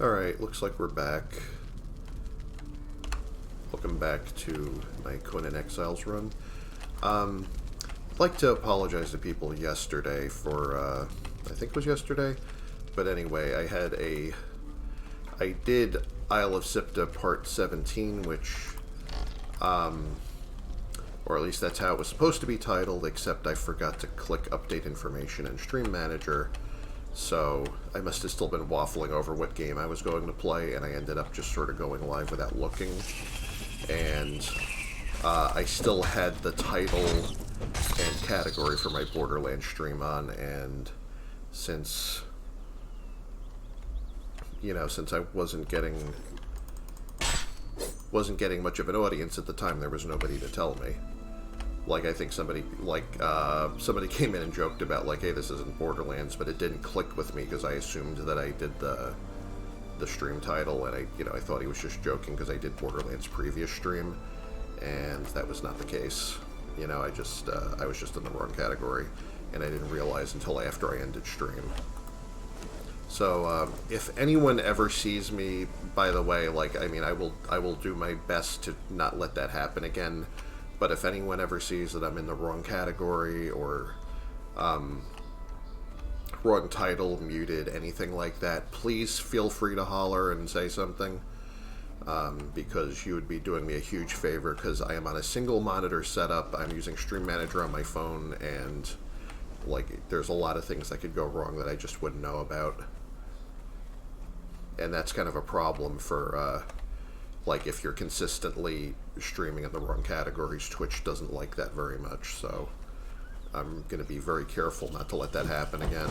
Alright, looks like we're back. Welcome back to my Conan Exiles run. I'd like to apologize to people yesterday for, I think it was yesterday, but anyway, I did Isle of Siptah Part 17, which, or at least that's how it was supposed to be titled, except I forgot to click Update Information in Stream Manager, so I must have still been waffling over what game I was going to play, and I ended up just sort of going live without looking. And I still had the title and category for my Borderlands stream on, and since I wasn't getting much of an audience at the time, there was nobody to tell me. Like, I think somebody came in and joked about, like, hey, this isn't Borderlands, but it didn't click with me because I assumed that I did the stream title, and I thought he was just joking because I did Borderlands previous stream, and that was not the case. I was just in the wrong category, and I didn't realize until after I ended stream. So, if anyone ever sees me, by the way, I will do my best to not let that happen again. But if anyone ever sees that I'm in the wrong category or wrong title, muted, anything like that, please feel free to holler and say something, because you would be doing me a huge favor, because I am on a single monitor setup. I'm using Stream Manager on my phone, and there's a lot of things that could go wrong that I just wouldn't know about. And that's kind of a problem for if you're consistently streaming in the wrong categories. Twitch doesn't like that very much, so I'm going to be very careful not to let that happen again.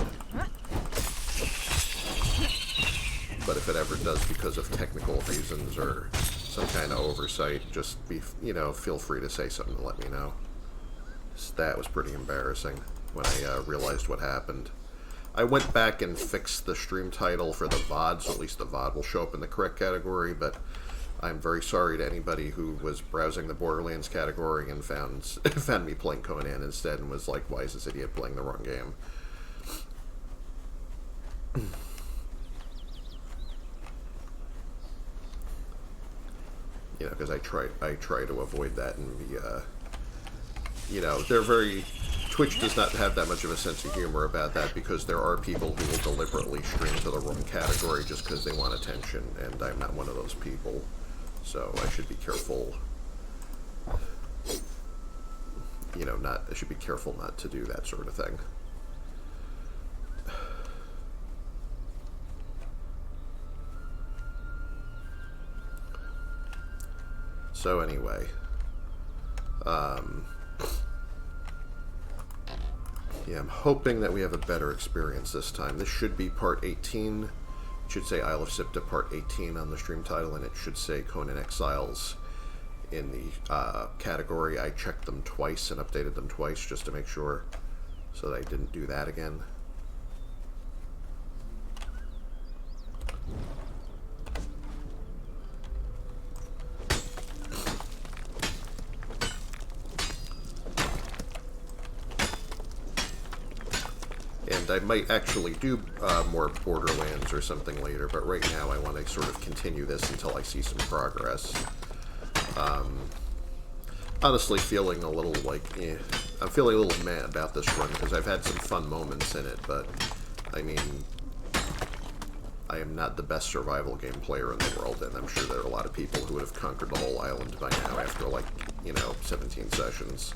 But if it ever does because of technical reasons or some kind of oversight, just feel free to say something and let me know. That was pretty embarrassing when I realized what happened. I went back and fixed the stream title for the VOD, so at least the VOD will show up in the correct category, but I'm very sorry to anybody who was browsing the Borderlands category and found me playing Conan instead and was like, why is this idiot playing the wrong game? Because I try to avoid that and be, they're very... Twitch does not have that much of a sense of humor about that, because there are people who will deliberately stream to the wrong category just because they want attention, and I'm not one of those people. So I should be careful, I should be careful not to do that sort of thing. So anyway, yeah, I'm hoping that we have a better experience this time. This should be Part 18. It should say Isle of Siptah Part 18 on the stream title, and it should say Conan Exiles in the category. I checked them twice and updated them twice just to make sure, so that I didn't do that again. And I might actually do more Borderlands or something later, but right now I want to sort of continue this until I see some progress. Honestly, feeling a little I'm feeling a little mad about this run, because I've had some fun moments in it, but, I mean, I am not the best survival game player in the world, and I'm sure there are a lot of people who would have conquered the whole island by now after, 17 sessions.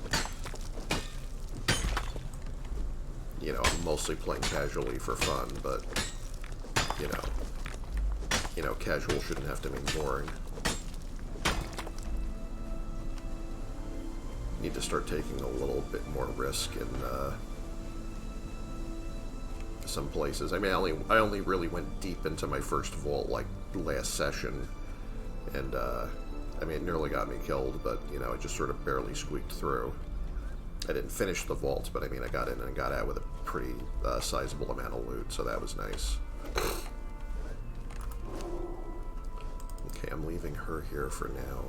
I'm mostly playing casually for fun, but, casual shouldn't have to mean boring. Need to start taking a little bit more risk in, some places. I mean, I only really went deep into my first vault, last session, and, I mean, it nearly got me killed, but, it just sort of barely squeaked through. I didn't finish the vault, but I mean, I got in and got out with a pretty sizable amount of loot, so that was nice. Okay, I'm leaving her here for now.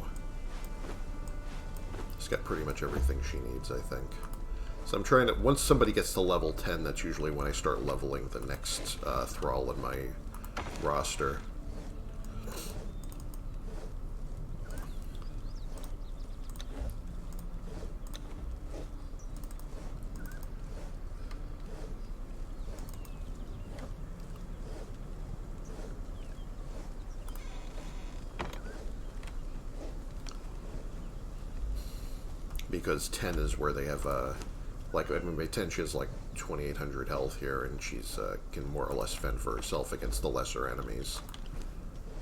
She's got pretty much everything she needs, I think. So I'm trying to... Once somebody gets to level 10, that's usually when I start leveling the next thrall in my roster. because 10 is where they have, like, I mean, by 10 she has like 2,800 health here, and she's can more or less fend for herself against the lesser enemies.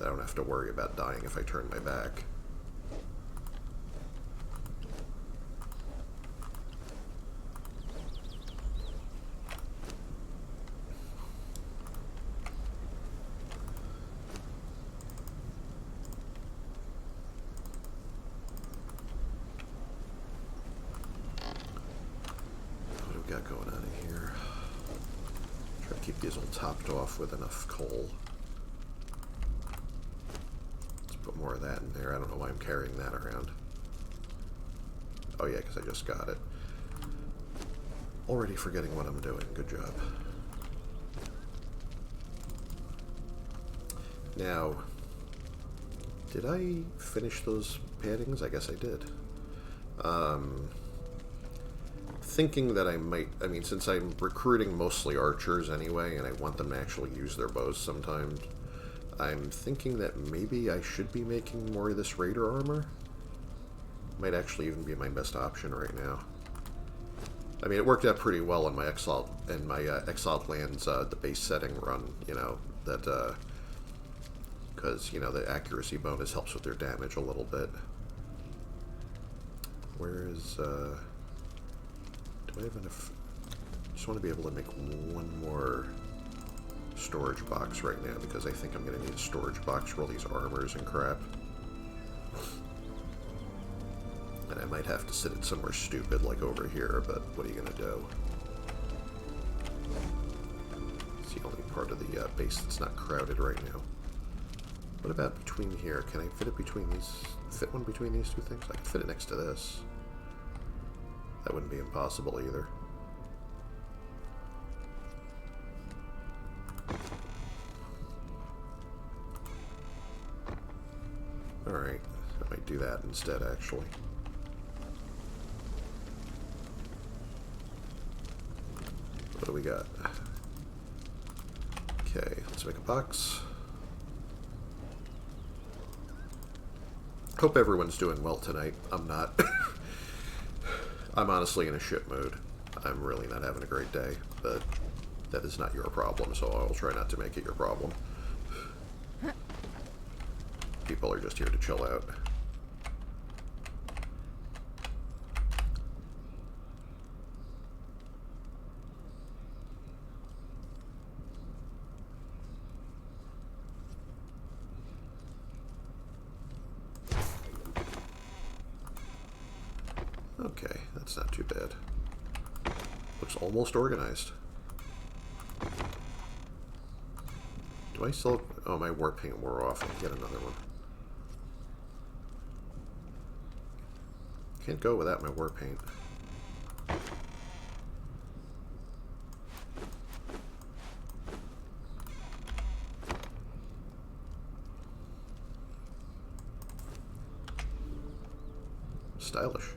I don't have to worry about dying if I turn my back. Going on in here. Try to keep these all topped off with enough coal. Let's put more of that in there. I don't know why I'm carrying that around. Oh yeah, because I just got it. Already forgetting what I'm doing. Good job. Now, did I finish those paddings? I guess I did. Thinking that I might, I mean, since I'm recruiting mostly archers anyway, and I want them to actually use their bows sometimes, I'm thinking that maybe I should be making more of this raider armor. Might actually even be my best option right now. I mean, it worked out pretty well in my Exiled Lands, the base setting run, you know, that, because, you know, the accuracy bonus helps with their damage a little bit. Where is, do I have enough? Just want to be able to make one more storage box right now, because I think I'm going to need a storage box for all these armors and crap. And I might have to sit it somewhere stupid like over here, but what are you going to do? It's the only part of the base that's not crowded right now. What about between here? Can I fit it between these? Fit one between these two things? I can fit it next to this. That wouldn't be impossible either. Alright, I might do that instead, actually. What do we got? Okay, let's make a box. Hope everyone's doing well tonight. I'm not. I'm honestly in a shit mood. I'm really not having a great day, but that is not your problem, so I'll try not to make it your problem. People are just here to chill out. Okay, that's not too bad. Looks almost organized. Do I still... Oh, my war paint wore off. I can get another one. Can't go without my war paint. Stylish.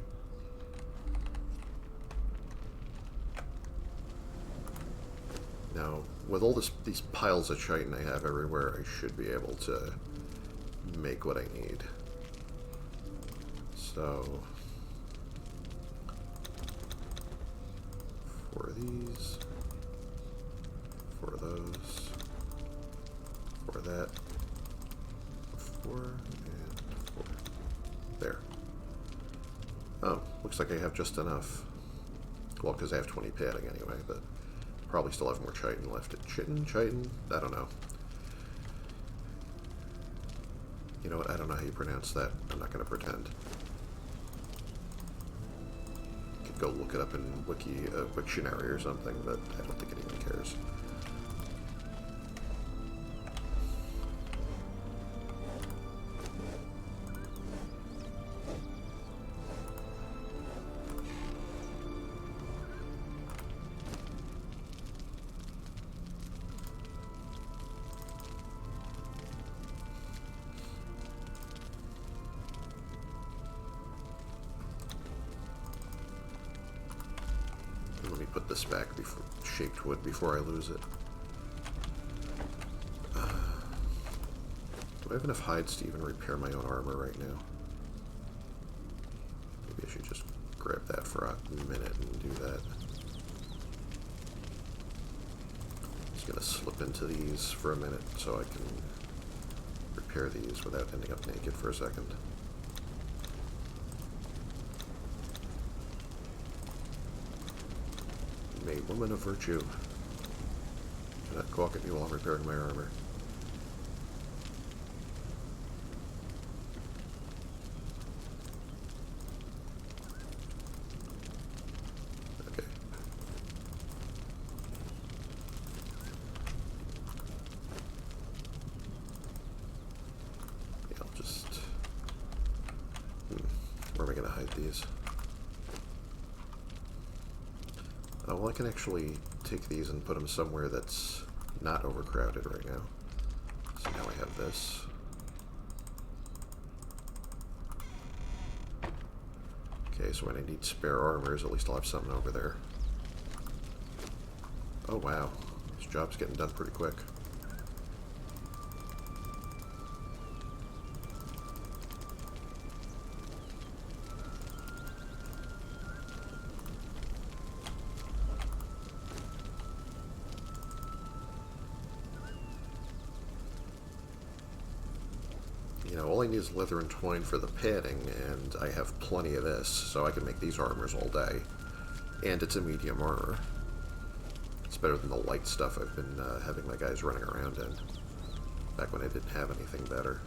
Now, with all these piles of chitin I have everywhere, I should be able to make what I need. So, for these, for those, for that, for, and for. There. Oh, looks like I have just enough. Well, because I have 20 padding anyway, but probably still have more chitin left. Chitin? I don't know. You know what? I don't know how you pronounce that. I'm not going to pretend. Could go look it up in Wiktionary or something, but I don't think anyone cares. Let me put this back before shaped wood before I lose it. Do I have enough hides to even repair my own armor right now? Maybe I should just grab that for a minute and do that. Just gonna slip into these for a minute so I can repair these without ending up naked for a second. A woman of virtue. Do not gawk at me while I'm repairing my armor. Okay. Yeah, I'll just... Where am I going to hide these? Oh, well, I can actually take these and put them somewhere that's not overcrowded right now. So now I have this. Okay, so when I need spare armors, at least I'll have something over there. Oh, wow. This job's getting done pretty quick. You know, all I need is leather and twine for the padding, and I have plenty of this, so I can make these armors all day. And it's a medium armor. It's better than the light stuff I've been having my guys running around in. Back when I didn't have anything better.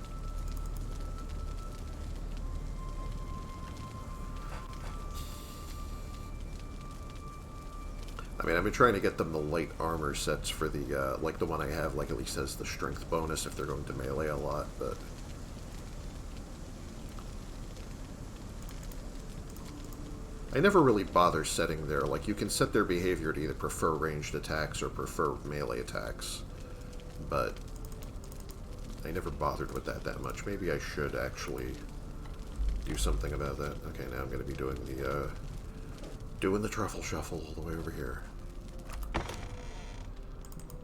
I mean, I've been trying to get them the light armor sets for the, like the one I have, like at least has the strength bonus if they're going to melee a lot, but... I never really bother setting their, like, you can set their behavior to either prefer ranged attacks or prefer melee attacks, but I never bothered with that much. Maybe I should actually do something about that. Okay, now I'm going to be doing the truffle shuffle all the way over here.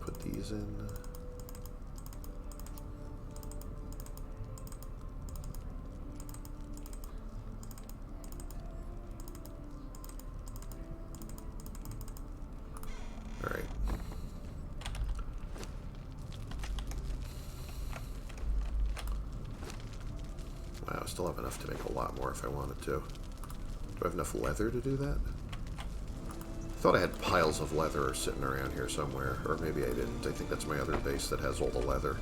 Put these in. Alright. Wow, I still have enough to make a lot more if I wanted to. Do I have enough leather to do that? I thought I had piles of leather sitting around here somewhere, or maybe I didn't. I think that's my other base that has all the leather.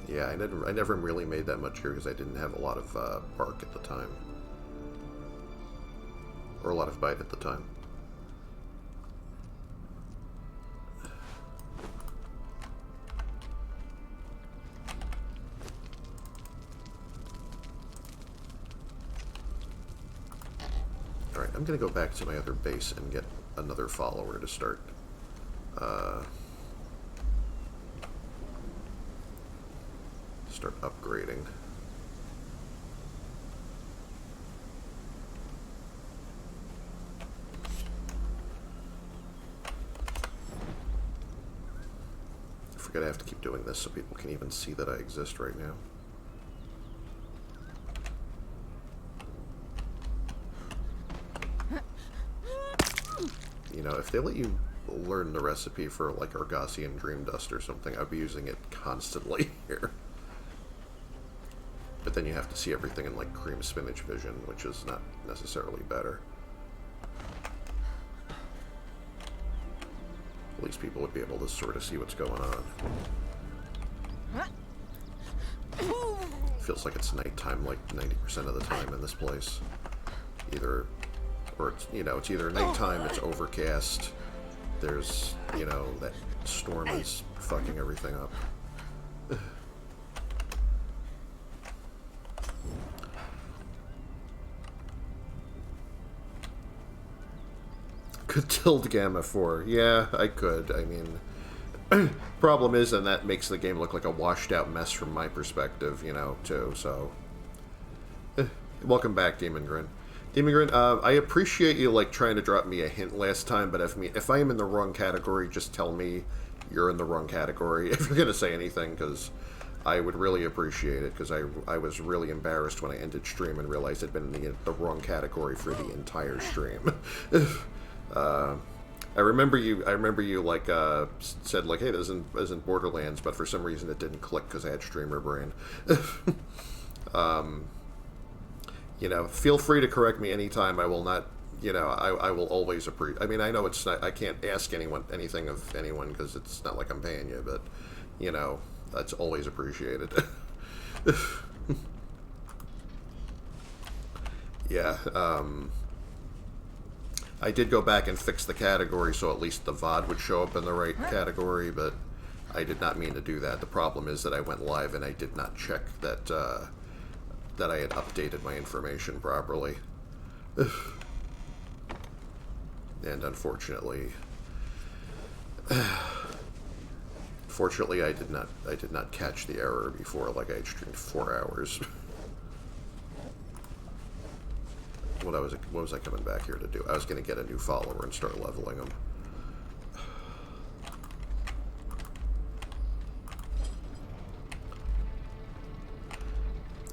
Yeah, I never really made that much here because I didn't have a lot of bark at the time. Or a lot of bite at the time. Alright, I'm going to go back to my other base and get another follower to start upgrading. I forget I have to keep doing this so people can even see that I exist right now. You know, if they let you learn the recipe for, like, Argosian Dream Dust or something, I'd be using it constantly here. But then you have to see everything in, like, cream spinach vision, which is not necessarily better. At least people would be able to sort of see what's going on. Feels like it's nighttime, like, 90% of the time in this place. Or it's, you know, it's either nighttime, it's overcast, there's, you know, that storm is fucking everything up. Could tilt Gamma 4. Yeah, I could. I mean, problem is, and that makes the game look like a washed out mess from my perspective, you know, too, so. Welcome back, Demon Grin. Demon Grin, I appreciate you, like, trying to drop me a hint last time, but if I am in the wrong category, just tell me you're in the wrong category if you're going to say anything, because I would really appreciate it, because I was really embarrassed when I ended stream and realized I'd been in the wrong category for the entire stream. I remember you like said like, hey, this isn't Borderlands, but for some reason it didn't click because I had streamer brain. You know, feel free to correct me anytime. I will not. You know, I will always appreciate. I mean, I know it's not. I can't ask anything of anyone because it's not like I'm paying you, but you know, that's always appreciated. Yeah. I did go back and fix the category so at least the VOD would show up in the right category, but I did not mean to do that. The problem is that I went live and I did not check that that I had updated my information properly. And unfortunately, fortunately, I did not catch the error before, like I had streamed 4 hours. What was I coming back here to do? I was going to get a new follower and start leveling them.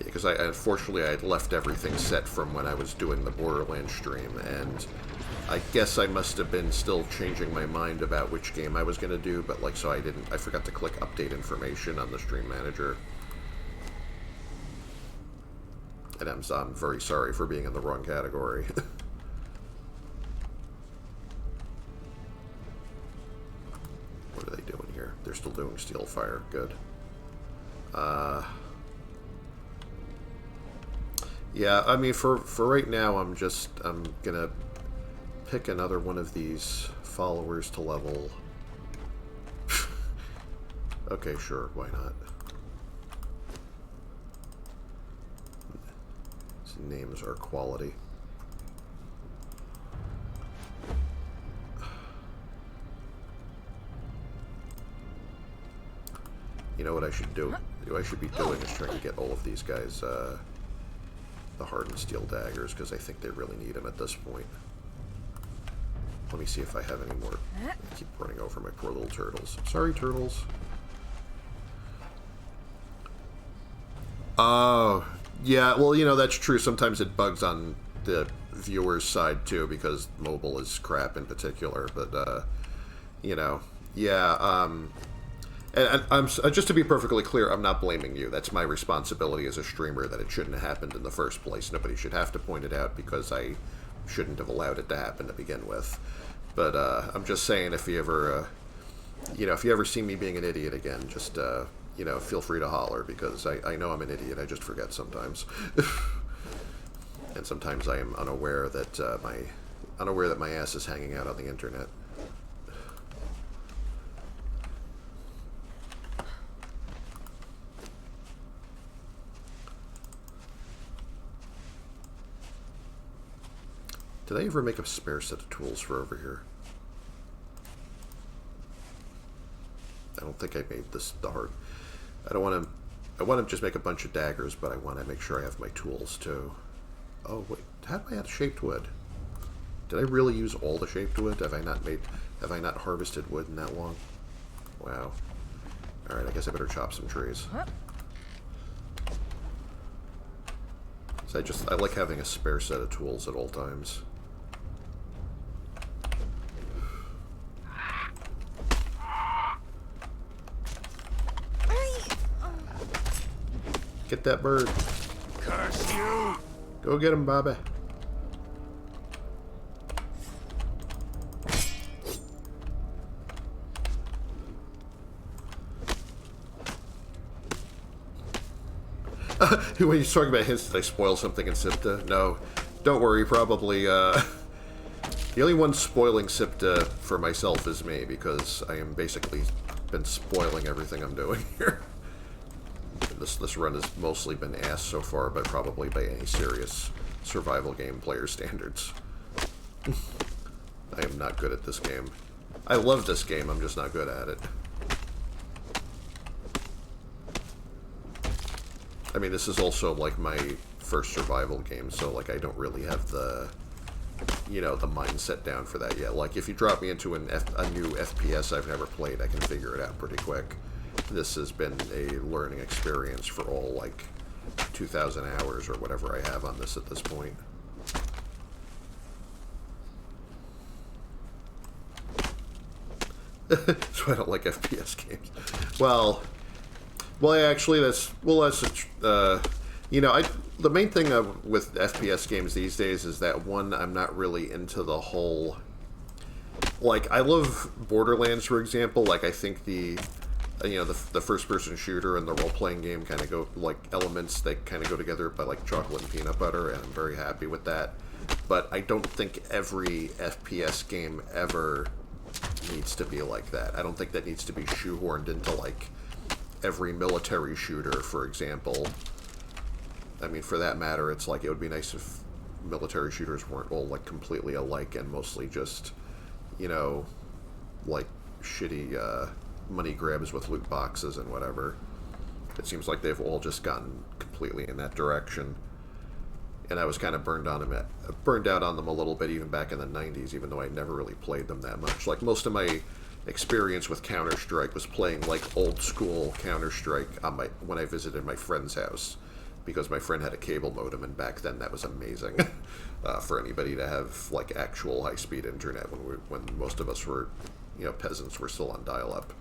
Yeah, because unfortunately I had left everything set from when I was doing the Borderlands stream, and I guess I must have been still changing my mind about which game I was going to do, but like, so I forgot to click update information on the stream manager. And I'm very sorry for being in the wrong category. What are they doing here? They're still doing Steelfire. Good. Yeah, I mean, for right now, I'm gonna pick another one of these followers to level. Okay, sure, why not? Names are quality. You know what I should do? What I should be doing is trying to get all of these guys the hardened steel daggers, because I think they really need them at this point. Let me see if I have any more. I keep running over my poor little turtles. Sorry, turtles. Oh. Yeah, well, you know, that's true. Sometimes it bugs on the viewer's side, too, because mobile is crap in particular. But, you know, yeah. And I'm just to be perfectly clear, I'm not blaming you. That's my responsibility as a streamer, that it shouldn't have happened in the first place. Nobody should have to point it out because I shouldn't have allowed it to happen to begin with. But I'm just saying, if you ever, you know, if you ever see me being an idiot again, just... you know, feel free to holler, because I know I'm an idiot. I just forget sometimes. And sometimes I am unaware that my ass is hanging out on the internet. Did I ever make a spare set of tools for over here? I don't think I made this the hard. I want to just make a bunch of daggers, but I want to make sure I have my tools too. Oh wait, how do I add shaped wood? Did I really use all the shaped wood? Have I not harvested wood in that long? Wow. All right, I guess I better chop some trees. So I like having a spare set of tools at all times. Get that bird. Curse you! Go get him, Bobby. When you're talking about hints, did I spoil something in Siptah? No. Don't worry, probably, the only one spoiling Siptah for myself is me, because I am basically been spoiling everything I'm doing here. This run has mostly been ass so far, but probably by any serious survival game player standards. I am not good at this game. I love this game, I'm just not good at it. I mean, this is also, like, my first survival game, so, like, I don't really have the, you know, the mindset down for that yet. Like, if you drop me into a new FPS I've never played, I can figure it out pretty quick. this has been a learning experience for all, like, 2,000 hours or whatever I have on this at this point. So I don't like FPS games. Well, actually, you know, the main thing with FPS games these days is that, one, I'm not really into the whole, like, I love Borderlands, for example. Like, I think the first-person shooter and the role-playing game kind of go, like, elements that kind of go together by, like, chocolate and peanut butter, and I'm very happy with that. But I don't think every FPS game ever needs to be like that. I don't think that needs to be shoehorned into, like, every military shooter, for example. I mean, for that matter, it's like, it would be nice if military shooters weren't all, like, completely alike and mostly just, you know, like, shitty, money grabs with loot boxes and whatever. It seems like they've all just gotten completely in that direction. And I was kind of burned out on them a little bit even back in the 90s, even though I never really played them that much. Like, most of my experience with Counter-Strike was playing, like, old-school Counter-Strike when I visited my friend's house, because my friend had a cable modem, and back then that was amazing for anybody to have, like, actual high-speed internet when most of us were, you know, peasants were still on dial-up.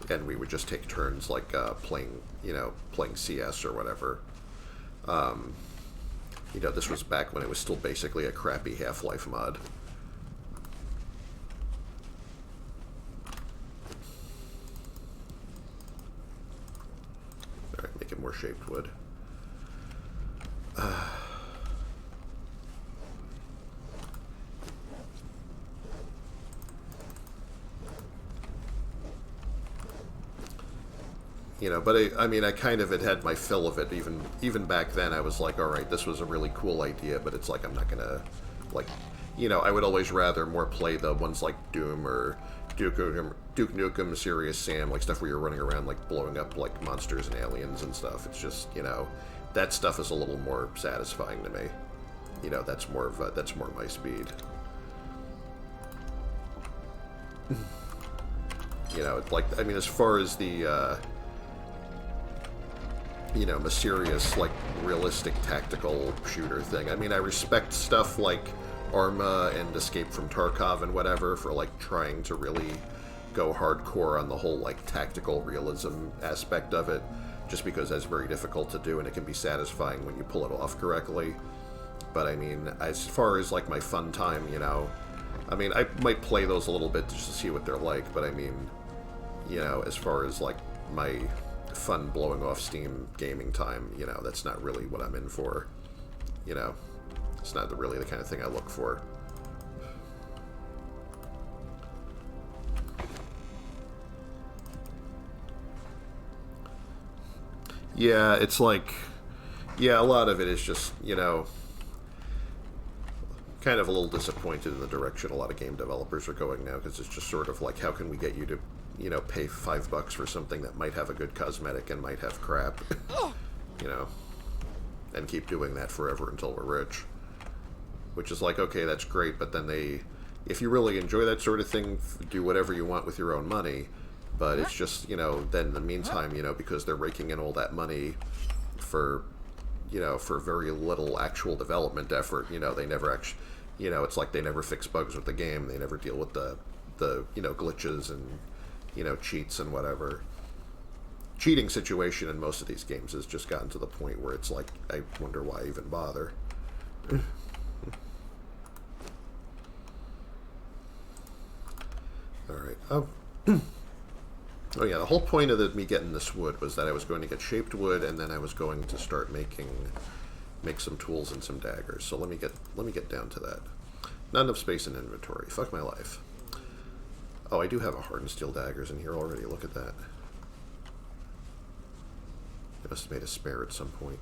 And we would just take turns, like, playing CS or whatever. You know, this was back when it was still basically a crappy Half-Life mod. Alright, make it more shaped wood. You know, but I mean, I kind of had my fill of it. Even back then, I was like, all right, this was a really cool idea, but it's like, I'm not gonna, like, you know, I would always rather more play the ones like Doom or Duke Nukem, Serious Sam, like stuff where you're running around, like, blowing up, like, monsters and aliens and stuff. It's just, you know, that stuff is a little more satisfying to me. You know, that's more my speed. You know, like, I mean, as far as the, you know, mysterious, like, realistic tactical shooter thing. I mean, I respect stuff like Arma and Escape from Tarkov and whatever for, like, trying to really go hardcore on the whole, like, tactical realism aspect of it, just because that's very difficult to do and it can be satisfying when you pull it off correctly. But, I mean, as far as, like, my fun time, you know, I mean, I might play those a little bit just to see what they're like, but I mean, you know, as far as, like, my fun blowing off steam gaming time, you know, that's not really what I'm in for. You know, it's not really the kind of thing I look for. Yeah, it's like, yeah, a lot of it is just, you know, kind of a little disappointed in the direction a lot of game developers are going now, because it's just sort of like, how can we get you to, you know, pay $5 for something that might have a good cosmetic and might have crap, you know, and keep doing that forever until we're rich. Which is like, okay, that's great, but then if you really enjoy that sort of thing, do whatever you want with your own money, but it's just, you know, then in the meantime, you know, because they're raking in all that money for, you know, for very little actual development effort, you know, they never actually, you know, it's like they never fix bugs with the game, they never deal with the you know, glitches and, you know, cheats and whatever. Cheating situation in most of these games has just gotten to the point where it's like, I wonder why even bother. Alright. Oh. Oh yeah, the whole point of me getting this wood was that I was going to get shaped wood, and then I was going to start make some tools and some daggers. So let me get down to that. Not enough space in inventory. Fuck my life. Oh, I do have a hardened steel daggers in here already. Look at that. I must have made a spare at some point.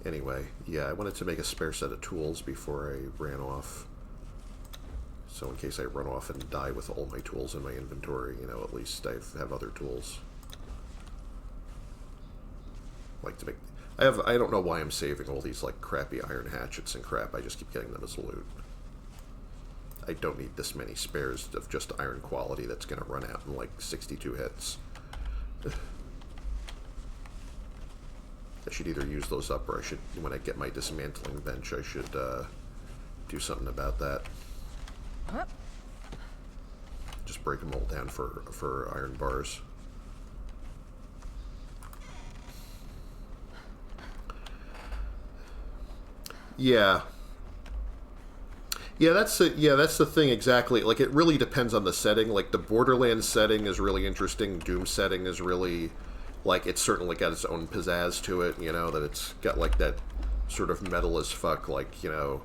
Anyway, yeah, I wanted to make a spare set of tools before I ran off. So in case I run off and die with all my tools in my inventory, you know, at least I have other tools. Like to make... I don't know why I'm saving all these, like, crappy iron hatchets and crap. I just keep getting them as loot. I don't need this many spares of just iron quality that's going to run out in, like, 62 hits. I should either use those up, or I should, when I get my dismantling bench, I should do something about that. Just break them all down for iron bars. Yeah. Yeah, that's the thing exactly. Like, it really depends on the setting. Like, the Borderlands setting is really interesting. Doom setting is really, like, it's certainly got its own pizzazz to it, you know, that it's got, like, that sort of metal as fuck, like, you know,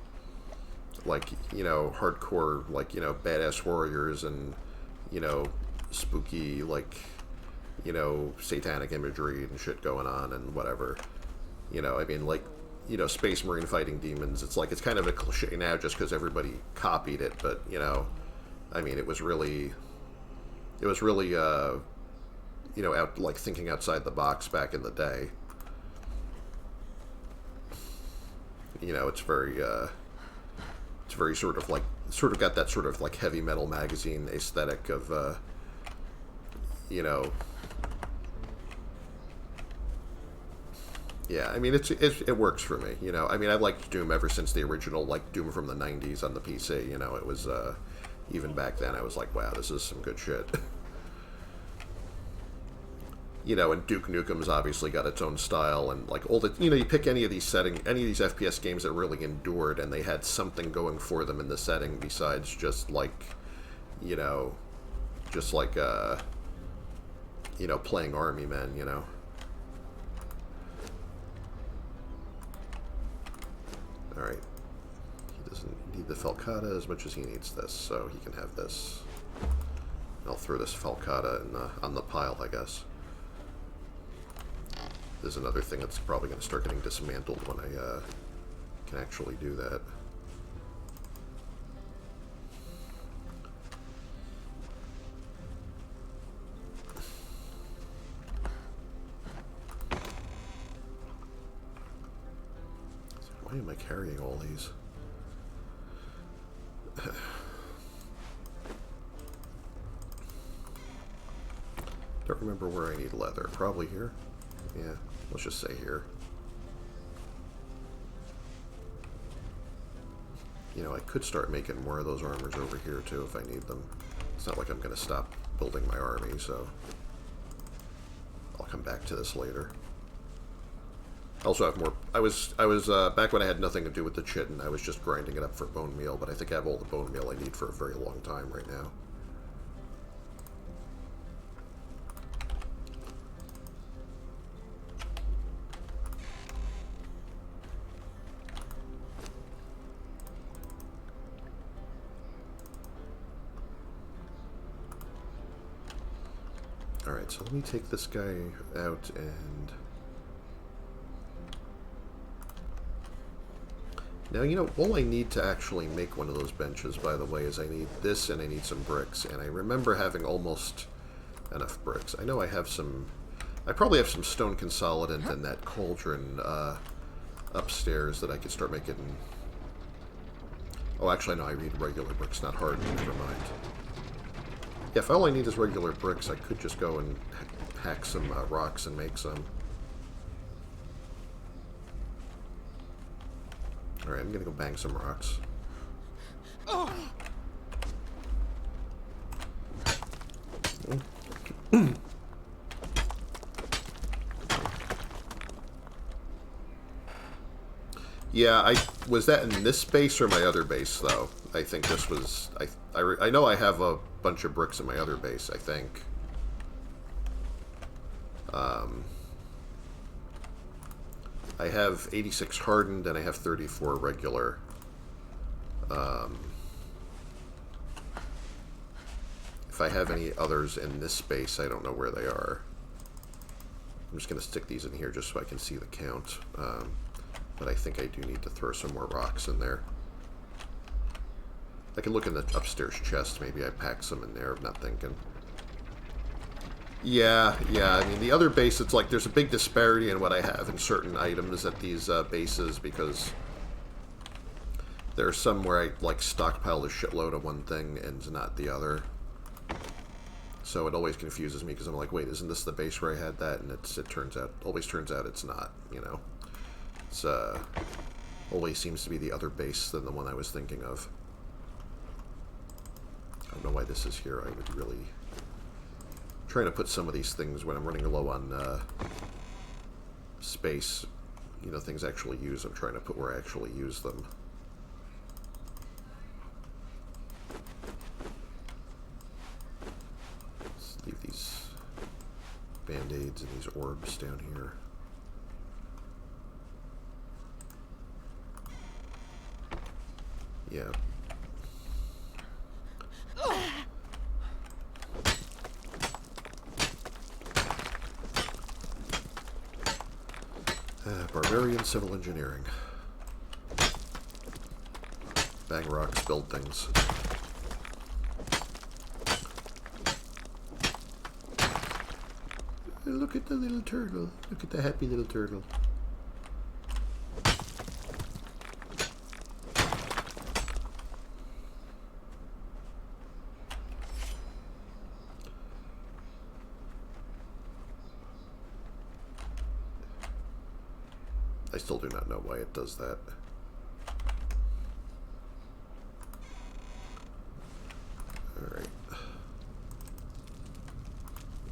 hardcore, like, you know, badass warriors and, you know, spooky, like, you know, satanic imagery and shit going on and whatever. You know, I mean, like, you know, Space Marine fighting demons. It's like, it's kind of a cliche now just because everybody copied it, but, you know, I mean, it was really, you know, out, like, thinking outside the box back in the day. You know, it's very sort of got that sort of, like, heavy metal magazine aesthetic of, you know, yeah, I mean, it works for me, you know. I mean, I've liked Doom ever since the original, like, Doom from the 90s on the PC, you know. It was, even back then, I was like, wow, this is some good shit. You know, and Duke Nukem's obviously got its own style, and, like, all the, you know, you pick any of these FPS games that really endured, and they had something going for them in the setting besides just, like, you know, you know, playing army men, you know. Alright. He doesn't need the Falcata as much as he needs this, so he can have this. I'll throw this Falcata on the pile, I guess. There's another thing that's probably going to start getting dismantled when I can actually do that. Why am I carrying all these? Don't remember where I need leather. Probably here. Yeah, let's just say here. You know, I could start making more of those armors over here too if I need them. It's not like I'm going to stop building my army, so I'll come back to this later. I also have more. I was back when I had nothing to do with the chitin. I was just grinding it up for bone meal, but I think I have all the bone meal I need for a very long time right now. Alright, so let me take this guy out and... Now, you know, all I need to actually make one of those benches, by the way, is I need this and I need some bricks. And I remember having almost enough bricks. I know I have some... I probably have some stone consolidant in that cauldron upstairs that I could start making... Oh, actually, no, I need regular bricks, not hardened. Never mind. Yeah, if all I need is regular bricks, I could just go and hack some rocks and make some. Alright, I'm gonna go bang some rocks. Yeah, was that in this base or my other base, though? I think this was... I know I have a bunch of bricks in my other base, I think. I have 86 hardened, and I have 34 regular. If I have any others in this space, I don't know where they are. I'm just going to stick these in here just so I can see the count. But I think I do need to throw some more rocks in there. I can look in the upstairs chest. Maybe I packed some in there. I'm not thinking. Yeah. I mean, the other base, it's like there's a big disparity in what I have in certain items at these bases, because there are some where I, like, stockpile a shitload of one thing and not the other. So it always confuses me, because I'm like, wait, isn't this the base where I had that? And always turns out it's not, you know. It's, always seems to be the other base than the one I was thinking of. I don't know why this is here. I would really... trying to put some of these things when I'm running low on space, you know, things I actually use, I'm trying to put where I actually use them. Let's leave these band-aids and these orbs down here. Yeah. Barbarian civil engineering. Bang rocks, build things. Look at the little turtle. Look at the happy little turtle. I still do not know why it does that. Alright.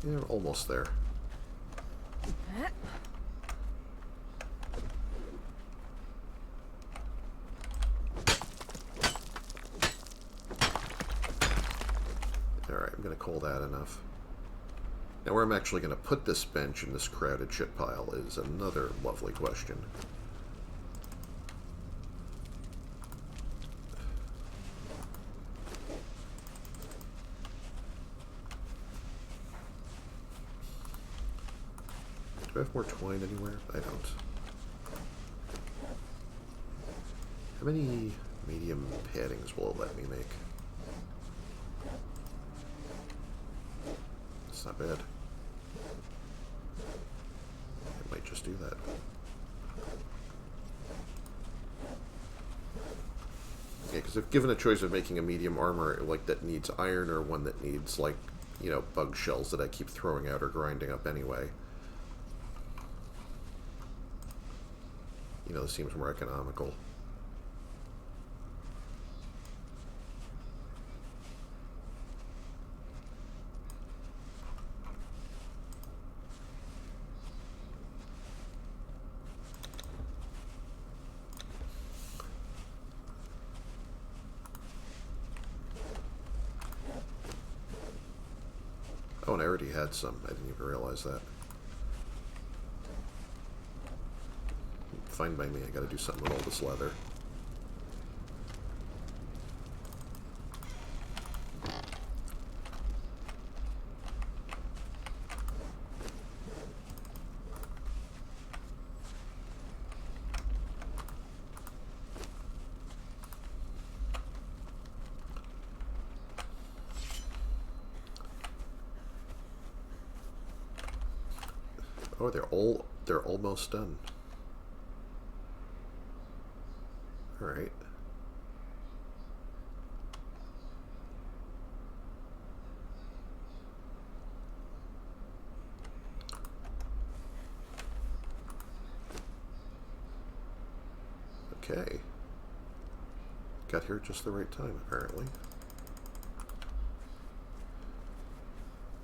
Yeah, we're almost there. Alright, I'm going to call that enough. Now, where I'm actually going to put this bench in this crowded shit pile is another lovely question. Do I have more twine anywhere? I don't. How many medium paddings will it let me make? It's not bad. I might just do that. Yeah, because if given a choice of making a medium armor like that needs iron or one that needs, like, you know, bug shells that I keep throwing out or grinding up anyway, you know, this seems more economical. Oh, and I already had some. I didn't even realize that. Fine by me. I gotta do something with all this leather. Oh, they're almost done. All right. Okay. Got here at just the right time, apparently.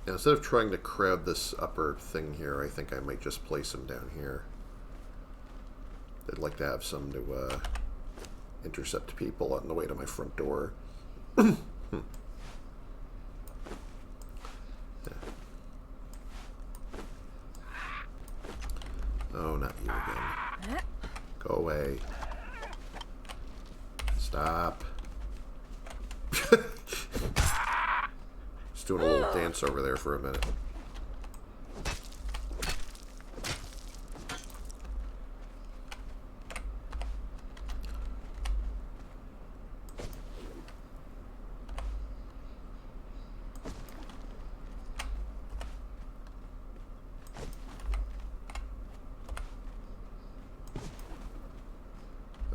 Now, instead of trying to crowd this upper thing here, I think I might just place them down here. I'd like to have some to intercept people on the way to my front door. Yeah. Oh, not you again. Go away. Stop. Just doing a little dance over there for a minute.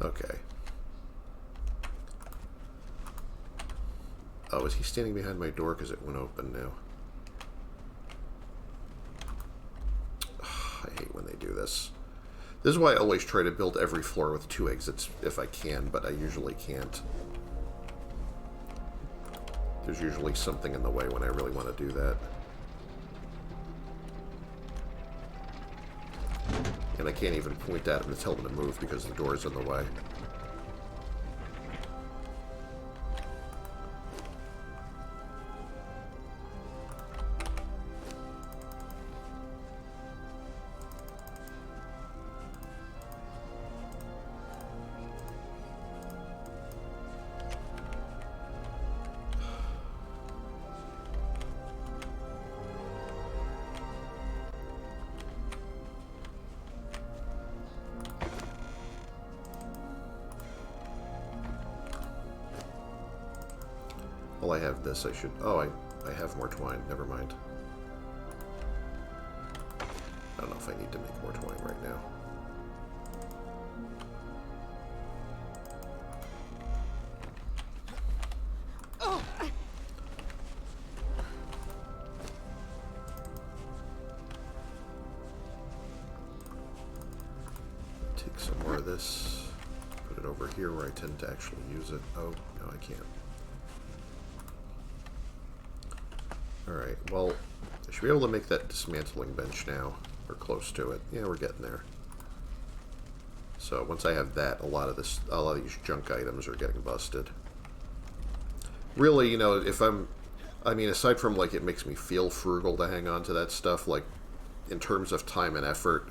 Okay. Oh, is he standing behind my door because it went open now? I hate when they do this. This is why I always try to build every floor with 2 exits if I can, but I usually can't. There's usually something in the way when I really want to do that. And I can't even point at him to tell him to move because the door is in the way. Well, I have this. I should... Oh, I have more twine. Never mind. I don't know if I need to make more twine right now. Take some more of this. Put it over here where I tend to actually use it. Oh, no, I can't. Alright, well, I should be able to make that dismantling bench now. We're close to it. Yeah, we're getting there. So once I have that, a lot of these junk items are getting busted. Really, you know, I mean, aside from, like, it makes me feel frugal to hang on to that stuff, like, in terms of time and effort,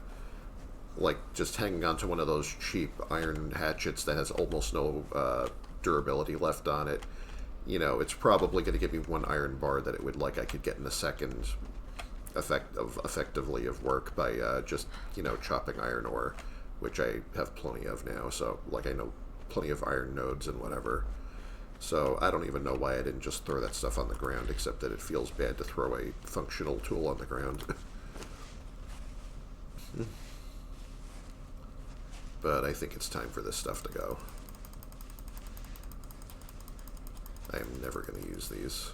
like, just hanging on to one of those cheap iron hatchets that has almost no durability left on it, you know, it's probably going to give me 1 iron bar that it would, like, I could get in a second effectively of work by just, you know, chopping iron ore, which I have plenty of now, so, like, I know plenty of iron nodes and whatever. So I don't even know why I didn't just throw that stuff on the ground, except that it feels bad to throw a functional tool on the ground. But I think it's time for this stuff to go. I am never going to use these.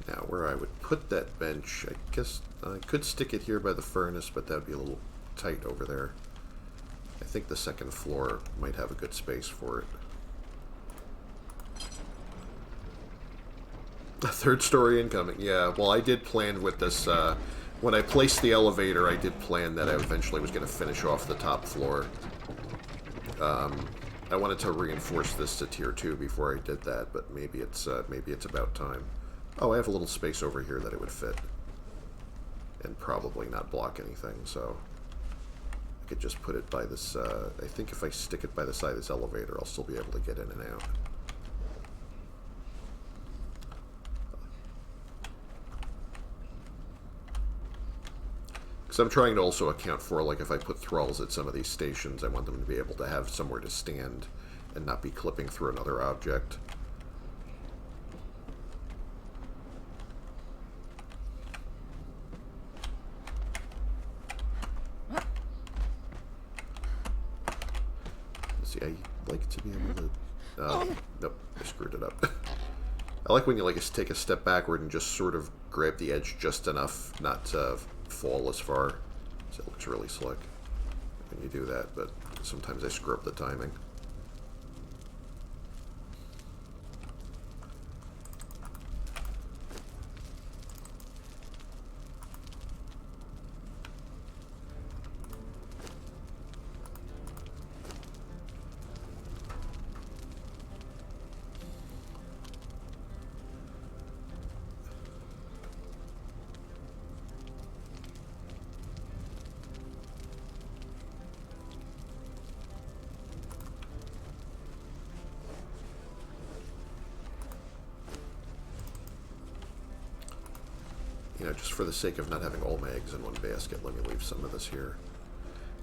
Now, where I would put that bench, I guess I could stick it here by the furnace, but that would be a little tight over there. I think the second floor might have a good space for it. A 3rd story incoming, yeah. Well, I did plan with this, when I placed the elevator, I did plan that I eventually was going to finish off the top floor. I wanted to reinforce this to tier 2 before I did that, but maybe it's about time. Oh, I have a little space over here that it would fit. And probably not block anything, so... I could just put it by this, I think if I stick it by the side of this elevator, I'll still be able to get in and out. Because I'm trying to also account for, like, if I put thralls at some of these stations, I want them to be able to have somewhere to stand and not be clipping through another object. See, I like to be able to... nope, I screwed it up. I like when you, like, take a step backward and just sort of grab the edge just enough not to fall as far. So it looks really slick when you do that, but sometimes I screw up the timing. You know, just for the sake of not having all my eggs in one basket, let me leave some of this here.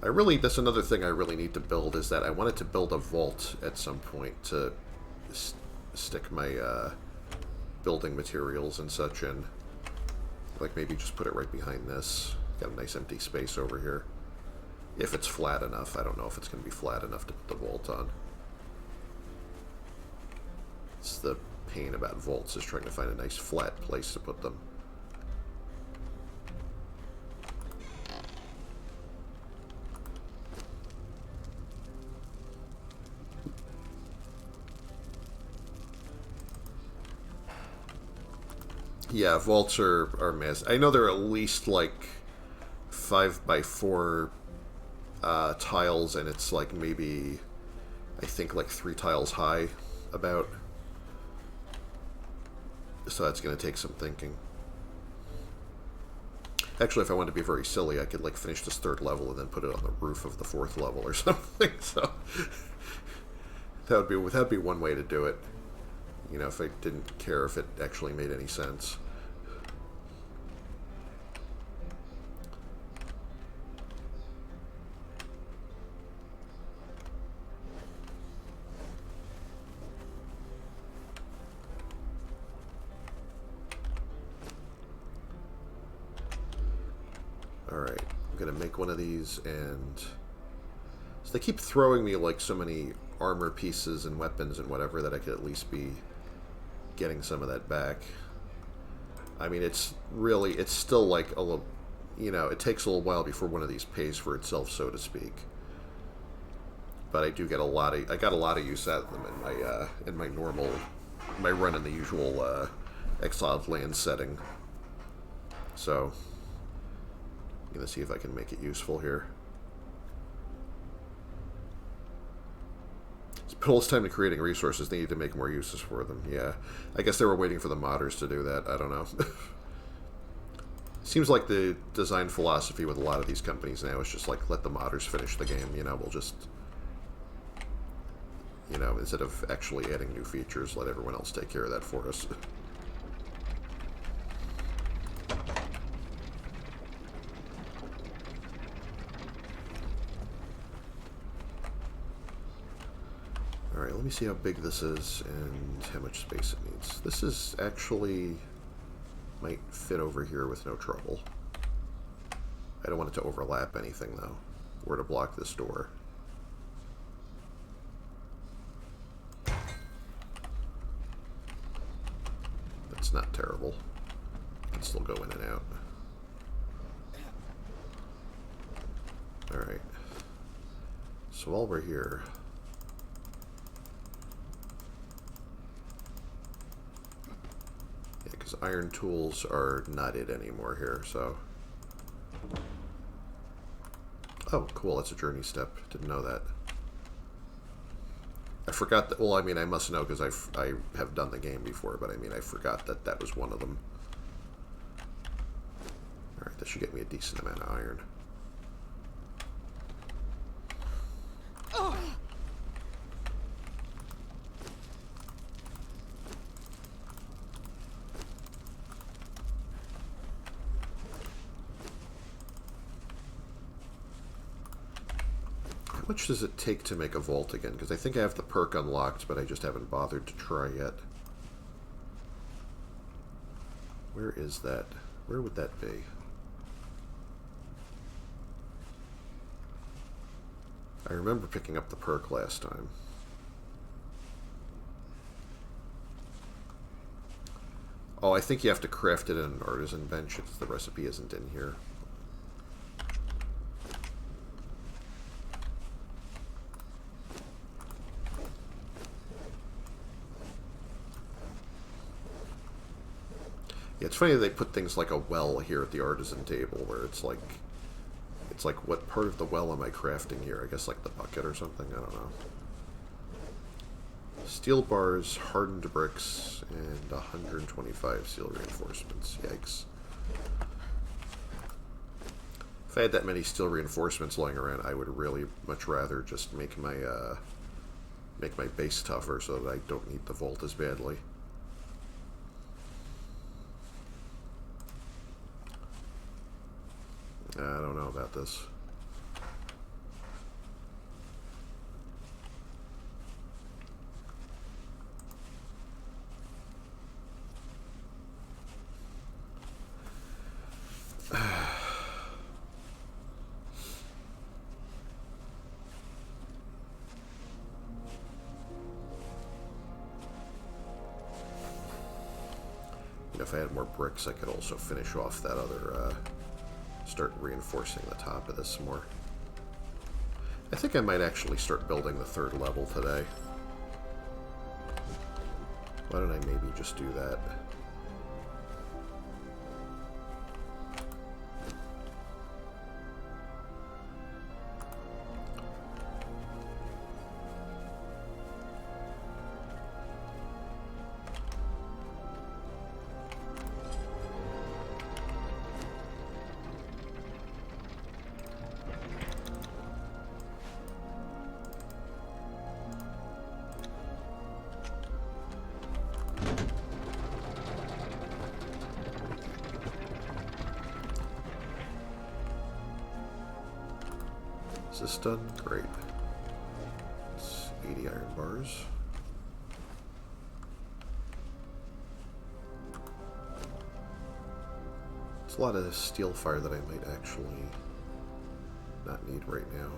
That's another thing I really need to build, is that I wanted to build a vault at some point to stick my building materials and such in. Like maybe just put it right behind this. Got a nice empty space over here. If it's flat enough. I don't know if it's going to be flat enough to put the vault on. It's the pain about vaults, is trying to find a nice flat place to put them. Yeah, vaults are massive. I know they're at least like 5x4 tiles, and it's like maybe, I think like 3 tiles high about. So that's going to take some thinking. Actually, if I wanted to be very silly, I could like finish this 3rd level and then put it on the roof of the 4th level or something. So that'd be one way to do it. You know, if I didn't care if it actually made any sense. Alright, I'm gonna make one of these, and so they keep throwing me like so many armor pieces and weapons and whatever that I could at least be getting some of that back. I mean, it's still like a little, you know, it takes a little while before one of these pays for itself, so to speak. But I do get I got a lot of use out of them in my run in the usual Exiled Land setting. So I'm gonna see if I can make it useful here. But it's time to creating resources. They need to make more uses for them. Yeah. I guess they were waiting for the modders to do that. I don't know. Seems like the design philosophy with a lot of these companies now is just like, let the modders finish the game. You know, we'll just, you know, instead of actually adding new features, let everyone else take care of that for us. Alright, let me see how big this is and how much space it needs. This is actually might fit over here with no trouble. I don't want it to overlap anything, though, or to block this door. That's not terrible. I can still go in and out. Alright. So while we're here, iron tools are not it anymore here, so. Oh, cool, that's a journey step. Didn't know that. I forgot that, well, I mean, I must know because I have done the game before, but I mean, I forgot that that was one of them. Alright, that should get me a decent amount of iron. How much does it take to make a vault again? Because I think I have the perk unlocked, but I just haven't bothered to try yet. Where is that? Where would that be? I remember picking up the perk last time. Oh, I think you have to craft it in an artisan bench. The recipe isn't in here. Yeah, it's funny that they put things like a well here at the artisan table, where it's like, what part of the well am I crafting here? I guess like the bucket or something? I don't know. Steel bars, hardened bricks, and 125 steel reinforcements. Yikes. If I had that many steel reinforcements lying around, I would really much rather just make my base tougher so that I don't need the vault as badly. I don't know about this. If I had more bricks, I could also finish off that other, start reinforcing the top of this more. I think I might actually start building the third level today. Why don't I maybe just do that? Is this done? Great. It's 80 iron bars. It's a lot of steel fire that I might actually not need right now.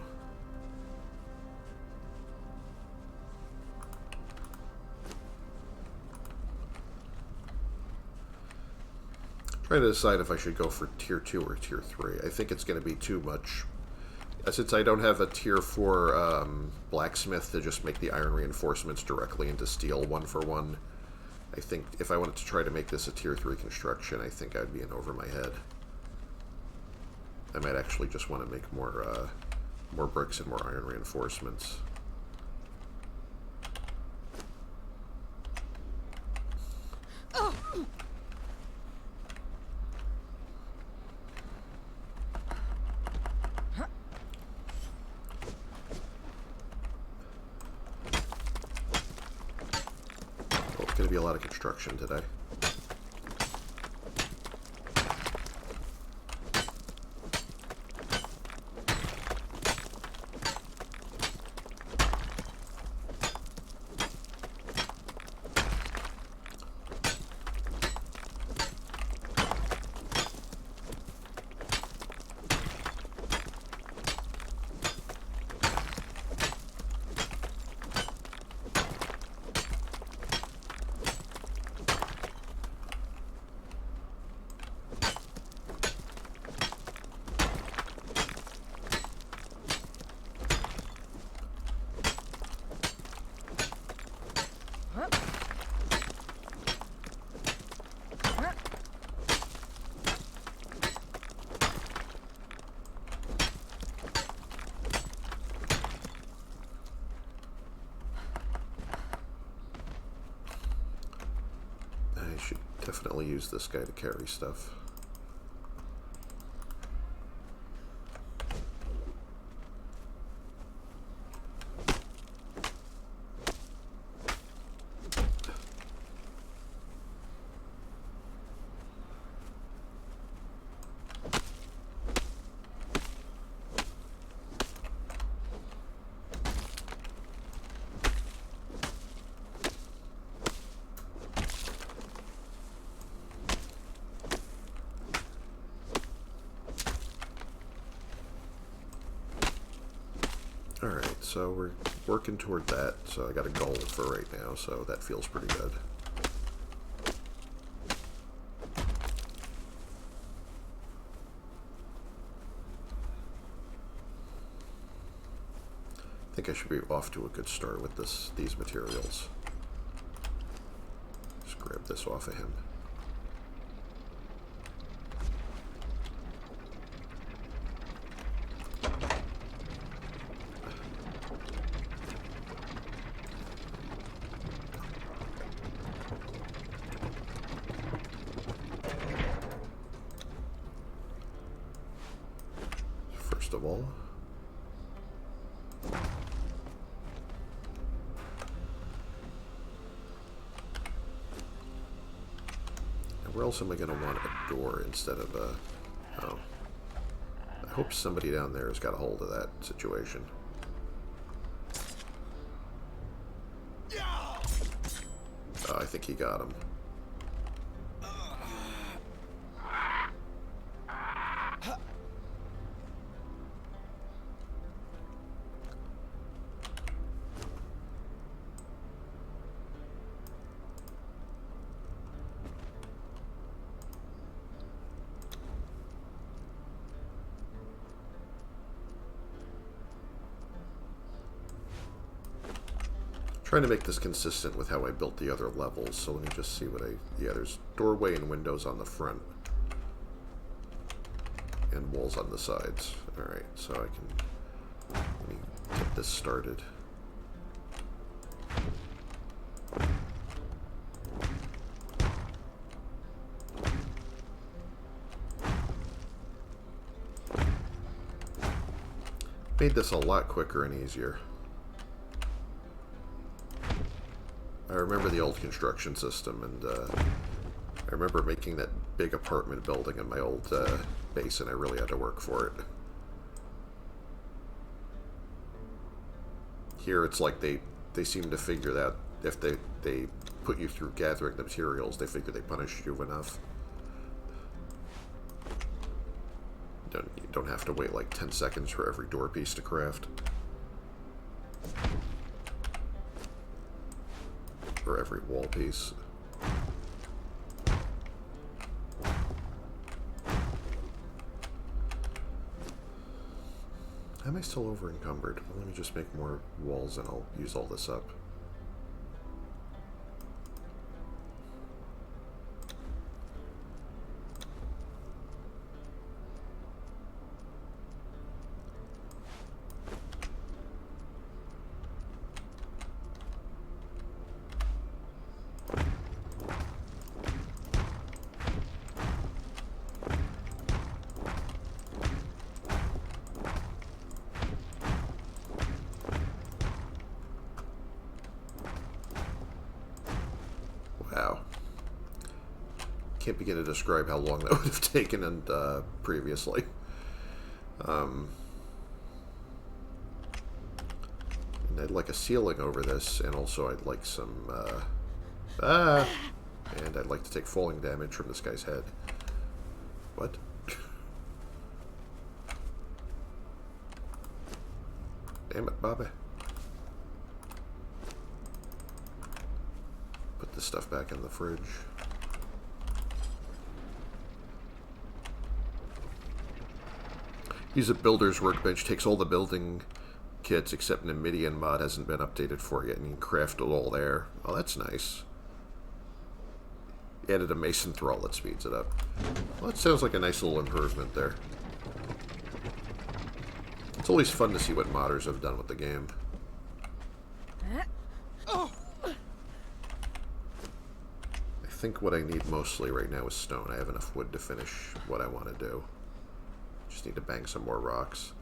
Trying to decide if I should go for tier 2 or tier 3. I think it's going to be too much. Since I don't have a tier 4 blacksmith to just make the iron reinforcements directly into steel 1-for-1, I think if I wanted to try to make this a tier 3 construction, I think I'd be in over my head. I might actually just want to make more bricks and more iron reinforcements. Be a lot of construction today. Definitely use this guy to carry stuff. Alright, so we're working toward that, so I got a goal for right now, so that feels pretty good. I think I should be off to a good start with these materials. Just grab this off of him. First of all, where else am I going to want a door instead of a... Oh. I hope somebody down there has got a hold of that situation. I think he got him. Trying to make this consistent with how I built the other levels, so let me just see what I... Yeah, there's doorway and windows on the front. And walls on the sides. Alright, so I can... Let me get this started. Made this a lot quicker and easier. I remember the old construction system, and I remember making that big apartment building in my old base, and I really had to work for it. Here it's like they seem to figure that if they put you through gathering the materials, they figure they punish you enough. You don't have to wait like 10 seconds for every door piece to craft. Or every wall piece. Am I still over encumbered? Well, let me just make more walls and I'll use all this up. Wow. Can't begin to describe how long that would have taken and previously. And I'd like a ceiling over this, and also I'd like some... And I'd like to take falling damage from this guy's head. What? Damn it, Bobby. Put this stuff back in the fridge. Use a builder's workbench, takes all the building kits except Namidian mod hasn't been updated for yet, and you can craft it all there. Oh, that's nice. Added a mason thrall that speeds it up. Well, that sounds like a nice little improvement there. It's always fun to see what modders have done with the game. I think what I need mostly right now is stone. I have enough wood to finish what I want to do. Just need to bang some more rocks.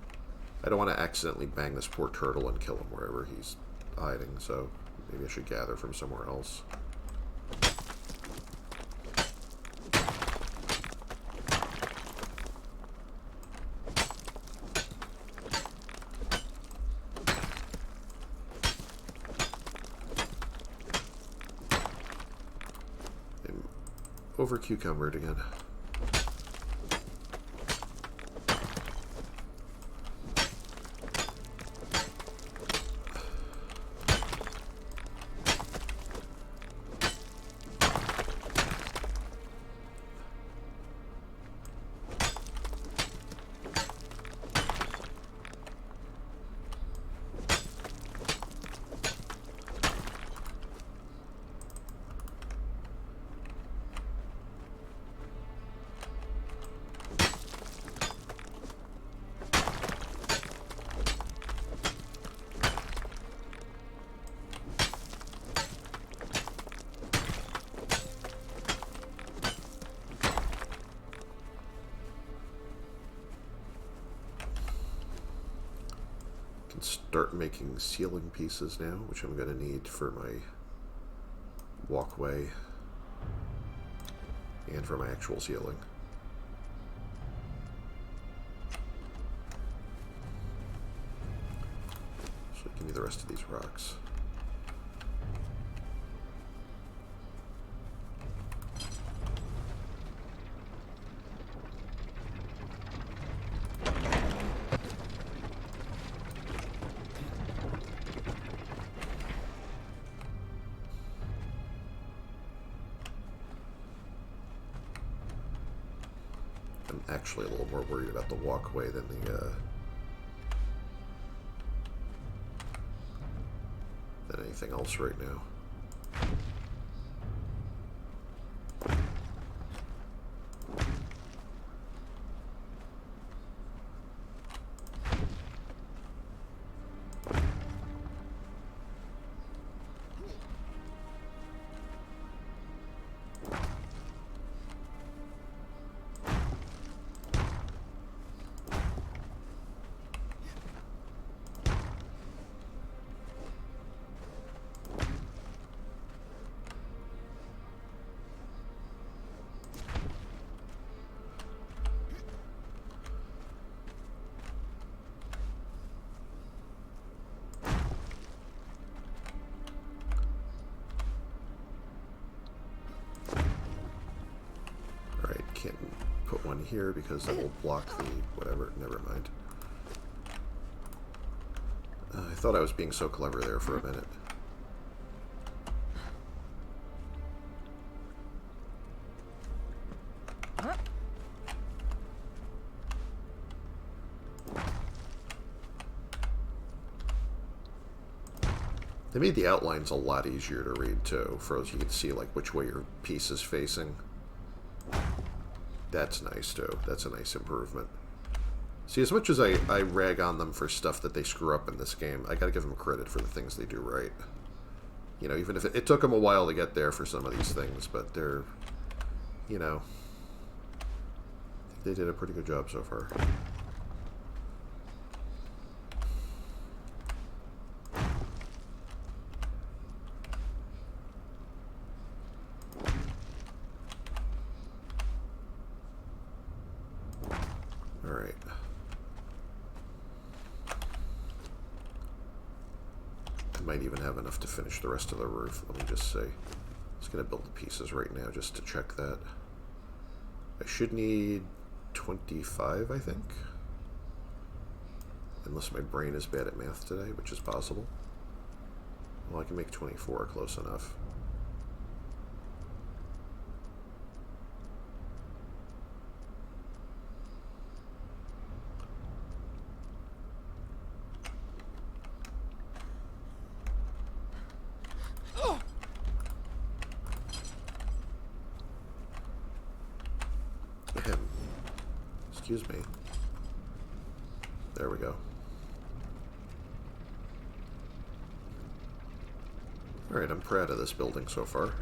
I don't want to accidentally bang this poor turtle and kill him wherever he's hiding, so maybe I should gather from somewhere else. I'm over cucumbered again. Start making ceiling pieces now, which I'm going to need for my walkway and for my actual ceiling. the rest of these rocks. I'm actually a little more worried about the walkway than than anything else right now. Can't put one here because it will block the whatever. Never mind. I thought I was being so clever there for a minute. They made the outlines a lot easier to read too, for as you can see like which way your piece is facing. That's nice, too. That's a nice improvement. See, as much as I rag on them for stuff that they screw up in this game, I gotta give them credit for the things they do right. You know, even if it took them a while to get there for some of these things, but they're, you know, they did a pretty good job so far. Alright. I might even have enough to finish the rest of the roof. Let me just say. I'm just going to build the pieces right now just to check that. I should need 25, I think. Unless my brain is bad at math today, which is possible. Well, I can make 24 close enough. Excuse me. There we go. Alright, I'm proud of this building so far.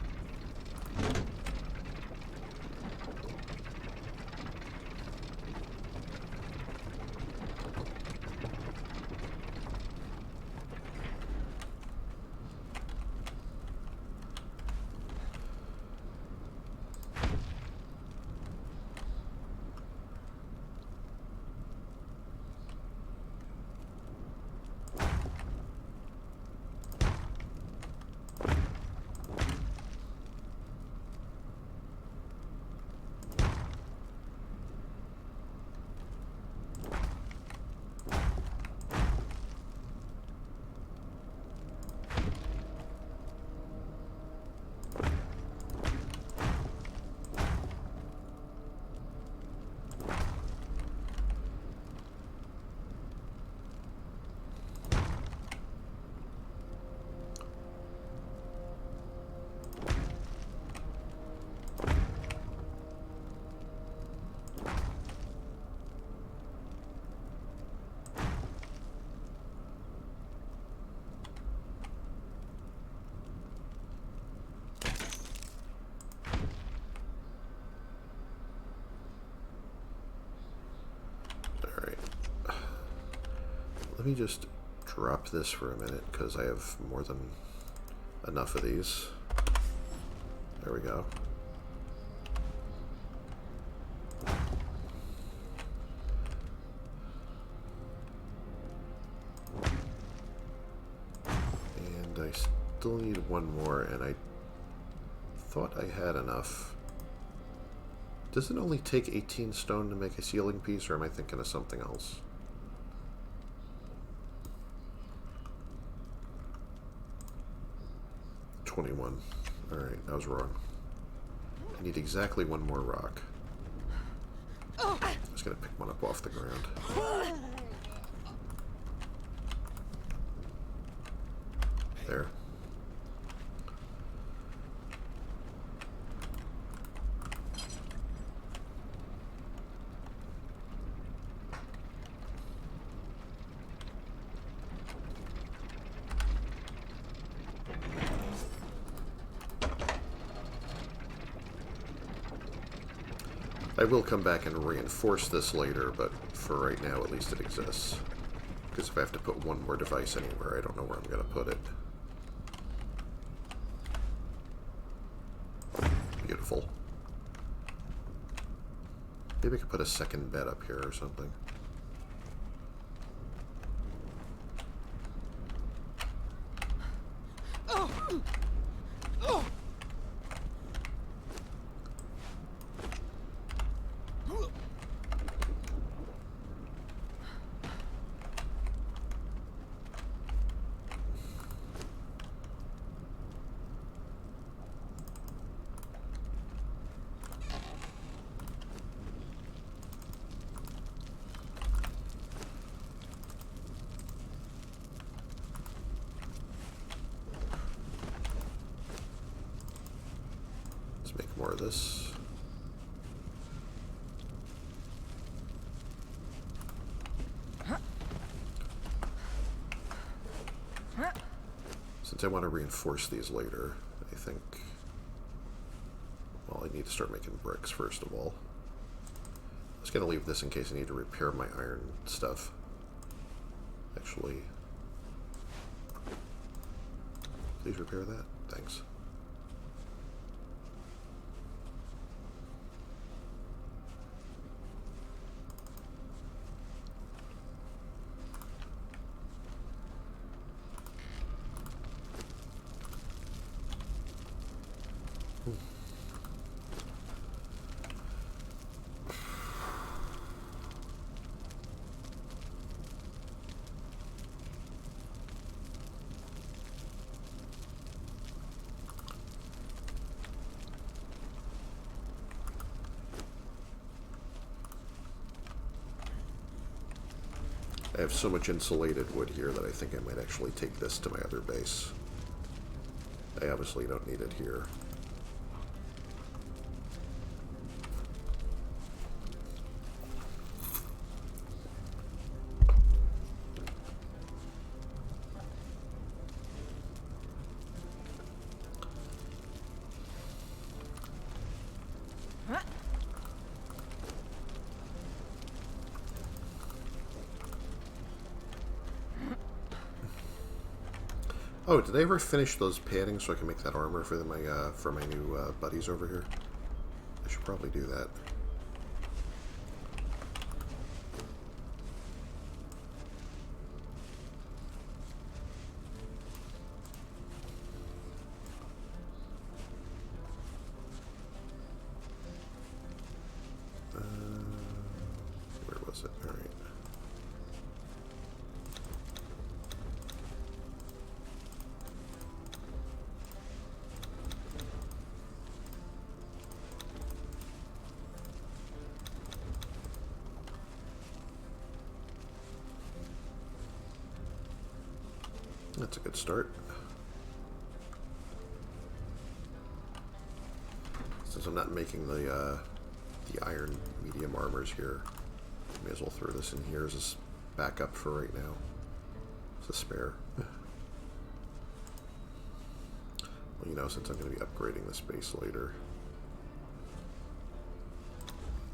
Let me just drop this for a minute because I have more than enough of these. There we go. still need one more, and I thought I had enough. Does it only take 18 stone to make a ceiling piece, or am I thinking of something else? $21. Alright, I was wrong. I need exactly one more rock. I'm just gonna pick one up off the ground. There. I will come back and reinforce this later, but for right now, at least it exists. Because if I have to put one more device anywhere, I don't know where I'm going to put it. Beautiful. Maybe I could put a second bed up here or something. Make more of this. Since I want to reinforce these later, I think, well, I need to start making bricks first of all. I was going to leave this in case I need to repair my iron stuff. Actually, please repair that. Thanks. I have so much insulated wood here that I think I might actually take this to my other base. I obviously don't need it here. Oh, did I ever finish those paddings so I can make that armor for my new buddies over here? I should probably do that. Where was it? All right. That's a good start. Since I'm not making the iron medium armors here, may as well throw this in here as a backup for right now. It's a spare. Well, you know, since I'm going to be upgrading this base later,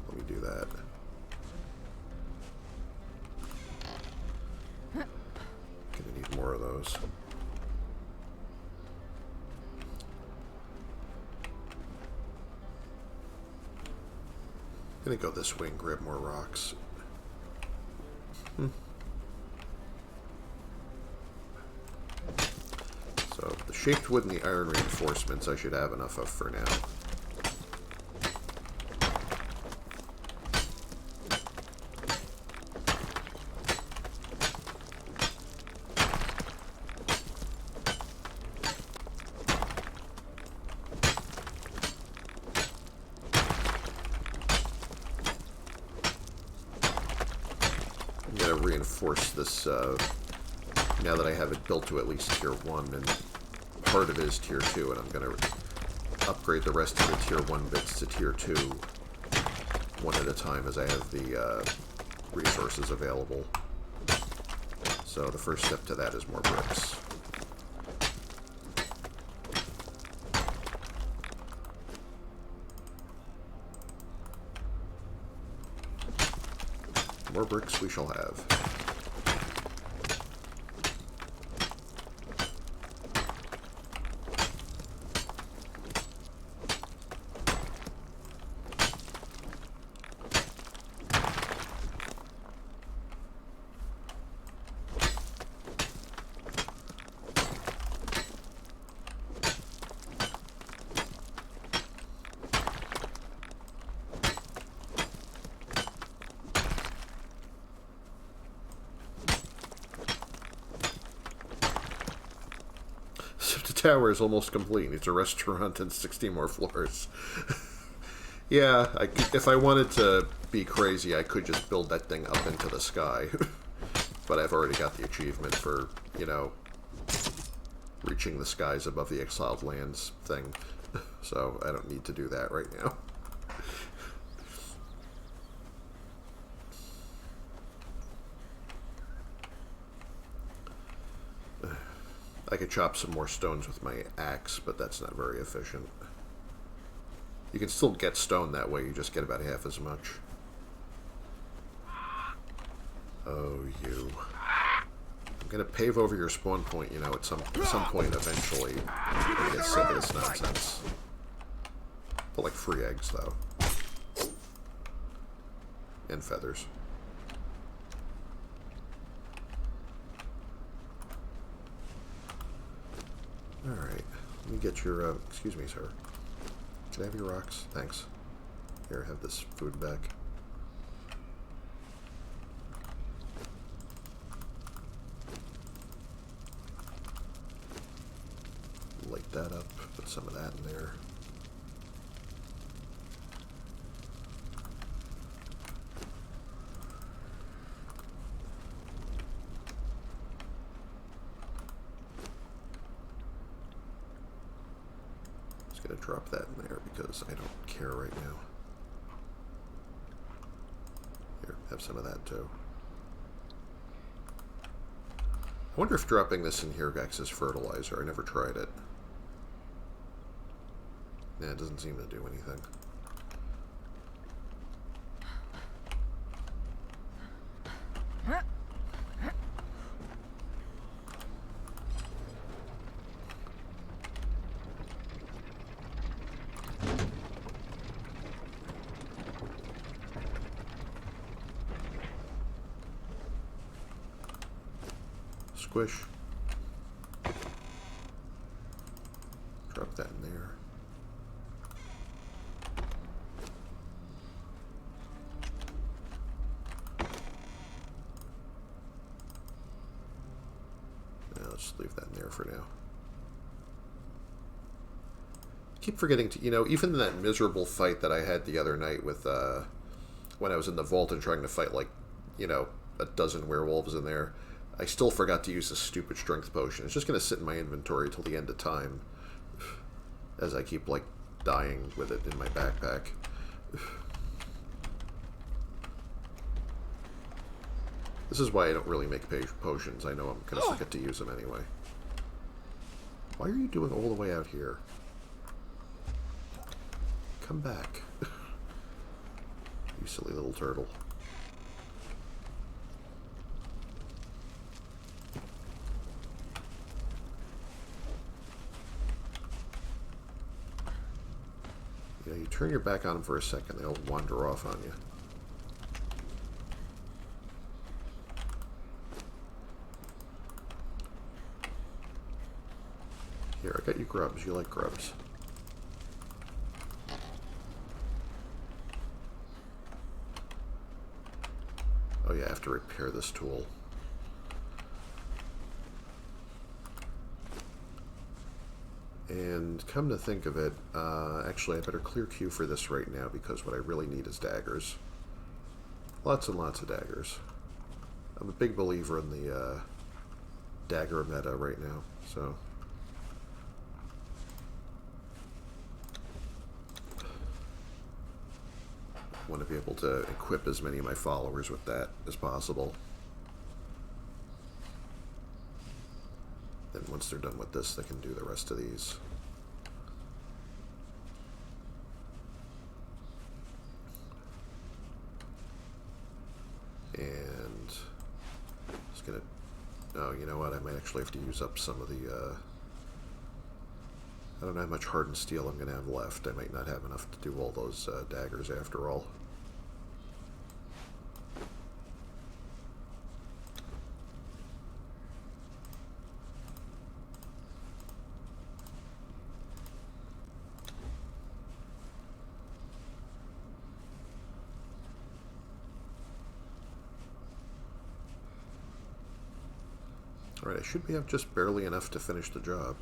let me do that. Gonna need more of those. Gonna go this way and grab more rocks. So So, the shaped wood and the iron reinforcements I should have enough of for now. I'm going to reinforce this now that I have it built to at least tier 1, and part of it is tier 2, and I'm going to upgrade the rest of the tier 1 bits to tier 2 one at a time as I have the resources available. So the first step to that is more bricks. More bricks we shall have. Siptah Tower is almost complete. It's a restaurant and 60 more floors. Yeah, if I wanted to be crazy, I could just build that thing up into the sky. But I've already got the achievement for, you know, reaching the skies above the exiled lands thing. So I don't need to do that right now. I could chop some more stones with my axe, but that's not very efficient. You can still get stone that way, you just get about half as much. Oh, you. I'm gonna pave over your spawn point, you know, at some point eventually. I get sick of this nonsense. But like free eggs, though. And feathers. Alright, let me get your, excuse me, sir. Can I have your rocks? Thanks. Here, have this food back. Light that up, put some of that in there. Gonna drop that in there because I don't care right now. Here, have some of that too. I wonder if dropping this in here acts as fertilizer. I never tried it. Yeah, it doesn't seem to do anything. Squish. Drop that in there. Now let's leave that in there for now. I keep forgetting to, you know, even that miserable fight that I had the other night with, when I was in the vault and trying to fight, like, you know, a dozen werewolves in there, I still forgot to use this stupid strength potion. It's just going to sit in my inventory till the end of time. As I keep, like, dying with it in my backpack. This is why I don't really make potions. I know I'm going to forget to use them anyway. Why are you doing all the way out here? Come back. You silly little turtle. You know, you turn your back on them for a second, they'll wander off on you. Here, I got you grubs. You like grubs. Oh yeah, I have to repair this tool. And come to think of it, actually I better clear queue for this right now because what I really need is daggers. Lots and lots of daggers. I'm a big believer in the dagger meta right now, so... I want to be able to equip as many of my followers with that as possible. Then once they're done with this, they can do the rest of these. And just gonna... Oh, you know what? I might actually have to use up some of the... I don't know how much hardened steel I'm going to have left. I might not have enough to do all those daggers after all. Alright, I should have just barely enough to finish the job.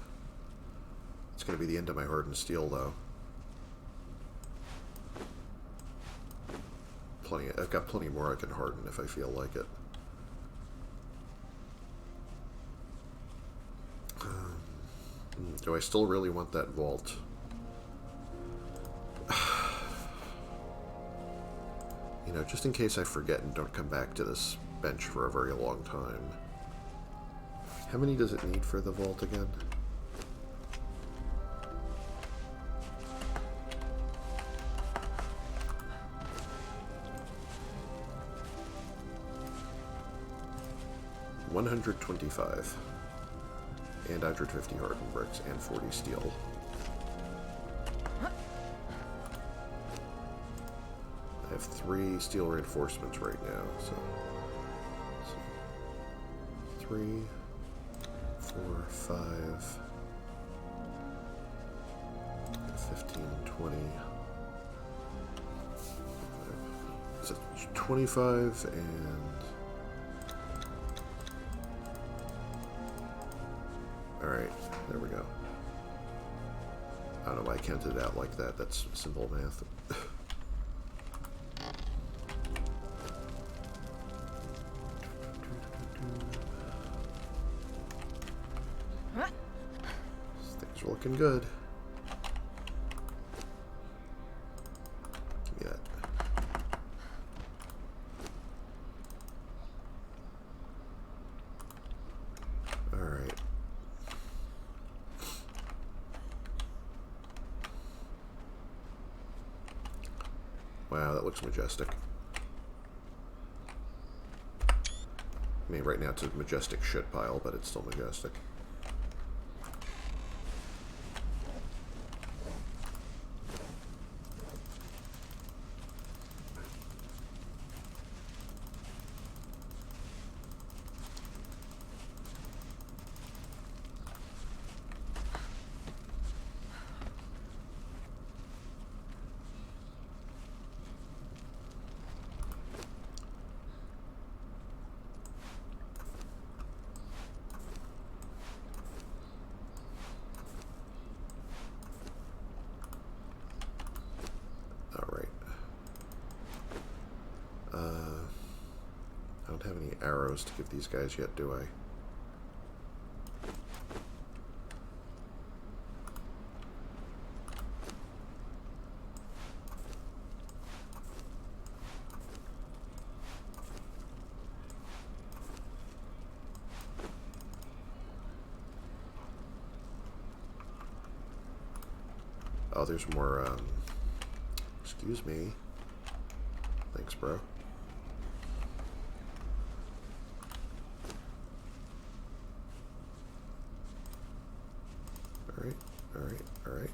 It's going to be the end of my hardened steel, though. I've got plenty more I can harden if I feel like it. Do I still really want that vault? You know, just in case I forget and don't come back to this bench for a very long time. How many does it need for the vault again? $125 and 150 hardened bricks and 40 steel. I have 3 steel reinforcements right now, so 3, 4, 5, 15, 20. Is it 25 and... Alright, there we go. I don't know why I counted it out like that. That's simple math. Things are looking good. Give me that. Alright. Wow, that looks majestic. I mean, right now it's a majestic shit pile, but it's still majestic. I don't have any arrows to give these guys yet, do I? Oh, there's more, excuse me. Thanks, bro. Alright, alright, alright.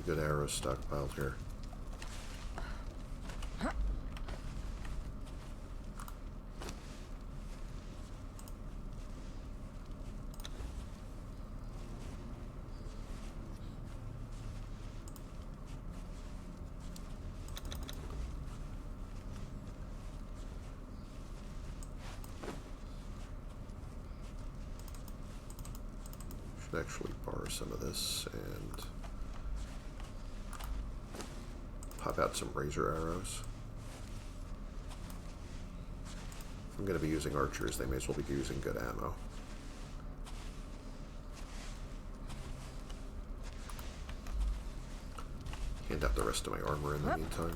Any good arrows stockpiled here? Should actually borrow some of this and pop out some razor arrows. If I'm going to be using archers, they may as well be using good ammo. Hand out the rest of my armor in the meantime.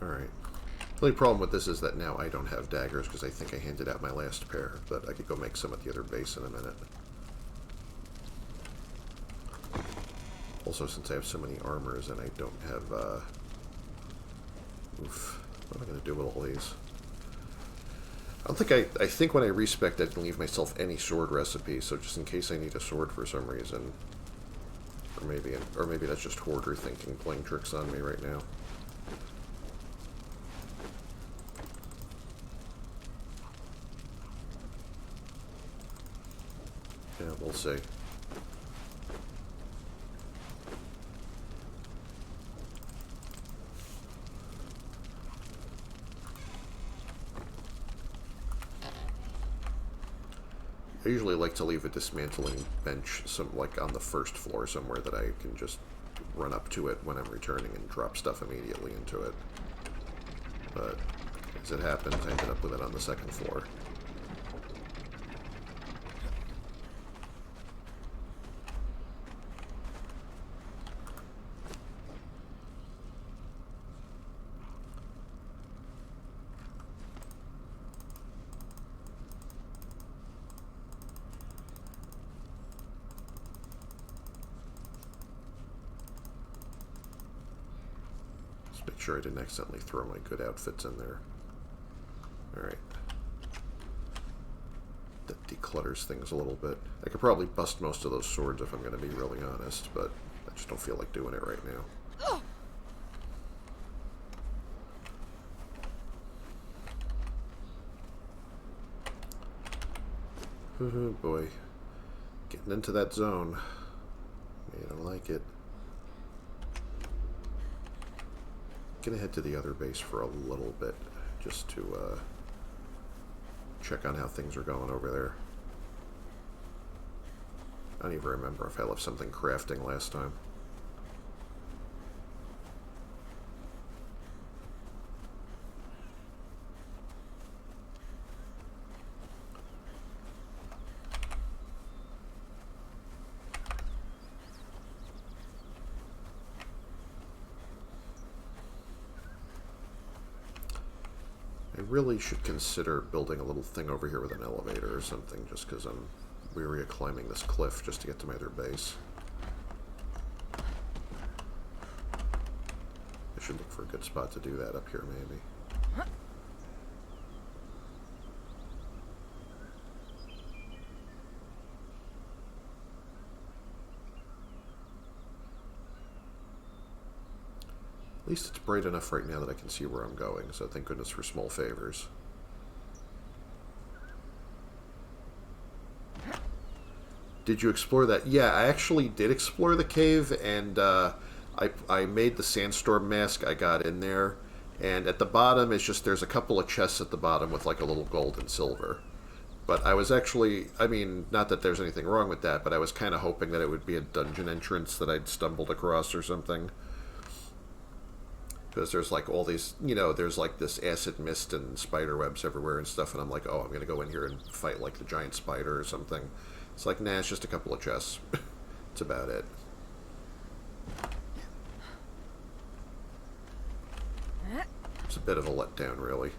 Alright. The only problem with this is that now I don't have daggers because I think I handed out my last pair, but I could go make some at the other base in a minute. Also, since I have so many armors and I don't have, oof. What am I going to do with all these? I don't think I think when I respect I can leave myself any sword recipe, so just in case I need a sword for some reason. Or maybe that's just hoarder thinking, playing tricks on me right now. Yeah, we'll see. I usually like to leave a dismantling bench like on the first floor somewhere that I can just run up to it when I'm returning and drop stuff immediately into it. But as it happens, I ended up with it on the second floor. Make sure I didn't accidentally throw my good outfits in there. Alright. That declutters things a little bit. I could probably bust most of those swords if I'm going to be really honest, but I just don't feel like doing it right now. Oh boy. Getting into that zone. I don't like it. Gonna head to the other base for a little bit, just to check on how things are going over there. I don't even remember if I left something crafting last time. I really should consider building a little thing over here with an elevator or something, just because I'm weary of climbing this cliff just to get to my other base. I should look for a good spot to do that up here, maybe. At least it's bright enough right now that I can see where I'm going, so thank goodness for small favors. Did you explore that? Yeah, I actually did explore the cave, and I made the sandstorm mask. I got in there, and at the bottom, it's just there's a couple of chests at the bottom with like a little gold and silver. But I was actually, I mean, not that there's anything wrong with that, but I was kind of hoping that it would be a dungeon entrance that I'd stumbled across or something. Because there's like all these, you know, there's like this acid mist and spider webs everywhere and stuff, and I'm like, oh, I'm gonna go in here and fight like the giant spider or something. It's like, nah, it's just a couple of chests. That's about it. It's a bit of a letdown, really.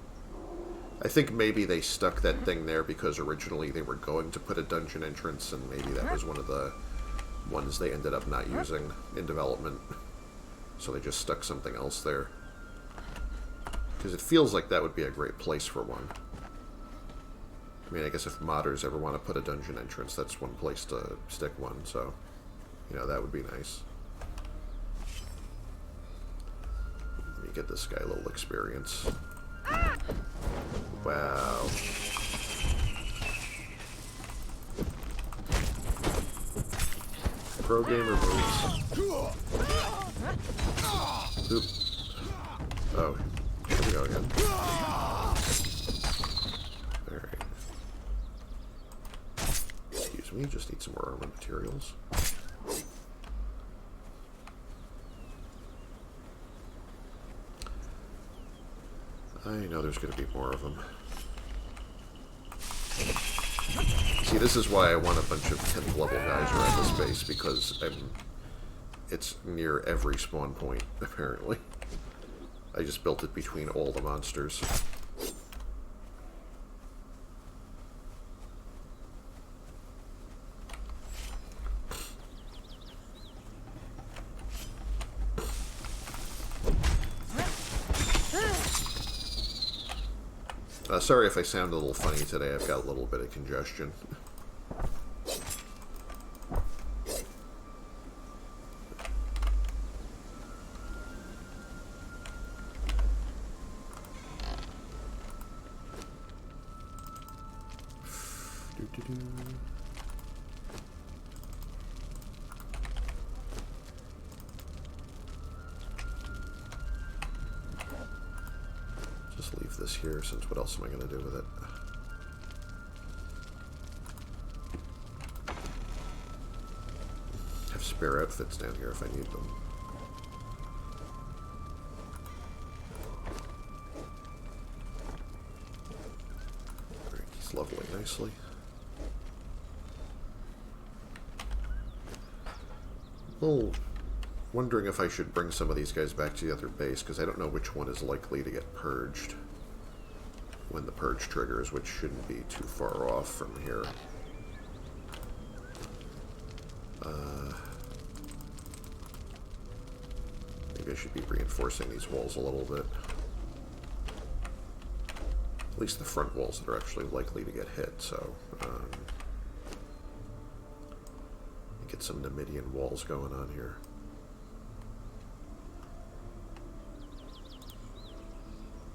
I think maybe they stuck that thing there because originally they were going to put a dungeon entrance, and maybe that was one of the ones they ended up not using in development. So they just stuck something else there. Because it feels like that would be a great place for one. I mean, I guess if modders ever want to put a dungeon entrance, that's one place to stick one, so, you know, that would be nice. Let me get this guy a little experience. Wow. Pro gamer moves. Oop. Oh, here we go again. Alright. Excuse me, just need some more armor materials. I know there's going to be more of them. See, this is why I want a bunch of 10th level guys around this base, because it's near every spawn point, apparently. I just built it between all the monsters. Sorry if I sound a little funny today. I've got a little bit of congestion. Just leave this here, since what else am I going to do with it? Have spare outfits down here if I need them. Alright, he's leveling nicely. Well, wondering if I should bring some of these guys back to the other base, because I don't know which one is likely to get purged when the purge triggers, which shouldn't be too far off from here. Maybe I should be reinforcing these walls a little bit. At least the front walls that are actually likely to get hit, so get some Numidian walls going on here.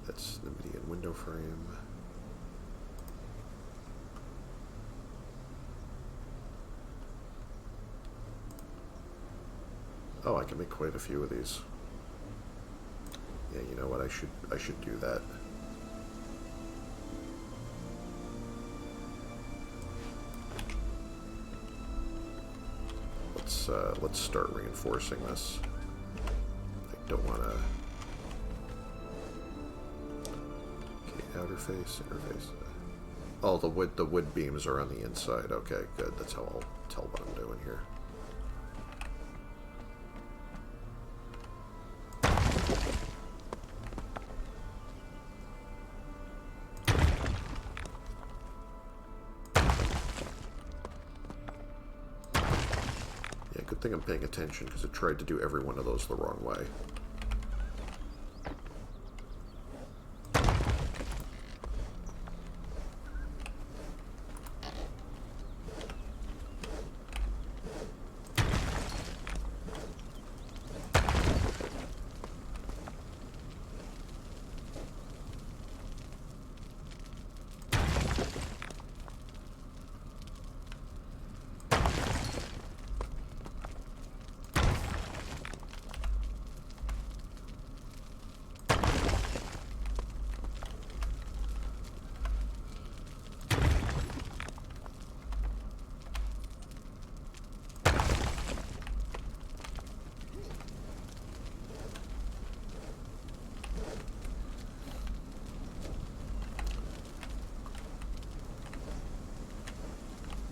That's Numidian window frame. Oh, I can make quite a few of these. Yeah, you know what? I should do that. Let's start reinforcing this. I don't want to. Okay, outer face, inner face. Oh, the wood beams are on the inside. Okay, good. That's how I'll tell what I'm doing here. Good thing I'm paying attention, because it tried to do every one of those the wrong way.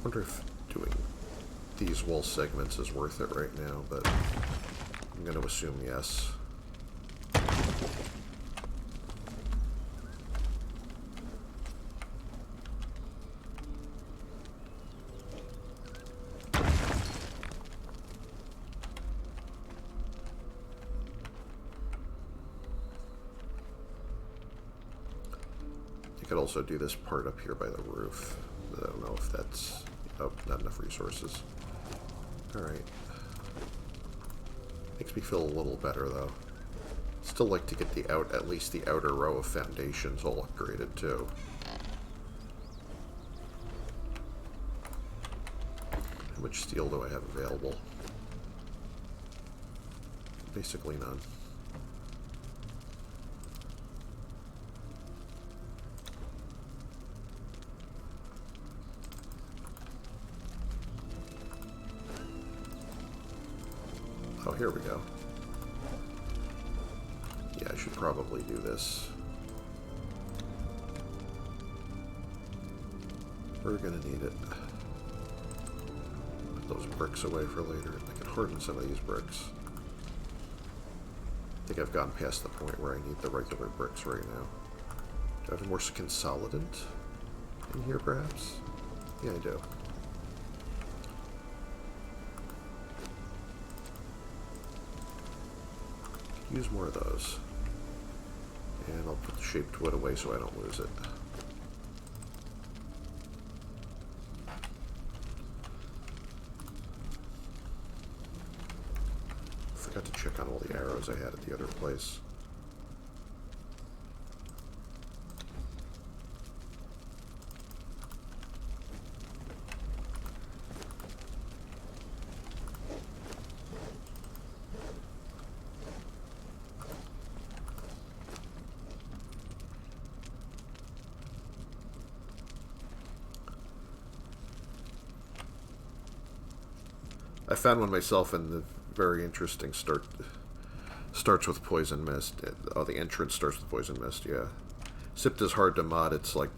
wonder if doing these wall segments is worth it right now, but I'm going to assume yes. I could also do this part up here by the roof. I don't know if that's... Oh, not enough resources. Alright. Makes me feel a little better, though. Still like to get the at least the outer row of foundations all upgraded, too. How much steel do I have available? Basically none. Oh, here we go. Yeah, I should probably do this. We're gonna need it. Put those bricks away for later. I can harden some of these bricks. I think I've gone past the point where I need the regular bricks right now. Do I have more consolidant in here, perhaps? Yeah, I do. Use more of those. And I'll put the shaped wood away so I don't lose it. Forgot to check on all the arrows I had at the other place. I found one myself in the very interesting starts with poison mist. Oh, the entrance starts with poison mist, yeah. Siptah's hard to mod. It's like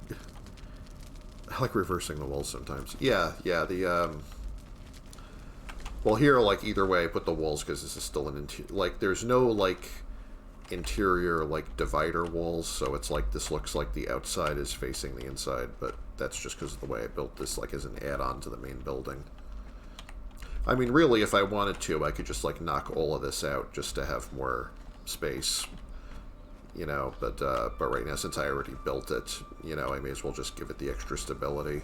I like reversing the walls sometimes. Yeah, well, here, like, either way I put the walls because this is still an like, there's no, like, interior, like, divider walls, so it's like this looks like the outside is facing the inside, but that's just because of the way I built this, like, as an add-on to the main building. I mean, really, if I wanted to, I could just, like, knock all of this out just to have more space, you know, but right now, since I already built it, you know, I may as well just give it the extra stability.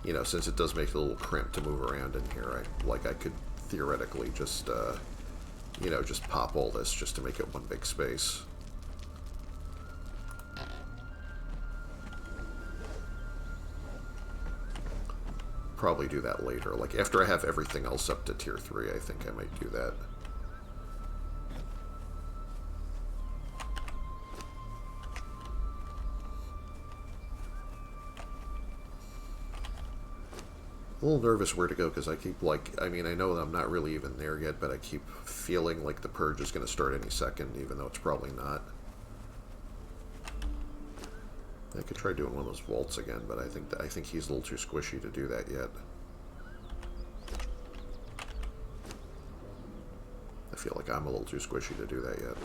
You know, since it does make it a little cramped to move around in here, I could theoretically just, you know, just pop all this just to make it one big space. Probably do that later. Like, after I have everything else up to tier 3, I think I might do that. A little nervous where to go because I keep, like, I mean, I know that I'm not really even there yet, but I keep feeling like the purge is going to start any second, even though it's probably not. I could try doing one of those vaults again, but I think he's a little too squishy to do that yet. I feel like I'm a little too squishy to do that yet.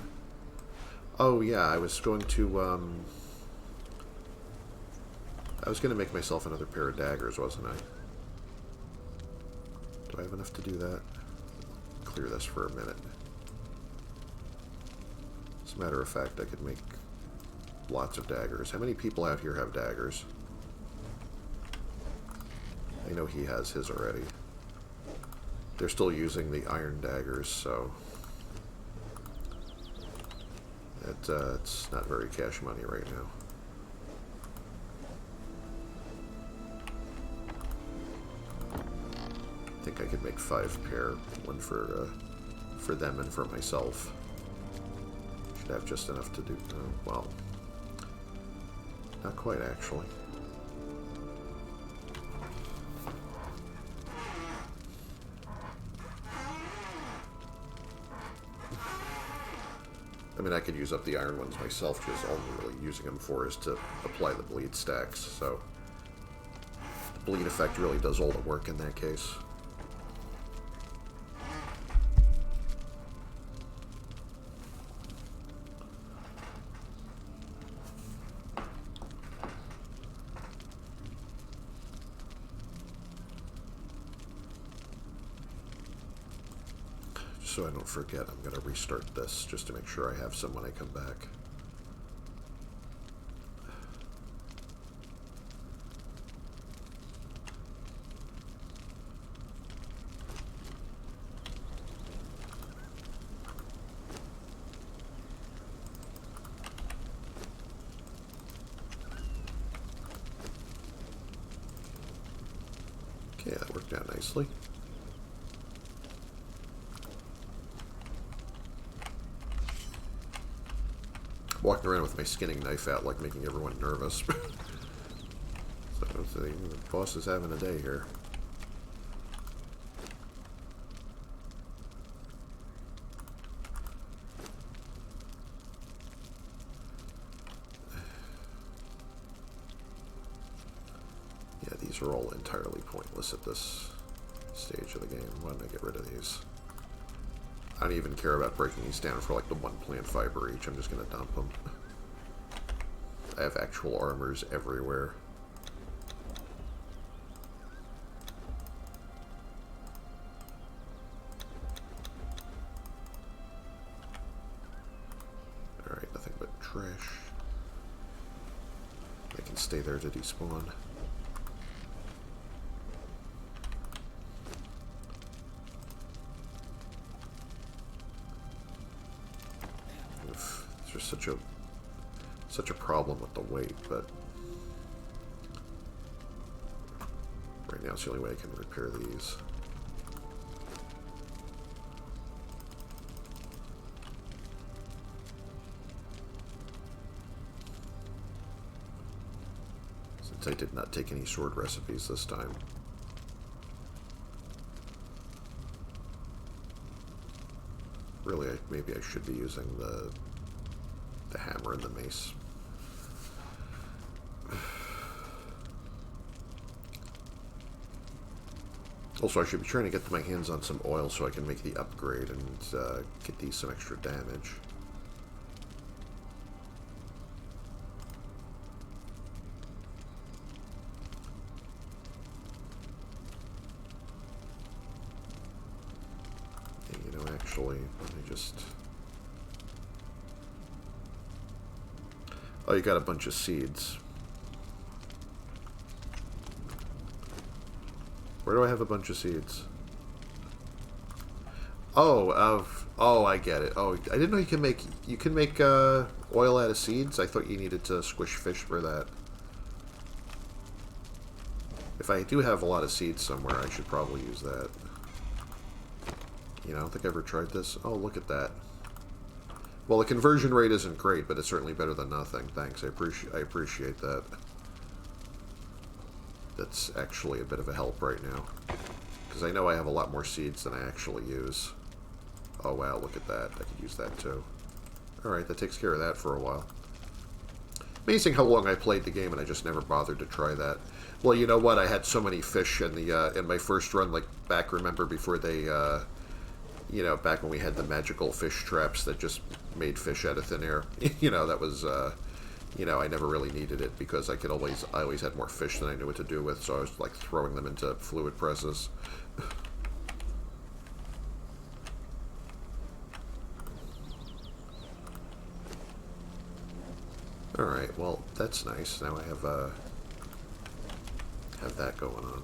Oh yeah, I was going to make myself another pair of daggers, wasn't I? Do I have enough to do that? Clear this for a minute. As a matter of fact, I could make lots of daggers. How many people out here have daggers? I know he has his already. They're still using the iron daggers, so it's not very cash money right now. I think I could make 5 pair, one for them and for myself. Should have just enough to do. Well, not quite actually. I mean, I could use up the iron ones myself, because all I'm really using them for is to apply the bleed stacks, so the bleed effect really does all the work in that case. So I don't forget, I'm going to restart this just to make sure I have some when I come back. Okay, that worked out nicely. Walking around with my skinning knife out, like making everyone nervous. So the boss is having a day here. Yeah, these are all entirely pointless at this stage of the game. Why don't I get rid of these? I don't even care about breaking these down for like the one plant fiber each. I'm just going to dump them. I have actual armors everywhere. Alright, nothing but trash. They can stay there to despawn. There's such a problem with the weight, but right now it's the only way I can repair these. Since I did not take any sword recipes this time. Really, maybe I should be using the hammer and the mace. Also, I should be trying to get my hands on some oil so I can make the upgrade and get these some extra damage. And, you know, actually, let me just... Oh, you got a bunch of seeds. Where do I have a bunch of seeds? Oh, oh, I get it. Oh, I didn't know you can make oil out of seeds. I thought you needed to squish fish for that. If I do have a lot of seeds somewhere, I should probably use that. You know, I don't think I ever tried this. Oh, look at that. Well, the conversion rate isn't great, but it's certainly better than nothing. Thanks, I appreciate that. That's actually a bit of a help right now. Because I know I have a lot more seeds than I actually use. Oh wow, look at that. I could use that too. Alright, that takes care of that for a while. Amazing how long I played the game and I just never bothered to try that. Well, you know what? I had so many fish in the in my first run, like back, remember, before they... you know, back when we had the magical fish traps that just made fish out of thin air. You know, that was, you know, I never really needed it because I always had more fish than I knew what to do with, so I was, like, throwing them into fluid presses. Alright, well, that's nice. Now I have that going on.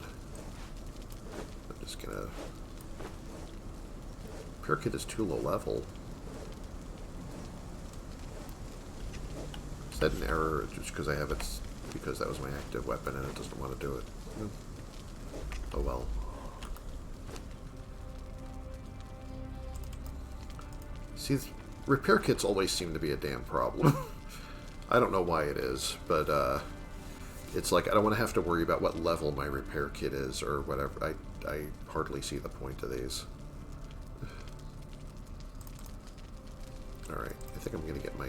I'm just gonna... Repair kit is too low level. Is that an error just because I have it? Because that was my active weapon and it doesn't want to do it. Oh well. See, repair kits always seem to be a damn problem. I don't know why it is, but it's like I don't want to have to worry about what level my repair kit is or whatever. I hardly see the point of these. Alright, I think I'm gonna get my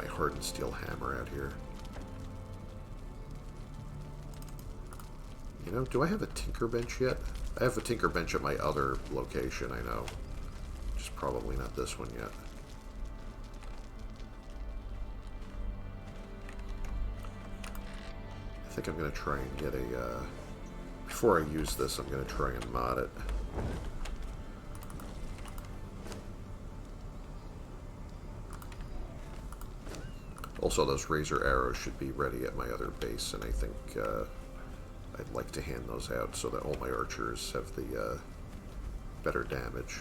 hardened steel hammer out here. You know, do I have a tinker bench yet? I have a tinker bench at my other location, I know. Just probably not this one yet. I think I'm going to try and get a... before I use this, I'm going to try and mod it. Also, those razor arrows should be ready at my other base, and I think I'd like to hand those out so that all my archers have the better damage.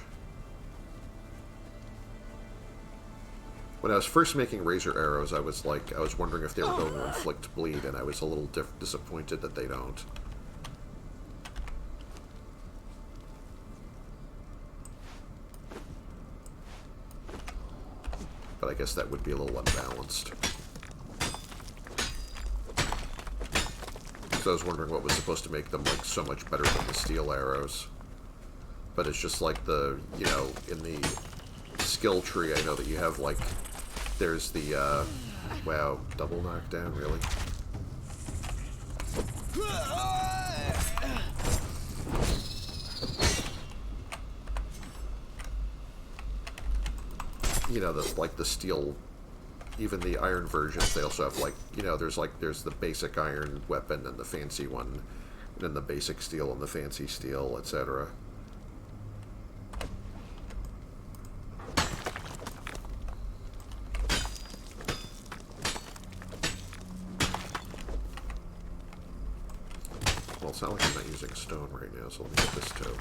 When I was first making razor arrows, I was wondering if they were going to inflict bleed, and I was a little disappointed that they don't. But I guess that would be a little unbalanced. So I was wondering what was supposed to make them like so much better than the steel arrows. But it's just like the, you know, in the skill tree, I know that you have like, there's the, wow, double knockdown, really? You know, the steel, even the iron versions, they also have like, you know, there's the basic iron weapon and the fancy one, and then the basic steel and the fancy steel, etc. Well, it's not like I'm not using stone right now, so let me get this too.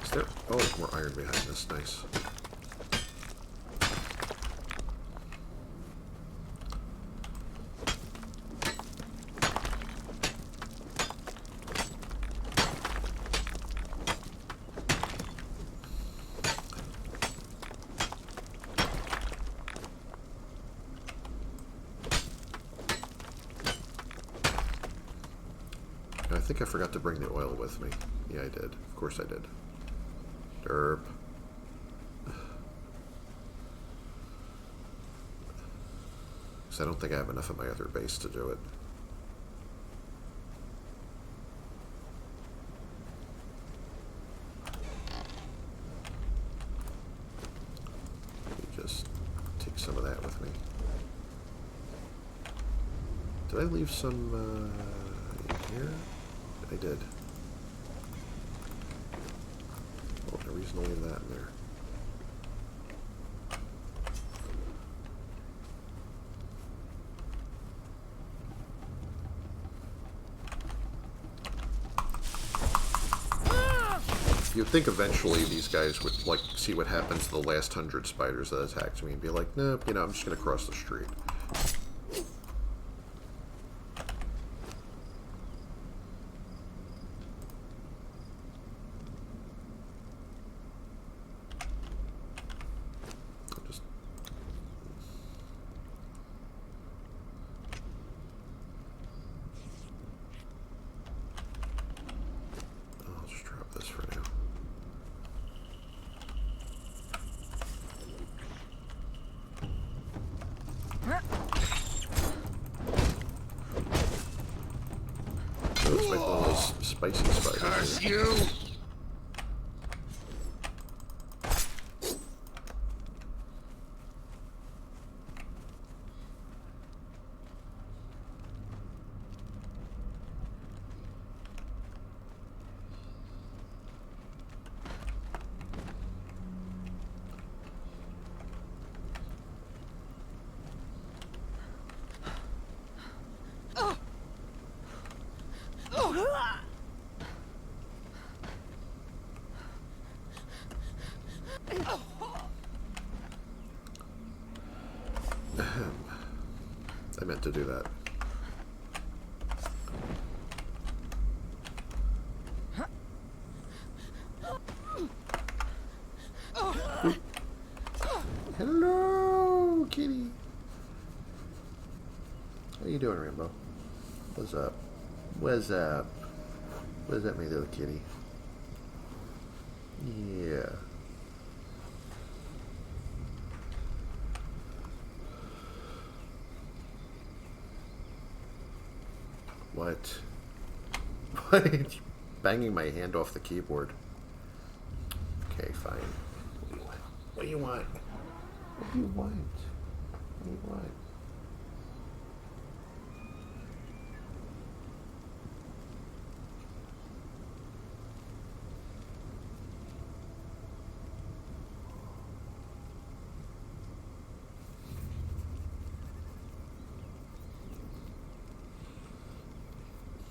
Is there... oh, there's more iron behind this. Nice. I think I forgot to bring the oil with me. Yeah, I did. Of course I did. Derp. Because I don't think I have enough at my other base to do it. Let me just take some of that with me. Did I leave some in here? I did. Well, no reason to leave that in there. You'd think eventually these guys would, like, see what happens to the last 100 spiders that attacked me and be like, nope, you know, I'm just gonna cross the street. Looks like one of those spicy spiders. Curse you! I meant to do that. Hello, kitty. How you doing, Rambo? What's up? What's up? What does that mean, little kitty? Yeah. What? What? Banging my hand off the keyboard. Okay, fine. What do you want? What do you want? What do you want?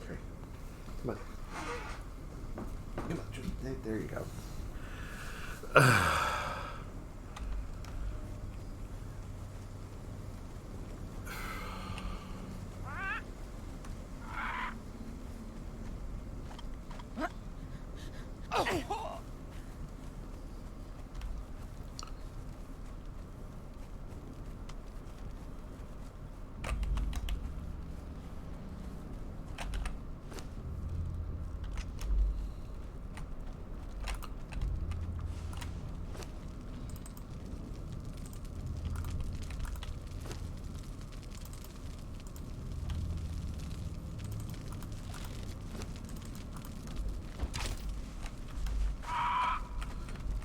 Okay. Come on. Come on. There you go.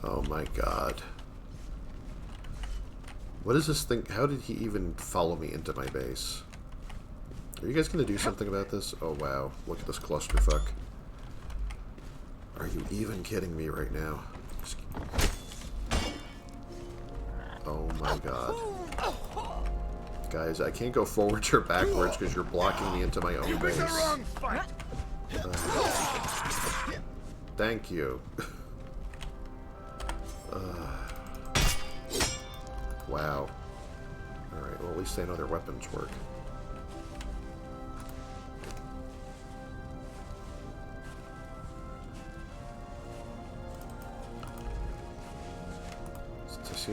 Oh my god. What is this thing? How did he even follow me into my base? Are you guys going to do something about this? Oh wow. Look at this clusterfuck. Are you even kidding me right now? Oh my god. Guys, I can't go forwards or backwards because you're blocking me into my own base. Thank you. Wow. Alright, well at least I know their weapons work.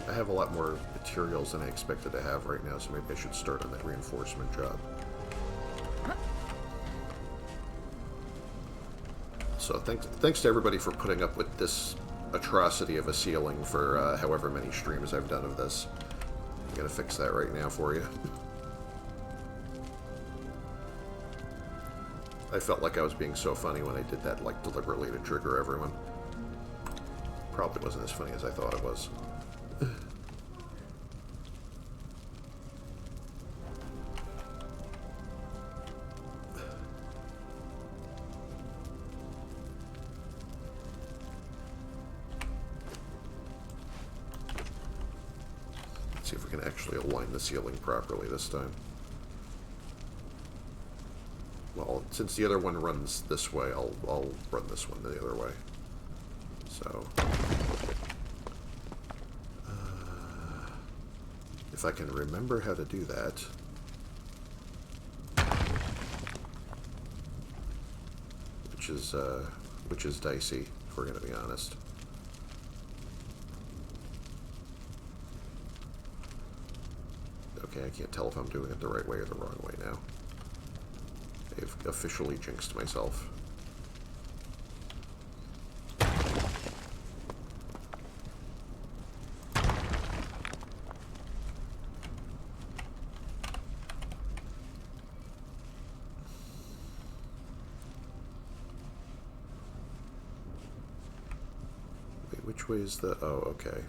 I have a lot more materials than I expected to have right now, so maybe I should start on that reinforcement job. So thanks to everybody for putting up with this atrocity of a ceiling for however many streams I've done of this. I'm gonna fix that right now for you. I felt like I was being so funny when I did that, like, deliberately to trigger everyone. Probably wasn't as funny as I thought it was. See if we can actually align the ceiling properly this time. Well, since the other one runs this way, I'll run this one the other way. So, if I can remember how to do that. Which is dicey, if we're going to be honest. Okay, I can't tell if I'm doing it the right way or the wrong way now. I've officially jinxed myself. Wait, which way is the... Oh, okay.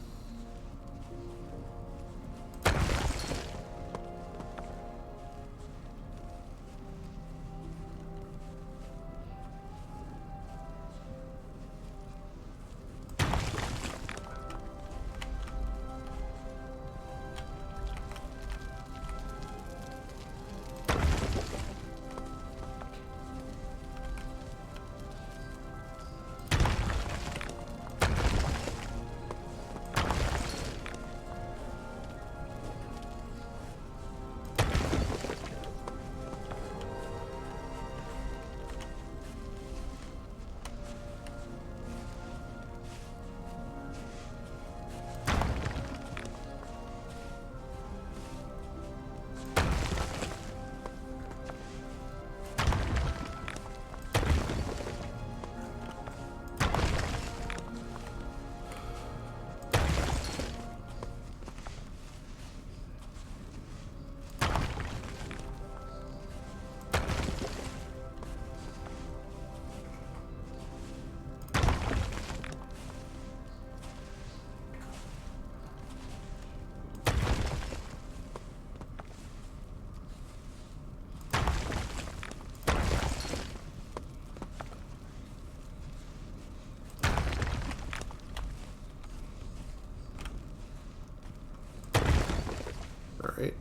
Alright.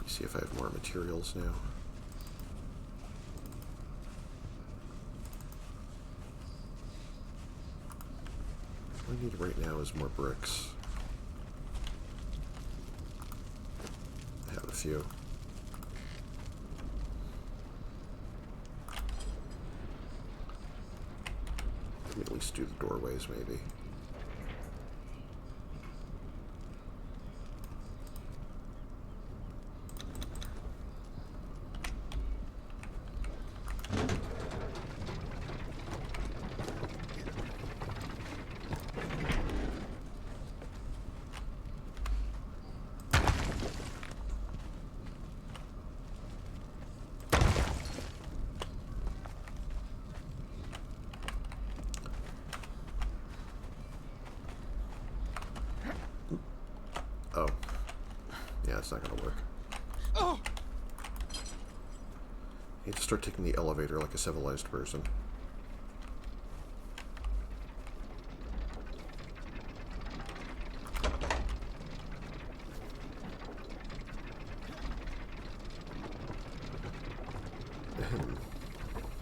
See if I have more materials now. All I need right now is more bricks. I have a few. Let me at least do the doorways, maybe. Oh. Yeah, it's not gonna work. Oh! I need to start taking the elevator like a civilized person.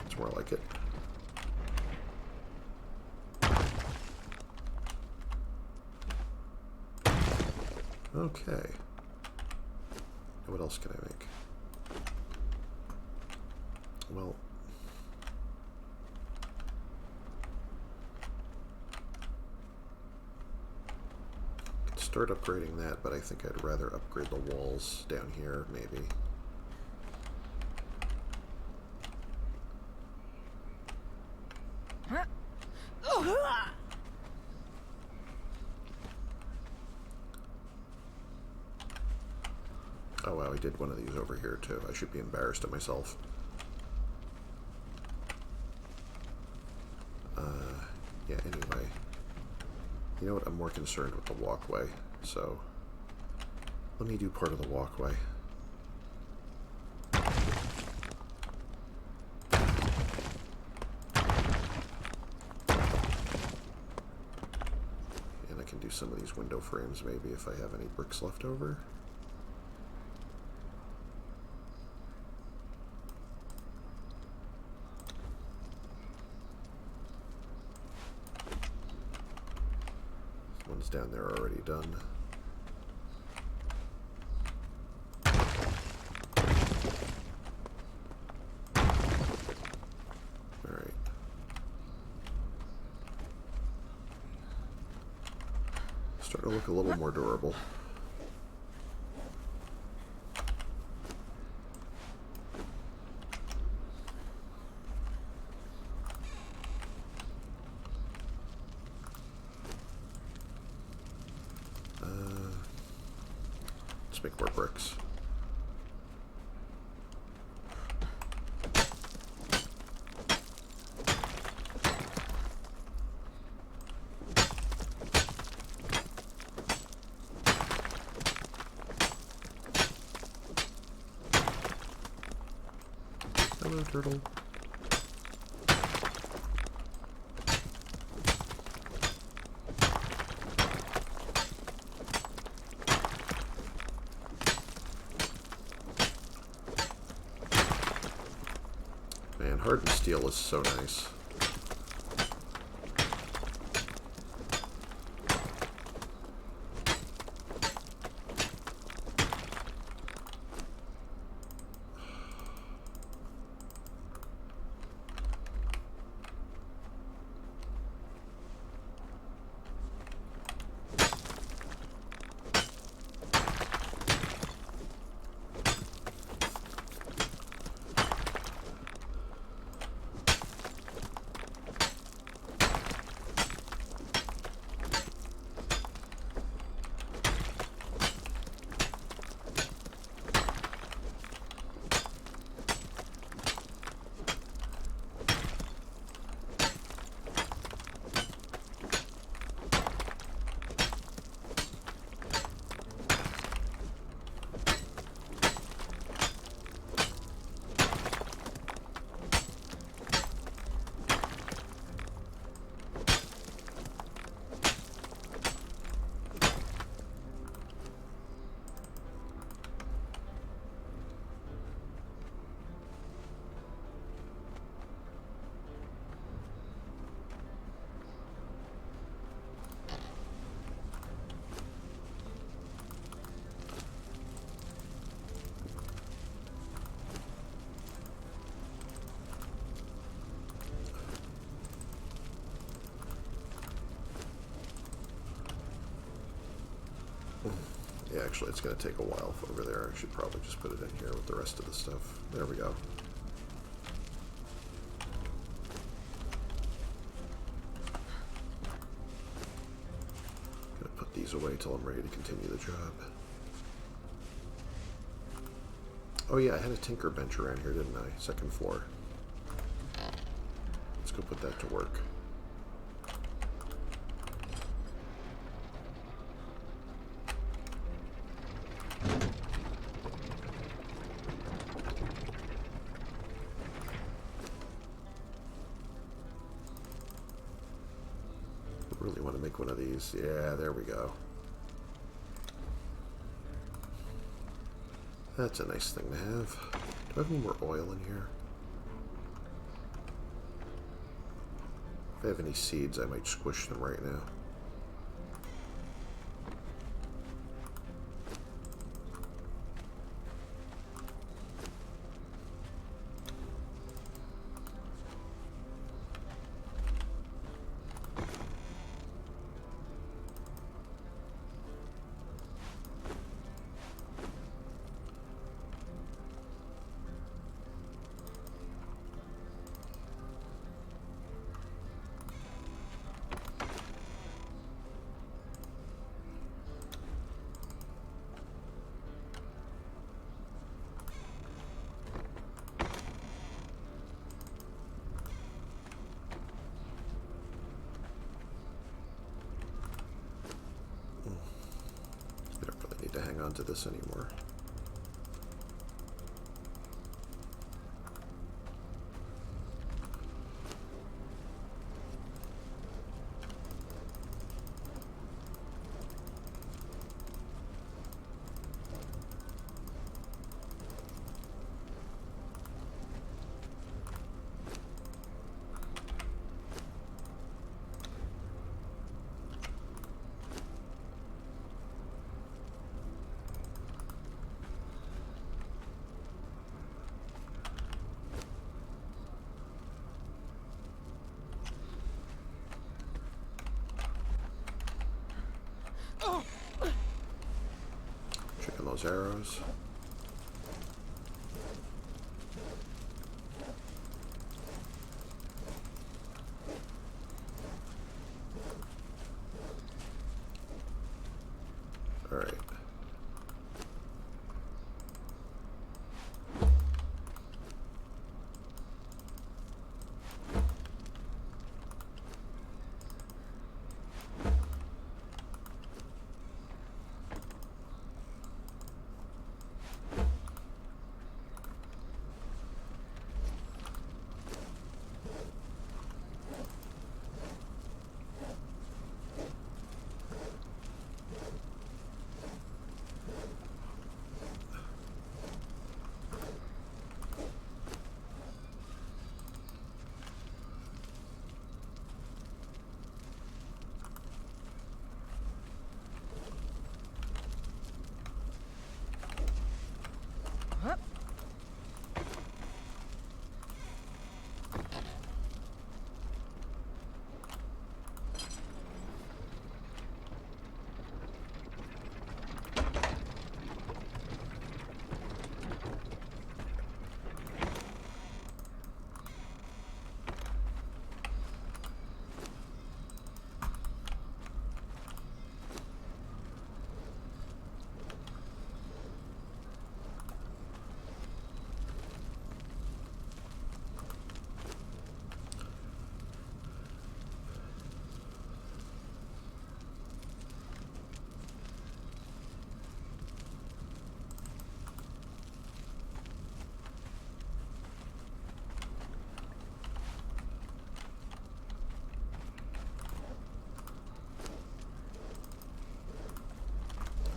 It's more like it. Okay. Now what else can I make? Well, I could start upgrading that, but I think I'd rather upgrade the walls down here, maybe. Oh wow, I did one of these over here too. I should be embarrassed at myself. Yeah, anyway. You know what? I'm more concerned with the walkway, so let me do part of the walkway. And I can do some of these window frames maybe if I have any bricks left over. One's down there already done. Alright. Starting to look a little more durable. Make more bricks. Hello, turtle. Man, hardened steel is so nice. Actually, it's going to take a while over there. I should probably just put it in here with the rest of the stuff. There we go. Gonna put these away till I'm ready to continue the job. Oh yeah, I had a tinker bench around here, didn't I? Second floor. Let's go put that to work. Really want to make one of these. Yeah, there we go. That's a nice thing to have. Do I have any more oil in here? If I have any seeds, I might squish them right now. To hang on to this anymore. Checking those arrows. All right.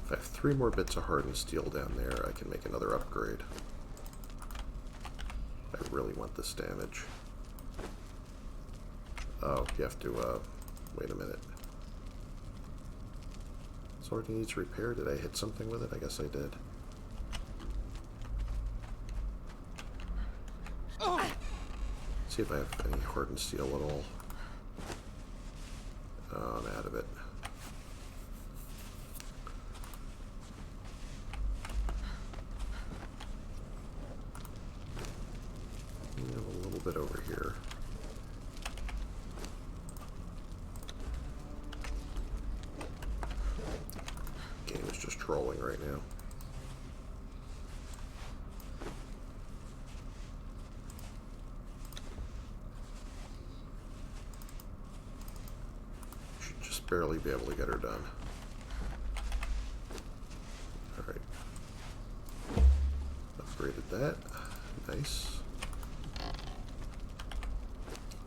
If I have 3 more bits of hardened steel down there, I can make another upgrade. I really want this damage. Oh, you have to, wait a minute. Sword needs repair. Did I hit something with it? I guess I did. See if I have any hardened steel at all. Oh, I'm out of it. trolling right now. Should just barely be able to get her done. Alright. Upgraded that. Nice.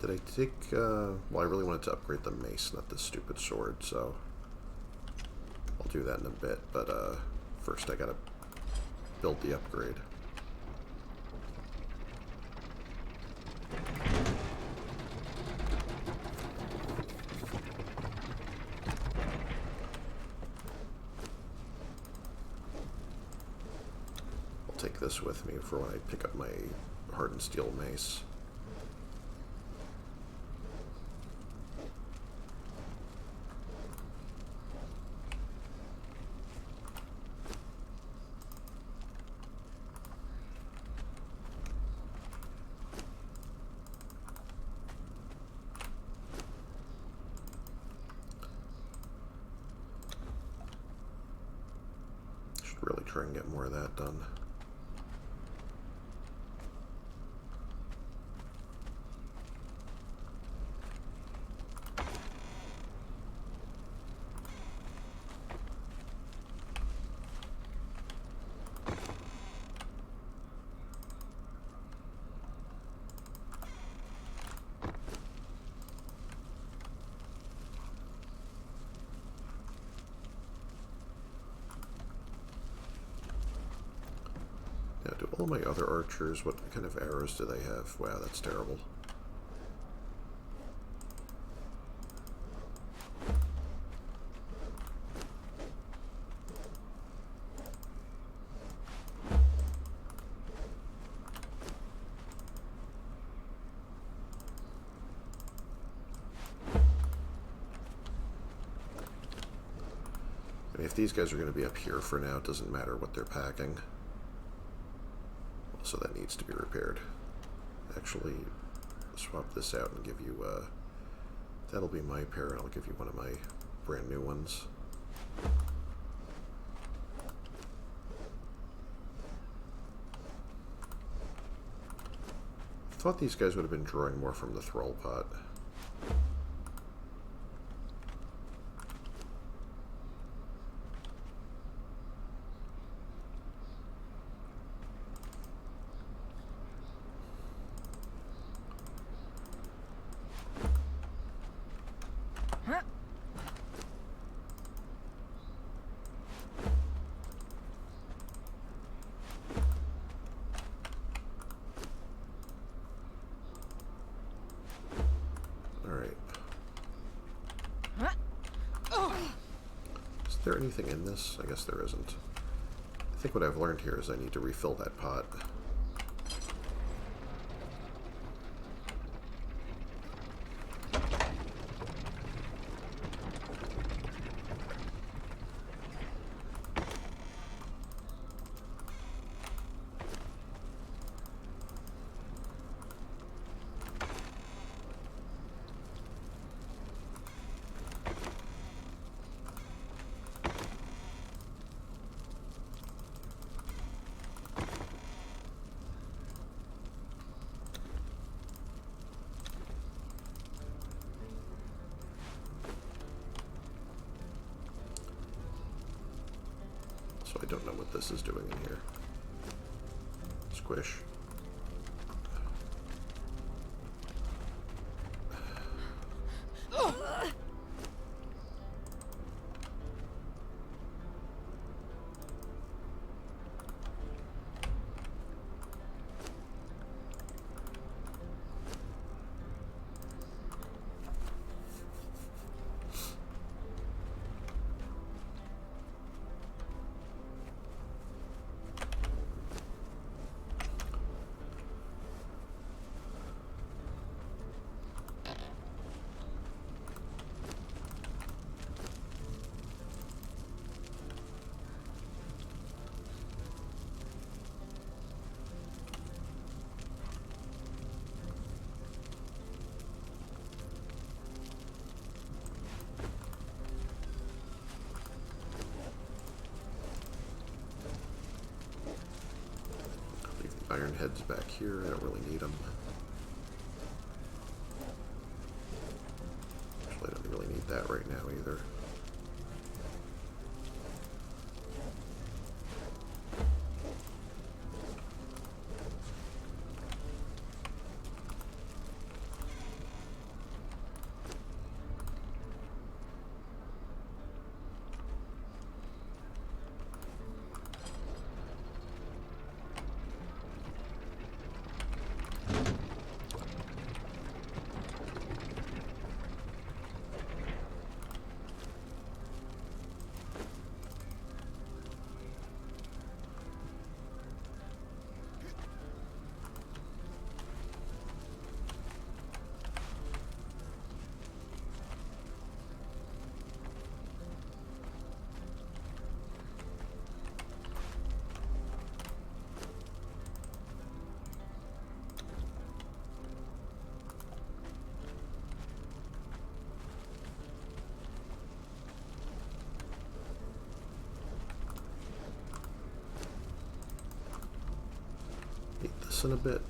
Did I take, well, I really wanted to upgrade the mace, not this stupid sword, so I'll do that in a bit, but first I gotta build the upgrade. I'll take this with me for when I pick up my hardened steel mace. Really try and get more of that done. Now, do all my other archers, what kind of arrows do they have? Wow, that's terrible. I mean, if these guys are going to be up here for now, it doesn't matter what they're packing. So that needs to be repaired. Actually, swap this out and give you, that'll be my pair, and I'll give you one of my brand new ones. I thought these guys would have been drawing more from the thrall pot. Is there anything in this? I guess there isn't. I think what I've learned here is I need to refill that pot. So I don't know what this is doing in here. Squish. iron heads back here. I don't really need them. Actually, I don't really need that right now either. Eat this in a bit.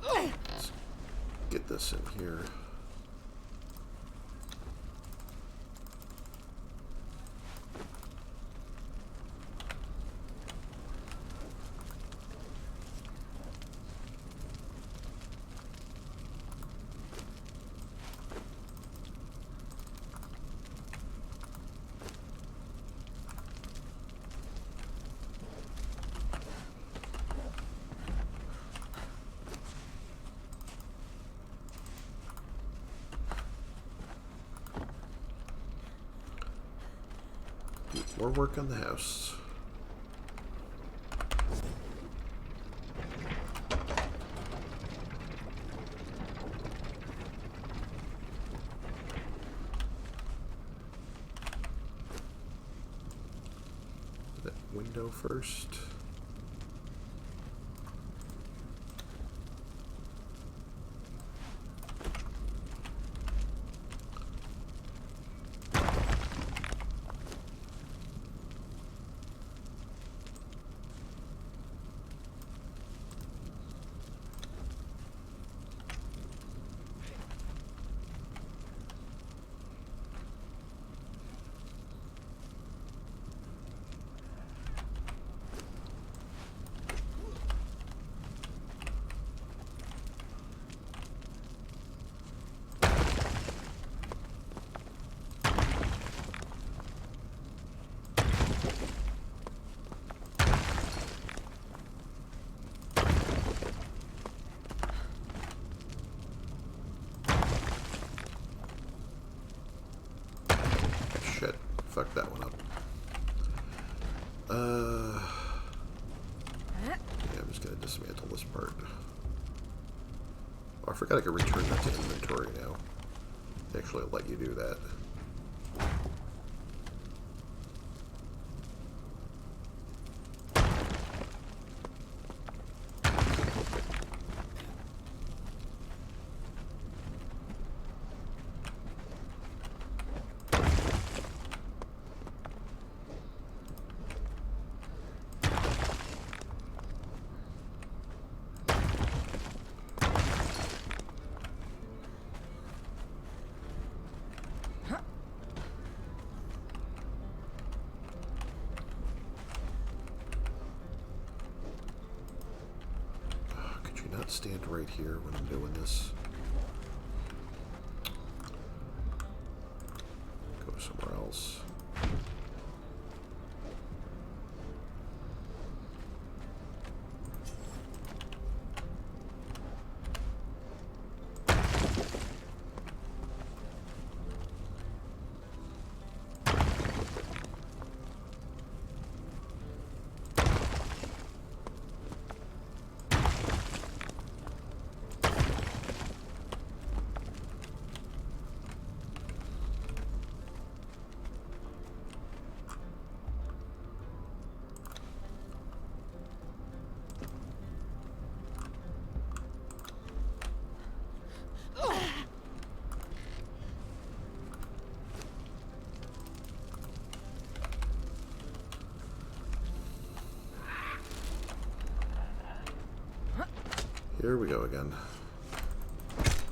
Let's get this in here. More work on the house. That window first. Fuck that one up. Yeah, I'm just gonna dismantle this part. Oh, I forgot I could return that to inventory now. They actually let you do that. stand right here when I'm doing this. Go somewhere else. Here we go again.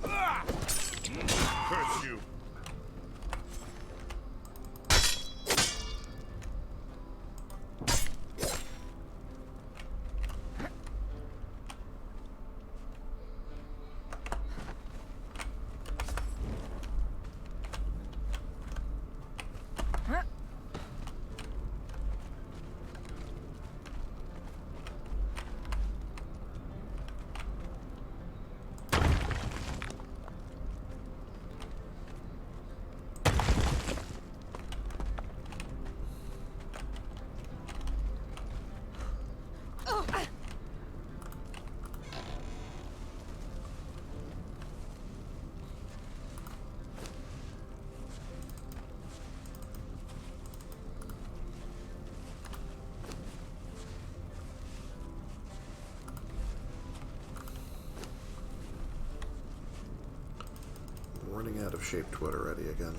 Curse you! Running out of shaped wood already again.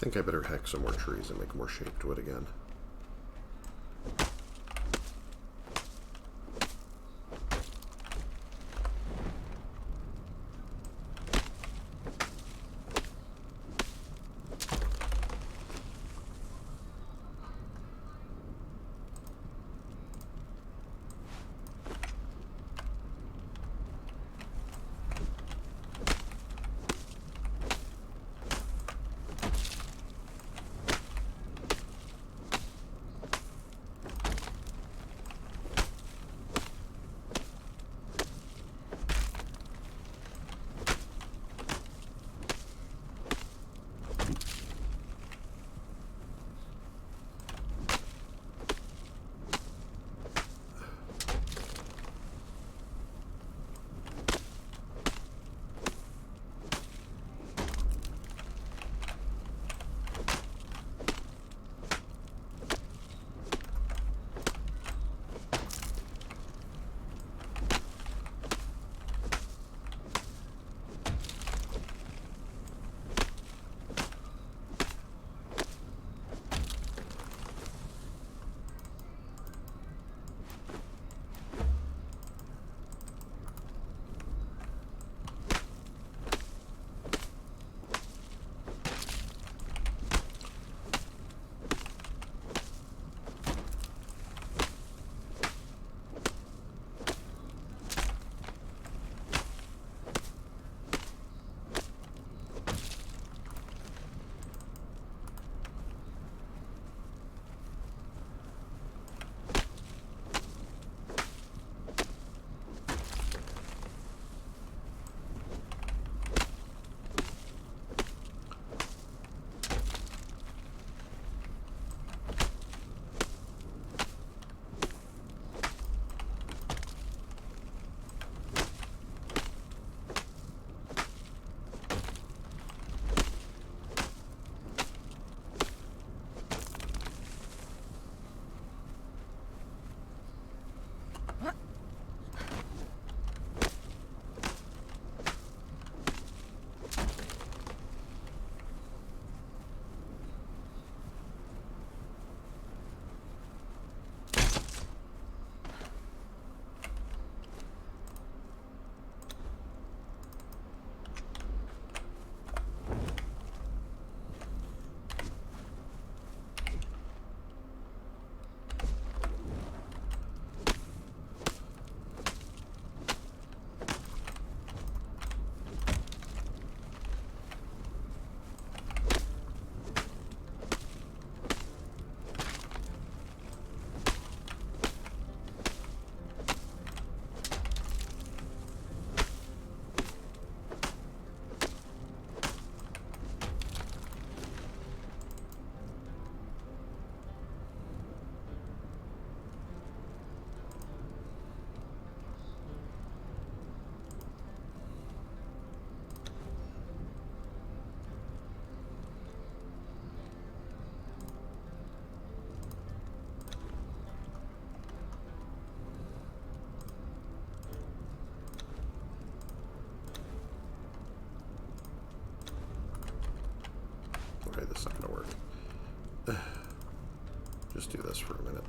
I think I better hack some more trees and make more shaped wood again. That's not gonna work. Just do this for a minute.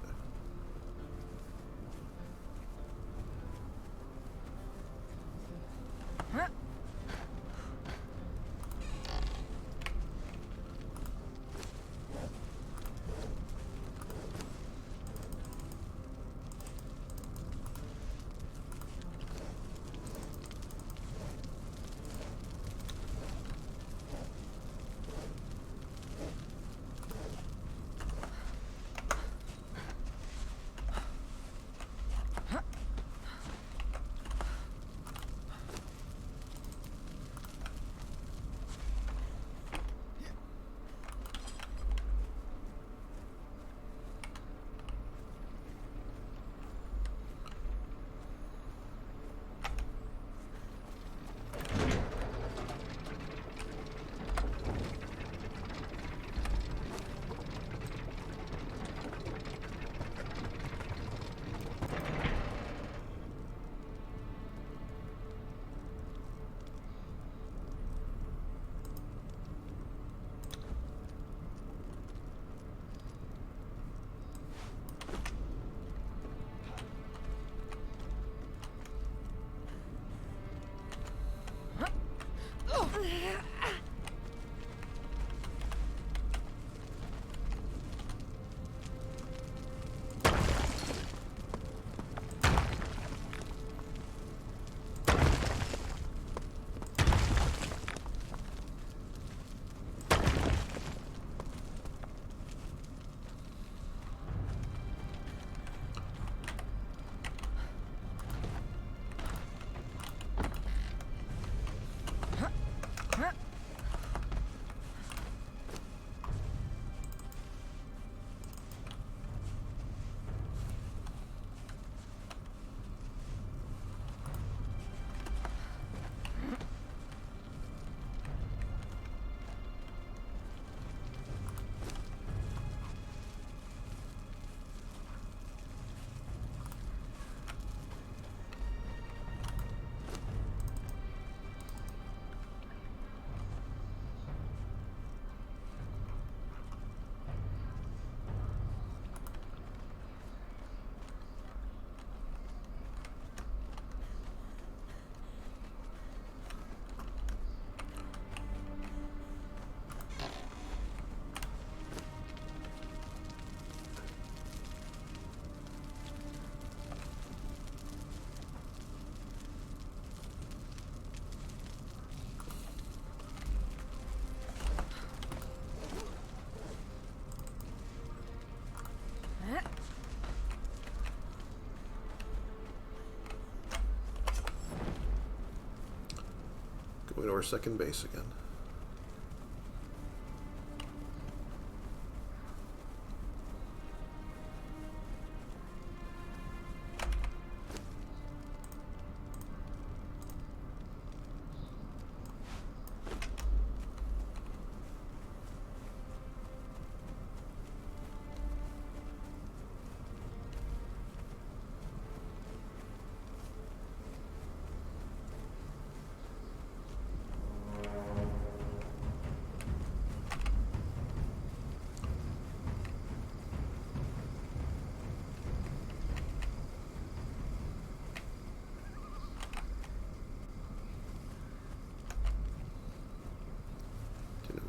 Going to our second base again.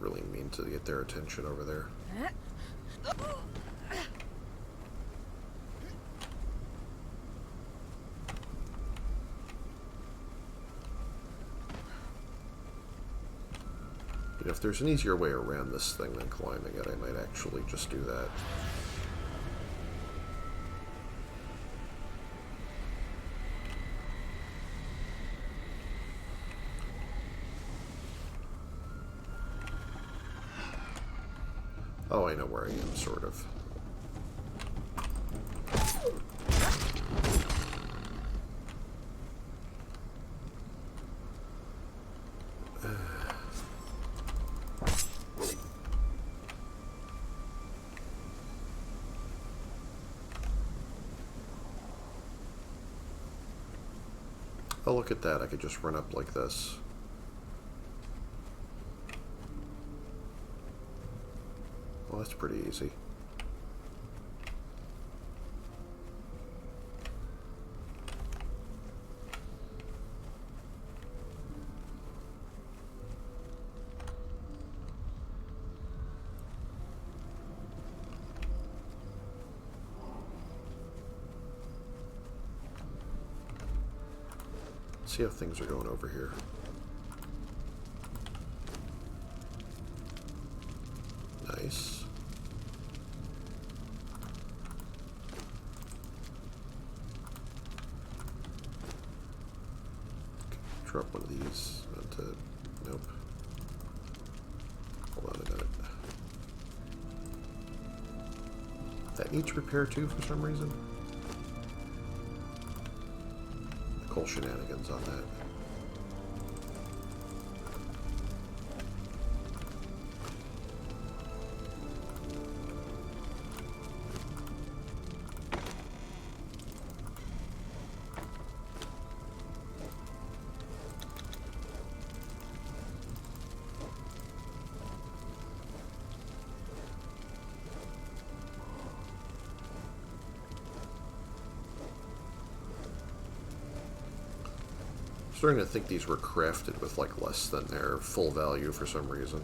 Really mean to get their attention over there. If there's an easier way around this thing than climbing it, I might actually just do that. Oh, I know where I am, sort of. Oh, look at that. I could just run up like this. Well, that's pretty easy. See how things are going over here. Nice. Drop one of these onto... Nope. Hold on a minute. That needs repair too for some reason. Cool shenanigans on that. I'm starting to think these were crafted with like less than their full value for some reason.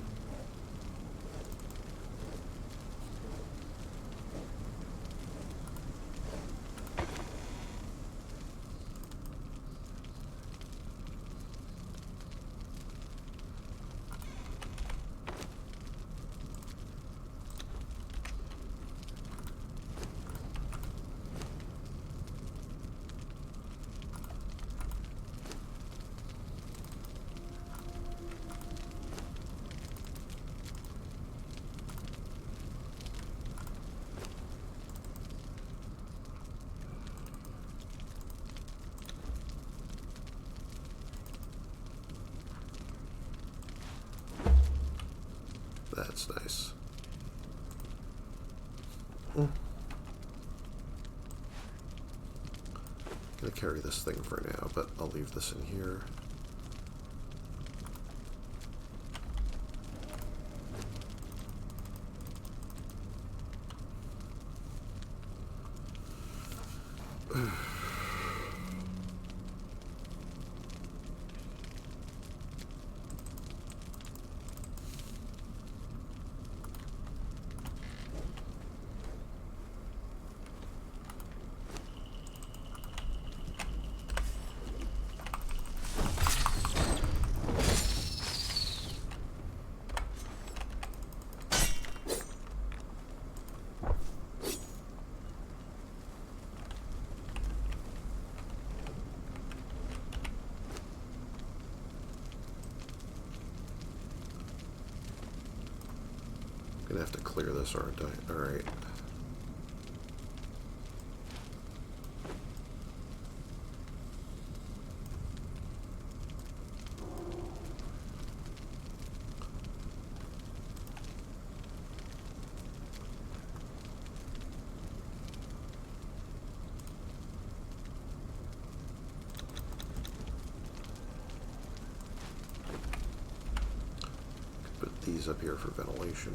That's nice. Gonna carry this thing for now, but I'll leave this in here. Gonna have to clear this, aren't I? Alright. Put these up here for ventilation.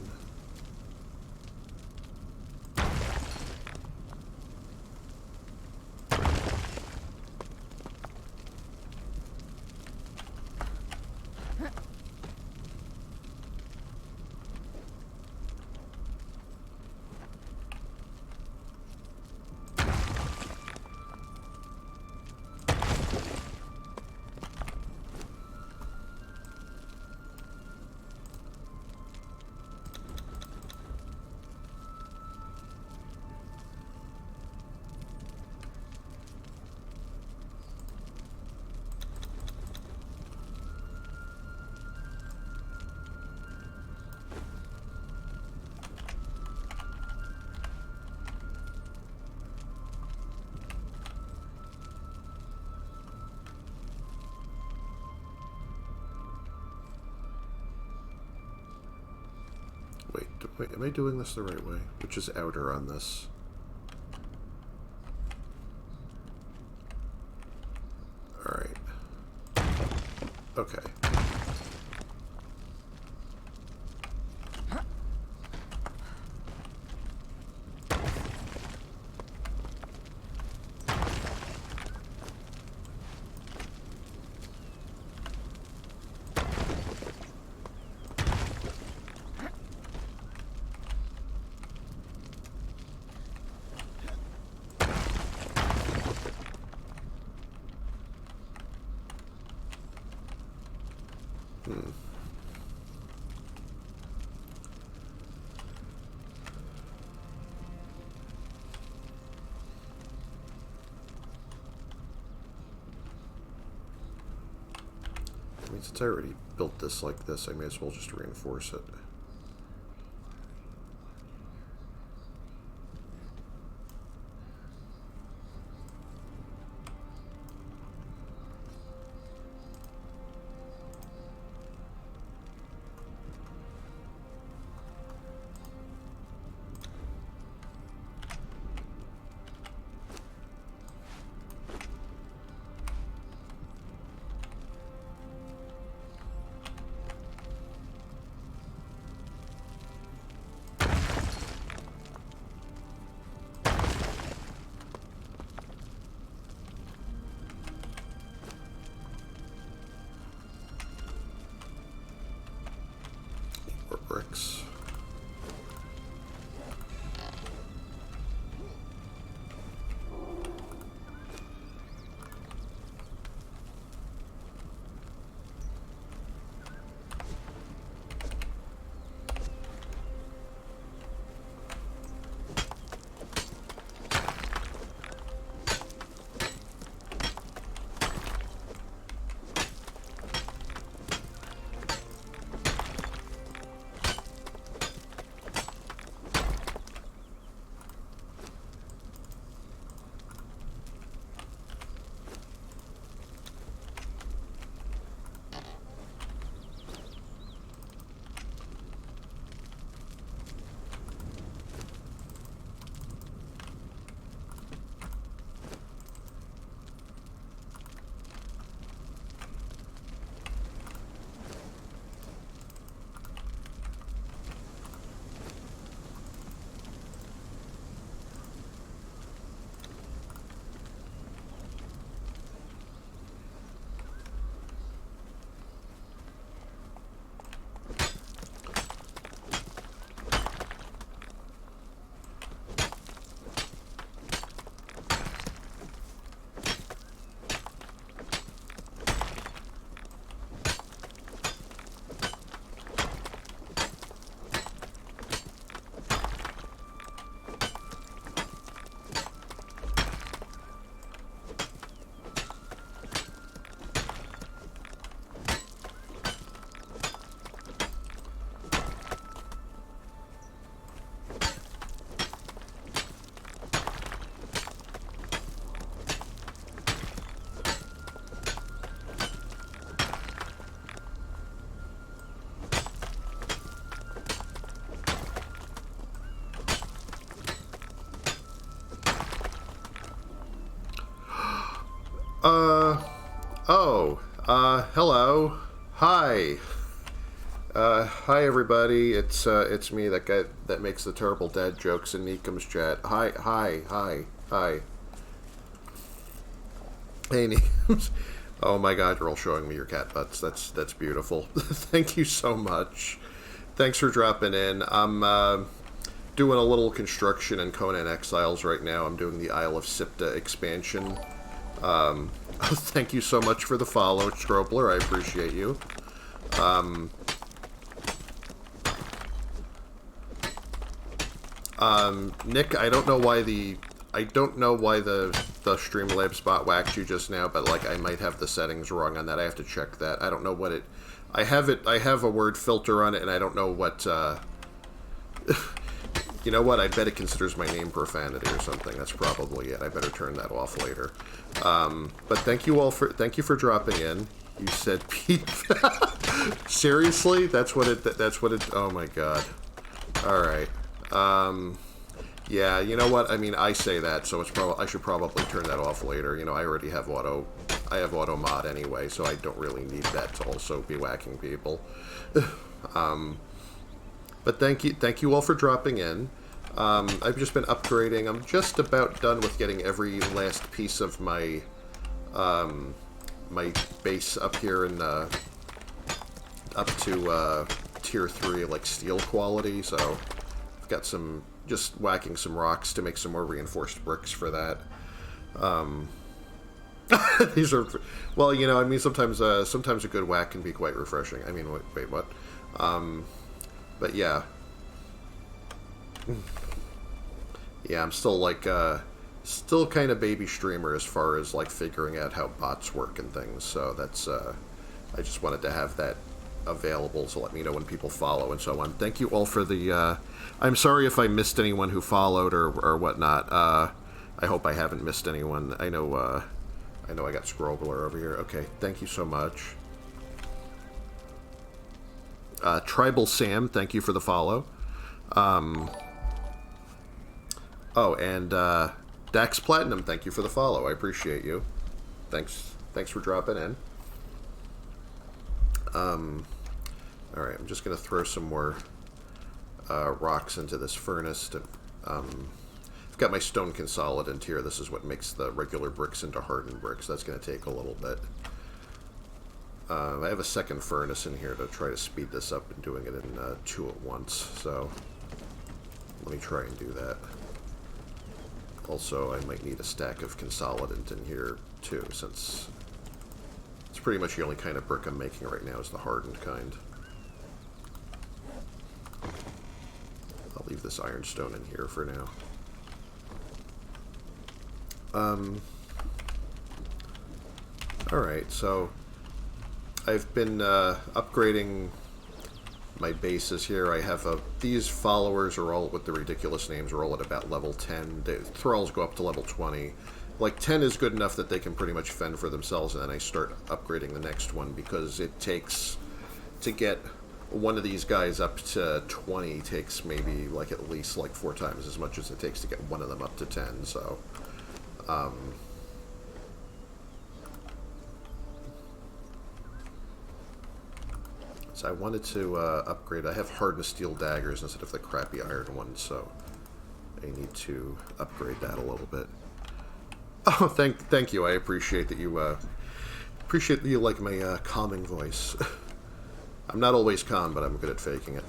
Wait, am I doing this the right way? Which is outer on this? Alright. Okay. Hmm. I mean, since I already built this like this, I may as well just reinforce it. More bricks. Hello. Hi. Hi everybody. It's me, that guy that makes the terrible dad jokes in Neekum's chat. Hi. Hey, Neekums. Oh my god, you're all showing me your cat butts. That's beautiful. Thank you so much. Thanks for dropping in. I'm, doing a little construction in Conan Exiles right now. I'm doing the Isle of Siptah expansion. Thank you so much for the follow, Strobler. I appreciate you. Nick, I don't know why the Streamlabs bot whacked you just now, but like I might have the settings wrong on that. I have to check that. I don't know what it. I have a word filter on it, and I don't know what. You know what? I bet it considers my name profanity or something. That's probably it. I better turn that off later. But thank you for dropping in. You said Pete. Seriously? That's what it. Oh my god. All right. Yeah. You know what? I mean, I say that, so I should probably turn that off later. You know, I already have auto mod anyway, so I don't really need that to also be whacking people. But thank you all for dropping in. I've just been upgrading. I'm just about done with getting every last piece of my my base up here in up to tier 3, like steel quality. So I've got just whacking some rocks to make some more reinforced bricks for that. These are, well, I mean, sometimes a good whack can be quite refreshing. I mean, wait, what? But yeah. Yeah, I'm still, like, still kind of baby streamer as far as, like, figuring out how bots work and things, so that's, I just wanted to have that available to let me know when people follow and so on. Thank you all for the, I'm sorry if I missed anyone who followed or whatnot. I hope I haven't missed anyone. I know I got Scrobler over here. Okay, thank you so much. Tribal Sam, thank you for the follow. Oh, and Dax Platinum, thank you for the follow. I appreciate you. Thanks for dropping in. Alright, I'm just going to throw some more rocks into this furnace. I've got my stone consolidant here. This is what makes the regular bricks into hardened bricks. That's going to take a little bit. I have a second furnace in here to try to speed this up and doing it in 2 at once. So let me try and do that. Also, I might need a stack of consolidant in here too, since it's pretty much the only kind of brick I'm making right now is the hardened kind. I'll leave this ironstone in here for now. Alright, so I've been upgrading my bases here. I have these followers are all with the ridiculous names are all at about level 10. The thralls go up to level 20. Like 10 is good enough that they can pretty much fend for themselves, and then I start upgrading the next one because it takes to get one of these guys up to 20 takes maybe like at least like 4 times as much as it takes to get one of them up to 10. So so I wanted to upgrade. I have hardened steel daggers instead of the crappy iron ones, so I need to upgrade that a little bit. Oh, thank you. I appreciate that you like my calming voice. I'm not always calm, but I'm good at faking it.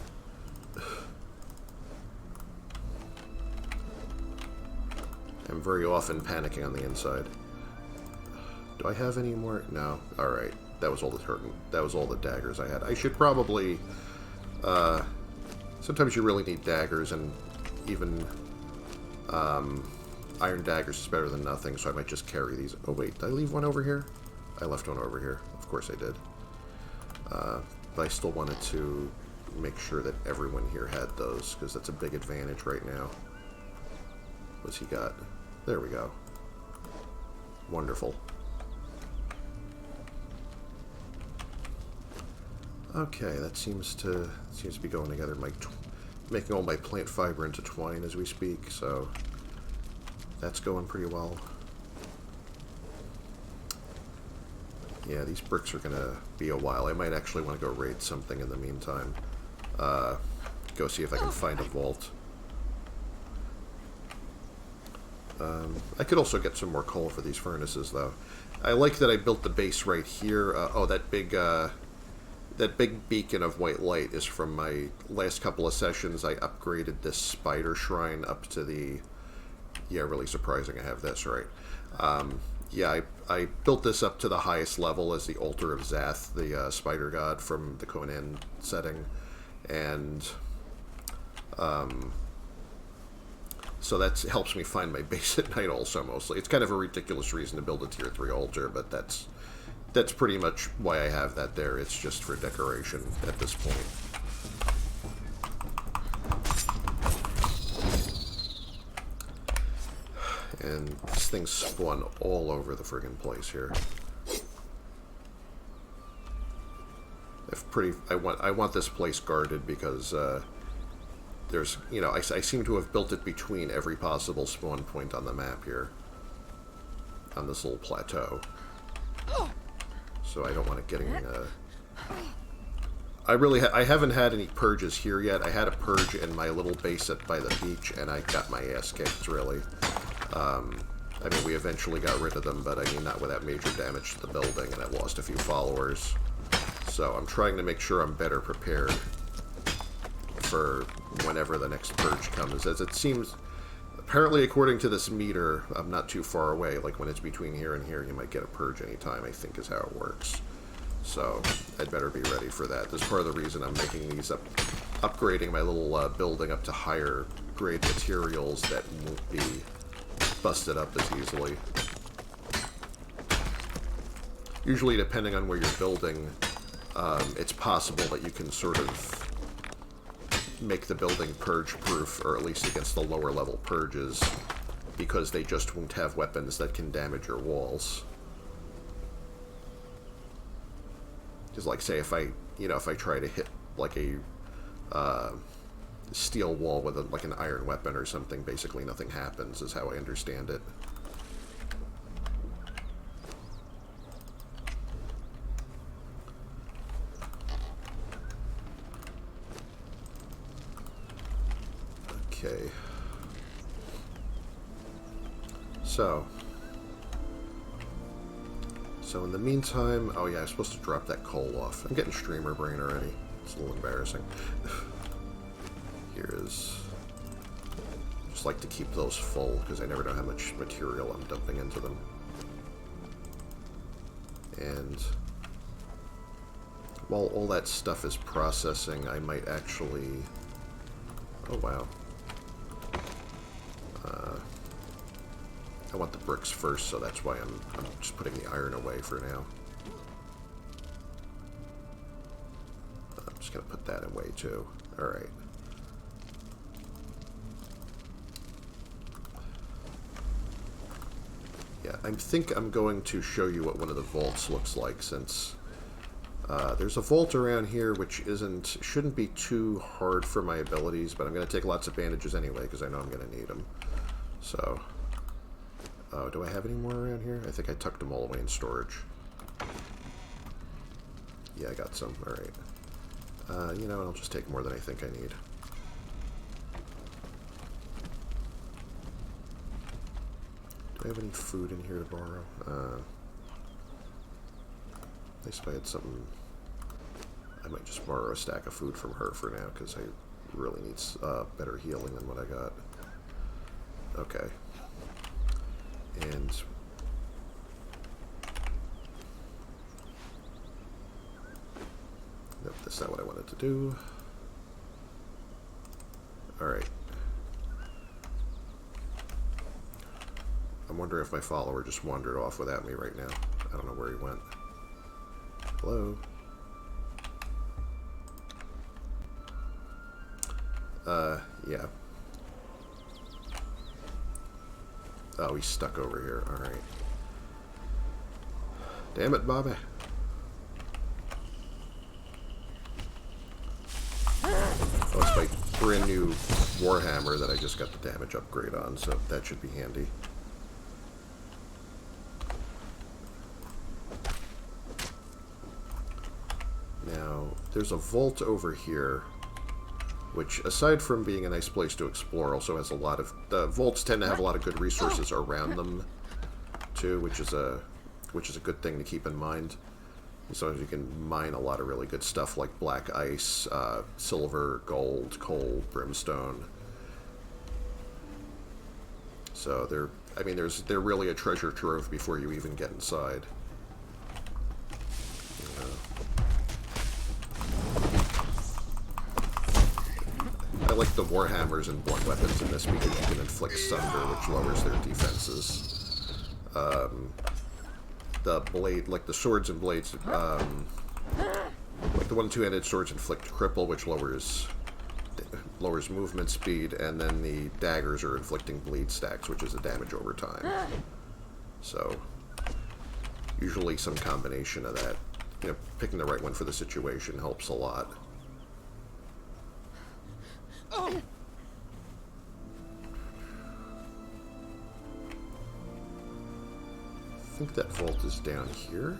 I'm very often panicking on the inside. Do I have any more? No. All right. That was all the daggers I had. I should probably. Sometimes you really need daggers, and even iron daggers is better than nothing. So I might just carry these. Oh wait, did I leave one over here? I left one over here. Of course I did. But I still wanted to make sure that everyone here had those, because that's a big advantage right now. What's he got? There we go. Wonderful. Okay, that seems to be going together. Making all my plant fiber into twine as we speak, so that's going pretty well. Yeah, these bricks are gonna be a while. I might actually want to go raid something in the meantime. Go see if I can find a vault. I could also get some more coal for these furnaces, though. I like that I built the base right here. Oh, that big beacon of white light is from my last couple of sessions. I upgraded this spider shrine up to the... Yeah, really surprising I have this, right. Yeah, I built this up to the highest level as the Altar of Zath, the spider god from the Conan setting. And... so that helps me find my base at night also, mostly. It's kind of a ridiculous reason to build a tier 3 altar, but that's pretty much why I have that there. It's just for decoration at this point. And these things spawn all over the friggin' place here. I want this place guarded because there's, I seem to have built it between every possible spawn point on the map here. On this little plateau. So I don't want it getting... I haven't had any purges here yet. I had a purge in my little base by the beach, and I got my ass kicked, really. I mean, we eventually got rid of them, but I mean, not without major damage to the building, and I lost a few followers. So I'm trying to make sure I'm better prepared for whenever the next purge comes, as it seems apparently, according to this meter, I'm not too far away. Like, when it's between here and here, you might get a purge anytime, I think is how it works. So, I'd better be ready for that. That's part of the reason I'm making these upgrading my little building up to higher grade materials that won't be busted up as easily. Usually, depending on where you're building, it's possible that you can sort of make the building purge-proof, or at least against the lower-level purges, because they just won't have weapons that can damage your walls. Because, like, say, if I try to hit, like, a steel wall with, like, an iron weapon or something, basically nothing happens, is how I understand it. Okay. So in the meantime, oh yeah, I'm supposed to drop that coal off. I'm getting streamer brain already. It's a little embarrassing. Here is... just like to keep those full, because I never know how much material I'm dumping into them. And while all that stuff is processing, I might actually... oh wow. I want the bricks first, so that's why I'm just putting the iron away for now. I'm just going to put that away too. Alright. Yeah, I think I'm going to show you what one of the vaults looks like, since there's a vault around here which shouldn't be too hard for my abilities, but I'm going to take lots of bandages anyway, because I know I'm going to need them. So... oh, do I have any more around here? I think I tucked them all away in storage. Yeah, I got some. Alright. You know, I'll just take more than I think I need. Do I have any food in here to borrow? At least if I had something... I might just borrow a stack of food from her for now, because I really need better healing than what I got. Okay. And nope, that's not what I wanted to do. Alright. I'm wondering if my follower just wandered off without me right now. I don't know where he went. Hello? Yeah. Oh, he's stuck over here. Alright. Damn it, Bobby. Oh, it's my brand new Warhammer that I just got the damage upgrade on, so that should be handy. Now, there's a vault over here, which, aside from being a nice place to explore, also has a lot of... the vaults tend to have a lot of good resources around them, too, which is a good thing to keep in mind. So you can mine a lot of really good stuff like black ice, silver, gold, coal, brimstone. So they're really a treasure trove before you even get inside. I like the Warhammers and blunt weapons in this because you can inflict sunder, which lowers their defenses. The blade, like the swords and blades, like the 1- and 2-handed swords inflict cripple, which lowers movement speed, and then the daggers are inflicting bleed stacks, which is a damage over time. So, usually some combination of that. You know, picking the right one for the situation helps a lot. I think that vault is down here.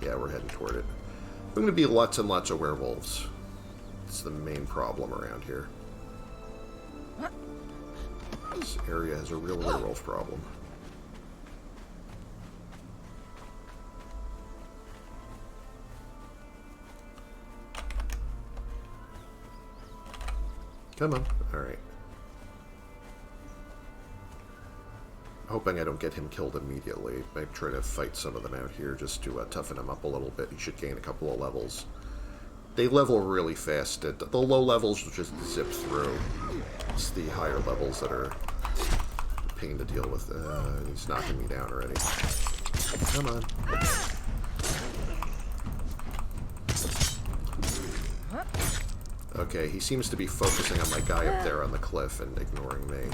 Yeah, we're heading toward it. There's going to be lots and lots of werewolves. It's the main problem around here. This area has a real werewolf problem. Come on. Alright. hoping I don't get him killed immediately. Maybe try to fight some of them out here just to toughen him up a little bit. He should gain a couple of levels. They level really fast. The low levels will just zip through. It's the higher levels that are a pain to deal with. He's knocking me down already. Come on. Okay, he seems to be focusing on my guy up there on the cliff and ignoring me.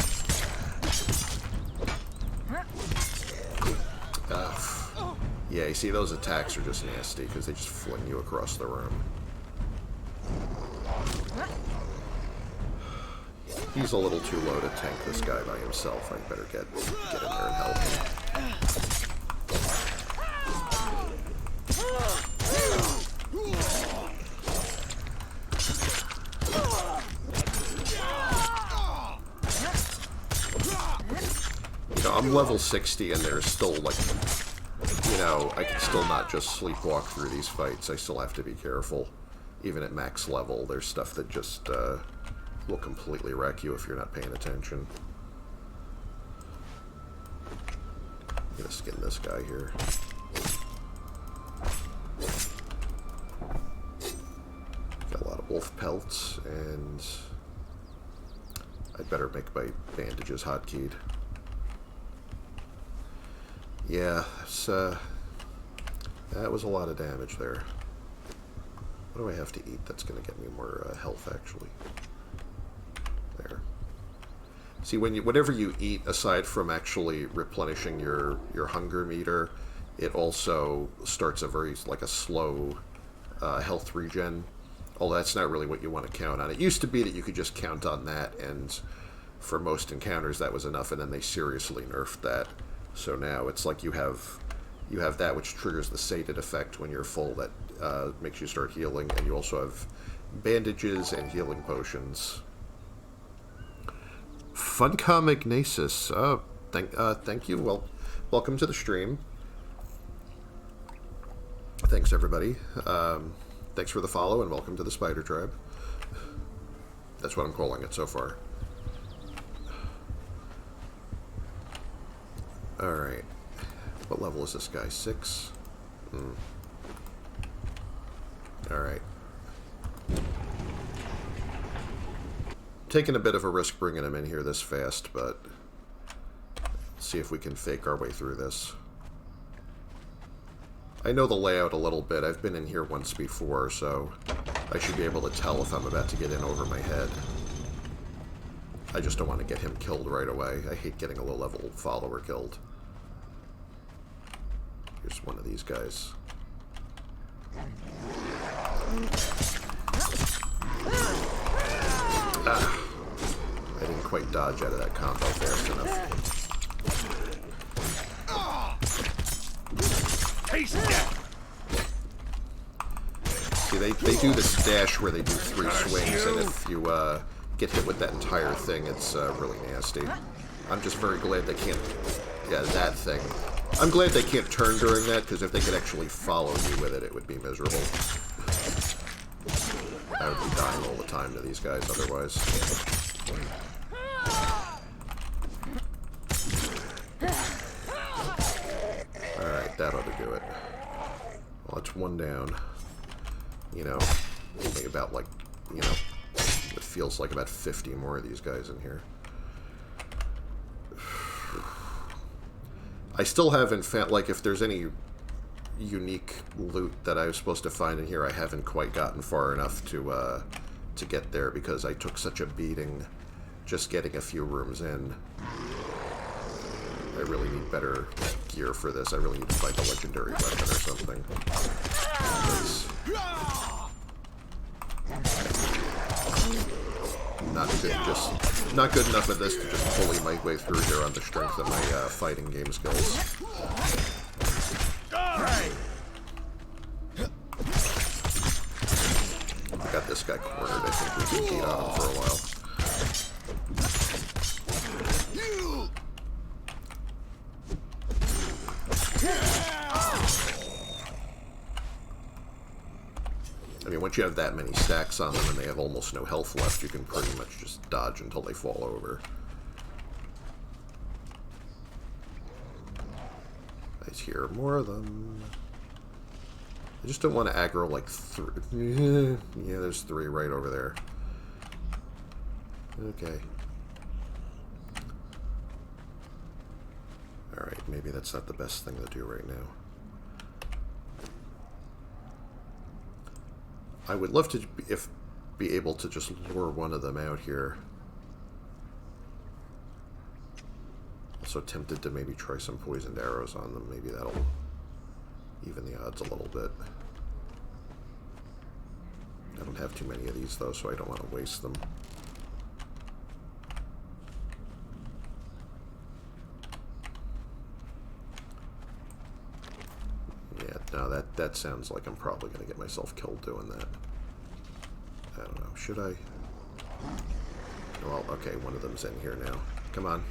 Yeah, you see, those attacks are just nasty because they just fling you across the room. He's a little too low to tank this guy by himself. I better get in there and help him. You know, I'm level 60 and there's still, like, you know, I can still not just sleepwalk through these fights. I still have to be careful. Even at max level, there's stuff that just will completely wreck you if you're not paying attention. I'm gonna skin this guy here. Got a lot of wolf pelts, and I'd better make my bandages hotkeyed. Yeah, that was a lot of damage there. What do I have to eat that's going to get me more health, actually? There. See, whatever you eat, aside from actually replenishing your hunger meter, it also starts a slow health regen. Although that's not really what you want to count on. It used to be that you could just count on that, and for most encounters that was enough, and then they seriously nerfed that. So now it's like you have that which triggers the sated effect when you're full that makes you start healing, and you also have bandages and healing potions. Funcom Ignasis, thank you. Well, welcome to the stream. Thanks everybody. Thanks for the follow and welcome to the Spider Tribe. That's what I'm calling it so far. Alright. What level is this guy? 6? Alright. Taking a bit of a risk bringing him in here this fast, but see if we can fake our way through this. I know the layout a little bit. I've been in here once before, so I should be able to tell if I'm about to get in over my head. I just don't want to get him killed right away. I hate getting a low-level follower killed. Here's one of these guys. Ah, I didn't quite dodge out of that combo fast enough. See, they do this dash where they do 3 swings, and if you get hit with that entire thing, it's really nasty. I'm just very glad they can't... Yeah, that thing. I'm glad they can't turn during that, because if they could actually follow you with it, it would be miserable. I would be dying all the time to these guys otherwise. Alright, that ought to do it. Well, it's one down. You know, only about, like, you know, it feels like about 50 more of these guys in here. I still haven't found, like, if there's any unique loot that I was supposed to find in here, I haven't quite gotten far enough to get there because I took such a beating just getting a few rooms in. I really need better gear for this. I really need to find a legendary weapon or something. Not good enough at this to just bully my way through here on the strength of my fighting game skills. I got this guy cornered. I think we can beat on him for a while. I mean, once you have that many stacks on them and they have almost no health left, you can pretty much just dodge until they fall over. here. More of them. I just don't want to aggro like three. Yeah, there's 3 right over there. Okay. Alright, maybe that's not the best thing to do right now. I would love to be able to just lure one of them out here. Also tempted to maybe try some poisoned arrows on them. Maybe that'll even the odds a little bit. I don't have too many of these though, so I don't want to waste them. Yeah, no, that sounds like I'm probably going to get myself killed doing that. I don't know. Should I? Well, okay, one of them's in here now. Come on.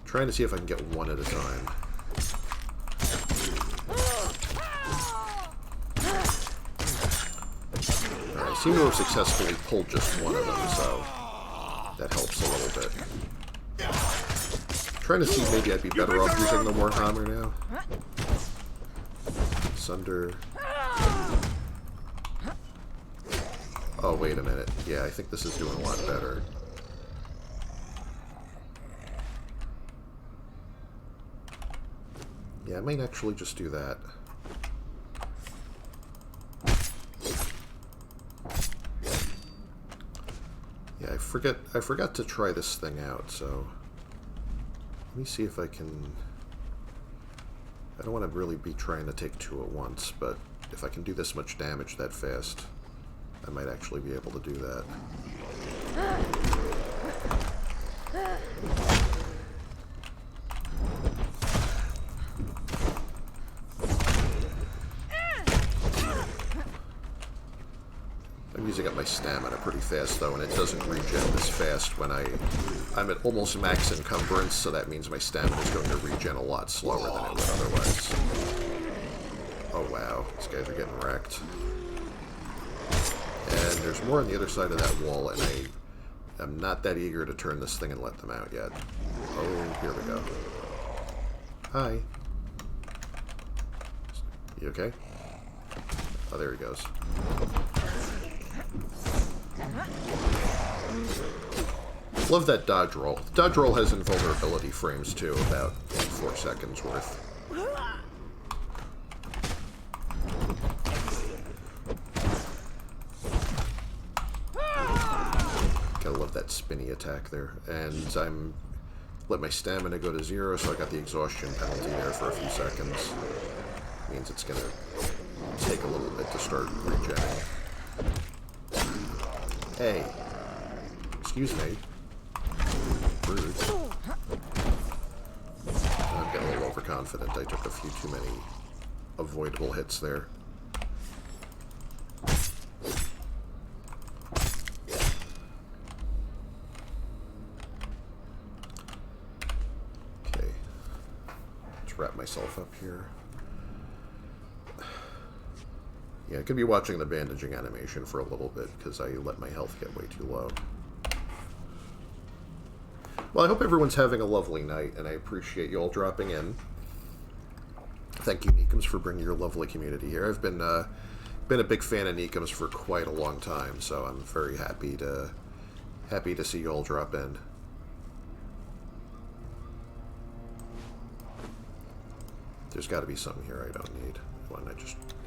Trying to see if I can get one at a time. I seem to have successfully pulled just one of them, so that helps a little bit. Trying to see if maybe I'd be better off using the Warhammer now. Sunder. Oh, wait a minute. Yeah, I think this is doing a lot better. Yeah, I might actually just do that. Yeah, I forgot to try this thing out, so let me see if I can. I don't want to really be trying to take 2 at once, but if I can do this much damage that fast, I might actually be able to do that. I'm using up my stamina pretty fast though, and it doesn't regen as fast when I'm at almost max encumbrance, so that means my stamina is going to regen a lot slower than it would otherwise. Oh wow, these guys are getting wrecked. And there's more on the other side of that wall, and I'm not that eager to turn this thing and let them out yet. Oh, here we go. Hi. You okay? Oh, there he goes. Love that dodge roll. Dodge roll has invulnerability frames too, about 4 seconds worth. Gotta love that spinny attack there. And I'm let my stamina go to 0, so I got the exhaustion penalty there for a few seconds. Means it's gonna take a little bit to start regenerating. Hey. Excuse me. Rude. I'm getting a little overconfident. I took a few too many avoidable hits there. Okay. Let's wrap myself up here. Yeah, I could be watching the bandaging animation for a little bit because I let my health get way too low. Well, I hope everyone's having a lovely night, and I appreciate you all dropping in. Thank you, Nikums, for bringing your lovely community here. I've been a big fan of Nikums for quite a long time, so I'm very happy to see you all drop in. There's got to be something here I don't need.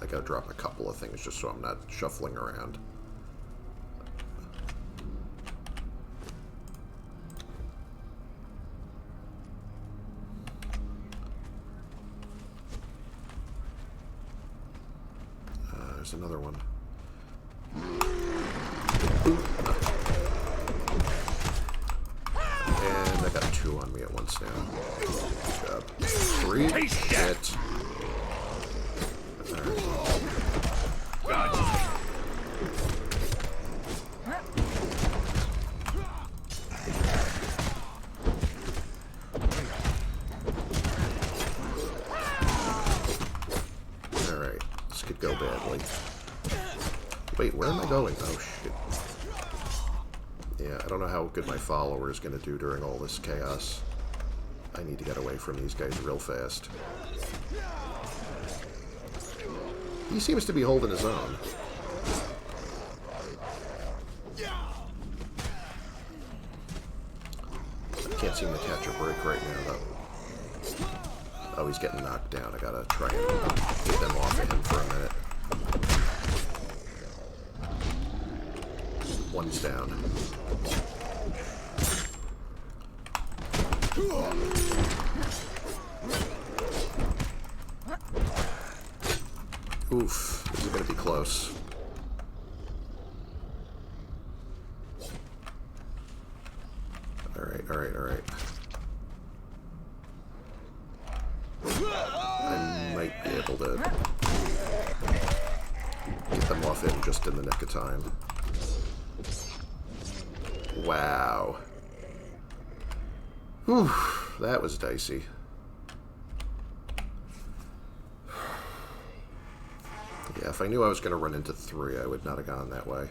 I gotta drop a couple of things just so I'm not shuffling around. There's another one. And I got 2 on me at once now. Good job. 3? Shit. Alright, this could go badly. Wait, where am I going? Oh, shit. Yeah, I don't know how good my follower is going to do during all this chaos. I need to get away from these guys real fast. He seems to be holding his own. I can't seem to catch a break right now, though. Oh, he's getting knocked down. I gotta try and get them off of him for a minute. One's down. Oof, this is gonna be close. Alright, alright, alright. I might be able to get them off him just in the nick of time. Wow. Whew, that was dicey. Yeah, if I knew I was going to run into 3, I would not have gone that way.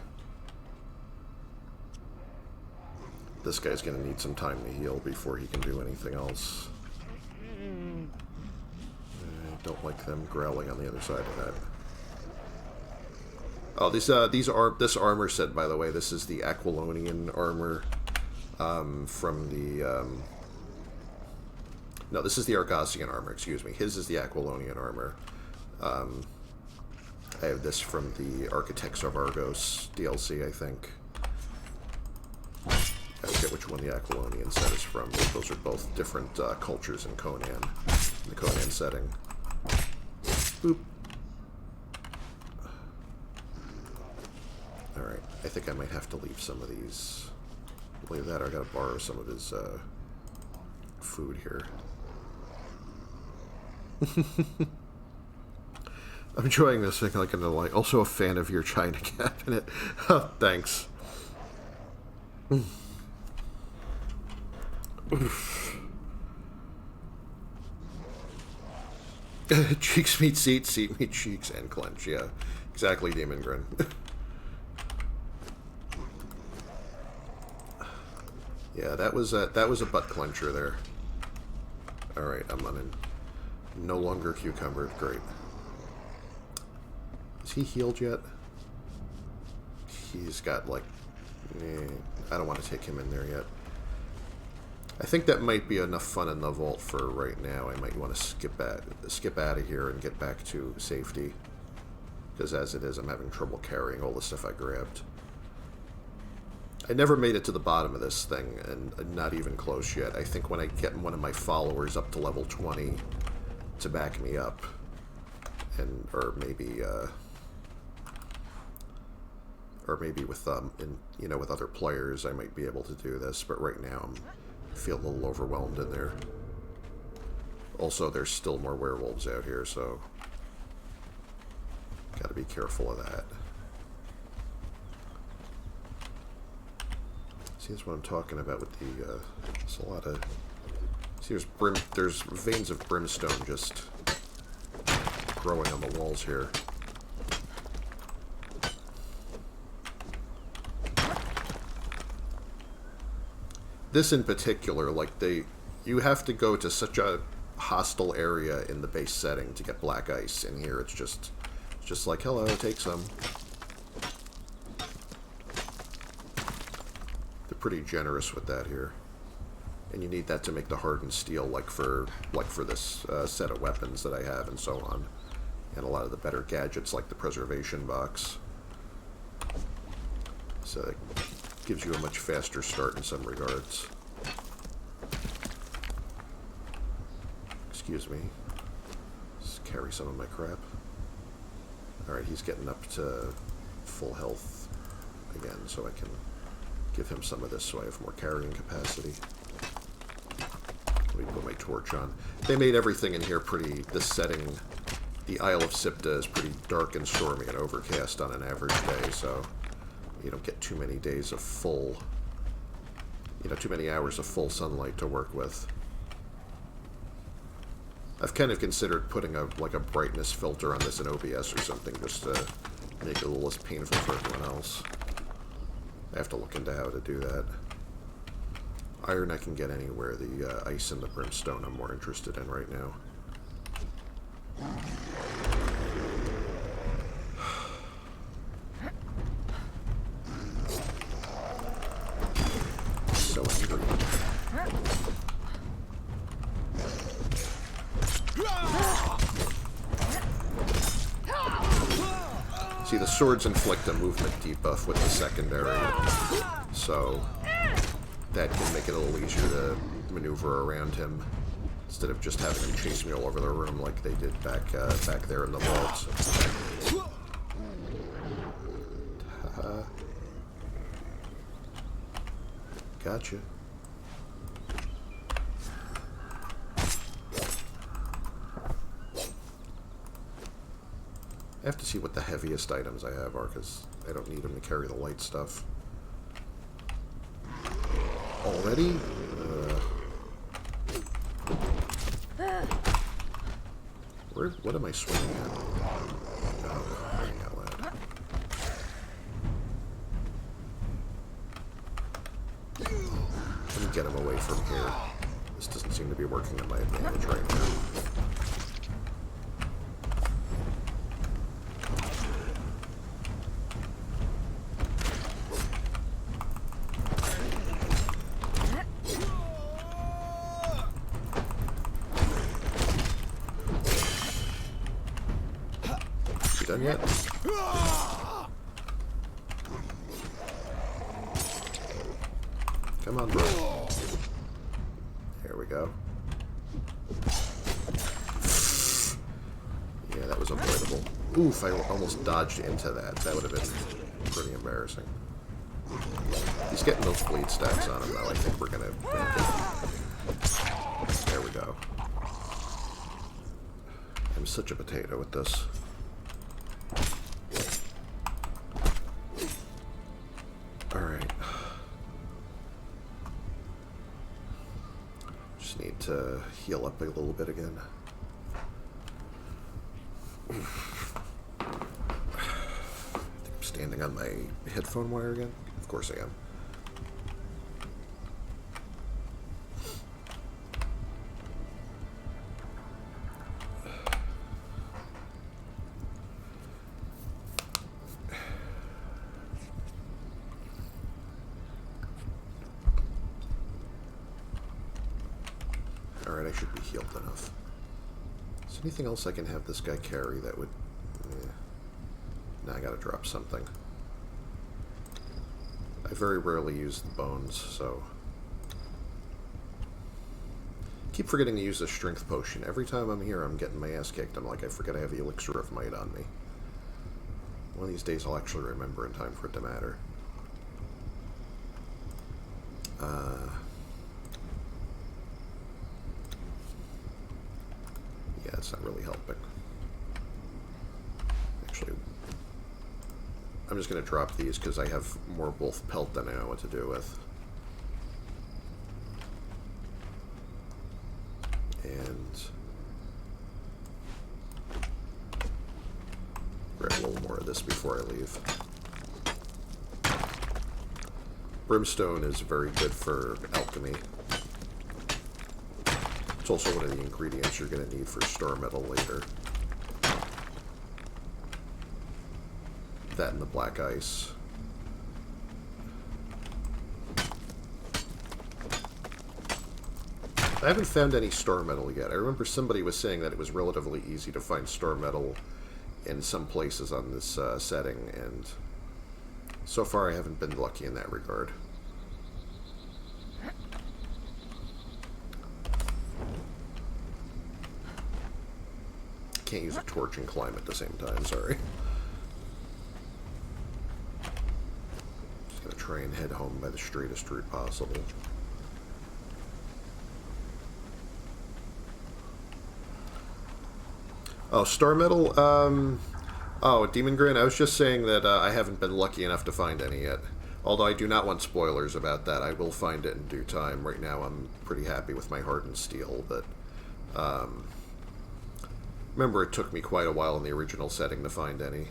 This guy's going to need some time to heal before he can do anything else. I don't like them growling on the other side of that. Oh, this armor set, by the way, this is the Aquilonian armor from the... no, this is the Argosian armor, excuse me. His is the Aquilonian armor. I have this from the Architects of Argos DLC, I think. I forget which one the Aquilonian set is from. Those are both different cultures in Conan, in the Conan setting. Boop. Alright, I think I might have to leave some of these. Leave that, or I gotta borrow some of his food here. I'm enjoying this thing, like, I'm like, also a fan of your China cabinet. Oh, thanks. Cheeks meet seat, seat meet cheeks, and clench. Yeah, exactly, Demon Grin. Yeah, that was a butt clencher there. All right, I'm on no longer cucumbered. Great. Is he healed yet? He's got like, I don't want to take him in there yet. I think that might be enough fun in the vault for right now. I might want to skip out of here and get back to safety, because as it is, I'm having trouble carrying all the stuff I grabbed. I never made it to the bottom of this thing, and not even close yet. I think when I get one of my followers up to level 20 to back me up, and or maybe with with other players, I might be able to do this. But right now, I feel a little overwhelmed in there. Also, there's still more werewolves out here, so got to be careful of that. See, that's what I'm talking about with the, there's a lot of, see, there's veins of brimstone just growing on the walls here. This in particular, like, you have to go to such a hostile area in the base setting to get black ice. In here, it's just like, hello, take some. Pretty generous with that here, and you need that to make the hardened steel, like for this set of weapons that I have, and so on, and a lot of the better gadgets like the preservation box. So it gives you a much faster start in some regards. Excuse me. Just carry some of my crap. All right, he's getting up to full health again, so I can give him some of this so I have more carrying capacity. Let me put my torch on. They made everything in here pretty... This setting, the Isle of Siptah, is pretty dark and stormy and overcast on an average day, so you don't get too many days of full... too many hours of full sunlight to work with. I've kind of considered putting a brightness filter on this in OBS or something, just to make it a little less painful for everyone else. I have to look into how to do that. Iron I can get anywhere. The ice and the brimstone I'm more interested in right now. So angry. See, the swords inflict a movement debuff with the secondary, so that can make it a little easier to maneuver around him instead of just having him chase me all over the room like they did back there in the vault. Gotcha. I have to see what the heaviest items I have are, because I don't need them to carry the light stuff. Already? What am I swinging at? Oh, crying out loud. Let me get him away from here. This doesn't seem to be working in my advantage right now. Done yet? Come on, bro. There we go. Yeah, that was avoidable. Oof, I almost dodged into that. That would have been pretty embarrassing. He's getting those bleed stacks on him, though. I think we're gonna... There we go. I'm such a potato with this. Alright. Just need to heal up a little bit again. I think I'm standing on my headphone wire again. Of course I am. Alright, I should be healed enough. Is there anything else I can have this guy carry that would... Now I gotta drop something. I very rarely use the bones, so... Keep forgetting to use the strength potion. Every time I'm here, I'm getting my ass kicked. I'm like, I forget I have the elixir of might on me. One of these days I'll actually remember in time for it to matter. Yeah, it's not really helping. Actually, I'm just going to drop these because I have more wolf pelt than I know what to do with. And grab a little more of this before I leave. Brimstone is very good for alchemy. It's also one of the ingredients you're going to need for star metal later. That and the black ice. I haven't found any star metal yet. I remember somebody was saying that it was relatively easy to find star metal in some places on this setting, and so far I haven't been lucky in that regard. Can't use a torch and climb at the same time, sorry. Just gonna try and head home by the straightest route possible. Oh, star metal? Oh, Demon Grin, I was just saying that I haven't been lucky enough to find any yet. Although I do not want spoilers about that. I will find it in due time. Right now I'm pretty happy with my hardened steel, but... remember, it took me quite a while in the original setting to find any.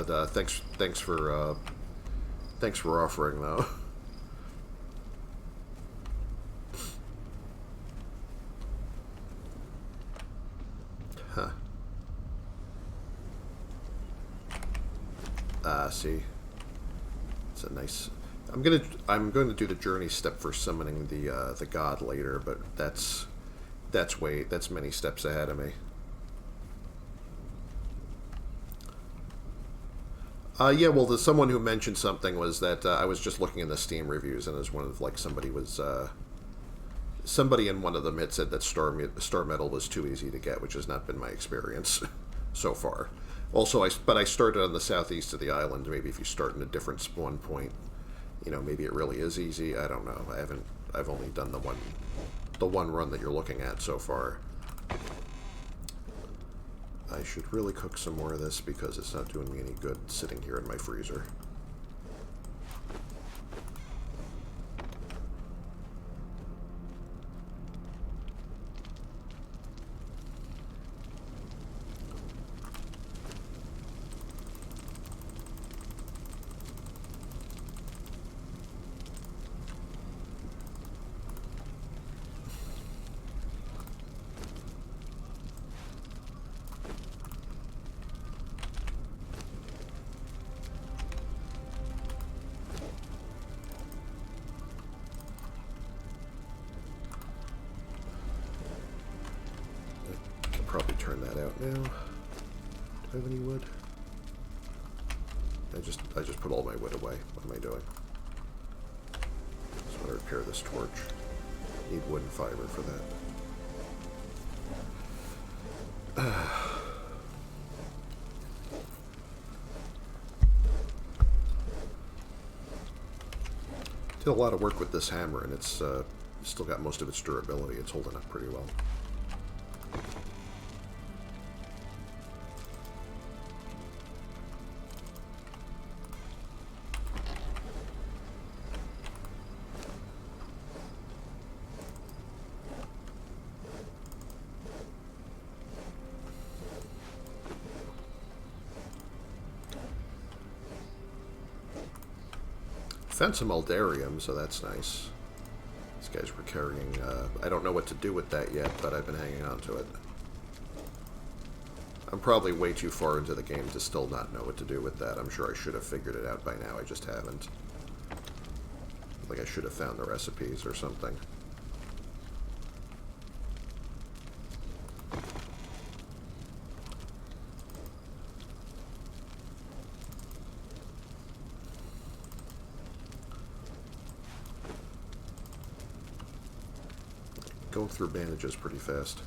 But thanks for offering, though. Huh. See, it's a nice. I'm going to do the journey step for summoning the god later, but that's many steps ahead of me. Yeah, well, someone who mentioned something was that I was just looking in the Steam reviews, and as one of somebody in one of them had said that Star Metal was too easy to get, which has not been my experience so far. Also, I started on the southeast of the island. Maybe if you start in a different spawn point, maybe it really is easy. I don't know. I've only done the one run that you're looking at so far. I should really cook some more of this because it's not doing me any good sitting here in my freezer. Probably turn that out now. Do I have any wood? I just put all my wood away. What am I doing? Just want to repair this torch. Need wood and fiber for that. Did a lot of work with this hammer, and it's still got most of its durability. It's holding up pretty well. Found some Eldarium, so that's nice. These guys were carrying, I don't know what to do with that yet, but I've been hanging on to it. I'm probably way too far into the game to still not know what to do with that. I'm sure I should have figured it out by now, I just haven't. Like I should have found the recipes or something. Going through bandages pretty fast.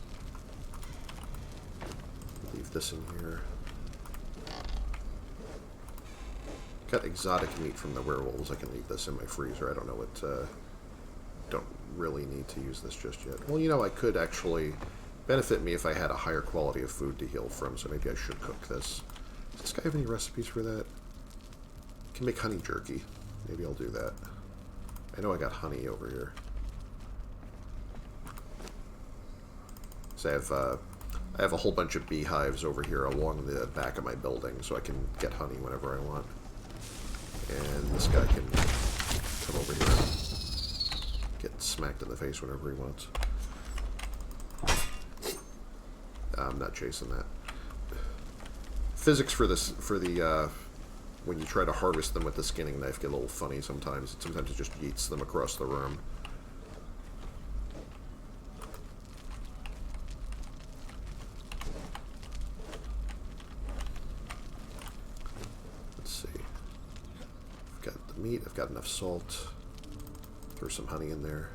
Leave this in here. Got exotic meat from the werewolves. I can leave this in my freezer. I don't know what... don't really need to use this just yet. Well, I could actually benefit me if I had a higher quality of food to heal from, so maybe I should cook this. Does this guy have any recipes for that? I can make honey jerky. Maybe I'll do that. I know I got honey over here. So I have a whole bunch of beehives over here along the back of my building, so I can get honey whenever I want. And this guy can come over here and get smacked in the face whenever he wants. I'm not chasing that. Physics for the when you try to harvest them with the skinning knife get a little funny sometimes. Sometimes it just yeets them across the room. Meat. I've got enough salt. Throw some honey in there.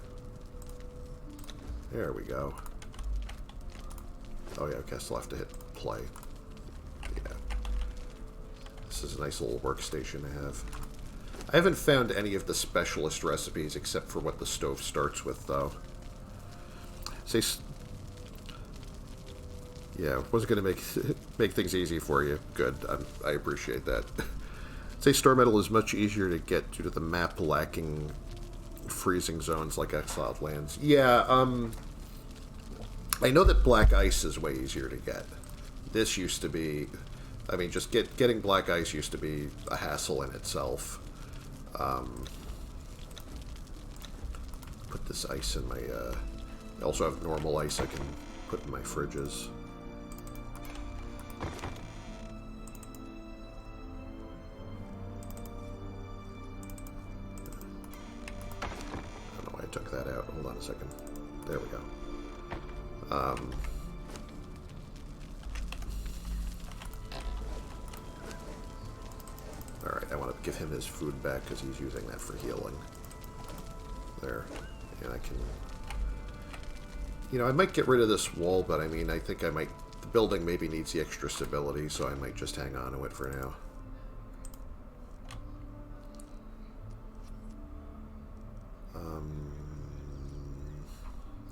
There we go. Oh yeah, okay, I still have to hit play. Yeah. This is a nice little workstation to have. I haven't found any of the specialist recipes except for what the stove starts with, though. Say, yeah, wasn't going to make things easy for you. Good, I appreciate that. Say Star Metal is much easier to get due to the map lacking freezing zones like Exiled Lands. Yeah, I know that Black Ice is way easier to get. This used to be... I mean, just getting black ice used to be a hassle in itself. Put this ice in my, I also have normal ice I can put in my fridges. I don't know why I took that out. Hold on a second. There we go. Alright, I want to give him his food back because he's using that for healing. There. And I can... You know, I might get rid of this wall, but I mean, I think I might... The building maybe needs the extra stability, so I might just hang on to it for now.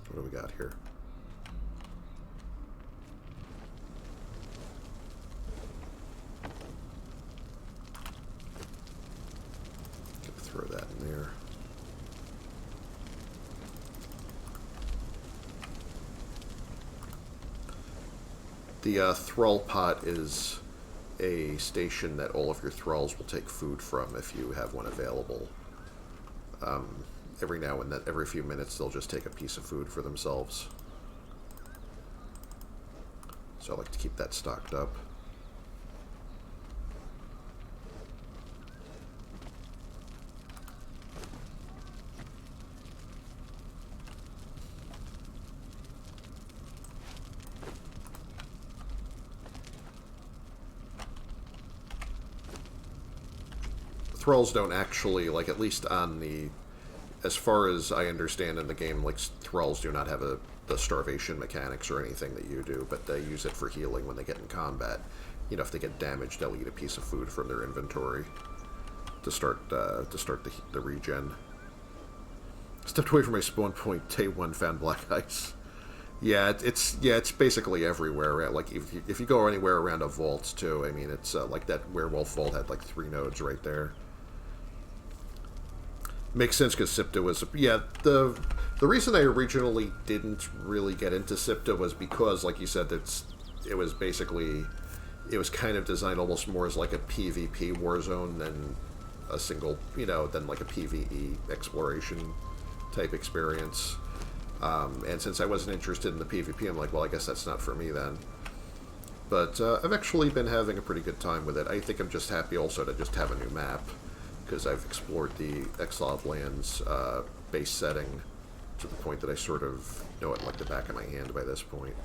What do we got here? Throw that in there. The thrall pot is a station that all of your thralls will take food from if you have one available. Every now and then, every few minutes, they'll just take a piece of food for themselves. So I like to keep that stocked up. Thralls don't actually, like, at least on the... As far as I understand in the game, like, thralls do not have the starvation mechanics or anything that you do, but they use it for healing when they get in combat. You know, if they get damaged, they'll eat a piece of food from their inventory to start the regen. Stepped away from my spawn point. Day 1 found black ice. Yeah, it's basically everywhere. Like if you go anywhere around a vault too, I mean, it's like that werewolf vault had like 3 nodes right there. Makes sense because Siptah was... Yeah, the reason I originally didn't really get into Siptah was because, like you said, it was basically... It was kind of designed almost more as like a PvP warzone than a single... You know, than like a PvE exploration type experience. And since I wasn't interested in the PvP, I'm like, well, I guess that's not for me then. But I've actually been having a pretty good time with it. I think I'm just happy also to just have a new map, because I've explored the Exiled Lands base setting to the point that I sort of know it like the back of my hand by this point.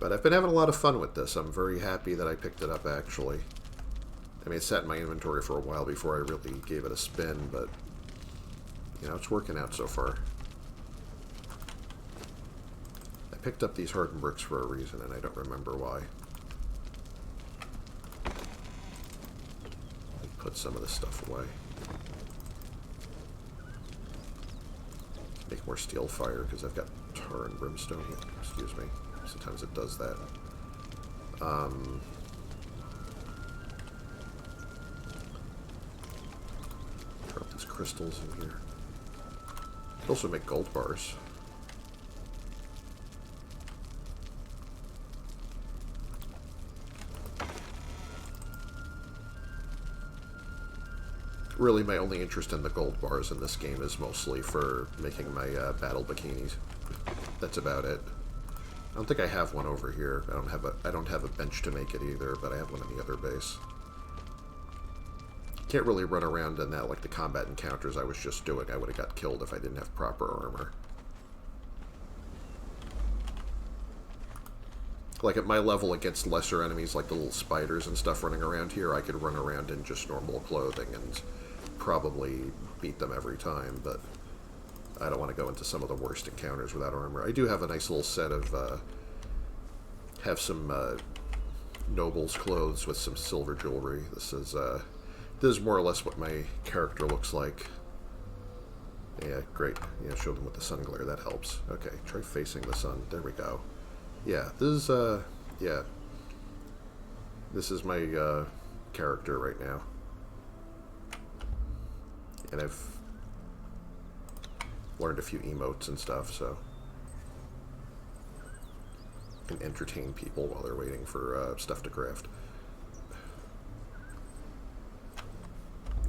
But I've been having a lot of fun with this. I'm very happy that I picked it up, actually. I mean, it sat in my inventory for a while before I really gave it a spin, but, you know, it's working out so far. I picked up these hardened bricks for a reason, and I don't remember why. Put some of this stuff away. Make more steel fire, because I've got tar and brimstone here. Excuse me. Sometimes it does that. Drop these crystals in here. Could also make gold bars. Really, my only interest in the gold bars in this game is mostly for making my battle bikinis. That's about it. I don't think I have one over here. I don't have a bench to make it either, but I have one in the other base. Can't really run around in that like the combat encounters I was just doing. I would have got killed if I didn't have proper armor. Like at my level against lesser enemies like the little spiders and stuff running around here, I could run around in just normal clothing and probably beat them every time, but I don't want to go into some of the worst encounters without armor. I do have a nice little set of, have some noble's clothes with some silver jewelry. This is more or less what my character looks like. Yeah, great. Yeah, show them with the sun glare. That helps. Okay, try facing the sun. There we go. Yeah, this is, yeah. This is my, character right now. And I've learned a few emotes and stuff, so and entertain people while they're waiting for stuff to craft.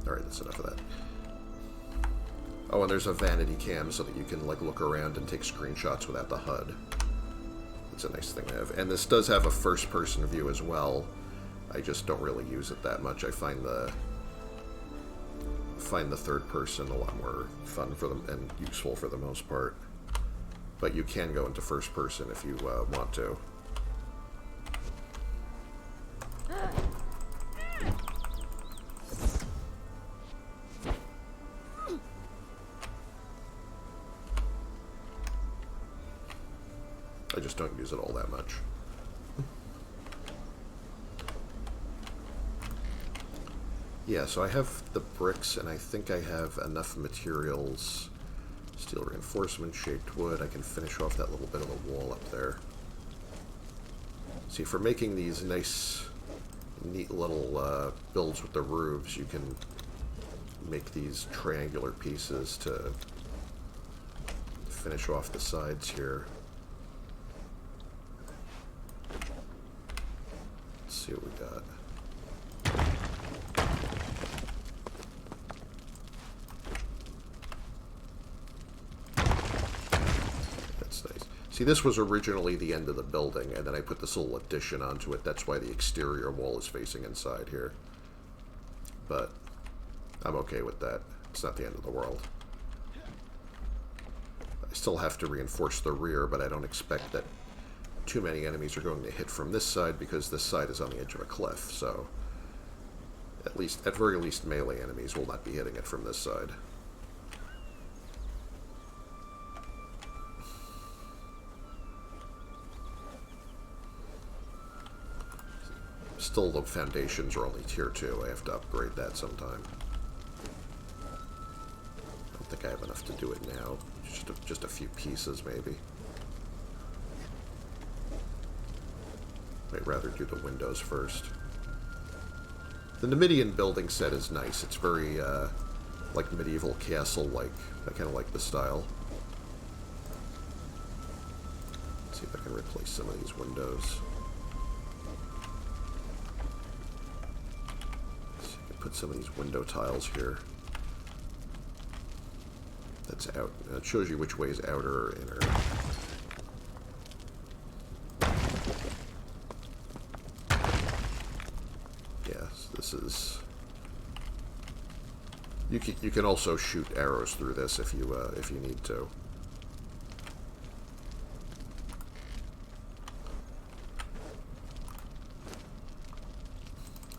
Alright, that's enough of that. Oh, and there's a vanity cam so that you can like look around and take screenshots without the HUD. It's a nice thing to have. And this does have a first-person view as well. I just don't really use it that much. I find the third person a lot more fun for them and useful for the most part. But you can go into first person if you want to. I just don't use it all that much. Yeah, so I have the bricks, and I think I have enough materials. Steel reinforcement, shaped wood. I can finish off that little bit of a wall up there. See, for making these nice, neat little builds with the roofs, you can make these triangular pieces to finish off the sides here. Let's see what we got. See, this was originally the end of the building, and then I put this little addition onto it. That's why the exterior wall is facing inside here. But I'm okay with that. It's not the end of the world. I still have to reinforce the rear, but I don't expect that too many enemies are going to hit from this side because this side is on the edge of a cliff. So at very least, melee enemies will not be hitting it from this side. Still, the foundations are only tier 2. I have to upgrade that sometime. I don't think I have enough to do it now. Just a few pieces, maybe. I'd rather do the windows first. The Numidian building set is nice. It's very, like medieval castle-like. I kind of like the style. Let's see if I can replace some of these windows. Put some of these window tiles here. That's out. It shows you which way is outer or inner. Yes, this is. You can also shoot arrows through this if you need to.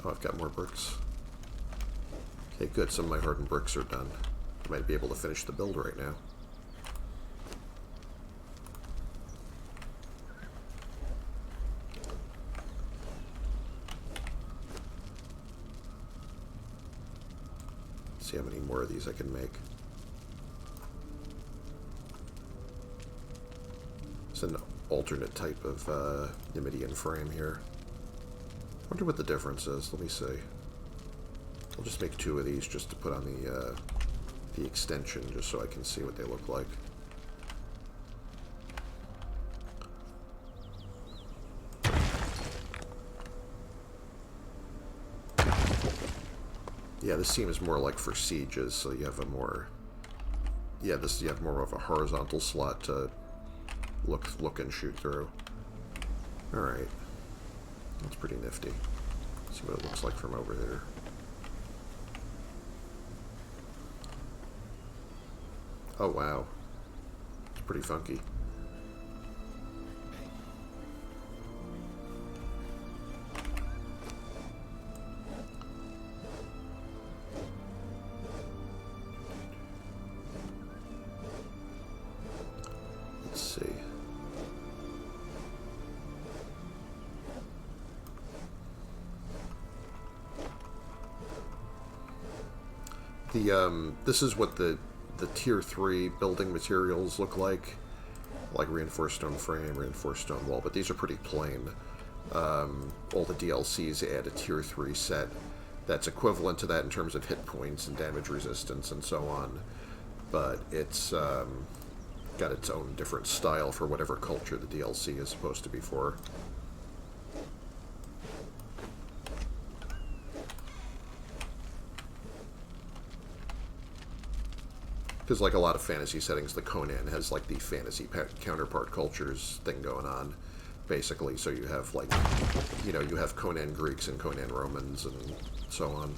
Oh, I've got more bricks. Okay, good. Some of my hardened bricks are done. I might be able to finish the build right now. See how many more of these I can make. It's an alternate type of Numidian frame here. I wonder what the difference is. Let me see. I'll just make 2 of these just to put on the extension, just so I can see what they look like. Yeah, this seems more like for sieges, so you have a more... Yeah, you have more of a horizontal slot to look and shoot through. Alright. That's pretty nifty. See what it looks like from over there. Oh, wow. It's pretty funky. Let's see. This is what the tier 3 building materials look like reinforced stone frame, reinforced stone wall, but these are pretty plain. All the DLCs add a tier 3 set that's equivalent to that in terms of hit points and damage resistance and so on, but it's got its own different style for whatever culture the DLC is supposed to be for. Because like a lot of fantasy settings, the Conan has like the fantasy counterpart cultures thing going on, basically. So you have like, you know, you have Conan Greeks and Conan Romans and so on.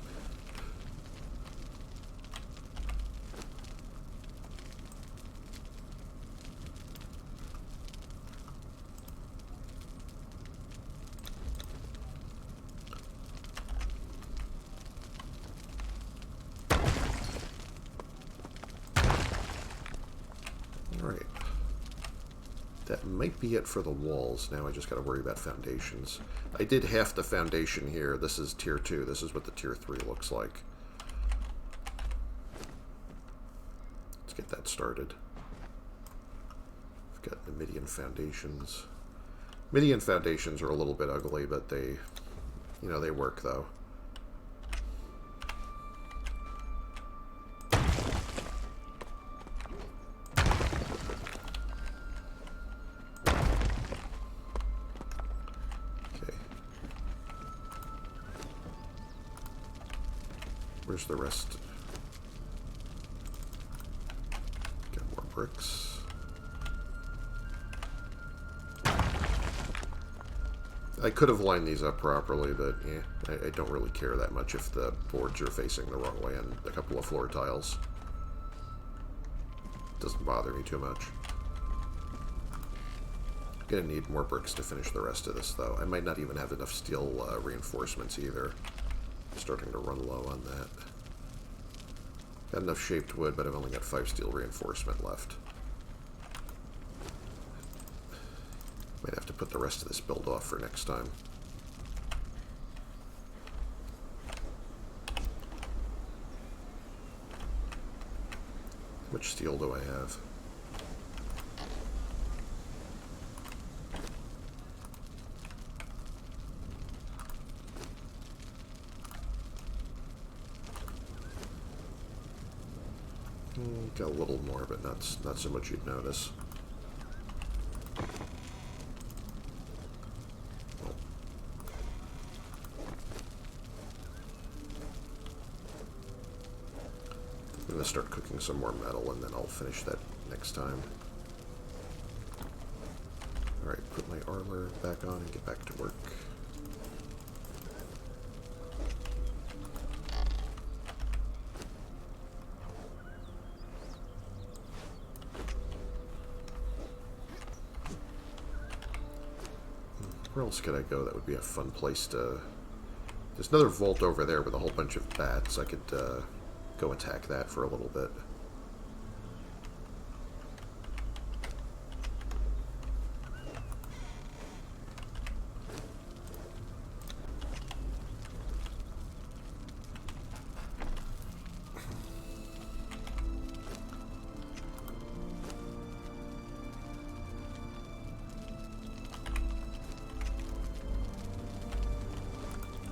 Alright. That might be it for the walls. Now I just gotta worry about foundations. I did half the foundation here. This is tier 2. This is what the tier 3 looks like. Let's get that started. I've got the Midian foundations. Midian foundations are a little bit ugly, but they, you know, they work though. Where's the rest? Got more bricks. I could have lined these up properly, but yeah, I don't really care that much if the boards are facing the wrong way on a couple of floor tiles. Doesn't bother me too much. Gonna need more bricks to finish the rest of this, though. I might not even have enough steel reinforcements either. Starting to run low on that. Got enough shaped wood, but I've only got 5 steel reinforcement left. Might have to put the rest of this build off for next time. How much steel do I have? Got a little more, but not so much you'd notice. Oh. I'm going to start cooking some more metal, and then I'll finish that next time. Alright, put my armor back on and get back to work. Where else could I go? That would be a fun place to... There's another vault over there with a whole bunch of bats. I could go attack that for a little bit.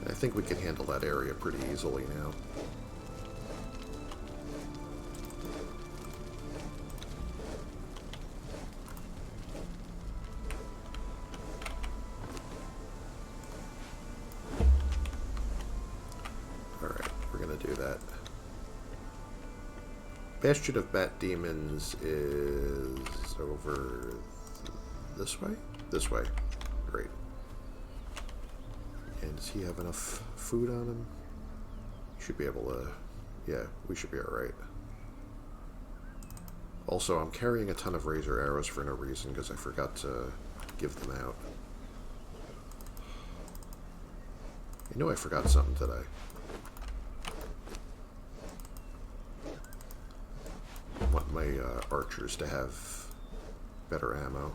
I think we can handle that area pretty easily now. Alright, we're gonna do that. Bastion of Bat Demons is over this way? This way. Great. And does he have enough food on him? Should be able to... Yeah, we should be alright. Also, I'm carrying a ton of razor arrows for no reason because I forgot to give them out. I know I forgot something today. I want my archers to have better ammo.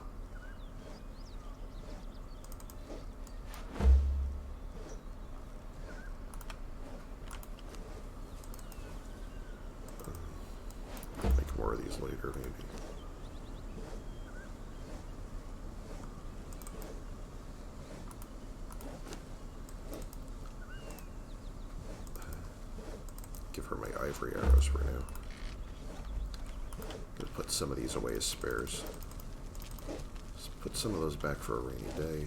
Make more of these later, maybe. Give her my ivory arrows for now. Good. put some of these away as spares. Let's put some of those back for a rainy day.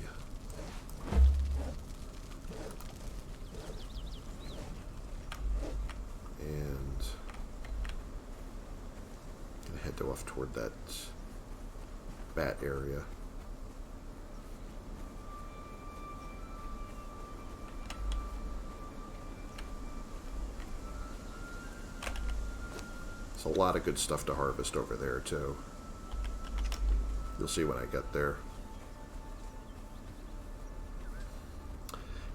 And I'm gonna head off toward that bat area. There's a lot of good stuff to harvest over there too. You'll see when I get there.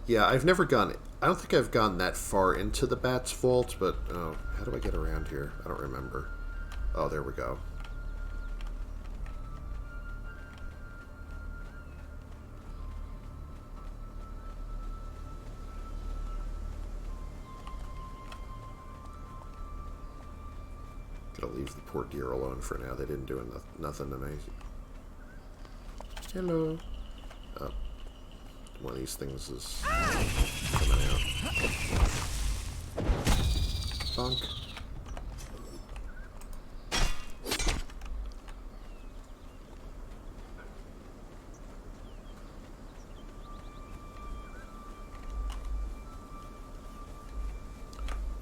Yeah, I've never gone... I don't think I've gone that far into the bat's vault, but... Oh, how do I get around here? I don't remember. Oh, there we go. Gotta leave the poor deer alone for now. They didn't do nothing to me. Hello. Oh. One of these things is coming out. Bonk.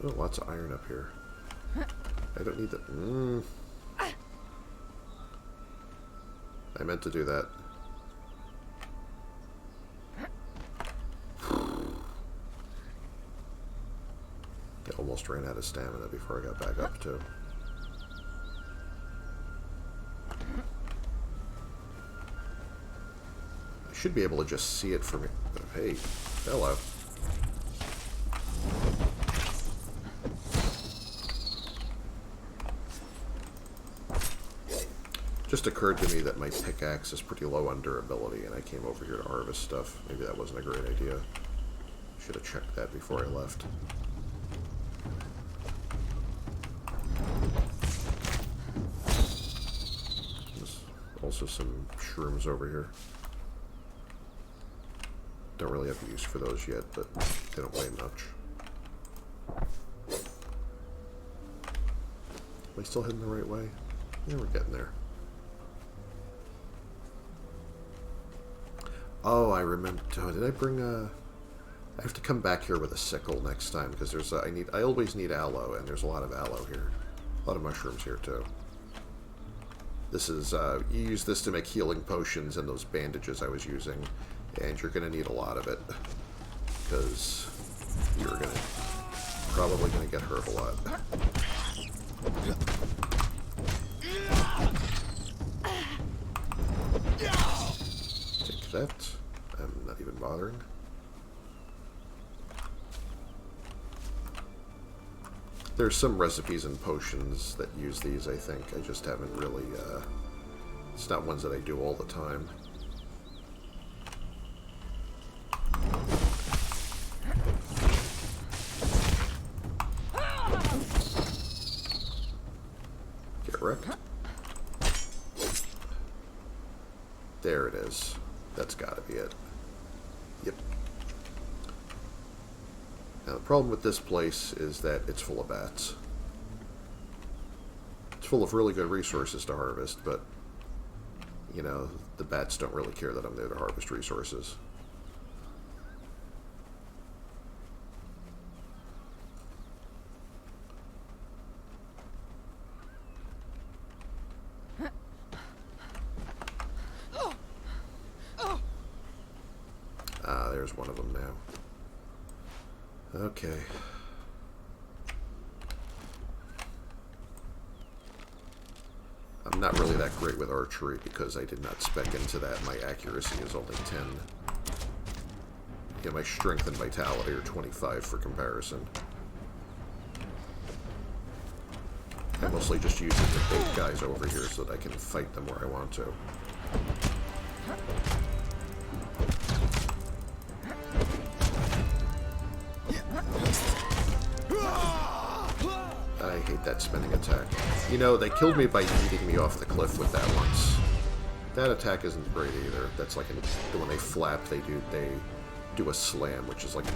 Oh, lots of iron up here. I don't need that. I meant to do that. I almost ran out of stamina before I got back up too. I should be able to just see it from here. Hey, hello. Just occurred to me that my pickaxe is pretty low on durability, and I came over here to harvest stuff. Maybe that wasn't a great idea. Should have checked that before I left. There's also some shrooms over here. Don't really have use for those yet, but they don't weigh much. Am I still heading the right way? Yeah, we're getting there. Oh, I remember. Oh, did I bring a... I have to come back here with a sickle next time, because there's a, I always need aloe, and there's a lot of aloe here. A lot of mushrooms here, too. This is, you use this to make healing potions and those bandages I was using, and you're going to need a lot of it, because you're probably going to get hurt a lot. Take that. I'm not even bothering. There's some recipes and potions that use these, I think. I just haven't really, it's not ones that I do all the time. Get wrecked. There it is. That's gotta be it. Yep. Now, the problem with this place is that it's full of bats. It's full of really good resources to harvest, but, you know, the bats don't really care that I'm there to harvest resources. Ah, there's one of them now. Okay. I'm not really that great with archery because I did not spec into that. My accuracy is only 10. Yeah, my strength and vitality are 25 for comparison. I mostly just use it to bait guys over here so that I can fight them where I want to. I hate that spinning attack. You know, they killed me by yeeting me off the cliff with that once. That attack isn't great either. That's like when they flap, they do a slam, which is like,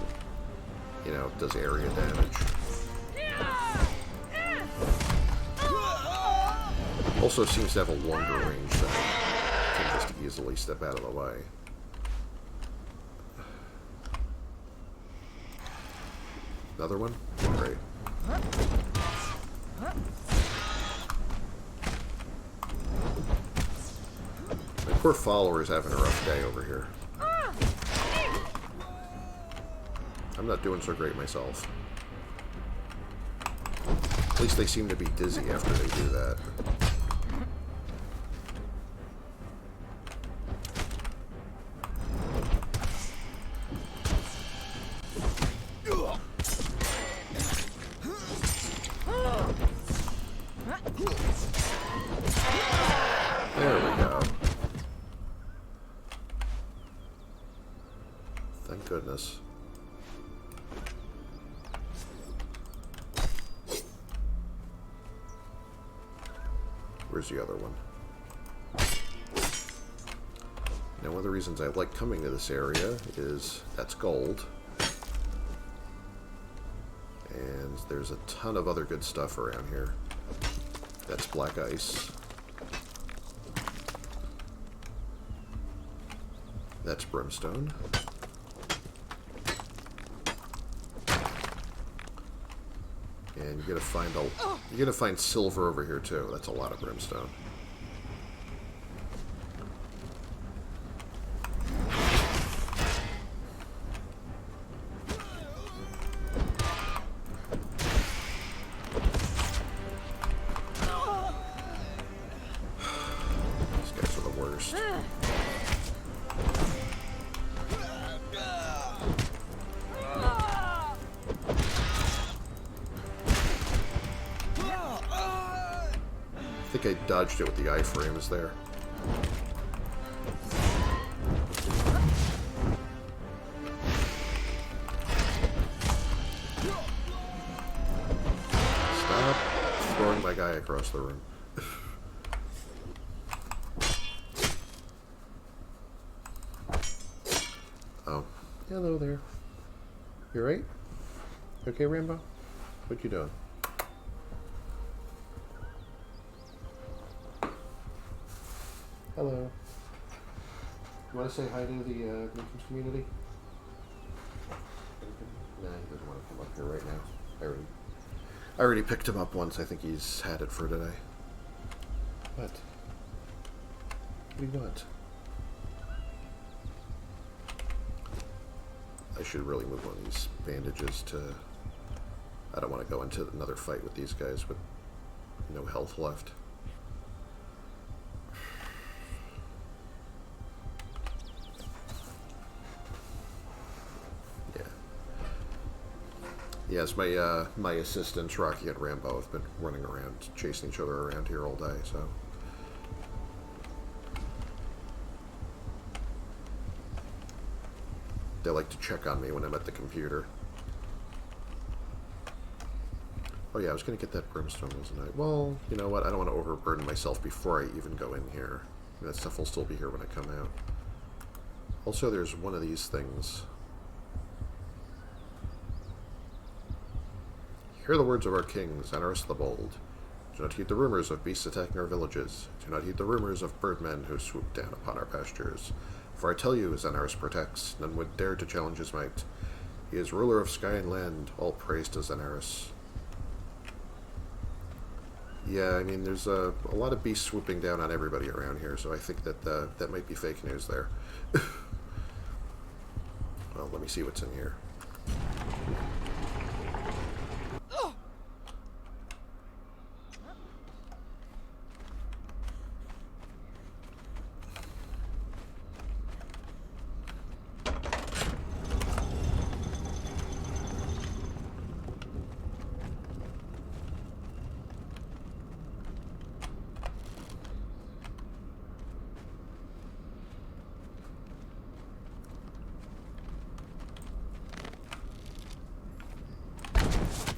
you know, does area damage. Also seems to have a longer range than can just easily step out of the way. Another one? Great. My poor follower's having a rough day over here. I'm not doing so great myself. At least they seem to be dizzy after they do that. There we go. Thank goodness. Where's the other one? Now, one of the reasons I like coming to this area is that's gold. And there's a ton of other good stuff around here. That's black ice. That's brimstone. And you're gonna find silver over here too. That's a lot of brimstone. These guys are the worst. I think I dodged it with the iframes there. Stop throwing my guy across the room. Oh. Hello there. You right? Okay, Rambo? What you doing? Hello. You want to say hi to the Lincoln community? Nah, he doesn't want to come up here right now. I already picked him up once. I think he's had it for today. What? What do you want? I should really move one of these bandages to... I don't want to go into another fight with these guys with no health left. Yes, my assistants, Rocky and Rambo, have been running around, chasing each other around here all day, so... They like to check on me when I'm at the computer. Oh yeah, I was going to get that brimstone, wasn't I? Well, you know what, I don't want to overburden myself before I even go in here. That stuff will still be here when I come out. Also, there's one of these things... Hear the words of our king, Xanaris the Bold. Do not heed the rumors of beasts attacking our villages. Do not heed the rumors of birdmen who swoop down upon our pastures. For I tell you, Xanaris protects, none would dare to challenge his might. He is ruler of sky and land, all praise to Xanaris. Yeah, I mean, there's a lot of beasts swooping down on everybody around here, so I think that that might be fake news there. Well, let me see what's in here.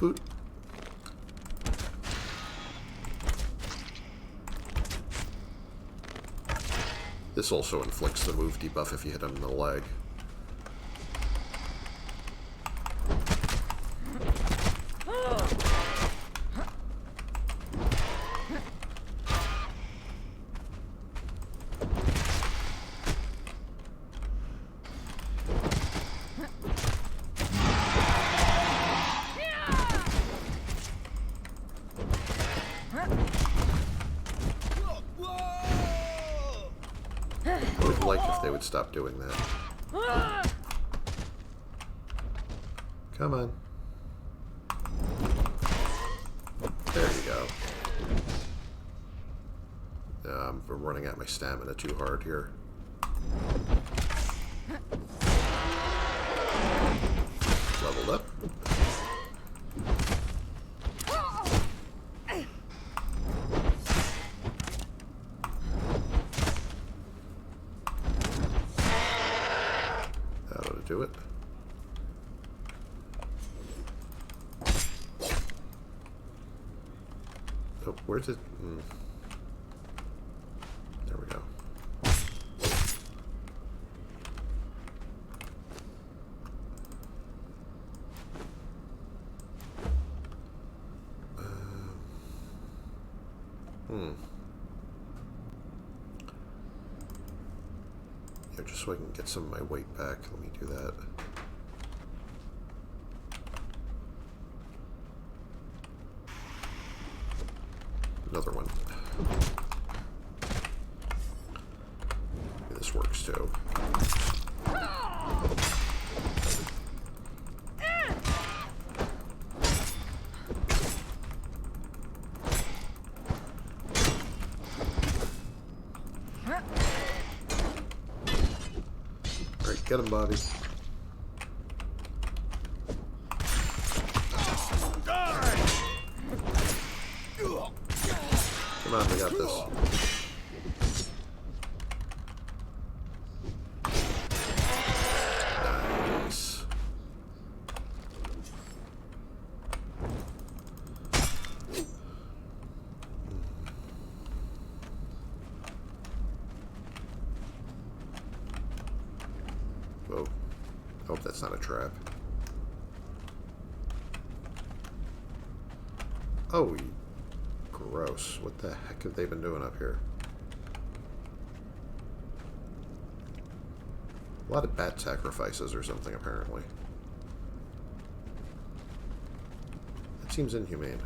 Boot. This also inflicts the move debuff if you hit him in the leg. I would like if they would stop doing that. Come on. There you go. I'm running at my stamina too hard here. Leveled up. That ought to do it. Oh, where's it? There we go. Yeah, just so I can get some of my weight back. Let me do that. Another one. This works too. Alright, get him, Bobby. Come on, we got this. Nice. Whoa. Hope that's not a trap. Oh, gross. What the heck have they been doing up here? A lot of bat sacrifices or something, apparently. That seems inhumane.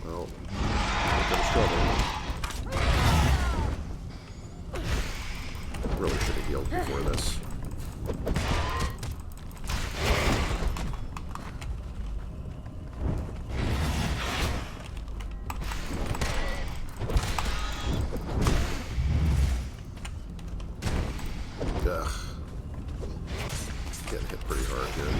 Well, a bit of trouble. Really should have healed before this. Ugh. Getting hit pretty hard here.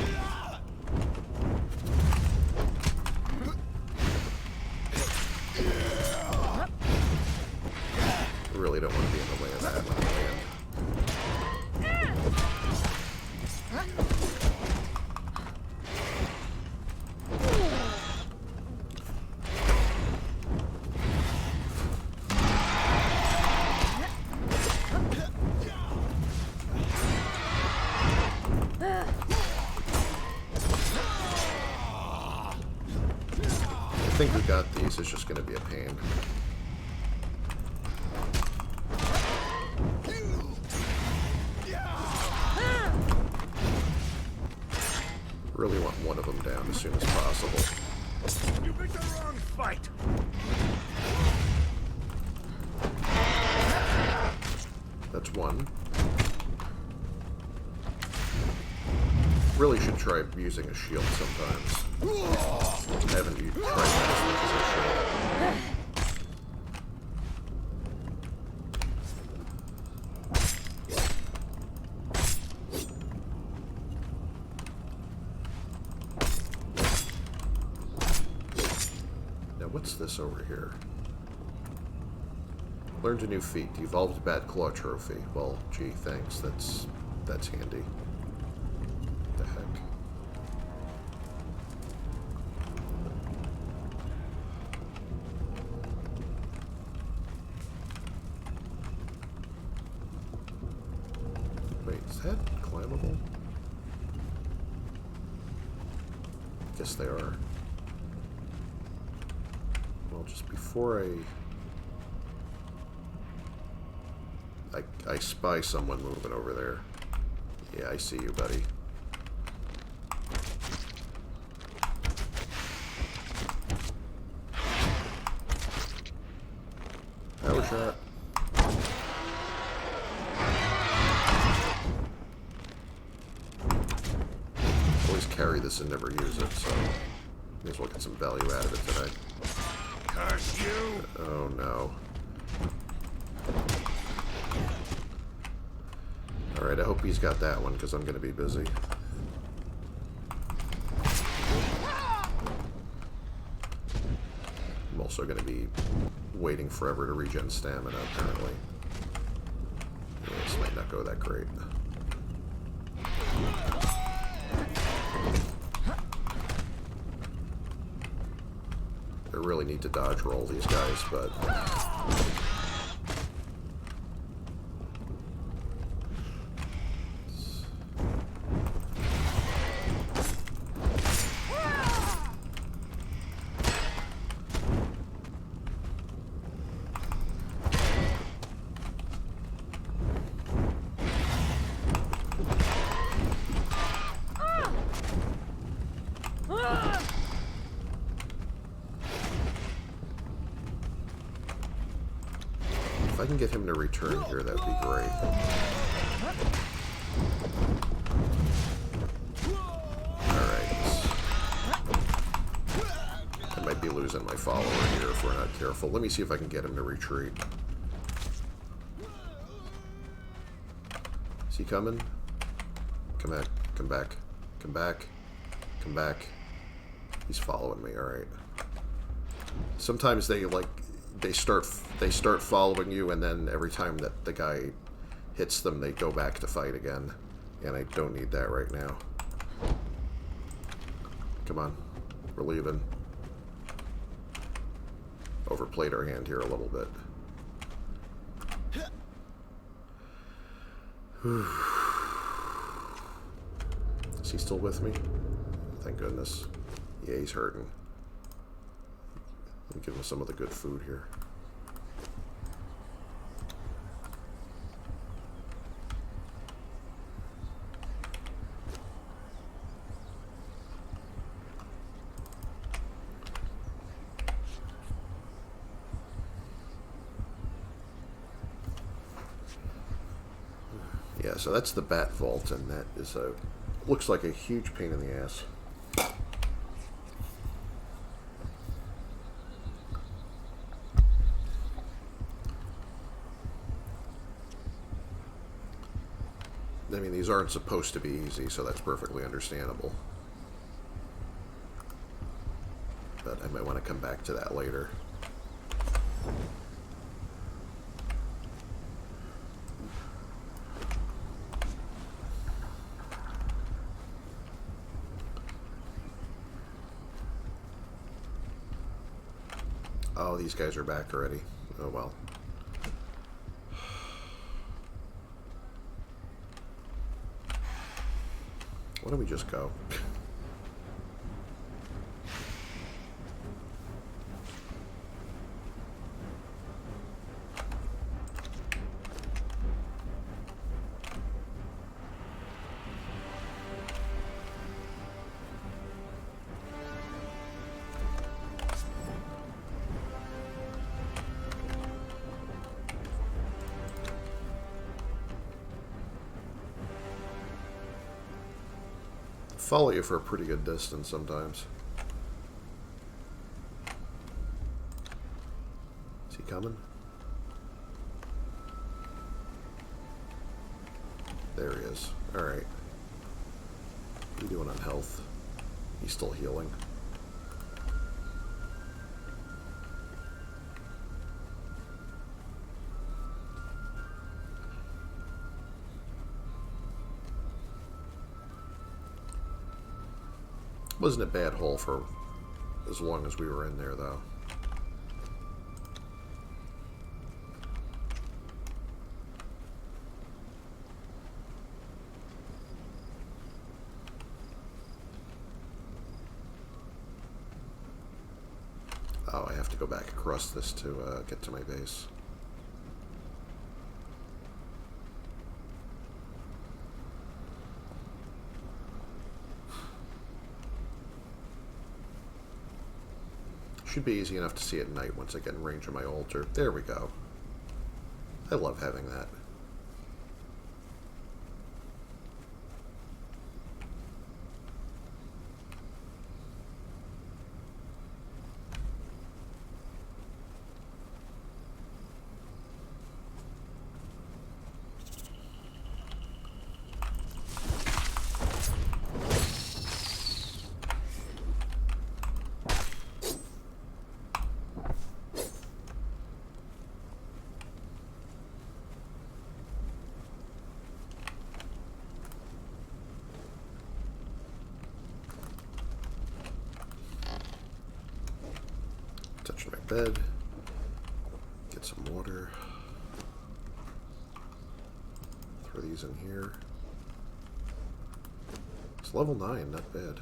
Really don't want to be in the way of that when I land. I think we got these. It's just going to be a pain. Really want one of them down as soon as possible. You picked the wrong fight. That's one. Really should try using a shield sometimes. I haven't tried that as much as I should. Now what's this over here? Learned a new feat. Evolved Bat Claw Trophy. Well, gee, thanks. That's handy. What the heck? Wait, is that climbable? Guess they are. Well, just before I spy someone moving over there. Yeah, I see you, buddy. shot. Always carry this and never use it, so may as well get some value out of it today. Curse you! Oh no. Alright, I hope he's got that one, because I'm going to be busy. I'm also going to be waiting forever to regen stamina, apparently. Yeah, this might not go that great. I really need to dodge roll these guys, but... If I can get him to return here, that would be great. Alright. I might be losing my follower here if we're not careful. Let me see if I can get him to retreat. Is he coming? Come back. Come back. Come back. Come back. He's following me, alright. Sometimes they, like... They start following you, and then every time that the guy hits them, they go back to fight again. And I don't need that right now. Come on. We're leaving. Overplayed our hand here a little bit. Is he still with me? Thank goodness. Yeah, he's hurting. Let me give him some of the good food here. Yeah, so that's the bat vault, and that is a... looks like a huge pain in the ass. I mean, these aren't supposed to be easy, so that's perfectly understandable. But I might want to come back to that later. Oh, these guys are back already. Oh well. Why don't we just go? Follow you for a pretty good distance sometimes. Is he coming? There he is. Alright. What are you doing on health? He's still healing. Wasn't a bad hole for as long as we were in there, though. Oh, I have to go back across this to get to my base. Should be easy enough to see at night once I get in range of my altar. There we go. I love having that. Touching my bed. Get some water. Throw these in here. It's level 9, not bad.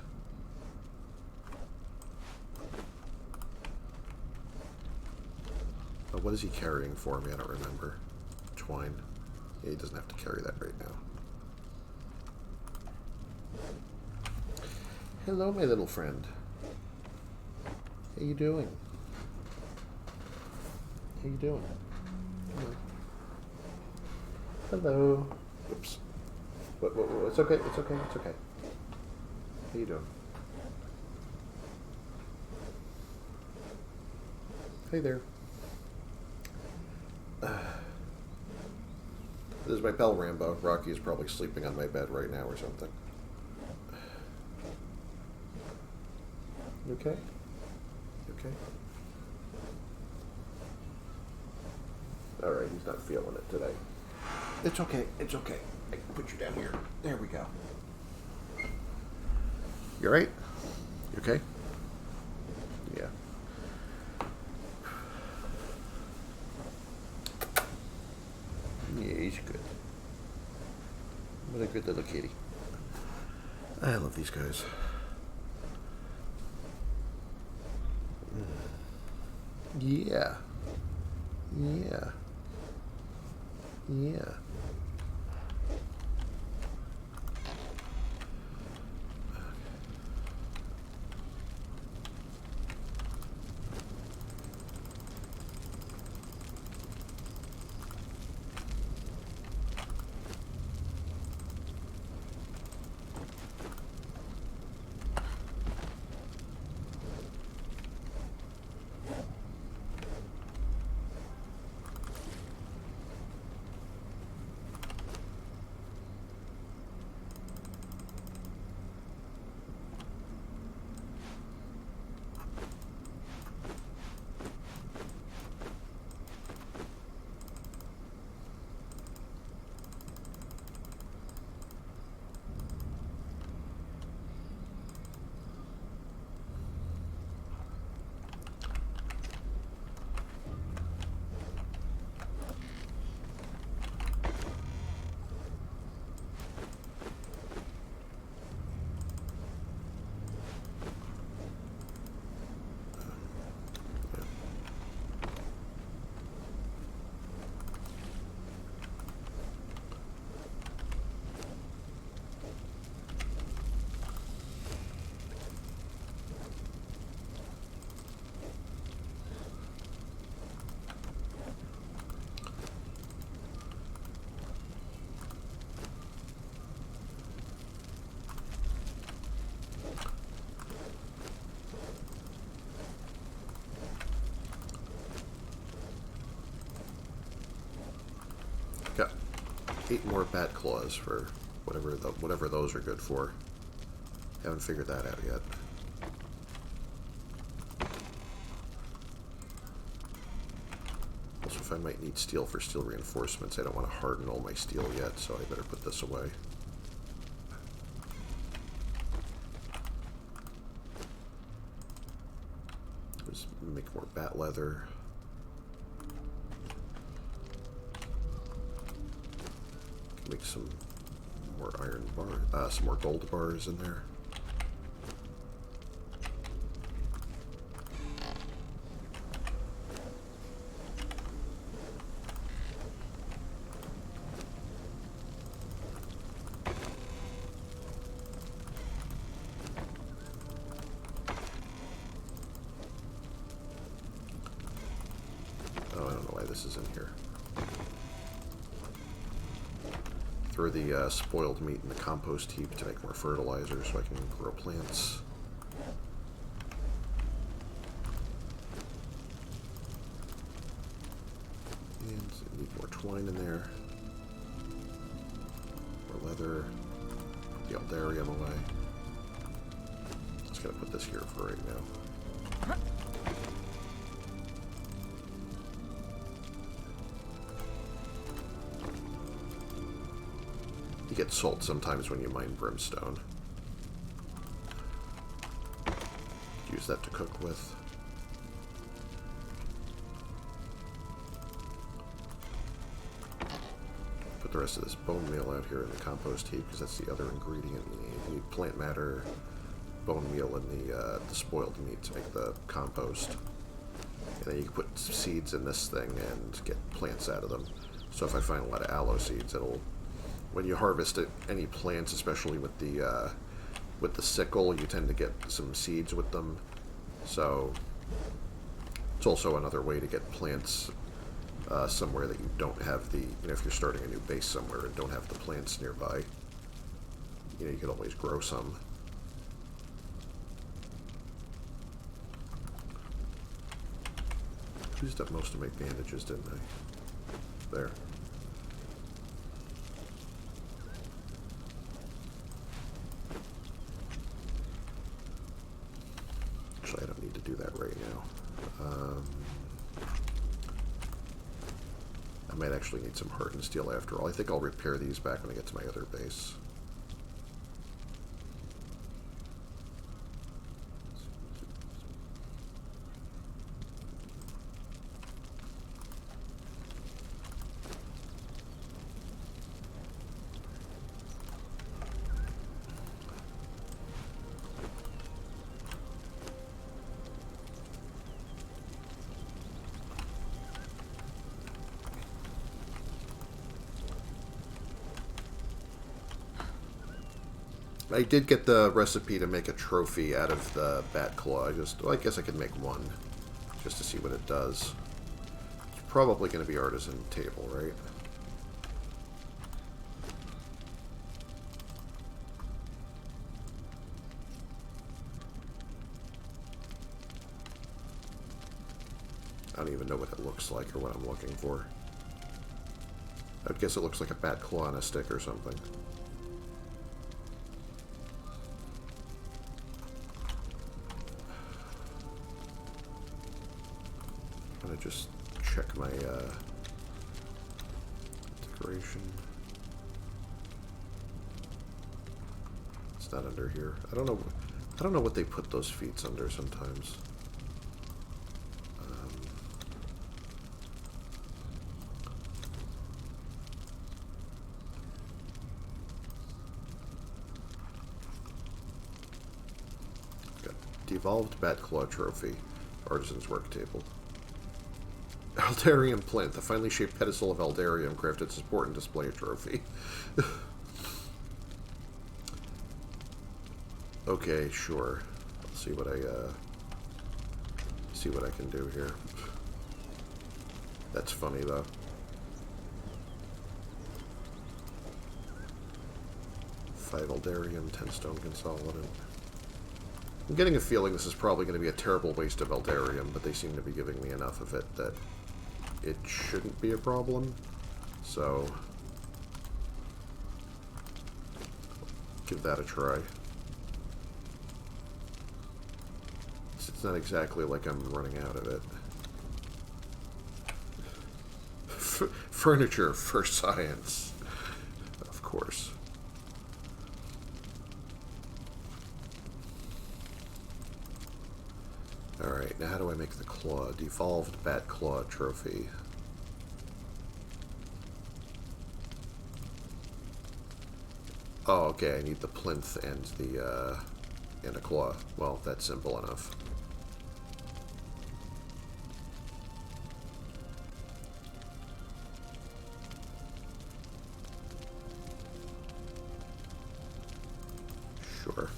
Oh, what is he carrying for me? I don't remember. Twine. Yeah, he doesn't have to carry that right now. Hello, my little friend. How you doing? How you doing? Hello. Oops. What, it's okay. It's okay. It's okay. How you doing? Hey there. This is my pal Rambo. Rocky is probably sleeping on my bed right now or something. You okay? You okay? Alright, he's not feeling it today. It's okay. It's okay. I can put you down here. There we go. You alright? You okay? Yeah. Yeah, he's good. What a good little kitty. I love these guys. Yeah. Yeah. Yeah. Got 8 more bat claws for whatever those are good for. Haven't figured that out yet. Also, if I might need steel for steel reinforcements, I don't want to harden all my steel yet, so I better put this away. Just make more bat leather. Make some more iron bars, some more gold bars in there. Oh, I don't know why this is in here. Throw the spoiled meat in the compost heap to make more fertilizer so I can grow plants. And need more twine in there. More leather. The Eldarium away. Just gotta put this here for right now. You get salt sometimes when you mine brimstone. Use that to cook with. Put the rest of this bone meal out here in the compost heap because that's the other ingredient you need. You need plant matter, bone meal, and the spoiled meat to make the compost. And then you can put seeds in this thing and get plants out of them. So if I find a lot of aloe seeds, it'll... When you harvest any plants, especially with the sickle, you tend to get some seeds with them. So it's also another way to get plants somewhere that you don't have the, if you're starting a new base somewhere and don't have the plants nearby, you can always grow some. Used up most of my bandages, didn't I? There. I don't need to do that right now. I might actually need some hardened steel after all. I think I'll repair these back when I get to my other base. I did get the recipe to make a trophy out of the bat claw. I guess I could make one, just to see what it does. It's probably going to be artisan table, right? I don't even know what it looks like or what I'm looking for. I guess it looks like a bat claw on a stick or something. Just check my decoration. It's not under here. I don't know what they put those feats under sometimes. Got devolved bat claw trophy, artisan's work table. Eldarium plinth, a finely shaped pedestal of Eldarium crafted to support and display a trophy. Okay, sure. Let's see what I can do here. That's funny though. 5 Eldarium, 10 stone consolidant. I'm getting a feeling this is probably going to be a terrible waste of Eldarium, but they seem to be giving me enough of it that it shouldn't be a problem, so give that a try. It's not exactly like I'm running out of it. Furniture for science, of course. Alright, now how do I make the claw? Devolved bat claw trophy. Oh, okay, I need the plinth and a claw. Well, that's simple enough. Sure.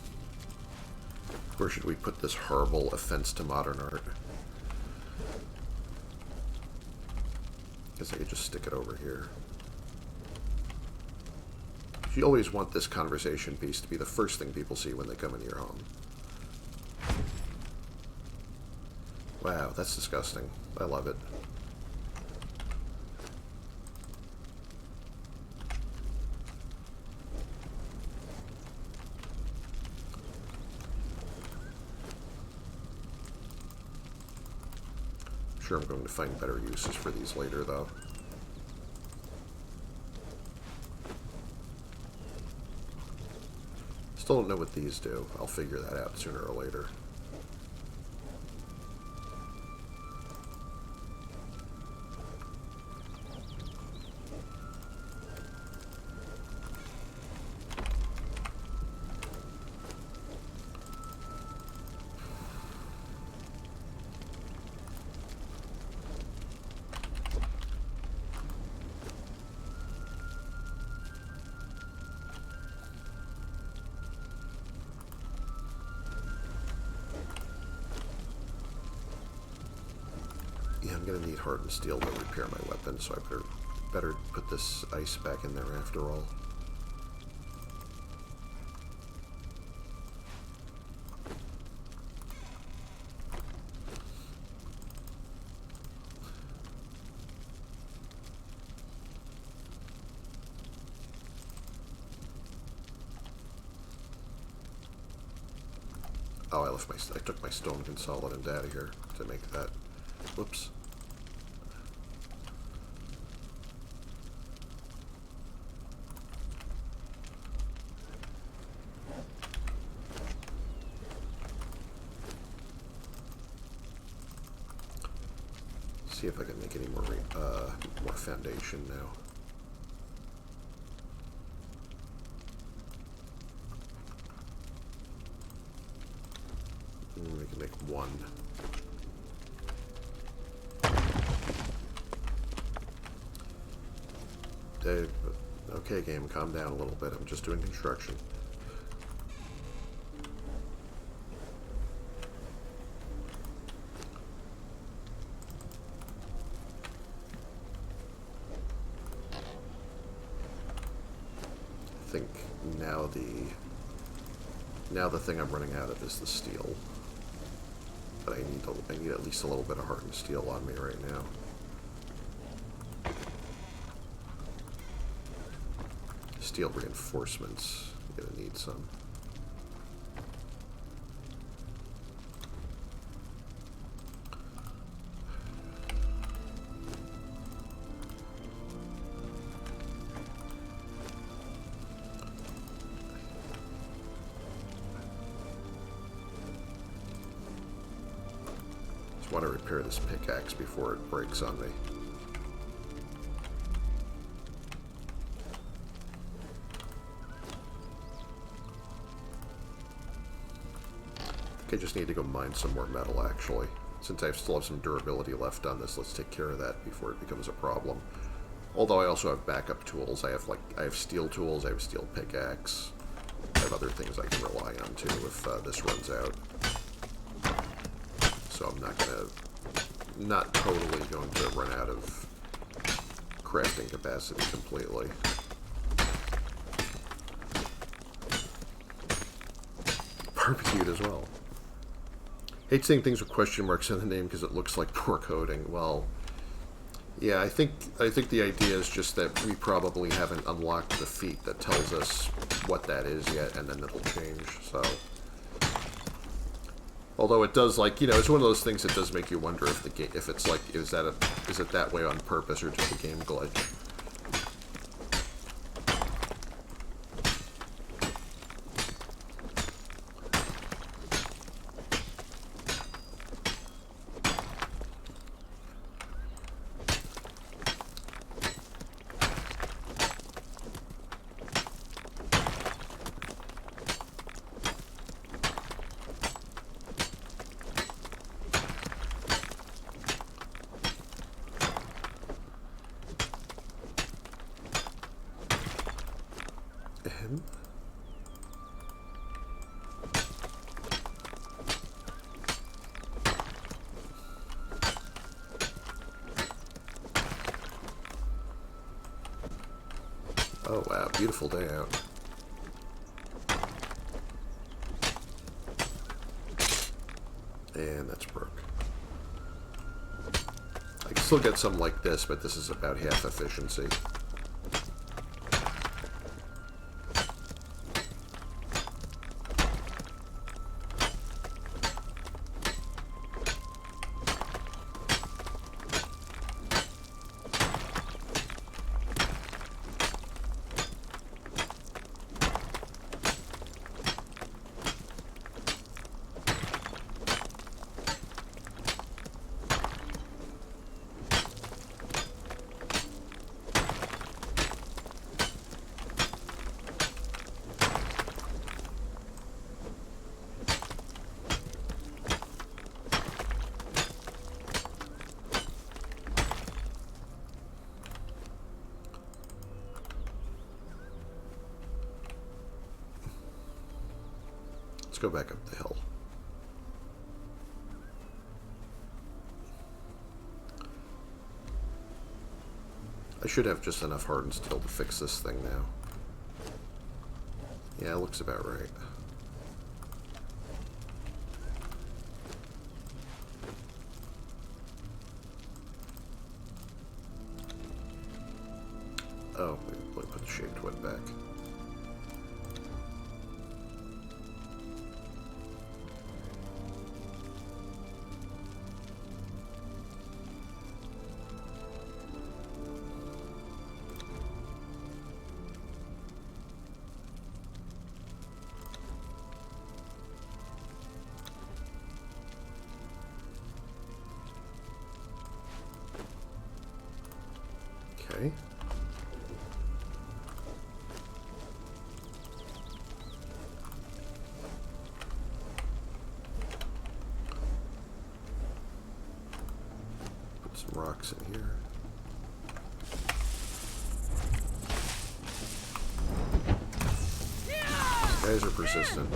Where should we put this horrible offense to modern art? Guess I could just stick it over here. You always want this conversation piece to be the first thing people see when they come into your home. Wow, that's disgusting. I love it. I'm sure I'm going to find better uses for these later, though. Still don't know what these do. I'll figure that out sooner or later. I'm going to need hardened steel to repair my weapon, so I better put this ice back in there after all. Oh, I took my stone consolidant out of here to make that. Whoops. See if I can make any more foundation now. We can make one. Dave, okay, game, calm down a little bit. I'm just doing construction. I think now the thing I'm running out of is the steel. But I need at least a little bit of hardened steel on me right now. Steel reinforcements. I'm gonna need some. Just want to repair this pickaxe before it breaks on me. I just need to go mine some more metal, actually. Since I still have some durability left on this, let's take care of that before it becomes a problem. Although I also have backup tools. I have steel tools, I have steel pickaxe. I have other things I can rely on too if this runs out. So I'm not totally going to run out of crafting capacity completely. Barbecued as well. Hate saying things with question marks in the name because it looks like poor coding. Well, yeah, I think the idea is just that we probably haven't unlocked the feat that tells us what that is yet, and then it'll change. So, although it does, like, you know, it's one of those things that does make you wonder if the game, if it's like, is it that way on purpose or just a game glitch? Oh wow, beautiful day out. And that's broke. I can still get some like this, but this is about half efficiency. Let's go back up the hill. I should have just enough hardened steel to fix this thing now. Yeah, it looks about right. Oh, we put the shaped wood back. Okay. Put some rocks in here. These guys are persistent.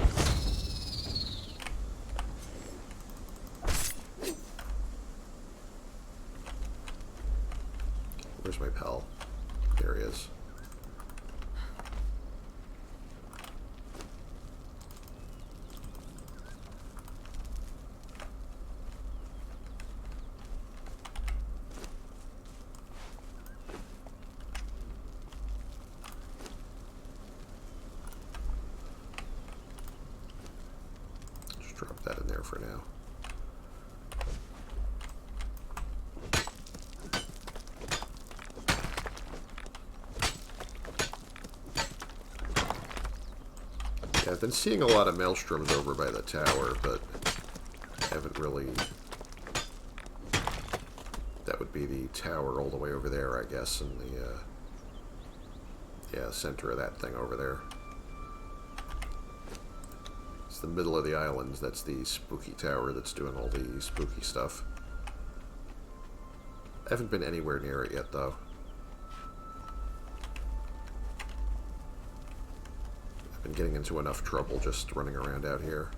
Where's my pal? There he is. Just drop that in there for now. I've been seeing a lot of maelstroms over by the tower, but haven't really... That would be the tower all the way over there, I guess, in the, yeah, center of that thing over there. It's the middle of the island. That's the spooky tower that's doing all the spooky stuff. I haven't been anywhere near it yet, though. Been getting into enough trouble just running around out here.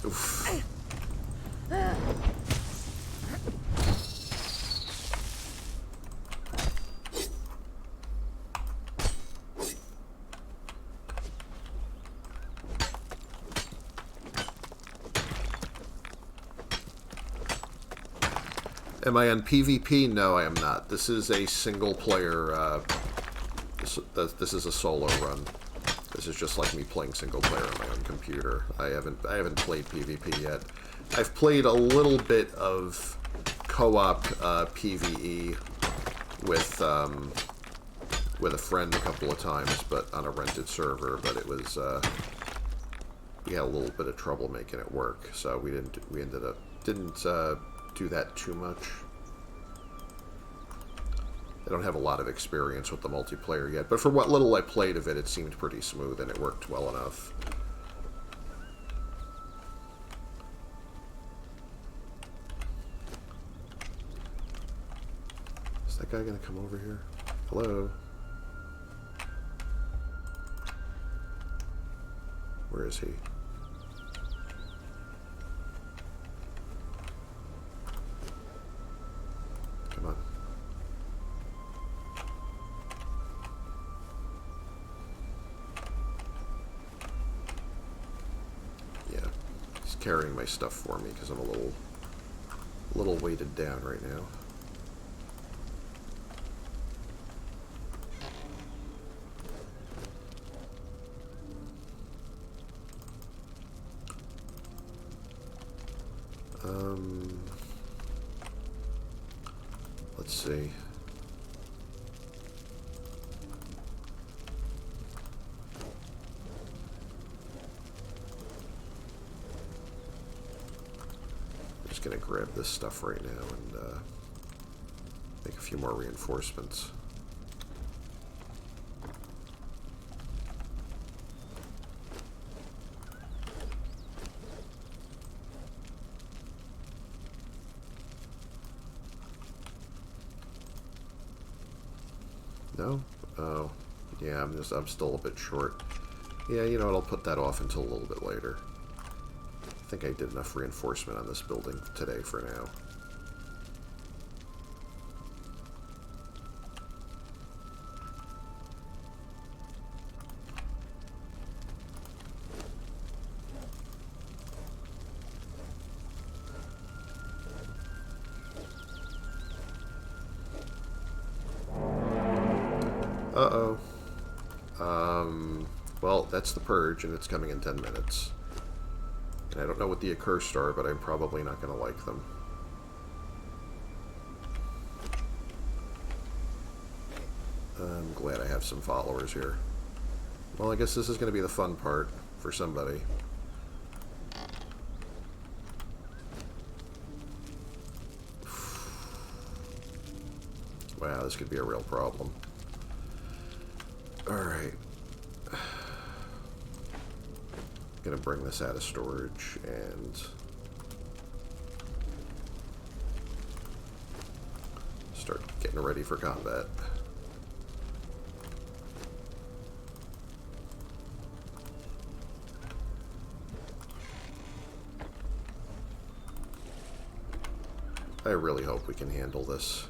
Oof. Am I on PvP? No, I am not. This is a single player, this is a solo run. This is just like me playing single player on my own computer. I haven't played PvP yet. I've played a little bit of co-op PvE with a friend a couple of times, but on a rented server, but it was, we had a little bit of trouble making it work, so we ended up, didn't do that too much. I don't have a lot of experience with the multiplayer yet, but for what little I played of it, it seemed pretty smooth and it worked well enough. Is that guy gonna come over here? Hello? Where is he? Come on. Yeah, he's carrying my stuff for me because I'm a little weighted down right now. Let's see. I'm just gonna grab this stuff right now and make a few more reinforcements. No? Oh, yeah, I'm still a bit short. Yeah, you know what, I'll put that off until a little bit later. I think I did enough reinforcement on this building today for now. Uh-oh. Well, that's the purge, and it's coming in 10 minutes. And I don't know what the accursed are, but I'm probably not going to like them. I'm glad I have some followers here. Well, I guess this is going to be the fun part for somebody. Wow, this could be a real problem. Alright. Gonna bring this out of storage and start getting ready for combat. I really hope we can handle this.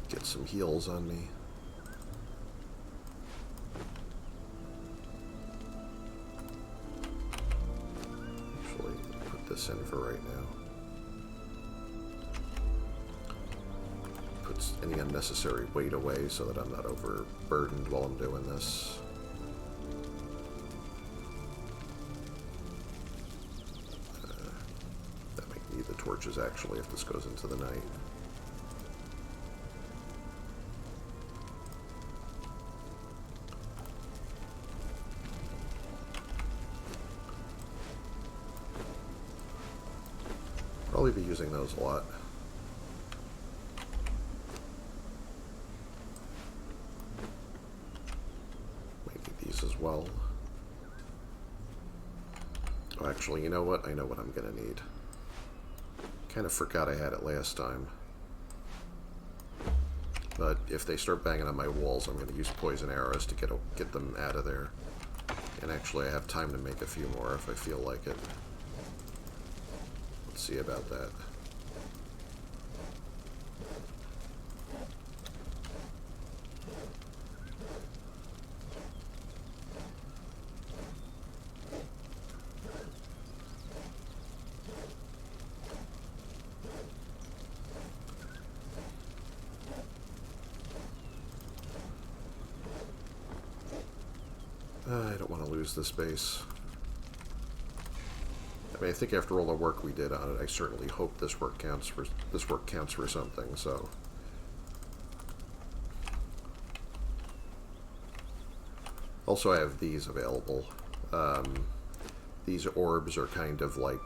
Get some heals on me. Actually, put this in for right now. Puts any unnecessary weight away so that I'm not overburdened while I'm doing this. That might need the torches actually if this goes into the night. Probably be using those a lot. Maybe these as well. Oh, actually, you know what? I know what I'm gonna need. Kind of forgot I had it last time. But if they start banging on my walls, I'm gonna use poison arrows to get them out of there. And actually, I have time to make a few more if I feel like it. See about that. I don't want to lose this base. I mean, I think after all the work we did on it, I certainly hope this work counts for something. So, also I have these available. These orbs are kind of like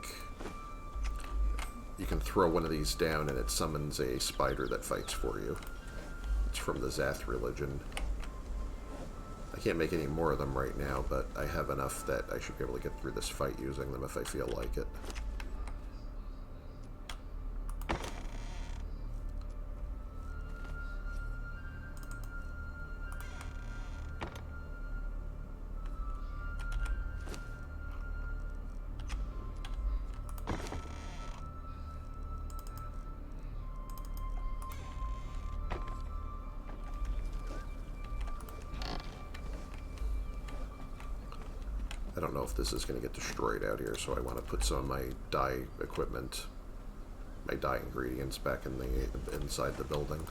you can throw one of these down and it summons a spider that fights for you. It's from the Zath religion. I can't make any more of them right now, but I have enough that I should be able to get through this fight using them if I feel like it. I don't know if this is going to get destroyed out here, so I want to put some of my dye equipment, my dye ingredients back in the inside the building.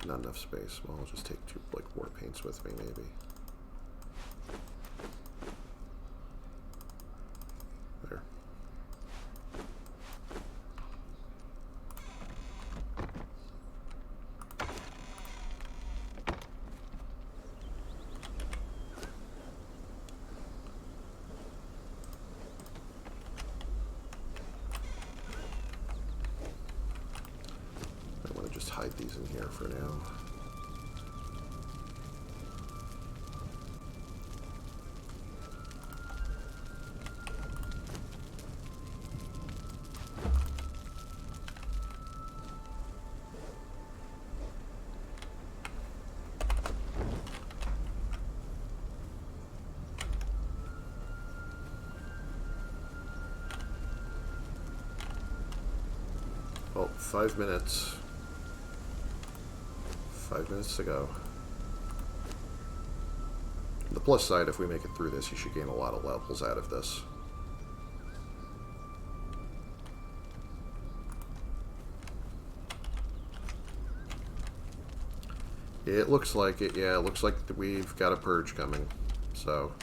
Not enough space. Well, I'll just take 2 like war paints with me, maybe. There. I want to just hide these in here for now. Well, 5 minutes. 5 minutes to go. The plus side, if we make it through this, you should gain a lot of levels out of this. It looks like it, yeah, it looks like we've got a purge coming. So,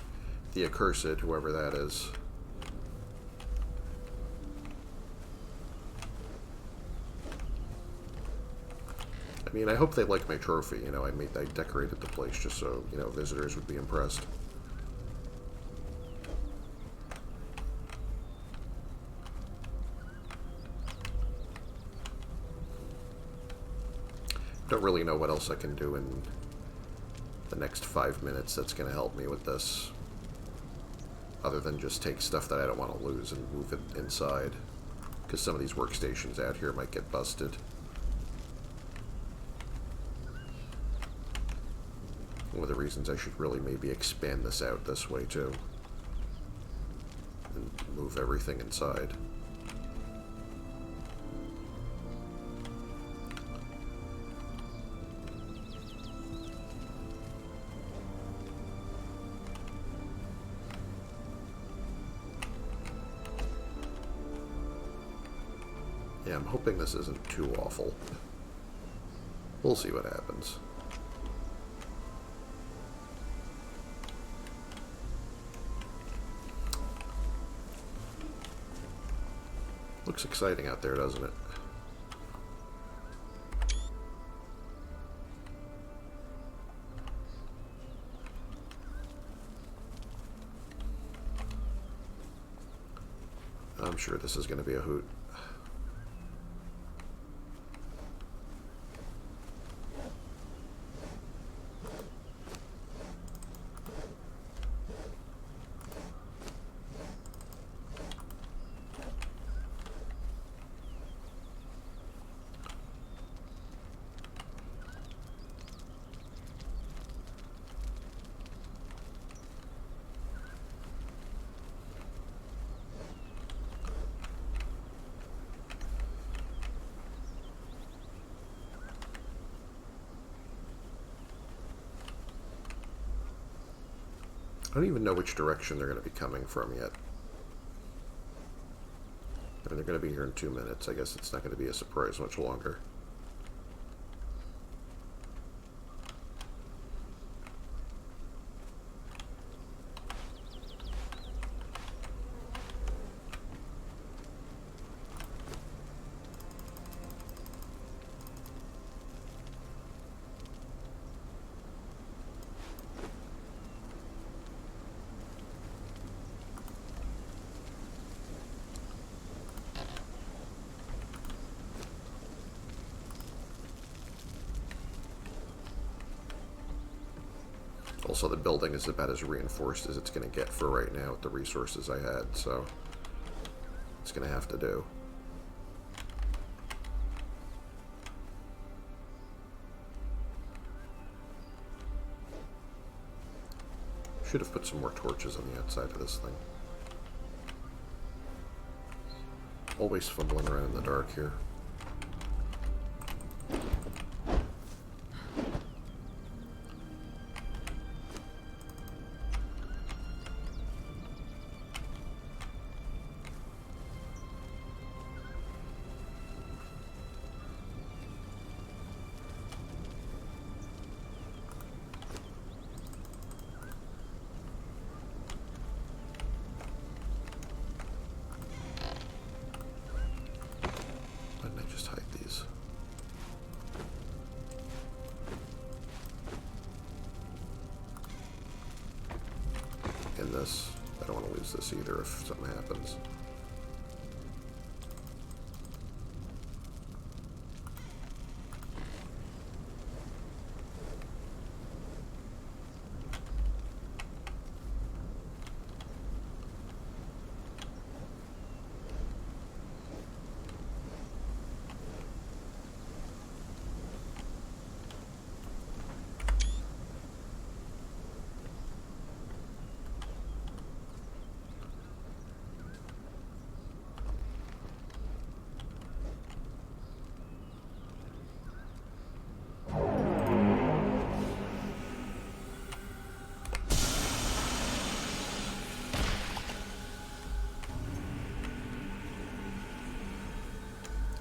the accursed, whoever that is. I mean, I hope they like my trophy. You know, I decorated the place just so, you know, visitors would be impressed. Don't really know what else I can do in the next 5 minutes that's going to help me with this. Other than just take stuff that I don't want to lose and move it inside. Because some of these workstations out here might get busted. One of the reasons I should really maybe expand this out this way too. And move everything inside. Yeah, I'm hoping this isn't too awful. We'll see what happens. Looks exciting out there, doesn't it? I'm sure this is going to be a hoot. I don't even know which direction they're going to be coming from yet. I mean, they're going to be here in 2 minutes. I guess it's not going to be a surprise much longer. Also, the building is about as reinforced as it's going to get for right now with the resources I had, so it's going to have to do. Should have put some more torches on the outside of this thing. Always fumbling around in the dark here. find this. I don't want to lose this either if something happens.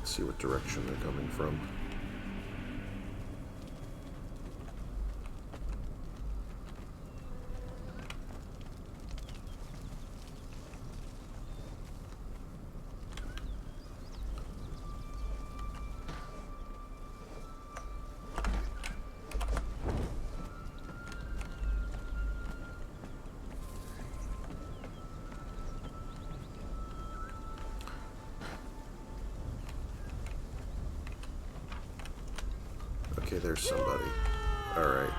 See what direction they're coming from. Okay, there's somebody. Alright.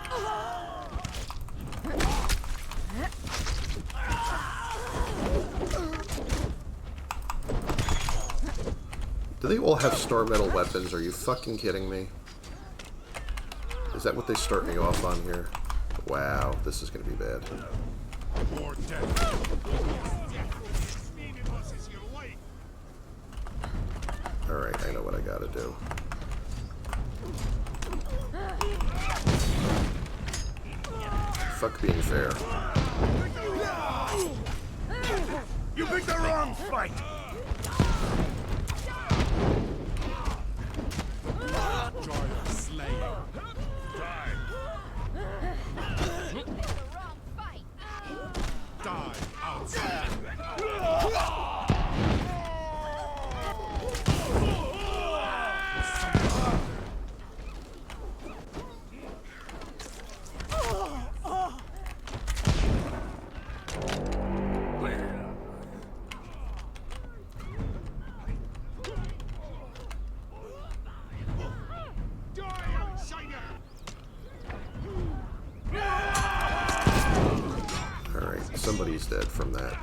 Do they all have star metal weapons? Are you fucking kidding me? Is that what they start me off on here? Wow, this is gonna be bad. More death. Alright, I know what I gotta do. Fuck being fair. You picked the wrong fight. Joy of slaying. Die. The wrong fight. Die outside. Alright, somebody's dead from that.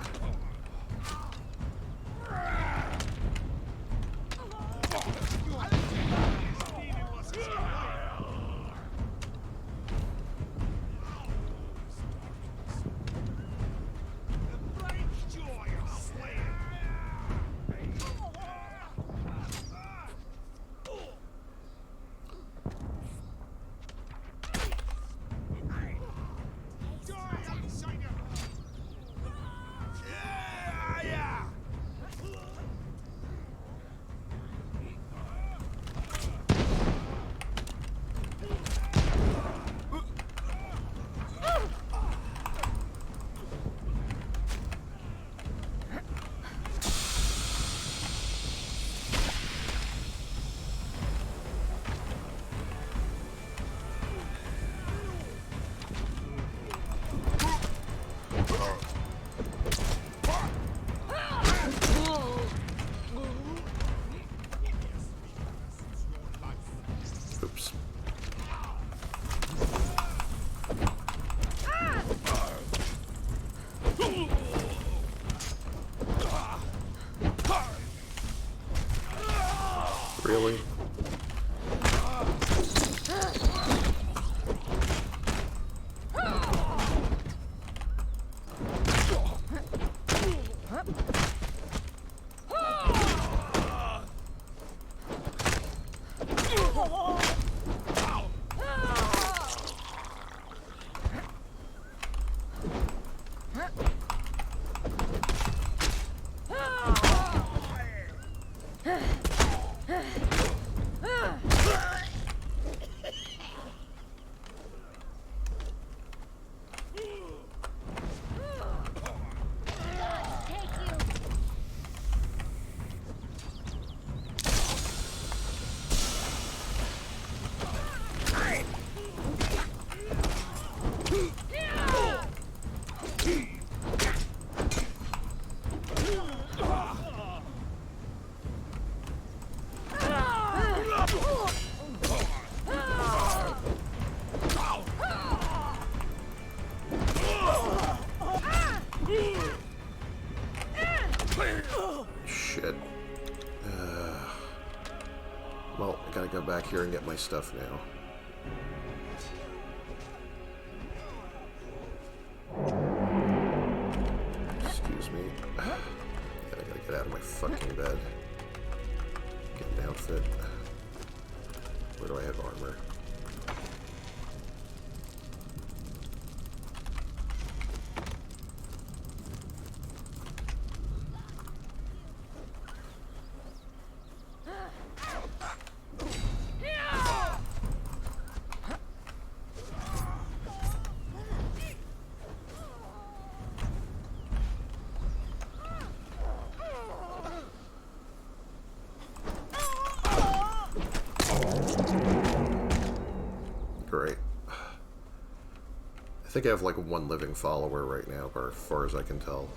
back here and get my stuff now. Excuse me. Yeah, I gotta get out of my fucking bed. Get an outfit. Where do I have armor? Great. I think I have like one living follower right now, as far as I can tell.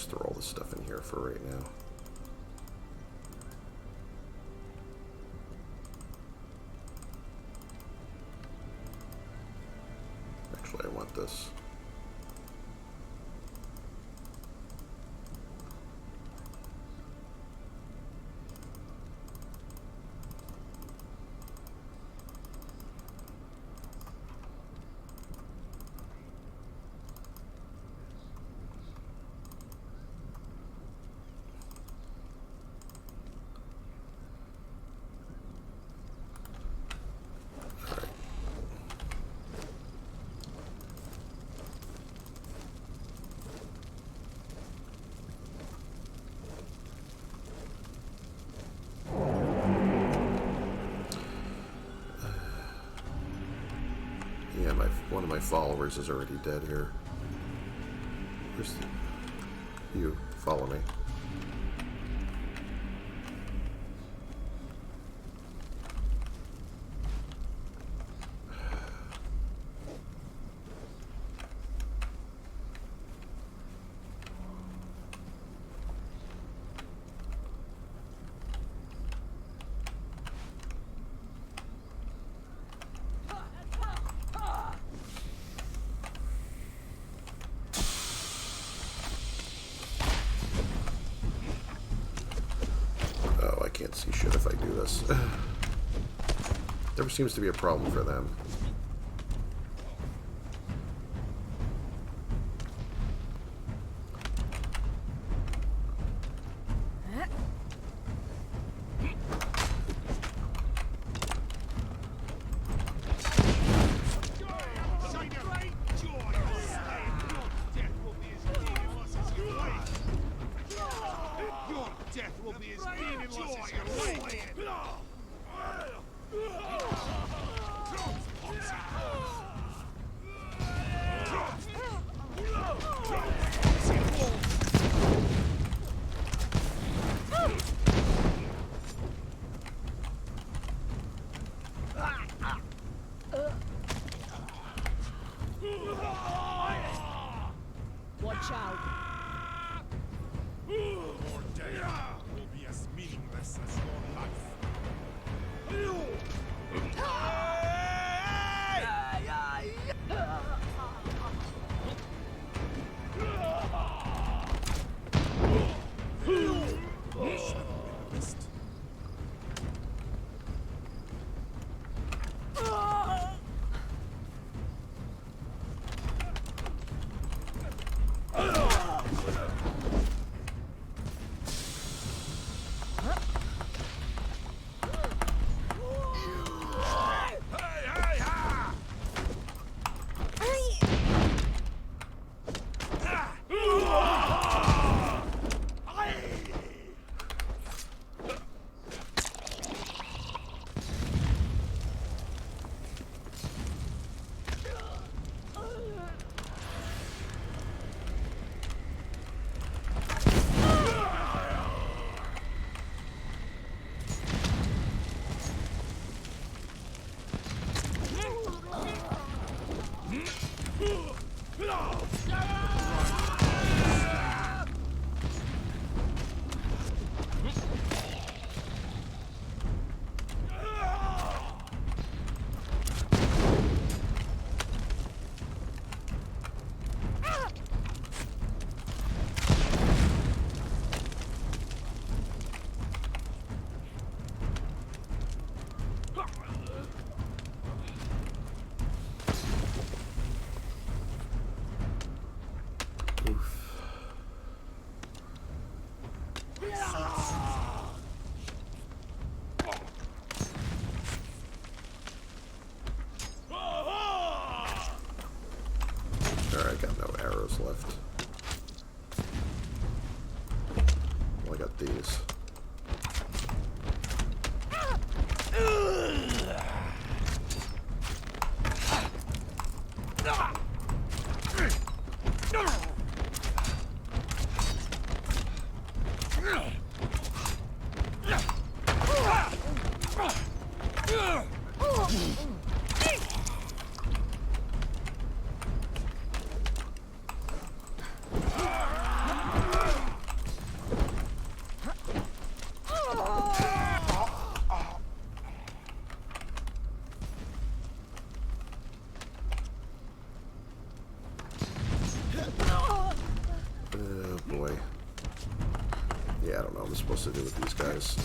Throw all this stuff in here for right now. Actually, I want this. Yeah, one of my followers is already dead here. Where's you? Follow me. Can't see shit if I do this. There seems to be a problem for them. Watch out. Your death will be as meaningless as your life. arrows left. Well, I got these. Oh boy. Yeah, I don't know what I'm supposed to do with these guys.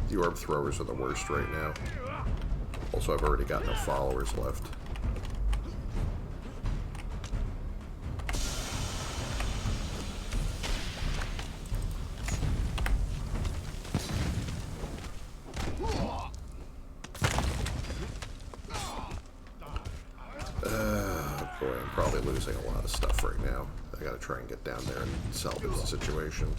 The orb throwers are the worst right now. Also, I've already got no followers left. Boy, I'm probably losing a lot of stuff right now. I gotta try and get down there and salvage the situation.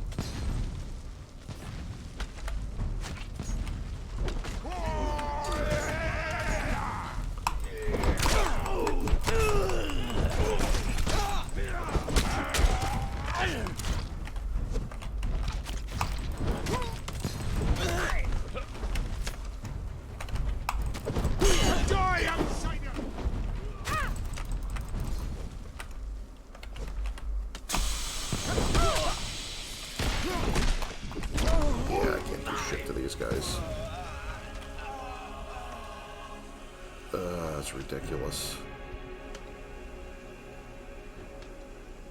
Guys. That's ridiculous.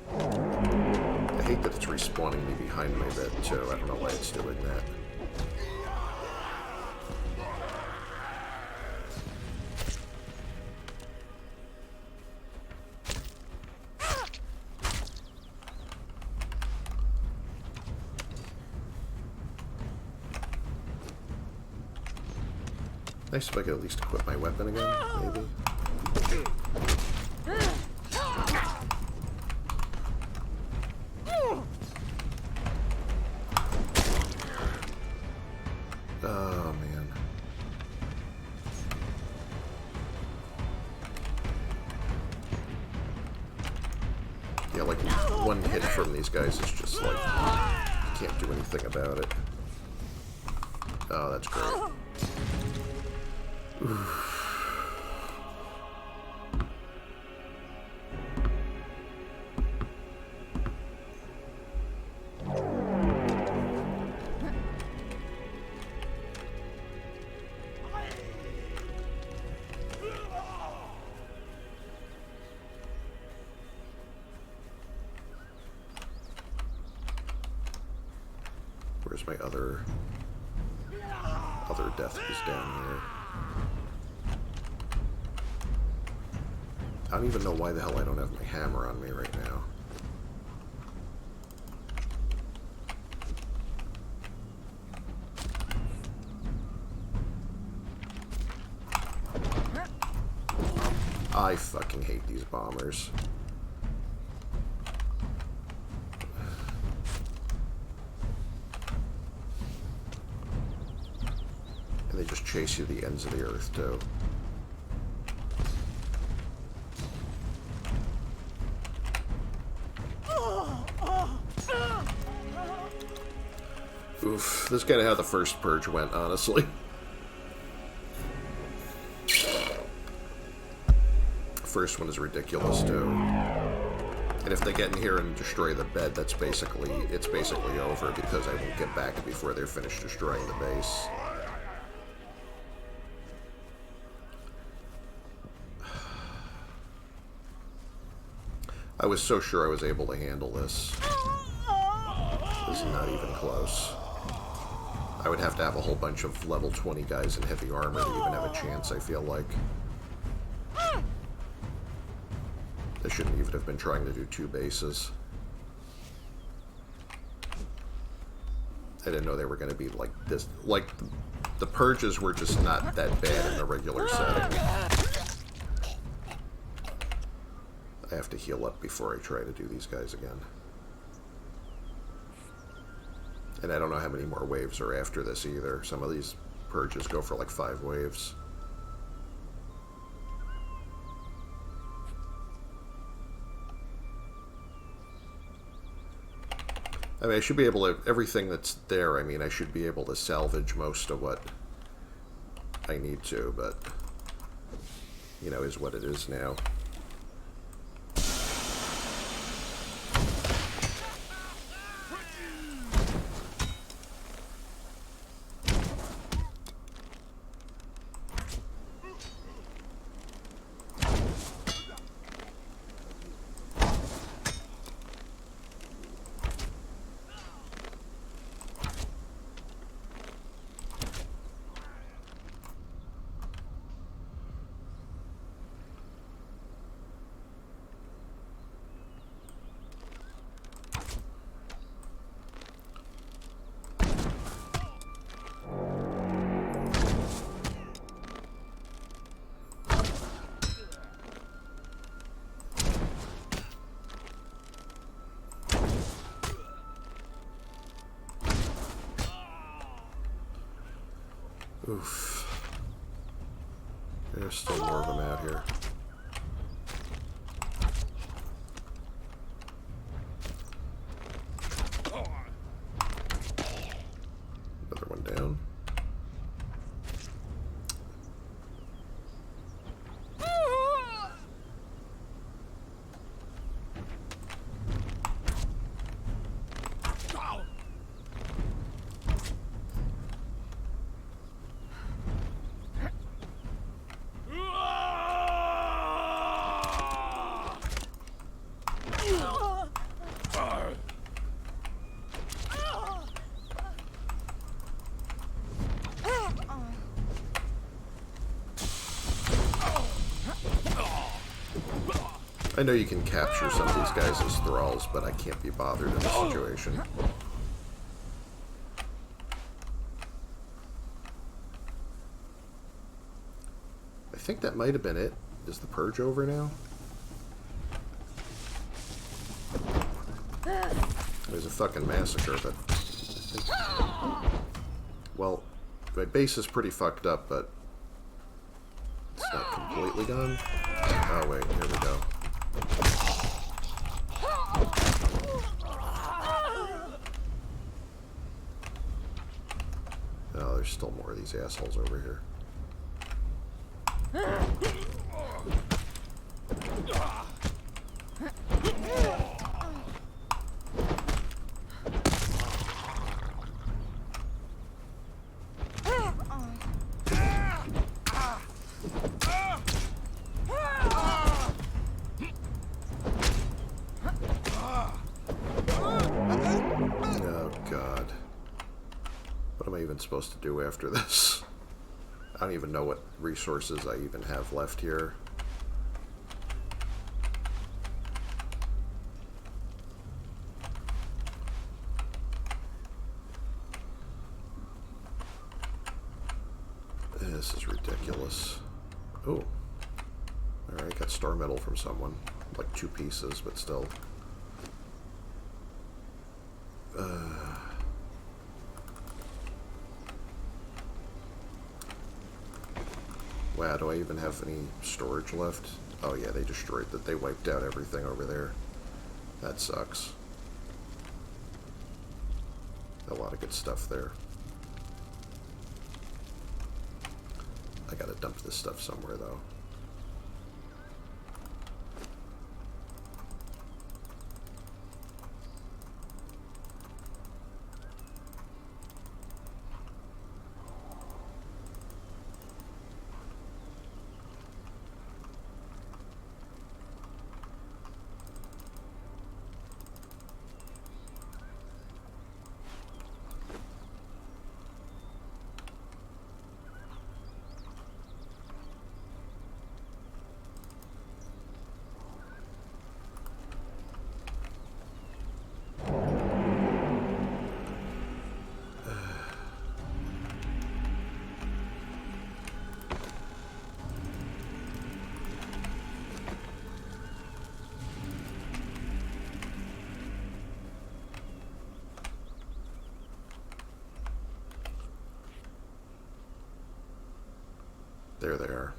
I hate that it's respawning me behind my bed too. I don't know why it's doing that. Nice if I could at least equip my weapon again, maybe. Oh, man. Yeah, like, one hit from these guys is just like, you can't do anything about it. Oh, that's great. Where's my other death was down here. I don't even know why the hell I don't have my hammer on me right now. I fucking hate these bombers. And they just chase you to the ends of the earth, too. Oof, this is kind of how the first purge went, honestly. First one is ridiculous, too. And if they get in here and destroy the bed, it's basically over, because I won't get back before they're finished destroying the base. I was so sure I was able to handle this. This is not even close. I would have to have a whole bunch of level 20 guys in heavy armor to even have a chance, I feel like. I shouldn't even have been trying to do 2 bases. I didn't know they were going to be like this. Like, the purges were just not that bad in the regular setting. I have to heal up before I try to do these guys again. And I don't know how many more waves are after this either. Some of these purges go for like 5 waves. I mean, I should be able to... Everything that's there, I mean, I should be able to salvage most of what I need to, but... You know, is what it is now. Oof. There's still more of them out here. Another one down. I know you can capture some of these guys as thralls, but I can't be bothered in this situation. I think that might have been it. Is the purge over now? There's a fucking massacre, but... Well, my base is pretty fucked up, but... It's not completely gone. Oh wait, here we go. Oh, there's still more of these assholes over here. Supposed to do after this. I don't even know what resources I even have left here. This is ridiculous. Oh. Alright, got star metal from someone. Like 2 pieces, but still. Wow, do I even have any storage left? Oh yeah, they destroyed that. They wiped out everything over there. That sucks. A lot of good stuff there. I gotta dump this stuff somewhere though. There they are.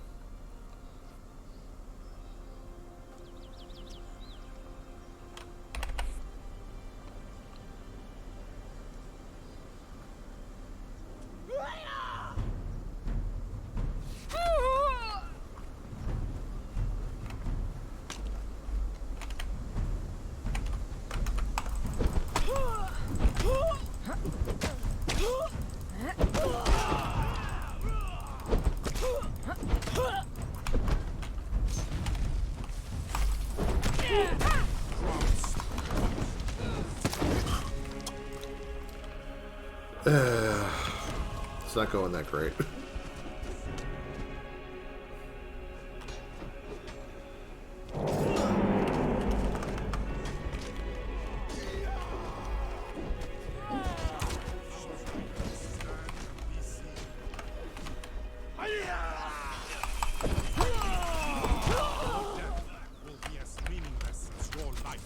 It's not going that great. Will be as meaningless as your life.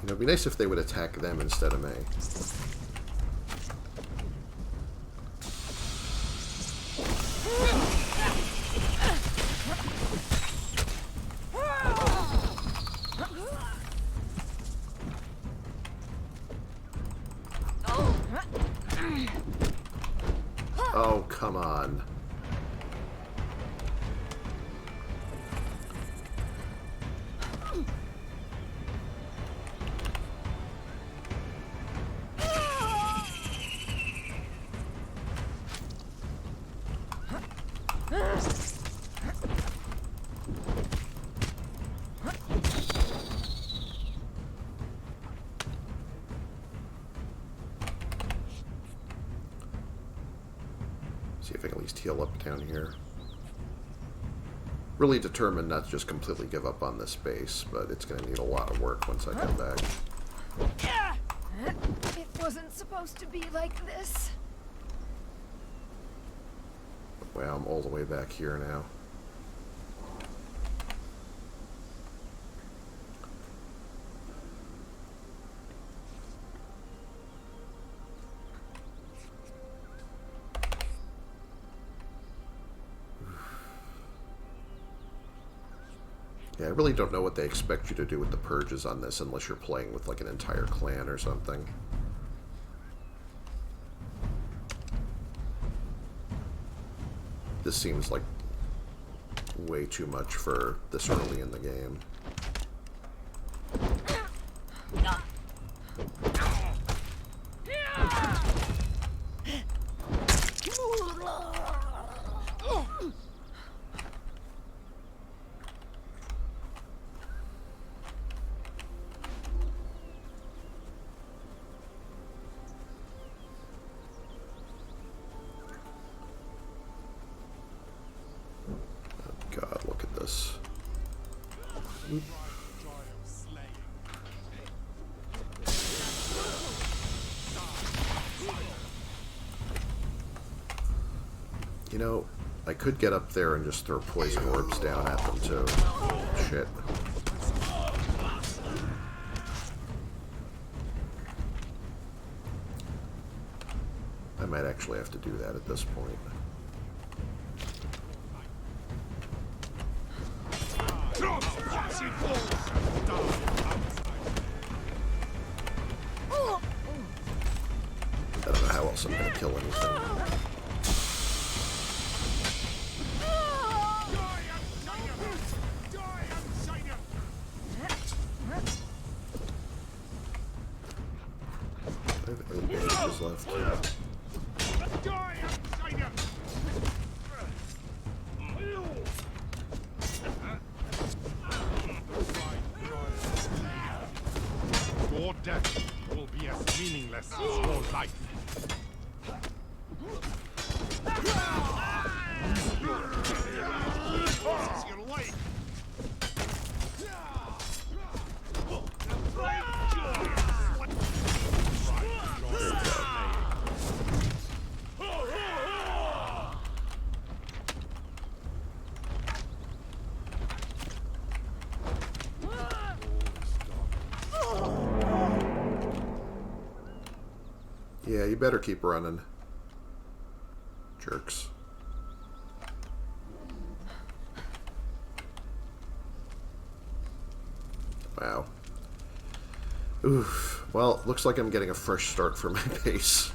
You know, it'd be nice if they would attack them instead of me. Oh, come on. See if I can at least heal up down here. Really determined not to just completely give up on this base, but it's going to need a lot of work once I come back. It wasn't supposed to be like this. Wow, I'm all the way back here now. Yeah, I really don't know what they expect you to do with the purges on this unless you're playing with like an entire clan or something. This seems like way too much for this early in the game. God, look at this. Oop. You know, I could get up there and just throw poison orbs down at them too. Shit. I might actually have to do that at this point. she falls, die outside. I don't know how else I'm gonna kill anything. Die outsider! Die outsider! I have 8 bandages left. Die outsider! Your death will be as meaningless as your life. This is your life. Yeah, you better keep running. Jerks. Wow. Oof. Well, looks like I'm getting a fresh start for my base.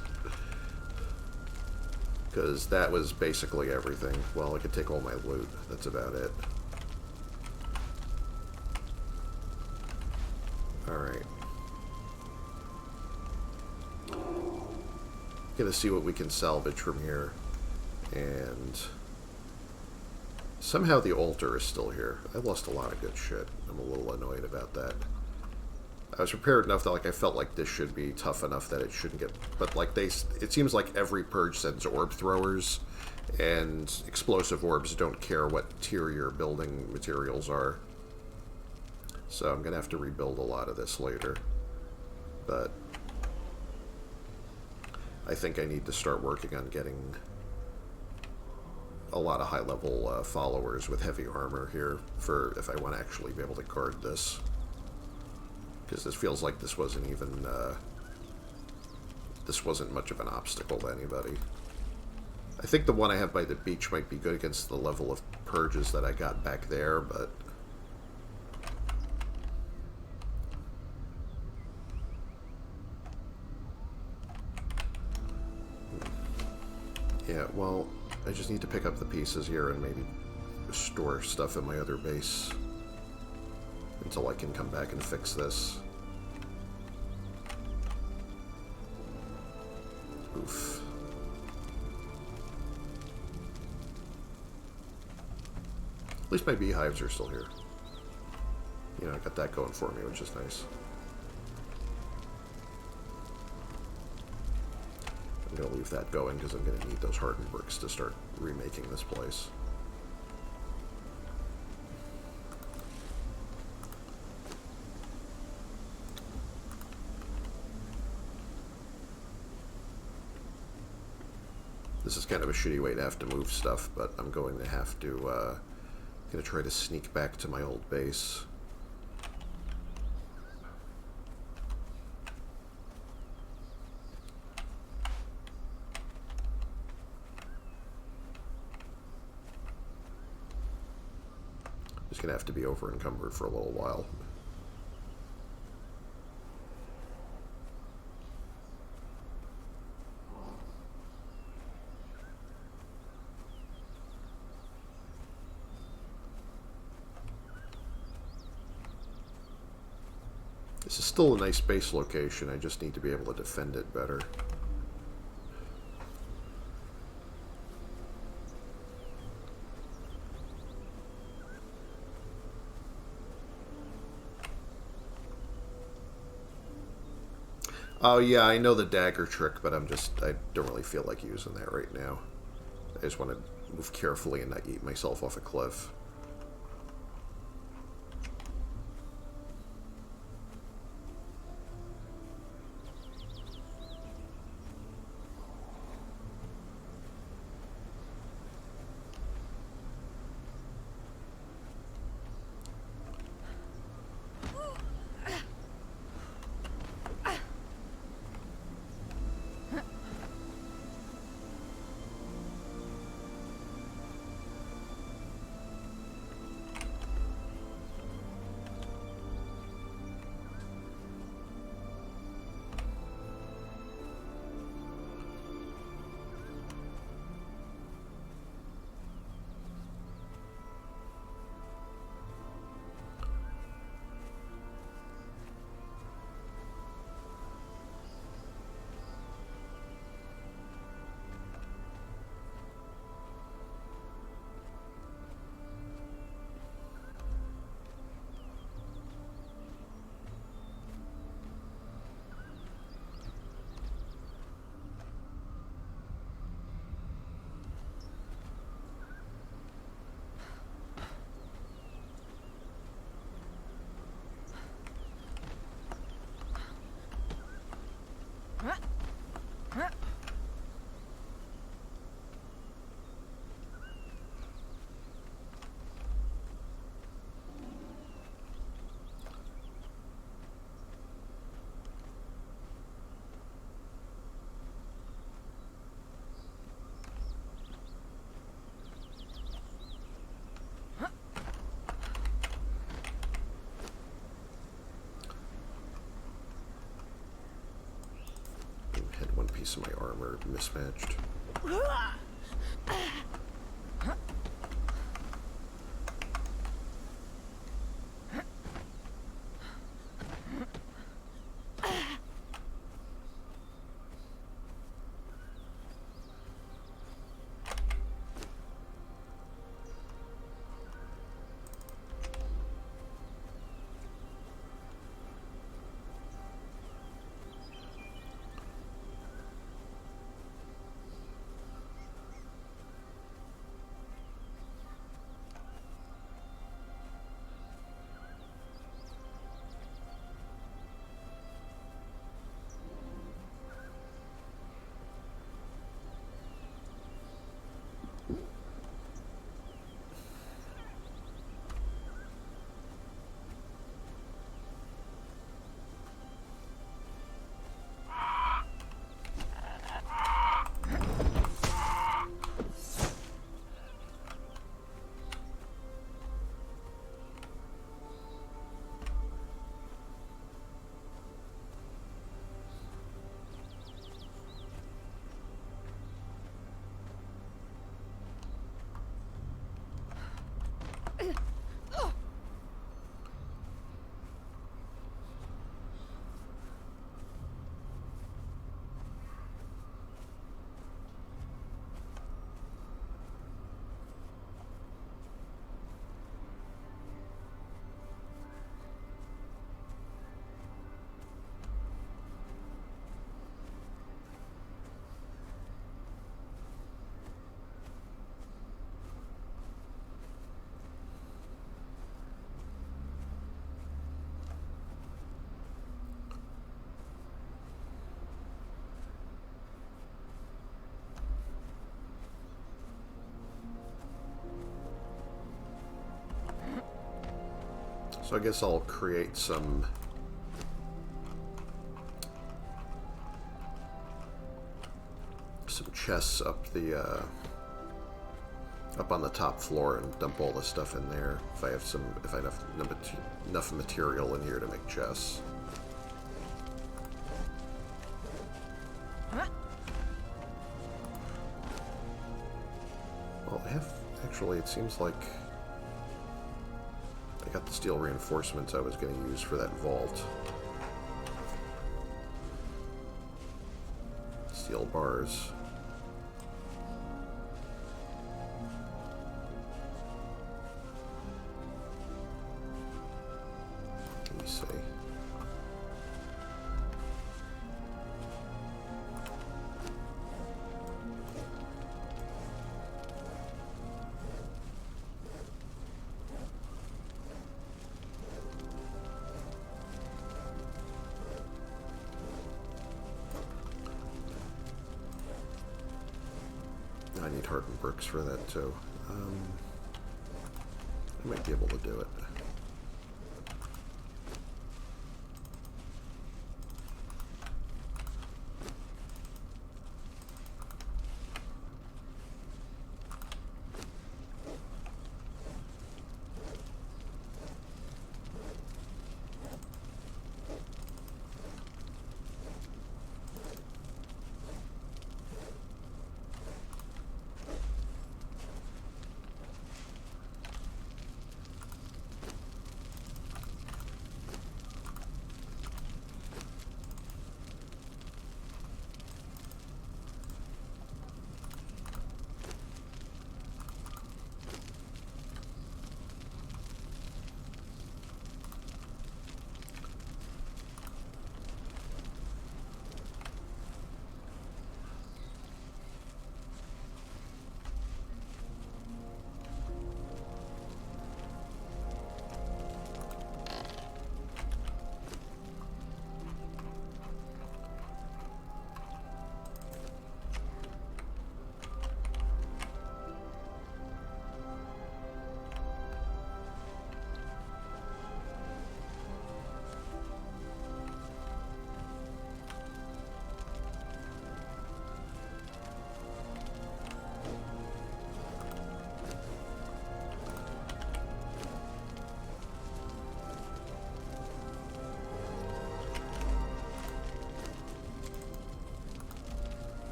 Because that was basically everything. Well, I could take all my loot. That's about it. Alright. Gonna see what we can salvage from here. And somehow the altar is still here. I lost a lot of good shit. I'm a little annoyed about that. I was prepared enough that, like, I felt like this should be tough enough that it shouldn't get... But, like, it seems like every purge sends orb throwers, and explosive orbs don't care what tier your building materials are. So I'm gonna have to rebuild a lot of this later. But I think I need to start working on getting a lot of high-level followers with heavy armor here for if I want to actually be able to guard this. Because this feels like this wasn't even, this wasn't much of an obstacle to anybody. I think the one I have by the beach might be good against the level of purges that I got back there, but... Yeah, well, I just need to pick up the pieces here and maybe store stuff in my other base until I can come back and fix this. Oof. At least my beehives are still here. You know, I got that going for me, which is nice. I'm going to leave that going because I'm going to need those hardened bricks to start remaking this place. This is kind of a shitty way to have to move stuff, but I'm going to have to, going to try to sneak back to my old base. Just going to have to be over encumbered for a little while. This is still a nice base location, I just need to be able to defend it better. Oh yeah, I know the dagger trick, but I don't really feel like using that right now. I just want to move carefully and not eat myself off a cliff. piece of my armor mismatched. So I guess I'll create some chests up on the top floor and dump all the stuff in there if I have enough material in here to make chests. Well, actually, it seems like I got the steel reinforcements I was going to use for that vault. Steel bars. Let me see. I need hardened bricks for that too. I might be able to do it.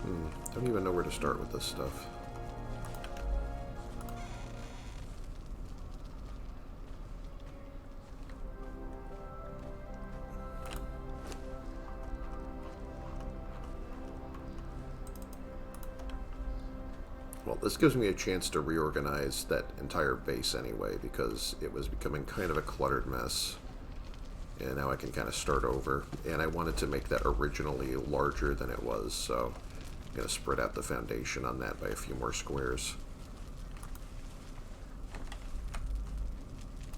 Don't even know where to start with this stuff. Well, this gives me a chance to reorganize that entire base anyway, because it was becoming kind of a cluttered mess. And now I can kind of start over. And I wanted to make that originally larger than it was, so I'm going to spread out the foundation on that by a few more squares.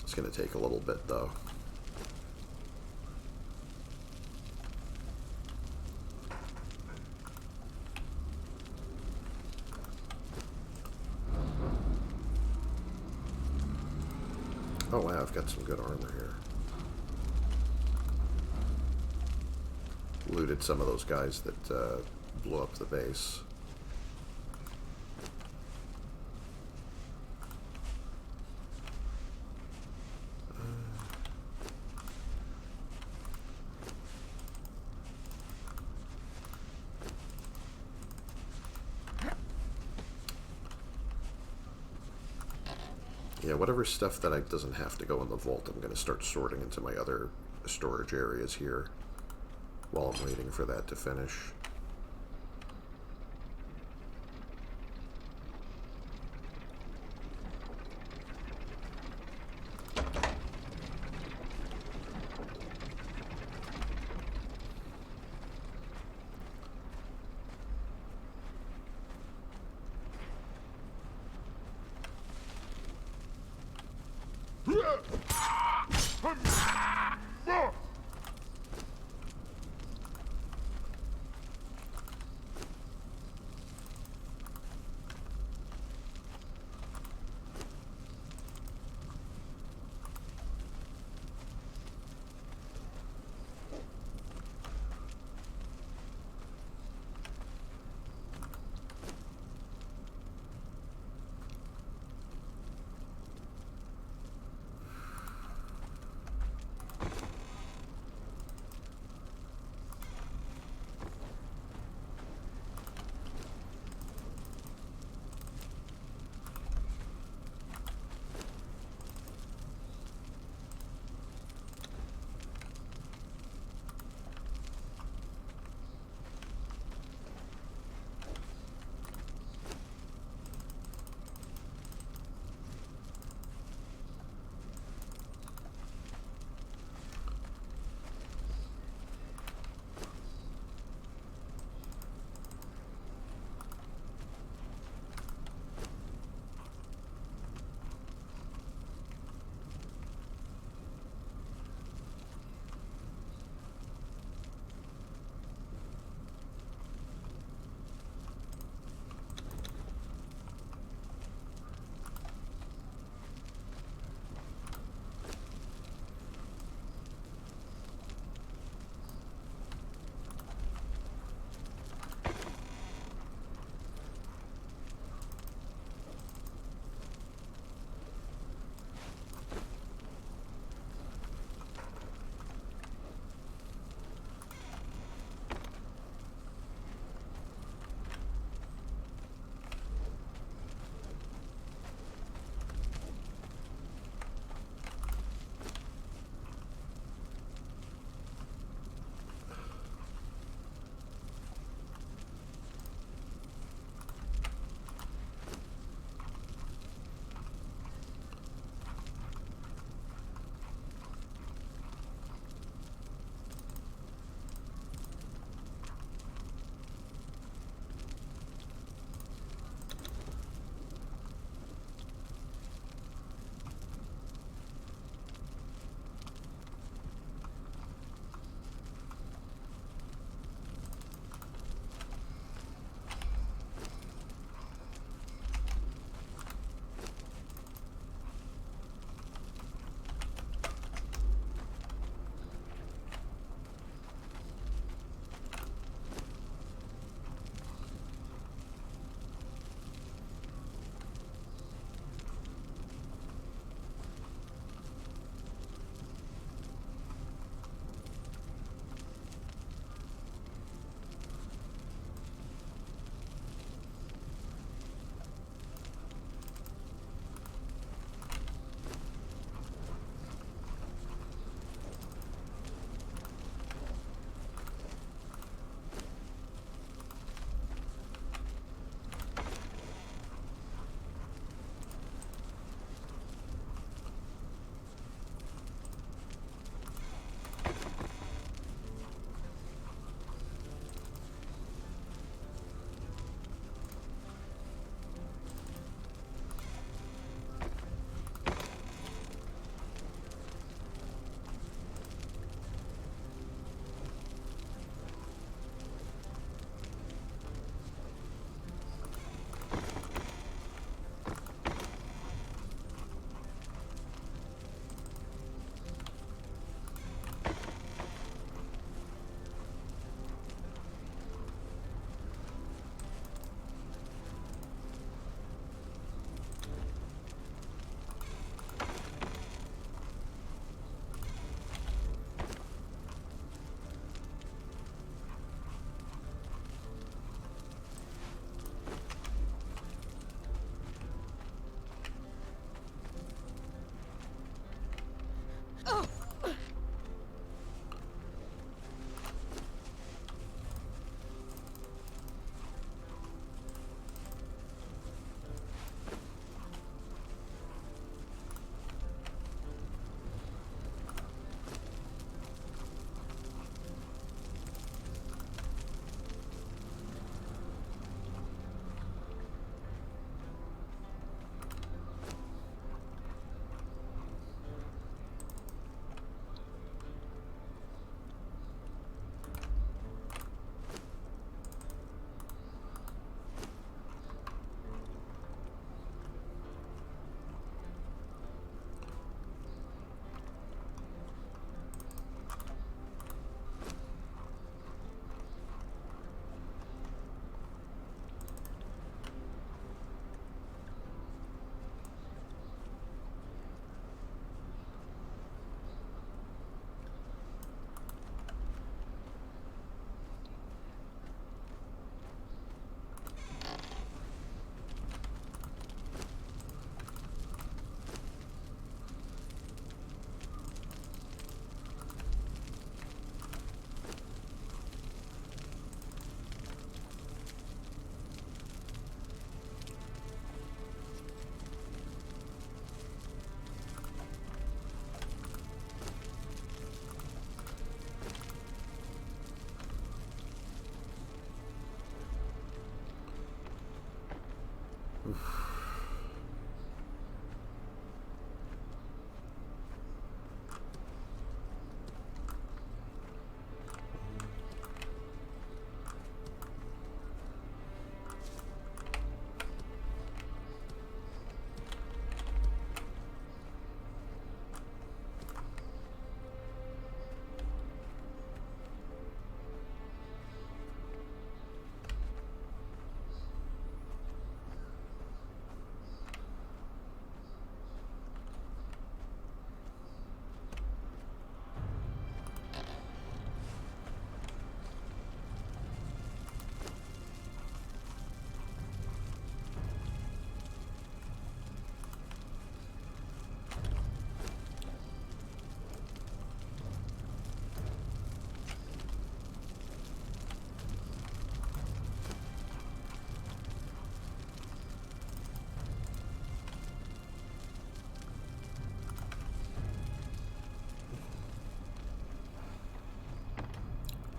It's going to take a little bit, though. Oh wow, I've got some good armor here. Looted some of those guys that blew up the base. Yeah, whatever stuff that doesn't have to go in the vault, I'm going to start sorting into my other storage areas here while I'm waiting for that to finish.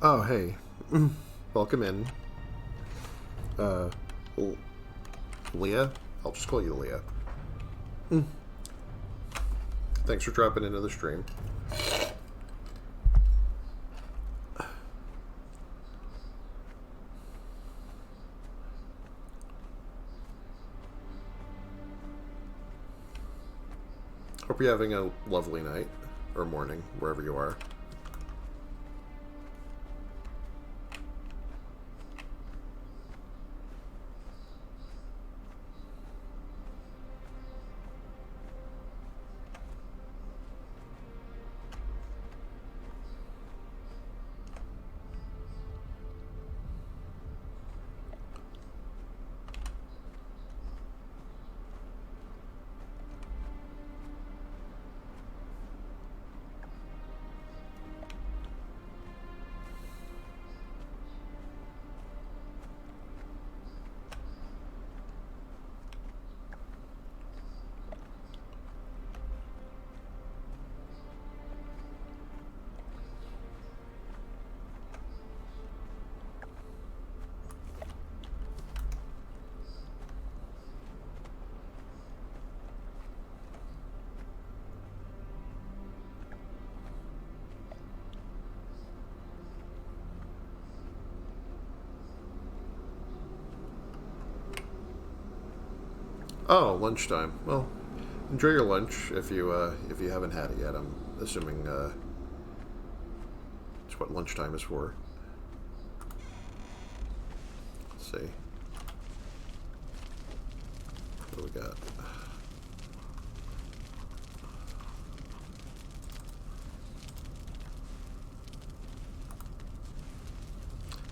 Oh, hey. Welcome in. Uh, Leah? I'll just call you Leah. Thanks for dropping into the stream. Hope you're having a lovely night, or morning, wherever you are. Oh, lunchtime. Well, enjoy your lunch if you haven't had it yet. I'm assuming it's what lunchtime is for. Let's see. What do we got?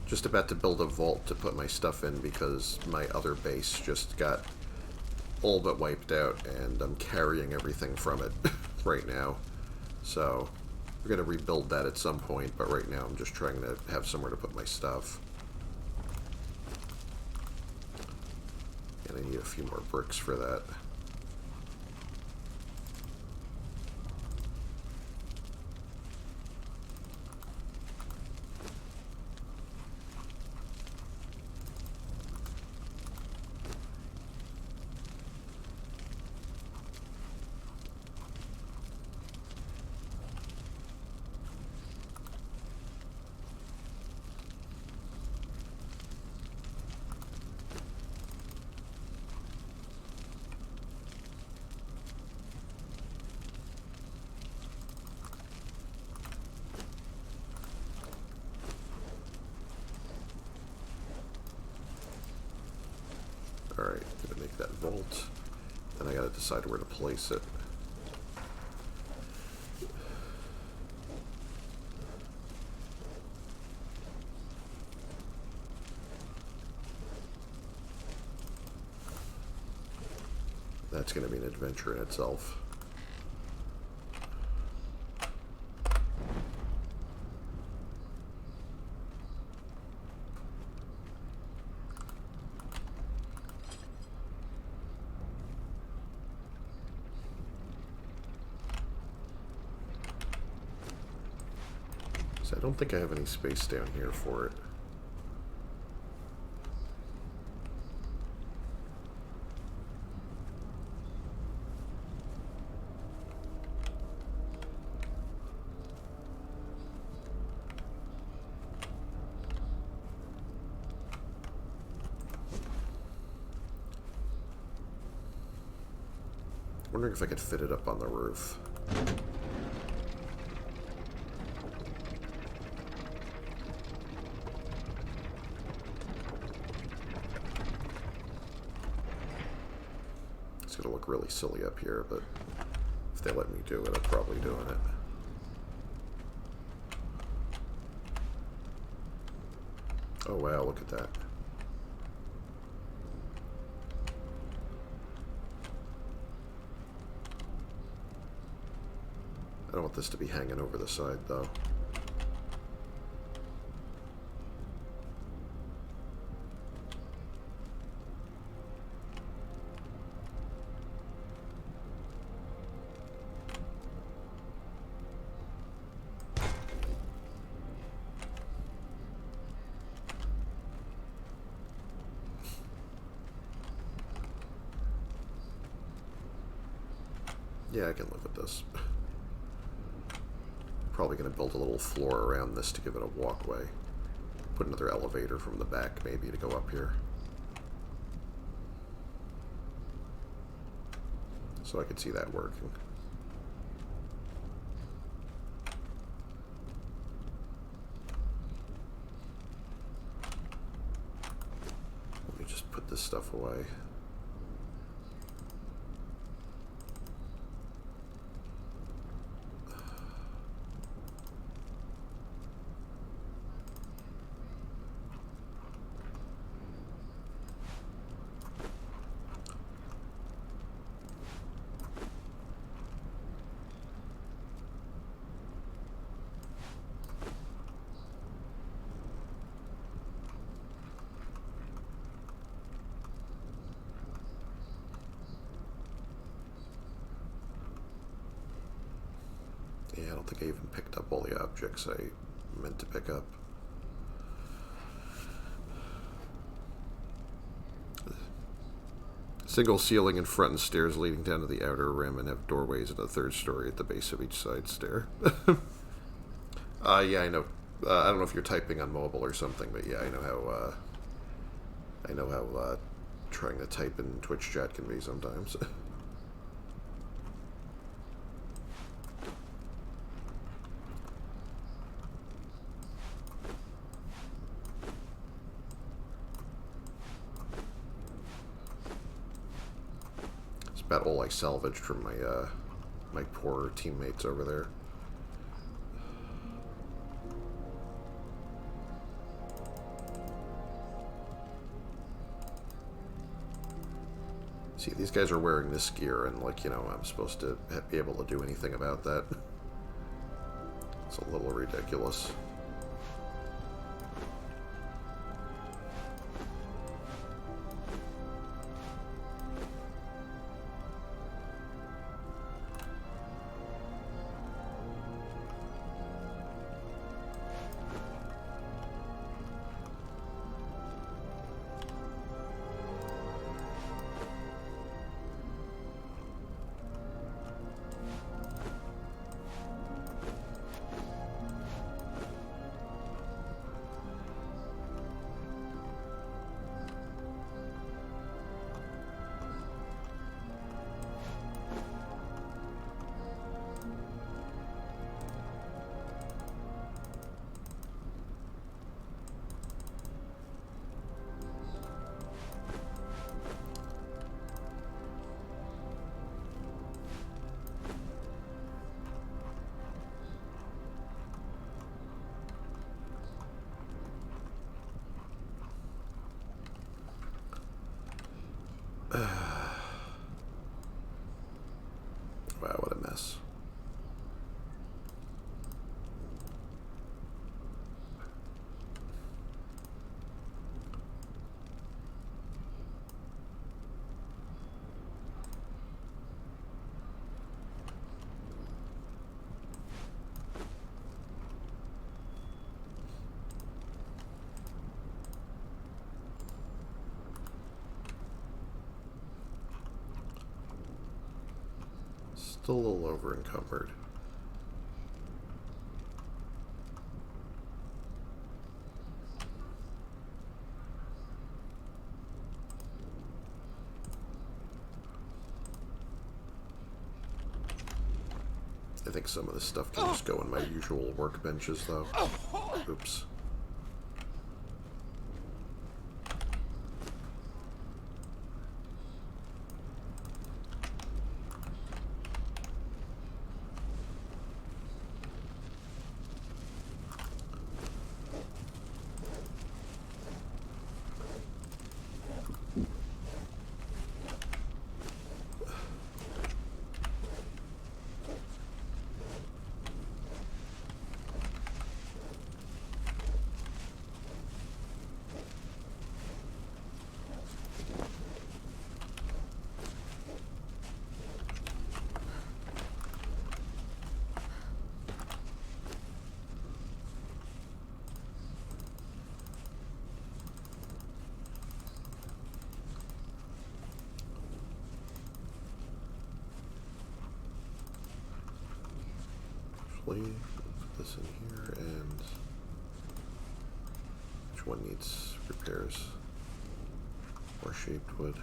Just about to build a vault to put my stuff in because my other base just got all but wiped out, and I'm carrying everything from it right now. So we're going to rebuild that at some point, but right now I'm just trying to have somewhere to put my stuff. And I need a few more bricks for that. Alright, gonna make that vault. Then I gotta decide where to place it. That's gonna be an adventure in itself. I don't think I have any space down here for it. Wondering if I could fit it up on the roof. It's gonna look really silly up here, but if they let me do it, I'm probably doing it. Oh wow, look at that. I don't want this to be hanging over the side, though. Yeah, I can live with this. Probably going to build a little floor around this to give it a walkway. Put another elevator from the back, maybe, to go up here. So I could see that working. Let me just put this stuff away. Yeah, I don't think I even picked up all the objects I meant to pick up. Single ceiling in front and stairs leading down to the outer rim, and have doorways in the third story at the base of each side stair. Yeah, I know. I don't know if you're typing on mobile or something, but yeah, I know how trying to type in Twitch chat can be sometimes. About all I salvaged from my my poor teammates over there. See, these guys are wearing this gear, and like, you know, I'm supposed to be able to do anything about that. It's a little ridiculous. Wow, what a mess. Still a little over encumbered. I think some of this stuff can just go in my usual workbenches, though. Oops. probably put this in here, and which one needs repairs? More shaped wood.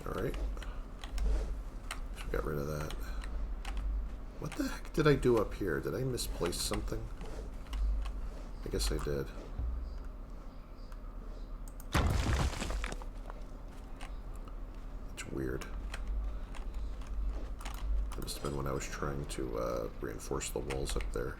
Alright. So we got rid of that. What the heck did I do up here? Did I misplace something? I guess I did. It's weird. That must have been when I was trying to reinforce the walls up there.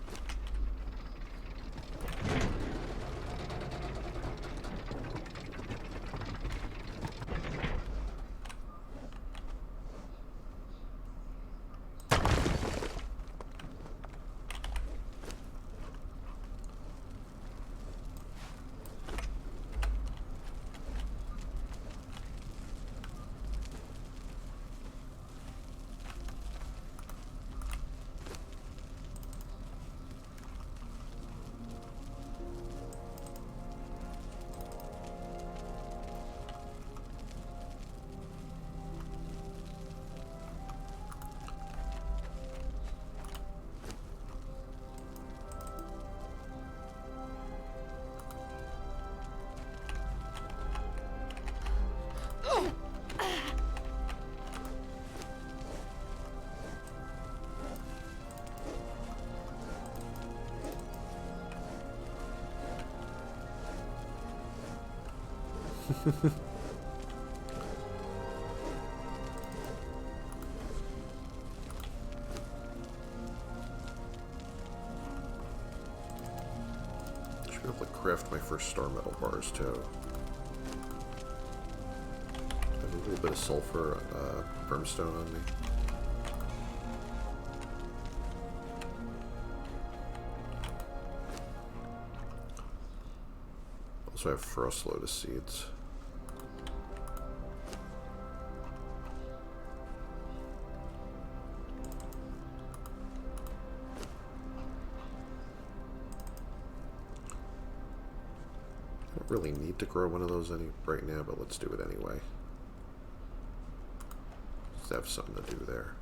Should be able to craft my first star metal bars too. I have a little bit of sulfur brimstone on me. Also have frost lotus seeds. Really need to grow one of those right now, but let's do it anyway. Just have something to do there.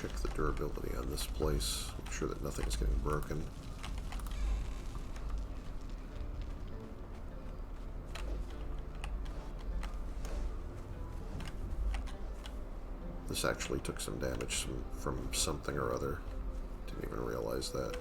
Check the durability on this place. Make sure that nothing's getting broken. This actually took some damage from something or other. Didn't even realize that.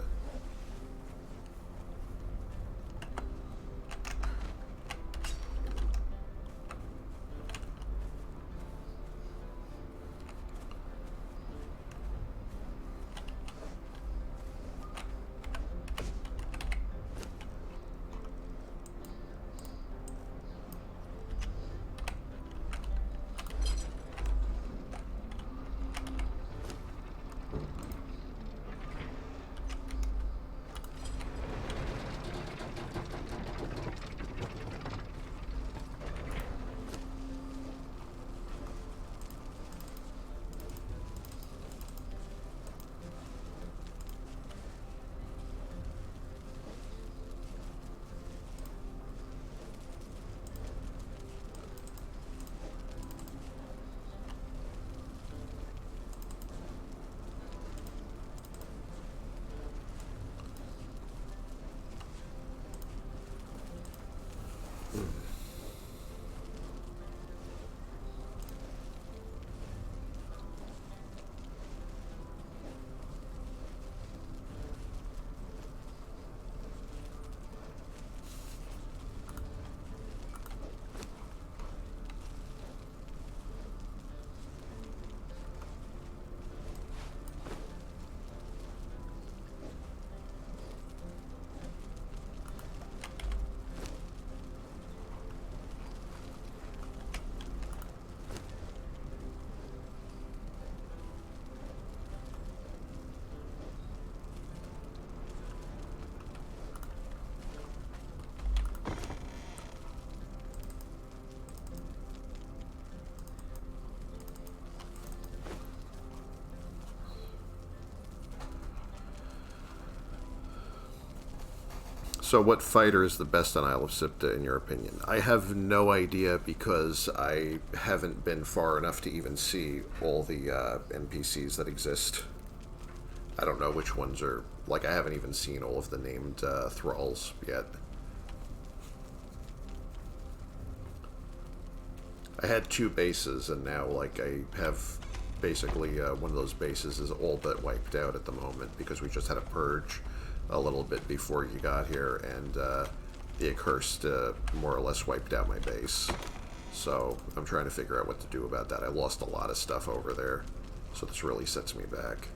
So what fighter is the best on Isle of Siptah, in your opinion? I have no idea because I haven't been far enough to even see all the NPCs that exist. I don't know which ones are... Like, I haven't even seen all of the named thralls yet. I had 2 bases, and now, like, I have basically one of those bases is all but wiped out at the moment because we just had a purge a little bit before you got here, and the accursed more or less wiped out my base. So I'm trying to figure out what to do about that. I lost a lot of stuff over there, so this really sets me back.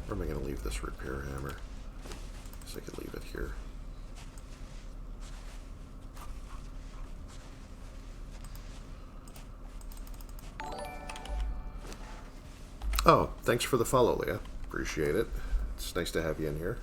Where am I going to leave this repair hammer? Guess I could leave it here. Oh, thanks for the follow, Leah. Appreciate it. It's nice to have you in here.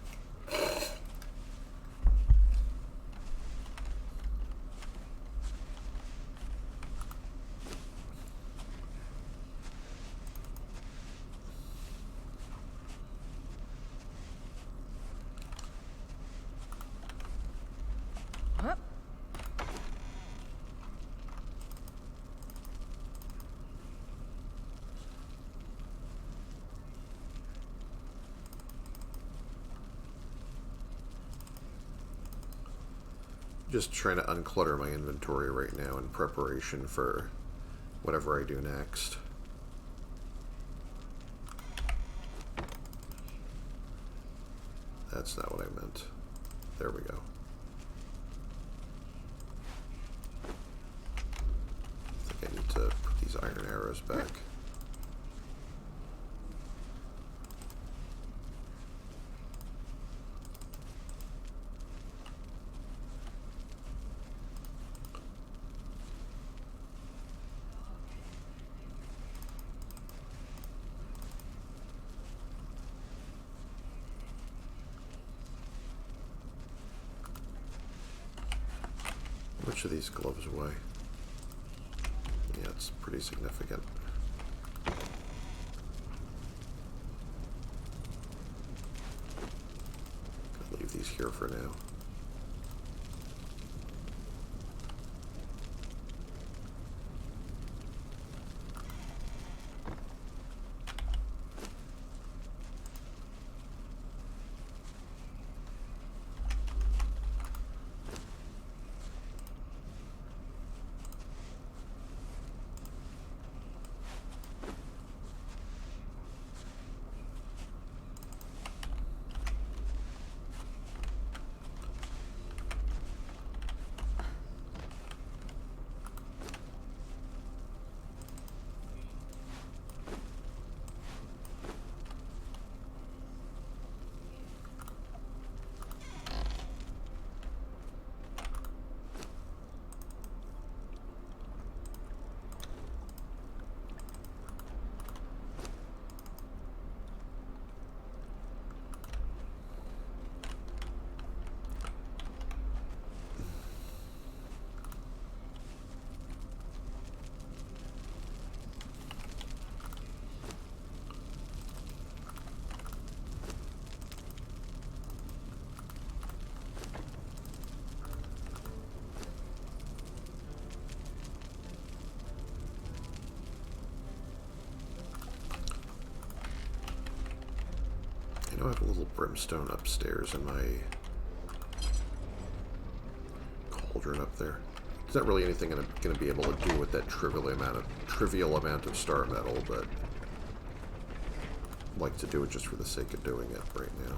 Just trying to unclutter my inventory right now in preparation for whatever I do next. That's not what I meant. There we go. I think I need to put these iron arrows back. Which of these gloves away? Yeah, it's pretty significant. I'll leave these here for now. I have a little brimstone upstairs in my cauldron up there. It's not really anything I'm going to be able to do with that trivial amount of star metal, but I'd like to do it just for the sake of doing it right now.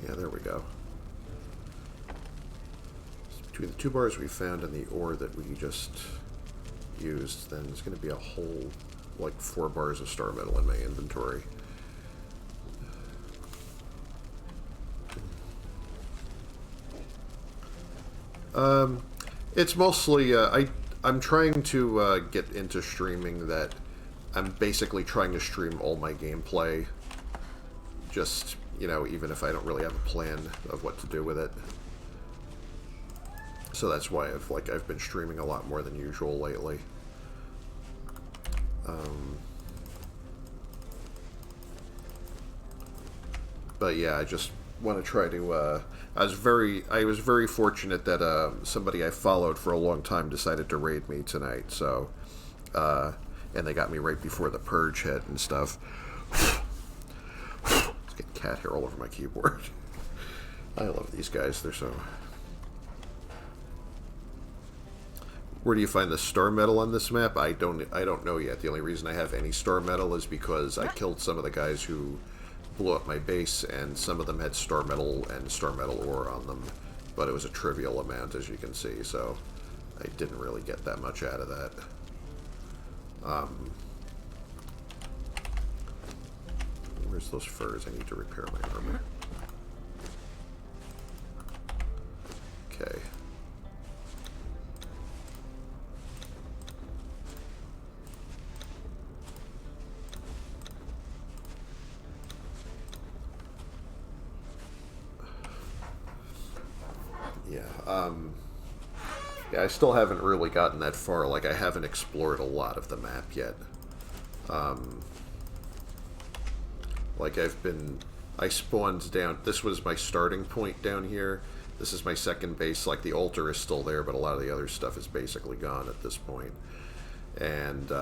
Yeah, there we go. Between the 2 bars we found and the ore that we just used, then there's going to be a whole, like, 4 bars of star metal in my inventory. It's mostly, I'm trying to get into streaming that I'm basically trying to stream all my gameplay, just, you know, even if I don't really have a plan of what to do with it. So that's why I've been streaming a lot more than usual lately. But yeah, I just want to try to. I was very fortunate that somebody I followed for a long time decided to raid me tonight. So, and they got me right before the purge hit and stuff. Let's get cat hair all over my keyboard. I love these guys. They're so. Where do you find the star metal on this map? I don't know yet. The only reason I have any star metal is because I killed some of the guys who blew up my base, and some of them had star metal and star metal ore on them, but it was a trivial amount, as you can see, so I didn't really get that much out of that. Where's those furs? I need to repair my armor. Okay. Yeah, Yeah, I still haven't really gotten that far. Like, I haven't explored a lot of the map yet. Like, I spawned down... This was my starting point down here. This is my second base. Like, the altar is still there, but a lot of the other stuff is basically gone at this point. And,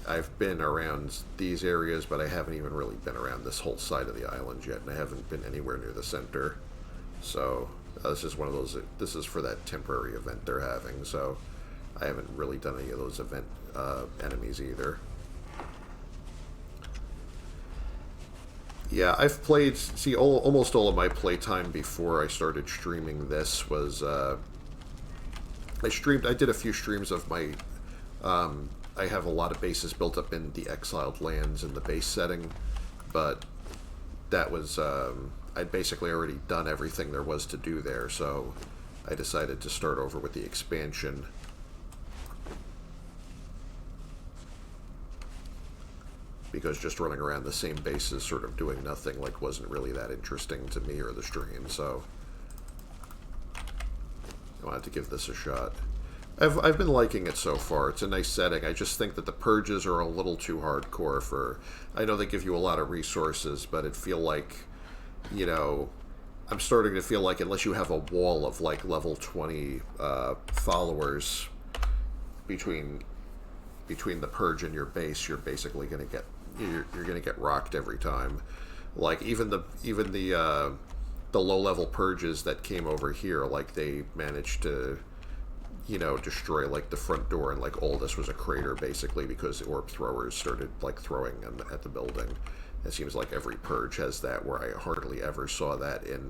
I've been around these areas, but I haven't even really been around this whole side of the island yet, and I haven't been anywhere near the center. So, this is one of those... This is for that temporary event they're having, so I haven't really done any of those event enemies either. Yeah, I've played... See, almost all of my playtime before I started streaming this was... I did a few streams of my... I have a lot of bases built up in the Exiled Lands in the base setting, but that was... I'd basically already done everything there was to do there, so I decided to start over with the expansion. Because just running around the same bases, sort of doing nothing, like, wasn't really that interesting to me or the stream, so I wanted to give this a shot. I've been liking it so far. It's a nice setting. I just think that the purges are a little too hardcore for... I know they give you a lot of resources, but it feel like, you know... I'm starting to feel like unless you have a wall of, like, level 20 followers between the purge and your base, you're basically going to get... You're going to get rocked every time. Like, even the low-level purges that came over here, like, they managed to... you know, destroy, like, the front door, and, like, all this was a crater, basically, because the orb throwers started, like, throwing them at the building. It seems like every purge has that, where I hardly ever saw that in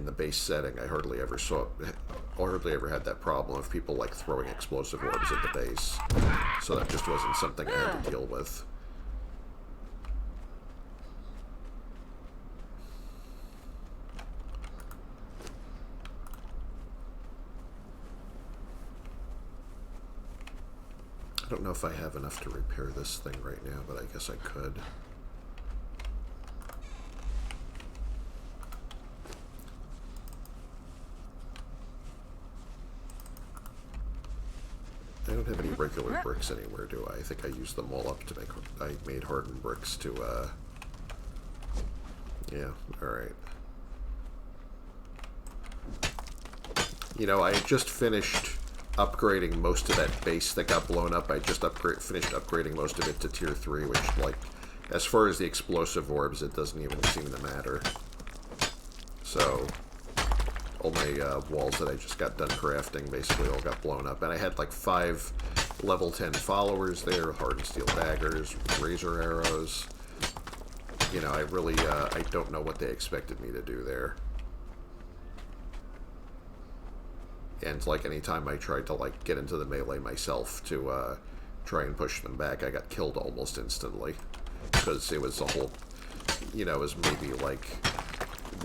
the base setting. I hardly ever had that problem of people, like, throwing explosive orbs at the base. So that just wasn't something I had to deal with. I don't know if I have enough to repair this thing right now, but I guess I could. I don't have any regular bricks anywhere, do I? I think I used them all up to make... I made hardened bricks to, yeah, alright. You know, I had just finished upgrading most of that base that got blown up. I just finished upgrading most of it to tier 3, which, like, as far as the explosive orbs, it doesn't even seem to matter. So, all my walls that I just got done crafting basically all got blown up. And I had, like, 5 level 10 followers there, hardened steel daggers, razor arrows. You know, I really, I don't know what they expected me to do there. And, like, anytime I tried to, like, get into the melee myself to try and push them back, I got killed almost instantly. Because it was a whole, you know, it was maybe, like,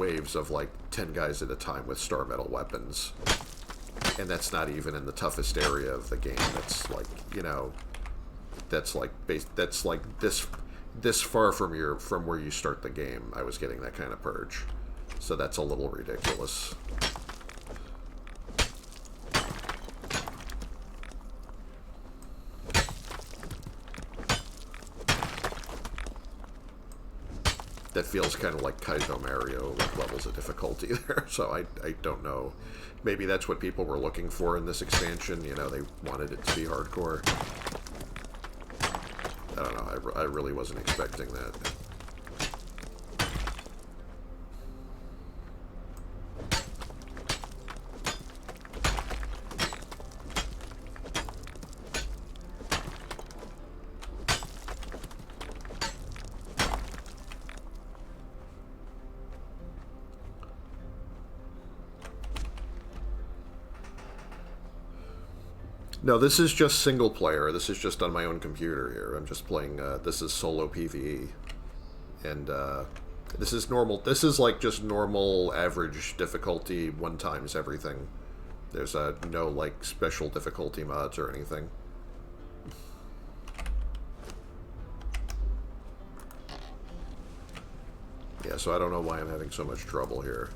waves of, like, 10 guys at a time with star metal weapons. And that's not even in the toughest area of the game. That's, like, you know, that's, like, this far from where you start the game, I was getting that kind of purge. So that's a little ridiculous. That feels kind of like Kaizo Mario with levels of difficulty there, so I don't know. Maybe that's what people were looking for in this expansion, you know, they wanted it to be hardcore. I don't know, I really wasn't expecting that. No, this is just single player. This is just on my own computer here. I'm just playing, this is solo PvE. And, this is normal. This is, like, just normal, average difficulty, 1 times everything. There's, no, like, special difficulty mods or anything. Yeah, so I don't know why I'm having so much trouble here.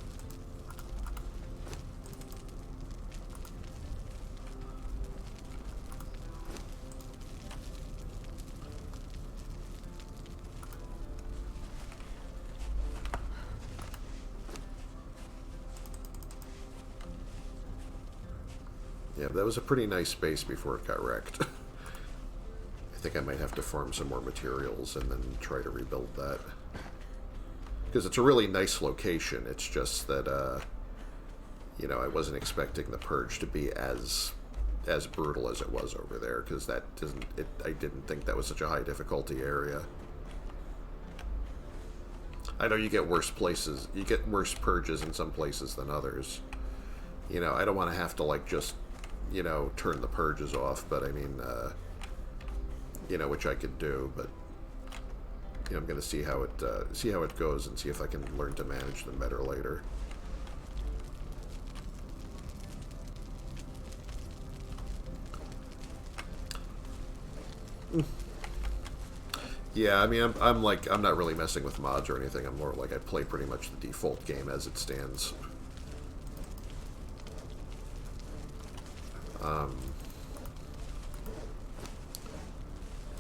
Yeah, that was a pretty nice base before it got wrecked. I think I might have to farm some more materials and then try to rebuild that. Because it's a really nice location. It's just that, you know, I wasn't expecting the purge to be as brutal as it was over there. Because that doesn't... I didn't think that was such a high difficulty area. I know you get worse places. You get worse purges in some places than others. You know, I don't want to have to, like, just, you know, turn the purges off. But, I mean, you know, which I could do. But... you know, I'm going to see how it goes and see if I can learn to manage them better later. Yeah, I mean, I'm not really messing with mods or anything. I'm more like I play pretty much the default game as it stands.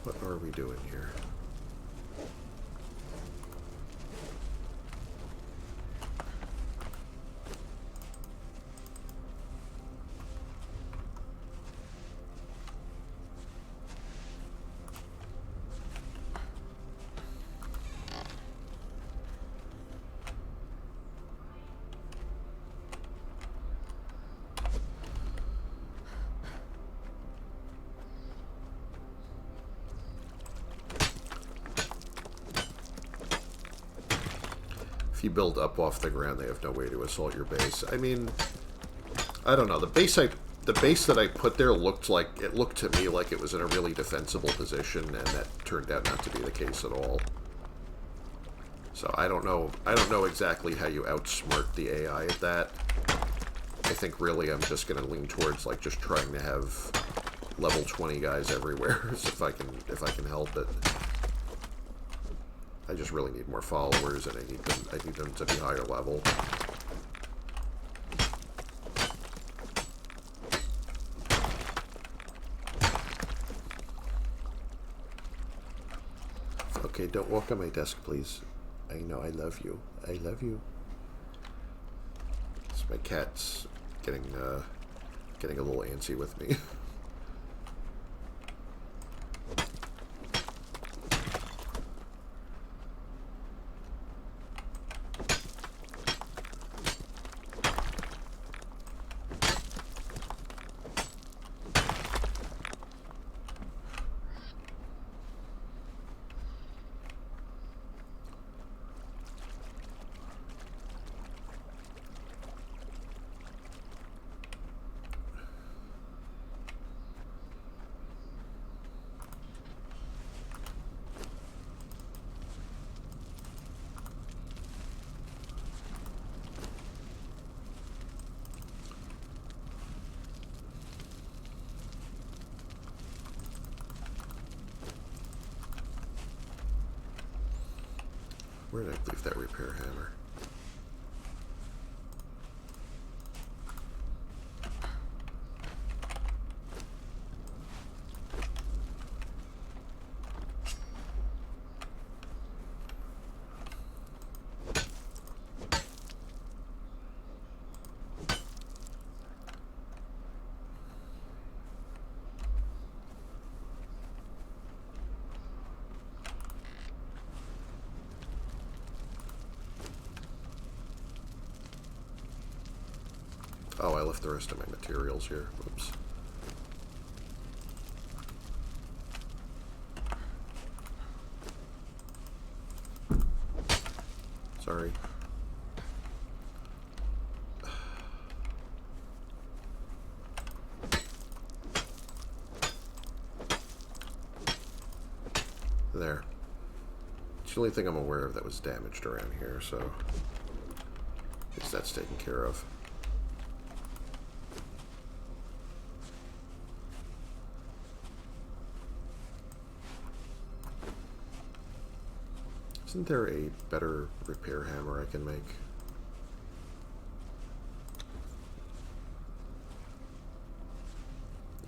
What are we doing here? If you build up off the ground, they have no way to assault your base. I mean, I don't know. The base that I put there looked to me like it was in a really defensible position, and that turned out not to be the case at all. So I don't know exactly how you outsmart the AI at that. I think really I'm just going to lean towards like just trying to have level 20 guys everywhere if I can help it. I just really need more followers, and I need them to be higher level. Okay, don't walk on my desk, please. I know I love you. I love you. So my cat's getting a little antsy with me. Where did I leave that repair hammer? Oh, I left the rest of my materials here. Oops. Sorry. There. It's the only thing I'm aware of that was damaged around here, so at least that's taken care of. Isn't there a better repair hammer I can make?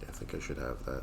Yeah, I think I should have that.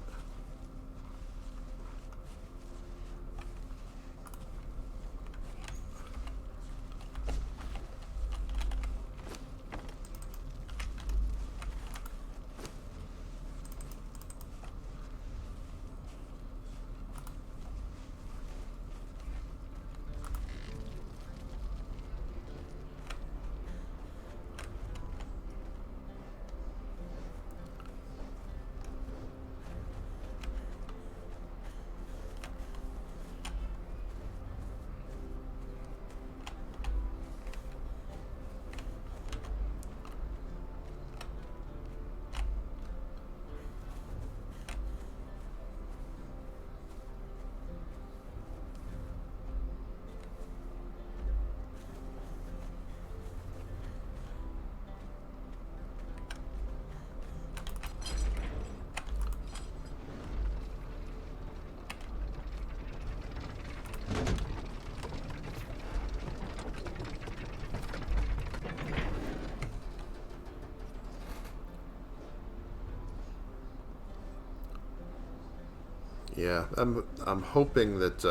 Yeah, I'm hoping that.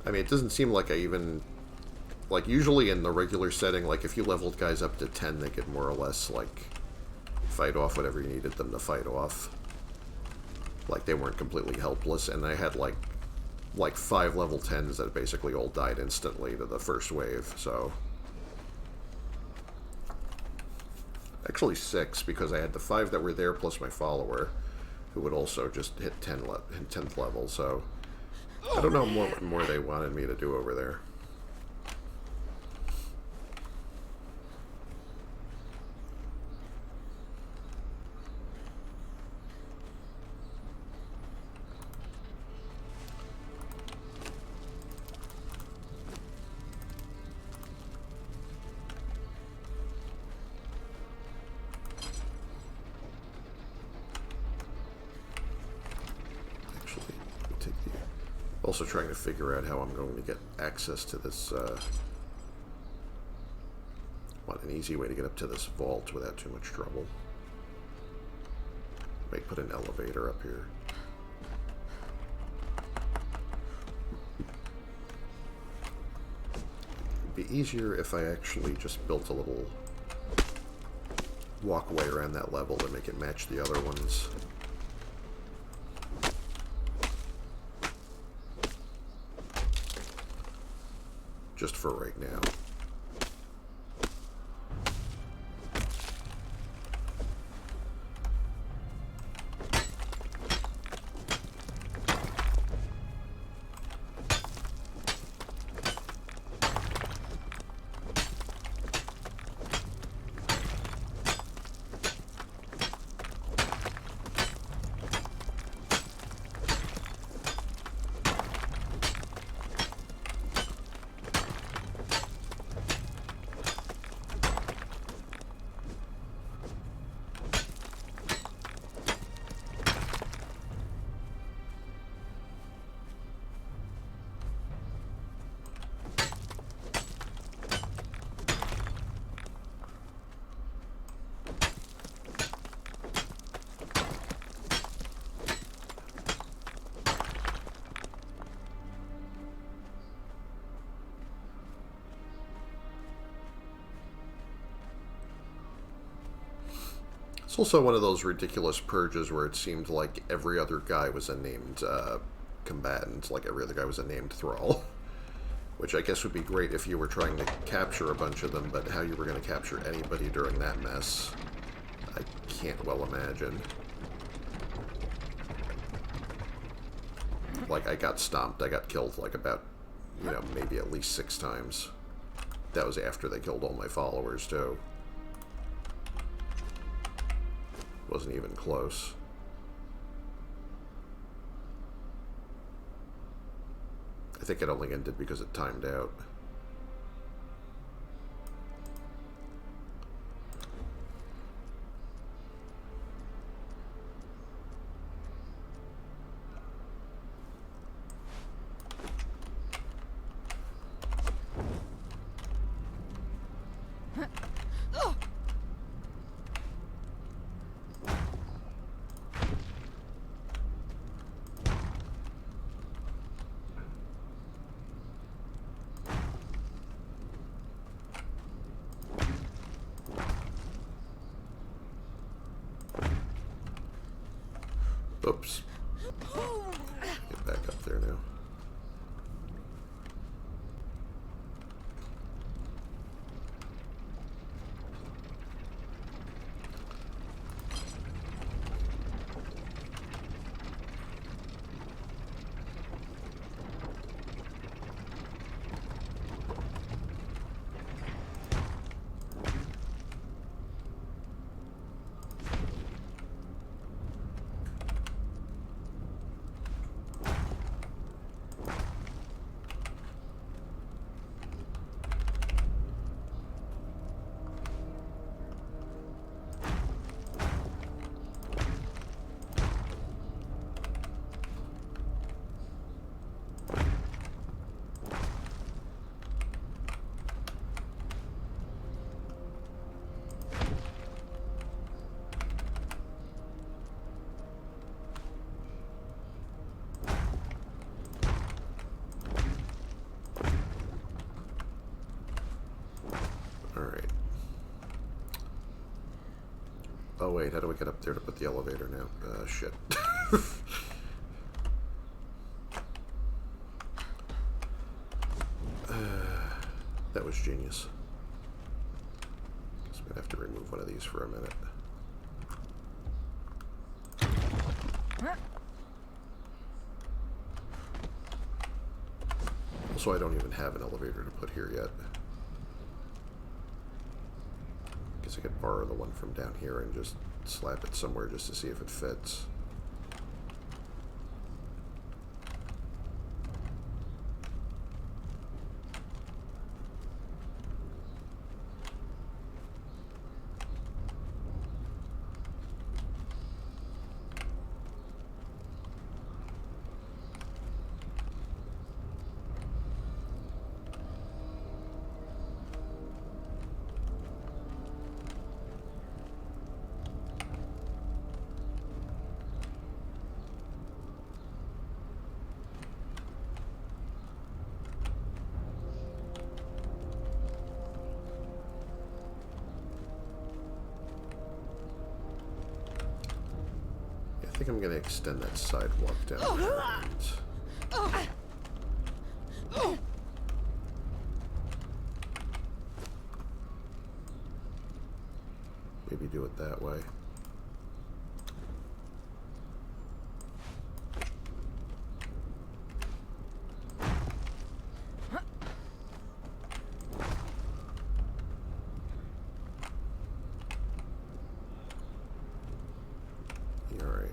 I mean, it doesn't seem like I even like usually in the regular setting. Like if you leveled guys up to 10, they could more or less like fight off whatever you needed them to fight off. Like they weren't completely helpless, and I had like 5 level 10s that basically all died instantly to the first wave. So actually 6 because I had the 5 that were there plus my follower, who would also just hit 10th level. So I don't know what more they wanted me to do over there. Also trying to figure out how I'm going to get access to this, want an easy way to get up to this vault without too much trouble. Might put an elevator up here. It'd be easier if I actually just built a little walkway around that level to make it match the other ones. Just for right now. It's also one of those ridiculous purges where it seemed like every other guy was a named combatant, like every other guy was a named thrall. Which I guess would be great if you were trying to capture a bunch of them, but how you were going to capture anybody during that mess, I can't well imagine. Like, I got stomped, I got killed like about, you know, maybe at least 6 times. That was after they killed all my followers, too. Wasn't even close. I think it only ended because it timed out. Oops. Get back up there now. Oh wait, how do we get up there to put the elevator now? Shit. That was genius. So I'm gonna have to remove one of these for a minute. Also, I don't even have an elevator to put here yet. Guess I could borrow the one from down here and just slap it somewhere just to see if it fits. I think I'm going to extend that sidewalk down there and maybe do it that way. Alright.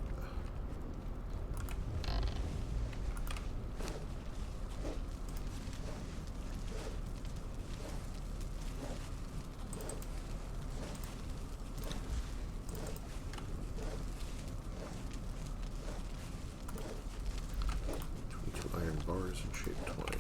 Iron bars and shaped twine.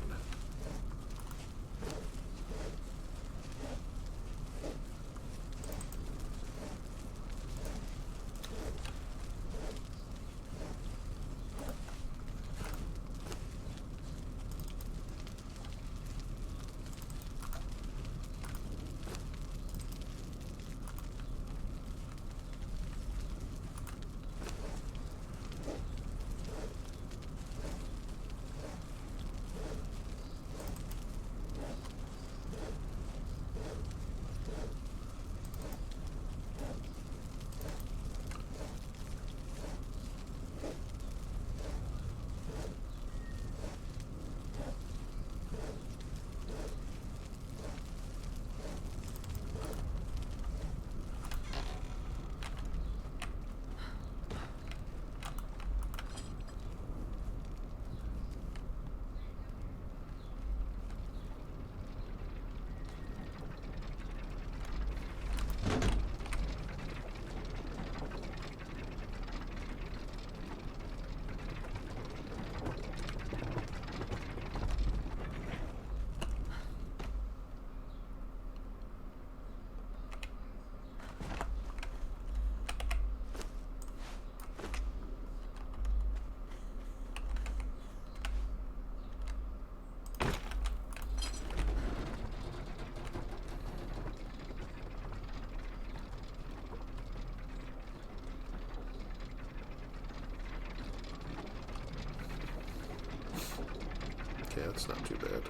Yeah, it's not too bad.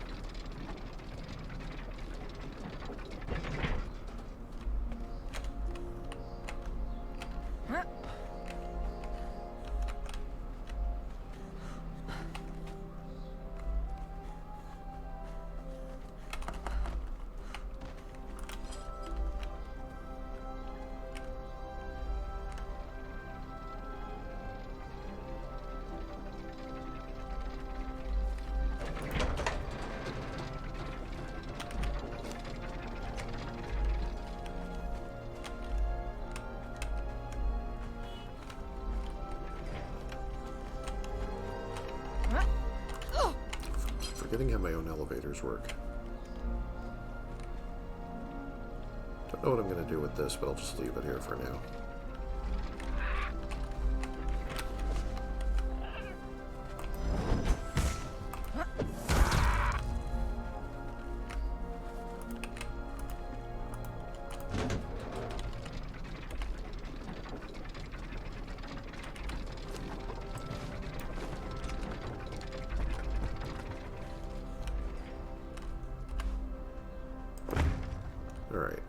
Forgetting how my own elevators work. Don't know what I'm going to do with this, but I'll just leave it here for now. Alright.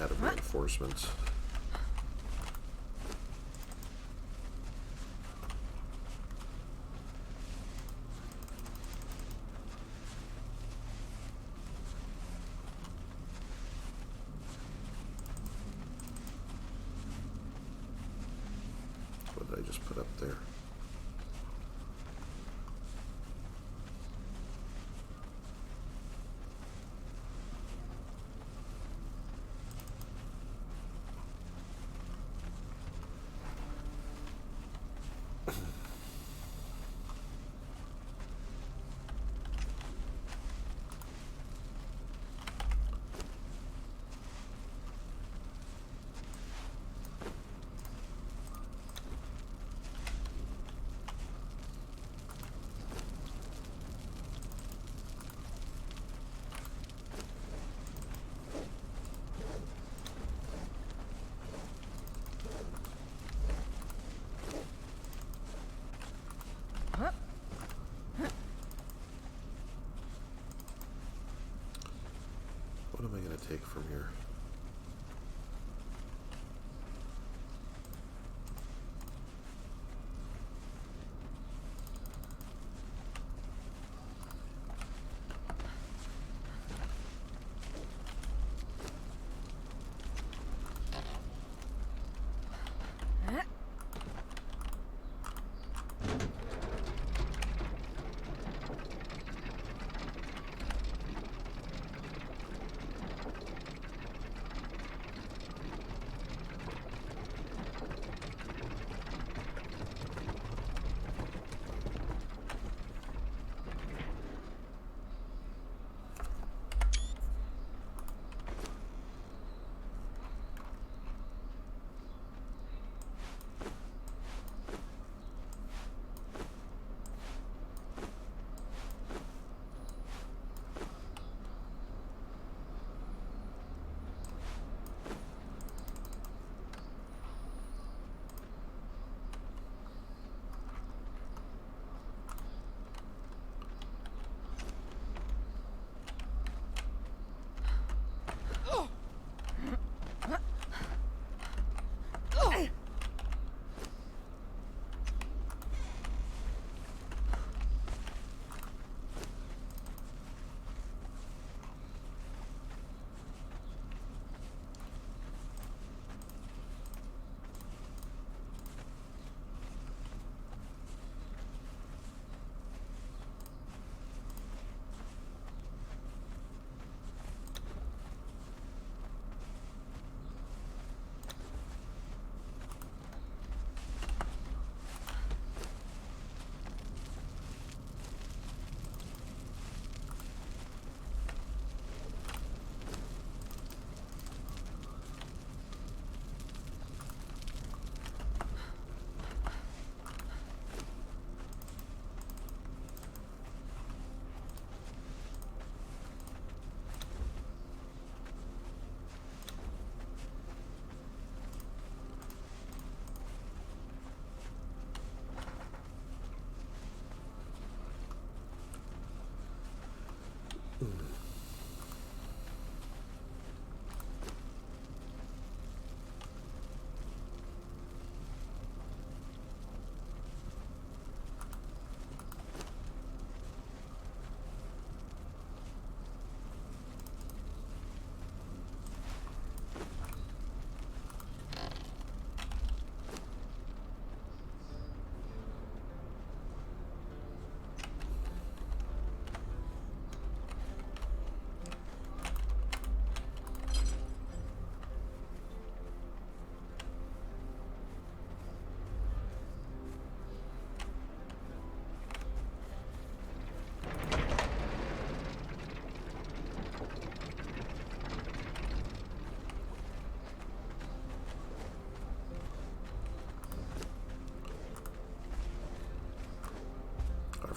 Out of reinforcements. What did I just put up there?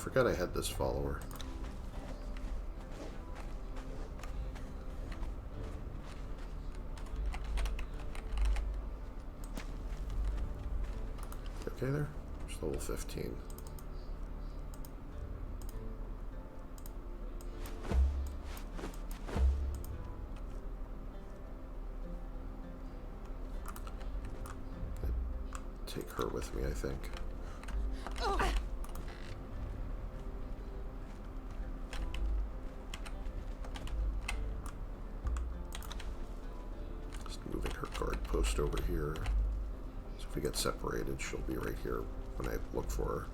forgot I had this follower. Okay there? It's level 15. Take her with me, I think. Just moving her guard post over here. So if we get separated, she'll be right here when I look for her.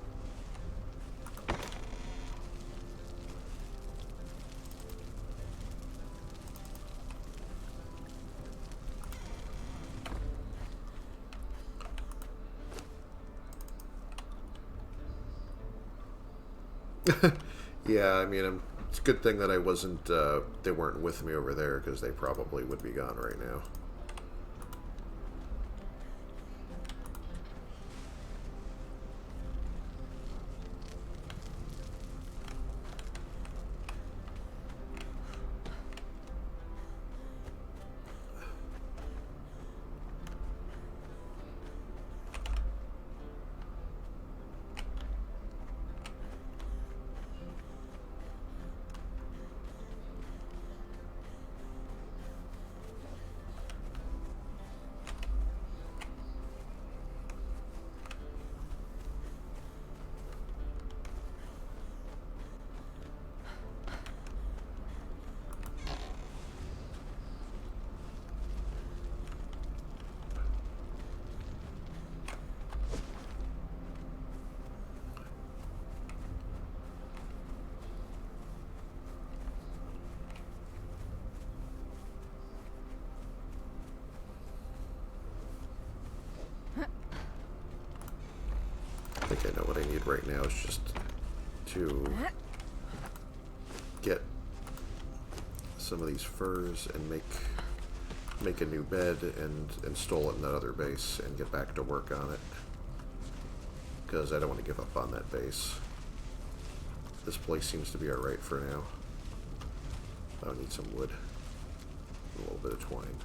Yeah, I mean, it's a good thing that I wasn't, they weren't with me over there, because they probably would be gone right now. I think I know what I need right now is just to get some of these furs and make a new bed and install it in that other base and get back to work on it, because I don't want to give up on that base. This place seems to be alright for now. I'll need some wood, a little bit of twine.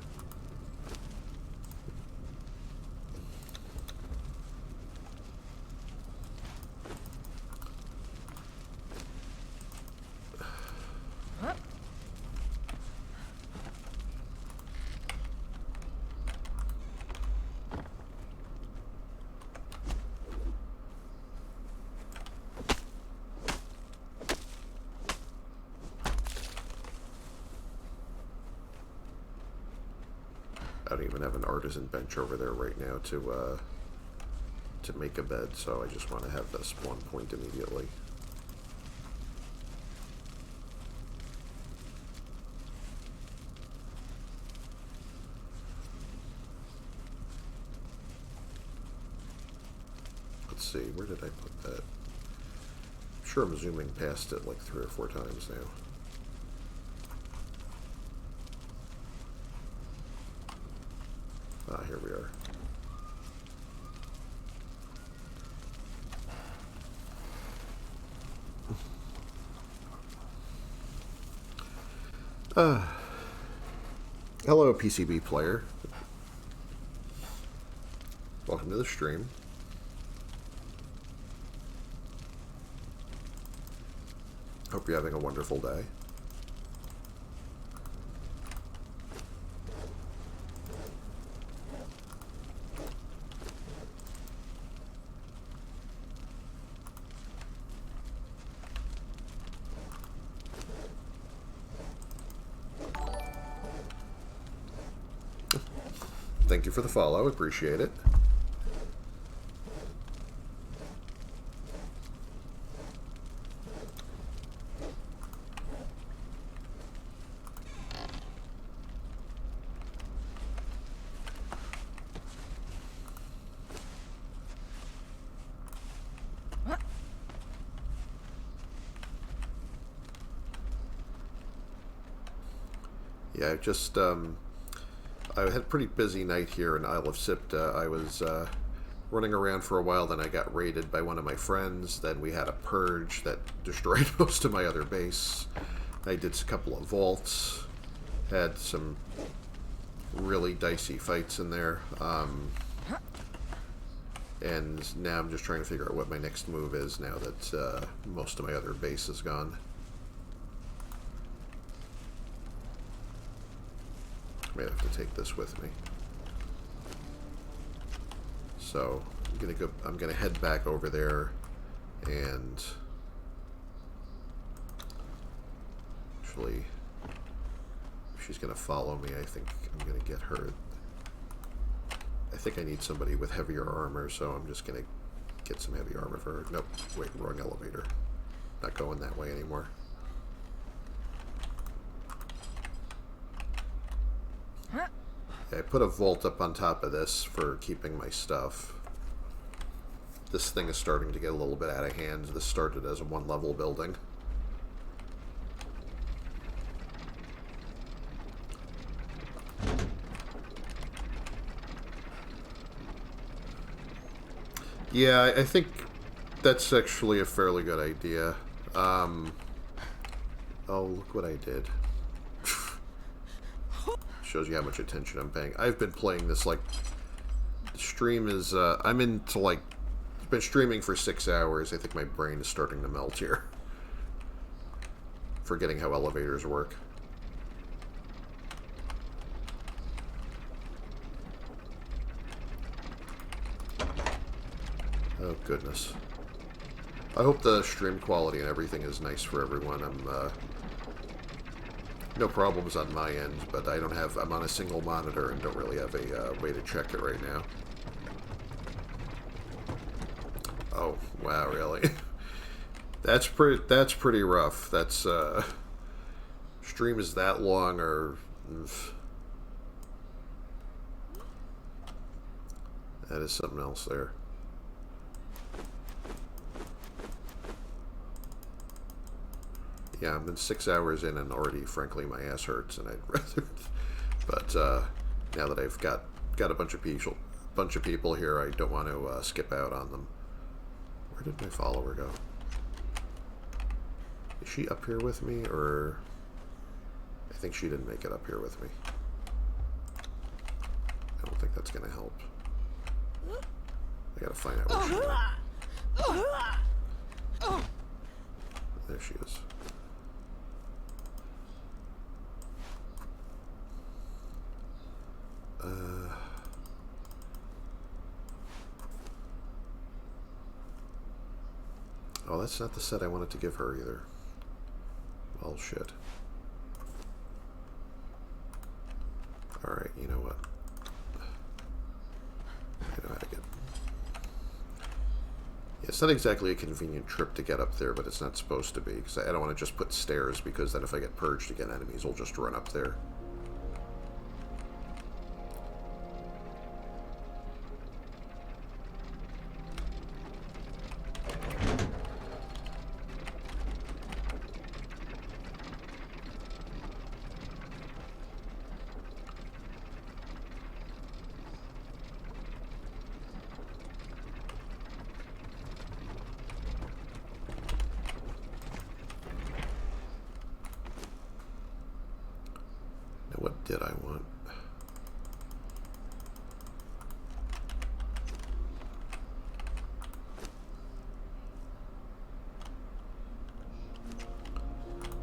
I don't even have an artisan bench over there right now to make a bed, so I just want to have the spawn point immediately. Let's see, where did I put that? I'm sure I'm zooming past it like 3 or 4 times now. Ah, here we are. Hello, PCB player. Welcome to the stream. Hope you're having a wonderful day. Thank you for the follow. Appreciate it. Yeah, I just I had a pretty busy night here in Isle of Siptah. I was running around for a while. Then I got raided by one of my friends. Then we had a purge that destroyed most of my other base. I did a couple of vaults. Had some really dicey fights in there. And now I'm just trying to figure out what my next move is now that most of my other base is gone. I may have to take this with me. So I'm gonna head back over there, and actually, if she's gonna follow me, I think I'm gonna get her. I think I need somebody with heavier armor, so I'm just gonna get some heavy armor for her. Nope, wait, wrong elevator. Not going that way anymore. I put a vault up on top of this for keeping my stuff. This thing is starting to get a little bit out of hand. This started as a one-level building. Yeah, I think that's actually a fairly good idea. Oh, look what I did. Shows you how much attention I'm paying. I've been playing this, like, the stream is, I'm into, like, I've been streaming for 6 hours. I think my brain is starting to melt here. Forgetting how elevators work. Oh, goodness. I hope the stream quality and everything is nice for everyone. No problems on my end, but I'm on a single monitor and don't really have a way to check it right now. Oh, wow, really? That's pretty rough. That's, stream is that long, or... That is something else there. Yeah, I've been 6 hours in and already, frankly, my ass hurts, and I'd rather... But, now that I've got a bunch of people here, I don't want to skip out on them. Where did my follower go? Is she up here with me, or... I think she didn't make it up here with me. I don't think that's going to help. I gotta find out where she is. There she is. Oh, that's not the set I wanted to give her either. Well, shit. Alright, you know what? I know how to get... Yeah, it's not exactly a convenient trip to get up there, but it's not supposed to be, because I don't want to just put stairs, because then if I get purged again, enemies will just run up there. What did I want?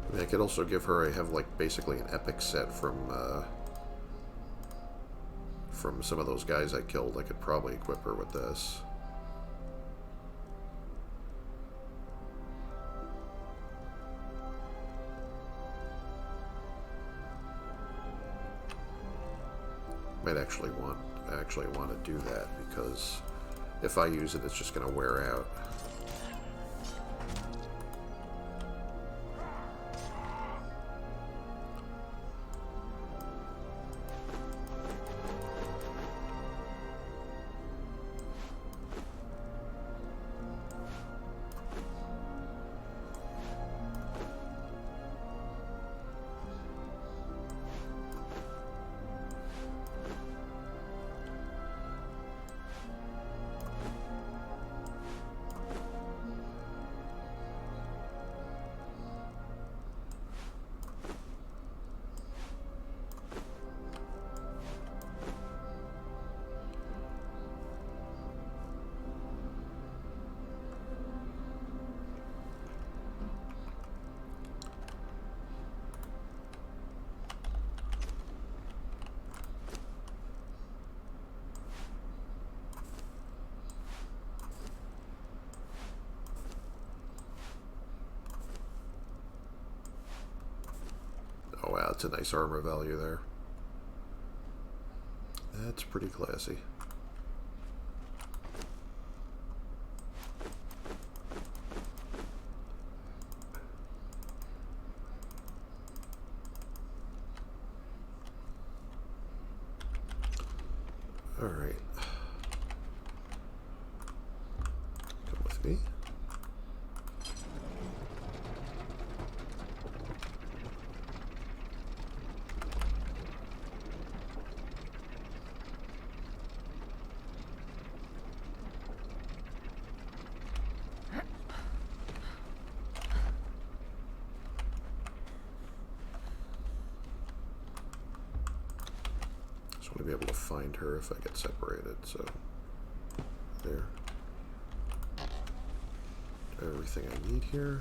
I mean, I could also give her, I have like basically an epic set from some of those guys I killed. I could probably equip her with this. Might actually want to do that, because if I use it, it's just going to wear out. That's a nice armor value there. That's pretty classy. All right. Come with me. To be able to find her if I get separated, so there. Everything I need here.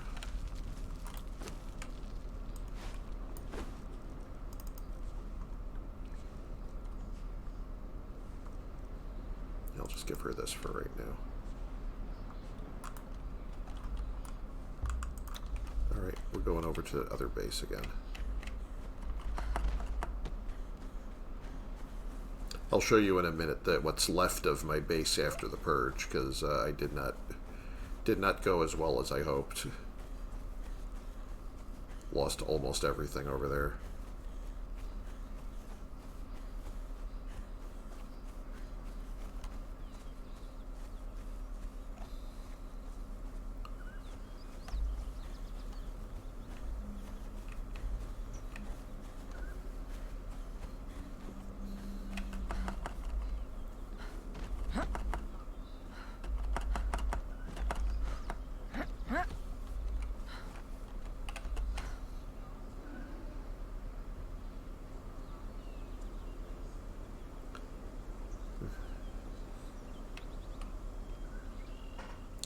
I'll just give her this for right now. Alright, we're going over to the other base again. I'll show you in a minute that what's left of my base after the purge, because I did not go as well as I hoped. Lost almost everything over there.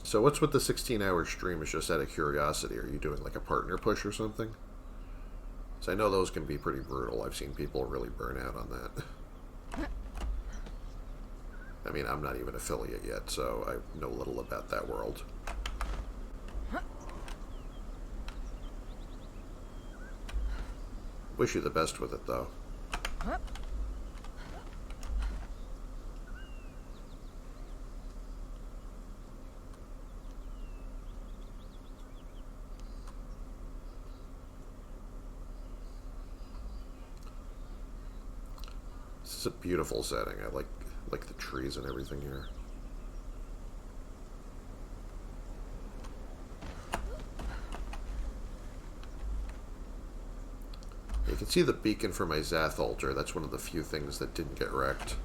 So what's with the 16-hour stream? Is just out of curiosity. Are you doing like a partner push or something? So I know those can be pretty brutal. I've seen people really burn out on that. I mean, I'm not even affiliate yet, so I know little about that world. Wish you the best with it, though. This is a beautiful setting. I like the trees and everything here. You can see the beacon for my Zath altar. That's one of the few things that didn't get wrecked.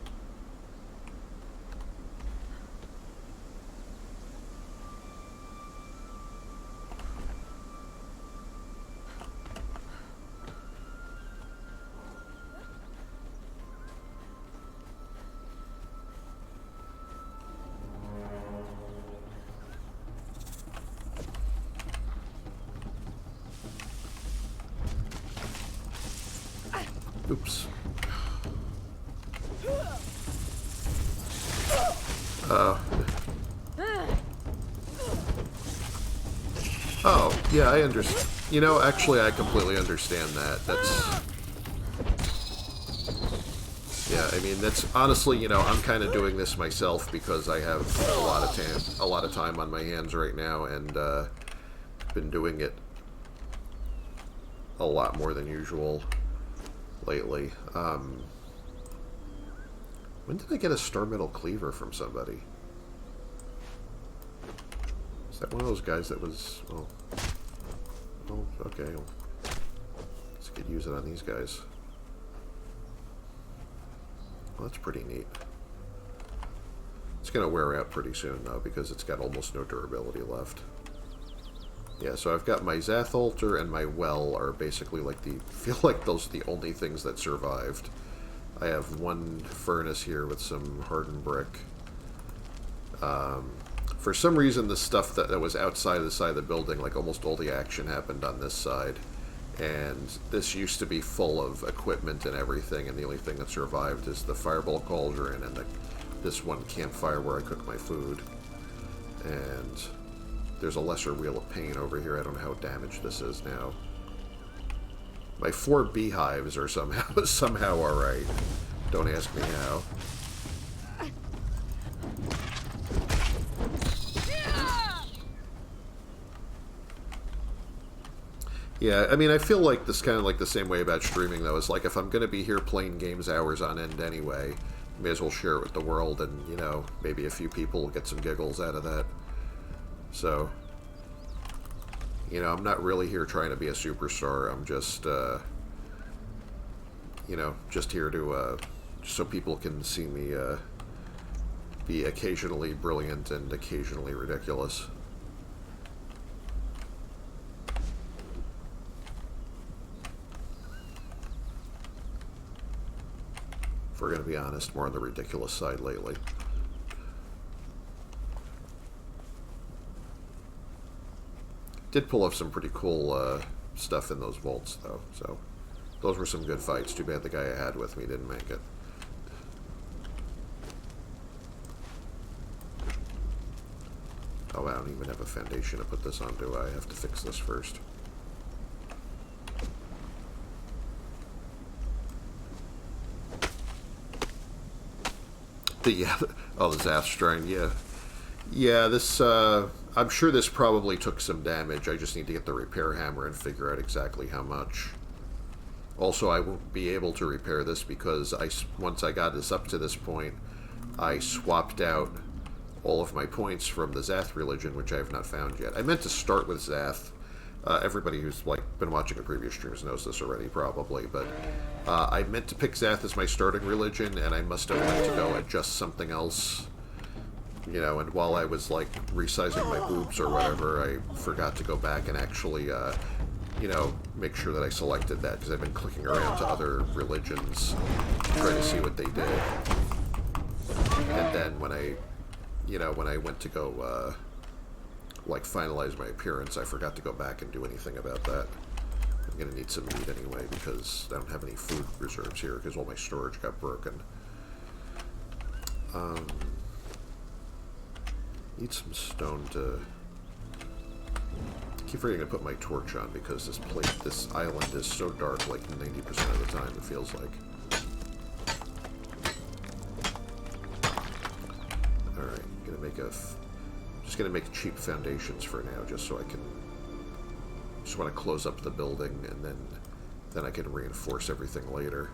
Oops. Oh, yeah, I understand. You know, actually, I completely understand that. Yeah, I mean, that's honestly, you know, I'm kind of doing this myself because I have a lot of time on my hands right now, and been doing it a lot more than usual lately. When did I get a star metal cleaver from somebody? Is that one of those guys that was... Oh, okay. Let's get use it on these guys. Well, that's pretty neat. It's going to wear out pretty soon, though, because it's got almost no durability left. Yeah, so I've got my Zath altar and my well are basically like the... feel like those are the only things that survived. I have one furnace here with some hardened brick. For some reason, the stuff that was outside of the side of the building, like almost all the action happened on this side. And this used to be full of equipment and everything, and the only thing that survived is the fireball cauldron and this one campfire where I cook my food. And there's a lesser wheel of pain over here. I don't know how damaged this is now. My 4 beehives are somehow somehow alright. Don't ask me how. Yeah, I mean, I feel like this kind of like the same way about streaming, though. It's like, if I'm going to be here playing games hours on end anyway, may as well share it with the world, and, you know, maybe a few people will get some giggles out of that. So, you know, I'm not really here trying to be a superstar. I'm just, you know, just here to, so people can see me, be occasionally brilliant and occasionally ridiculous. If we're going to be honest, more on the ridiculous side lately. Did pull off some pretty cool stuff in those vaults, though, so those were some good fights. Too bad the guy I had with me didn't make it. Oh, I don't even have a foundation to put this on, do I? I have to fix this first. Yeah, oh, the Zath Strain, yeah. Yeah, this, I'm sure this probably took some damage. I just need to get the repair hammer and figure out exactly how much. Also, I won't be able to repair this because once I got this up to this point, I swapped out all of my points from the Zath religion, which I have not found yet. I meant to start with Zath. Everybody who's like been watching the previous streams knows this already, probably, but I meant to pick Zath as my starting religion, and I must have meant to go at just something else, you know, and while I was like resizing my boobs or whatever, I forgot to go back and actually, you know, make sure that I selected that, because I've been clicking around to other religions to try to see what they did. And then when I, you know, when I went to go, like, finalize my appearance, I forgot to go back and do anything about that. I'm gonna need some meat anyway, because I don't have any food reserves here, because all my storage got broken. Need some stone to... I keep forgetting to put my torch on, because this island is so dark, like 90% of the time, it feels like. Alright, gonna make a... Just gonna make cheap foundations for now, just so I can... Just want to close up the building, and then I can reinforce everything later.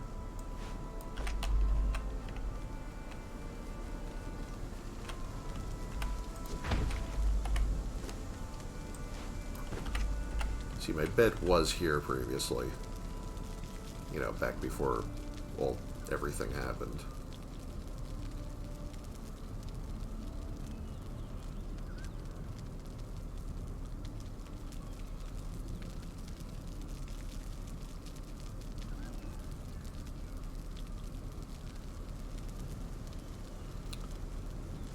See, my bed was here previously. You know, back before, well, everything happened.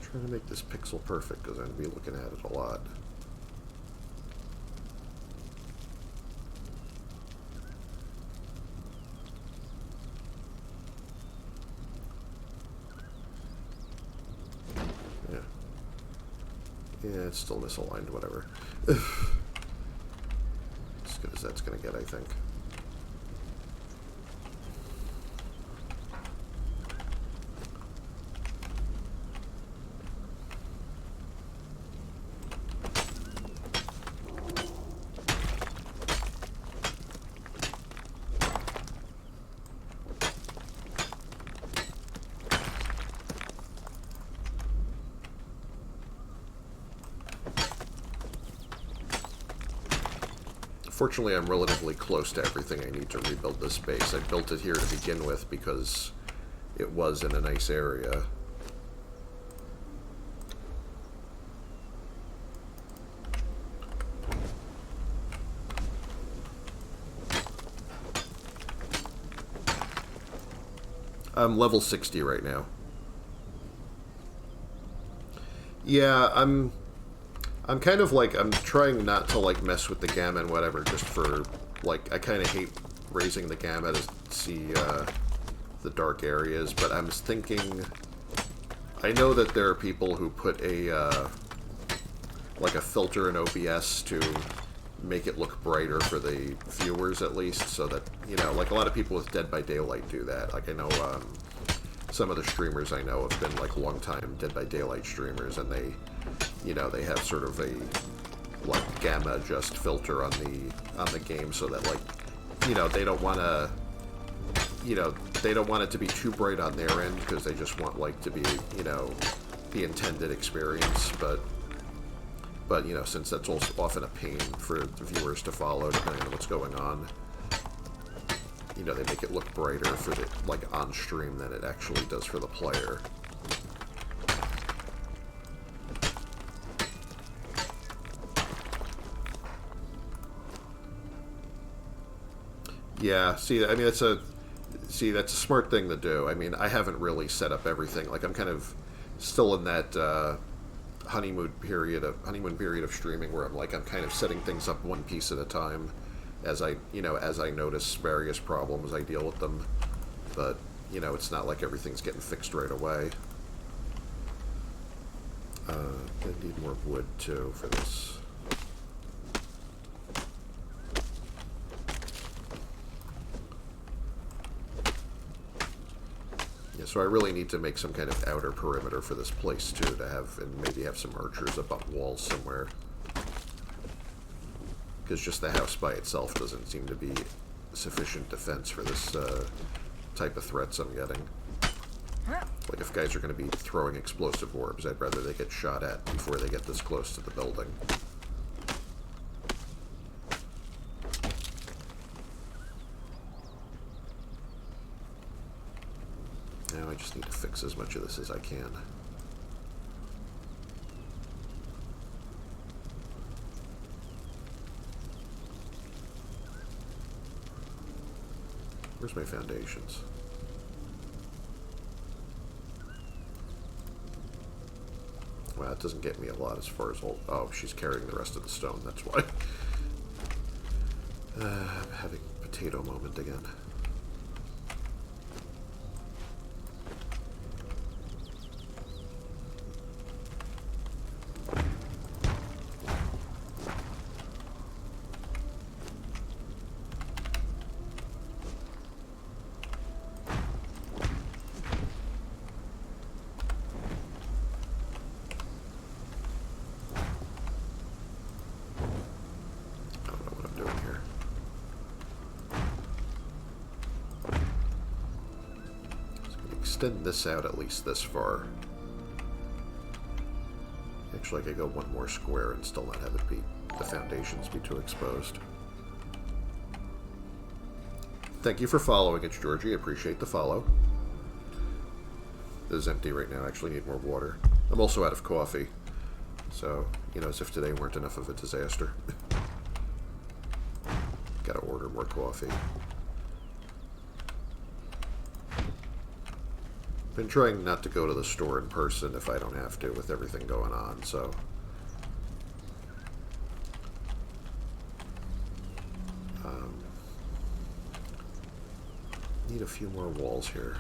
Trying to make this pixel perfect because I'm going to be looking at it a lot. Yeah. Yeah, it's still misaligned, whatever. As good as that's going to get, I think. Fortunately, I'm relatively close to everything I need to rebuild this base. I built it here to begin with because it was in a nice area. I'm level 60 right now. Yeah, I'm kind of like, I'm trying not to like mess with the gamma and whatever, just for, like, I kind of hate raising the gamma to see the dark areas, but I was thinking, I know that there are people who put a, like a filter in OBS to make it look brighter for the viewers at least, so that, you know, like a lot of people with Dead by Daylight do that. Like I know some of the streamers I know have been like long-time Dead by Daylight streamers, and they, you know, they have sort of a like gamma adjust filter on the game, so that, like, you know, they don't want to, you know, they don't want it to be too bright on their end, because they just want, like, to be, you know, the intended experience. But you know, since that's also often a pain for the viewers to follow depending on what's going on, you know, they make it look brighter for the, like, on stream than it actually does for the player. Yeah, see, I mean, that's a smart thing to do. I mean, I haven't really set up everything. Like, I'm kind of still in that honeymoon period of streaming where I'm kind of setting things up one piece at a time as I notice various problems, I deal with them. But, you know, it's not like everything's getting fixed right away. I need more wood too for this. So I really need to make some kind of outer perimeter for this place too, to have, and maybe have some archers up on walls somewhere. Because just the house by itself doesn't seem to be sufficient defense for this type of threats I'm getting. Like, if guys are going to be throwing explosive orbs, I'd rather they get shot at before they get this close to the building. Now I just need to fix as much of this as I can. Where's my foundations? Wow, that doesn't get me a lot as far as... Oh, she's carrying the rest of the stone, that's why. I'm having a potato moment again. Extend this out at least this far. Actually, I could go one more square and still not have it be, the foundations be too exposed. Thank you for following. It's Georgie. I appreciate the follow. This is empty right now. I actually need more water. I'm also out of coffee. So, you know, as if today weren't enough of a disaster. Gotta order more coffee. Been trying not to go to the store in person if I don't have to, with everything going on, so... Need a few more walls here.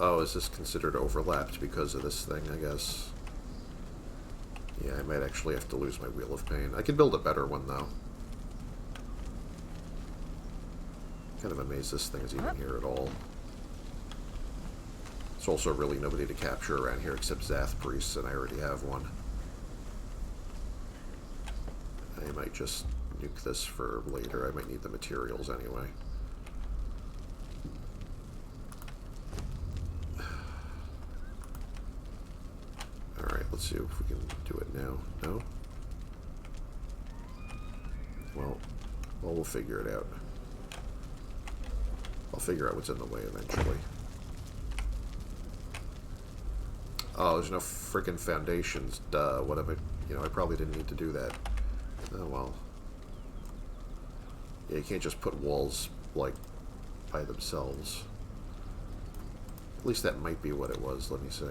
Oh, is this considered overlapped because of this thing, I guess? Yeah, I might actually have to lose my Wheel of Pain. I can build a better one, though. Kind of amazed this thing is even here at all. There's also really nobody to capture around here except Zath Priests, and I already have one. I might just nuke this for later. I might need the materials anyway. Let's see if we can do it now. No? Well, we'll figure it out. I'll figure out what's in the way eventually. Oh, there's no freaking foundations. Duh. What am I... You know, I probably didn't need to do that. Oh, well. Yeah, you can't just put walls, like, by themselves. At least that might be what it was. Let me see.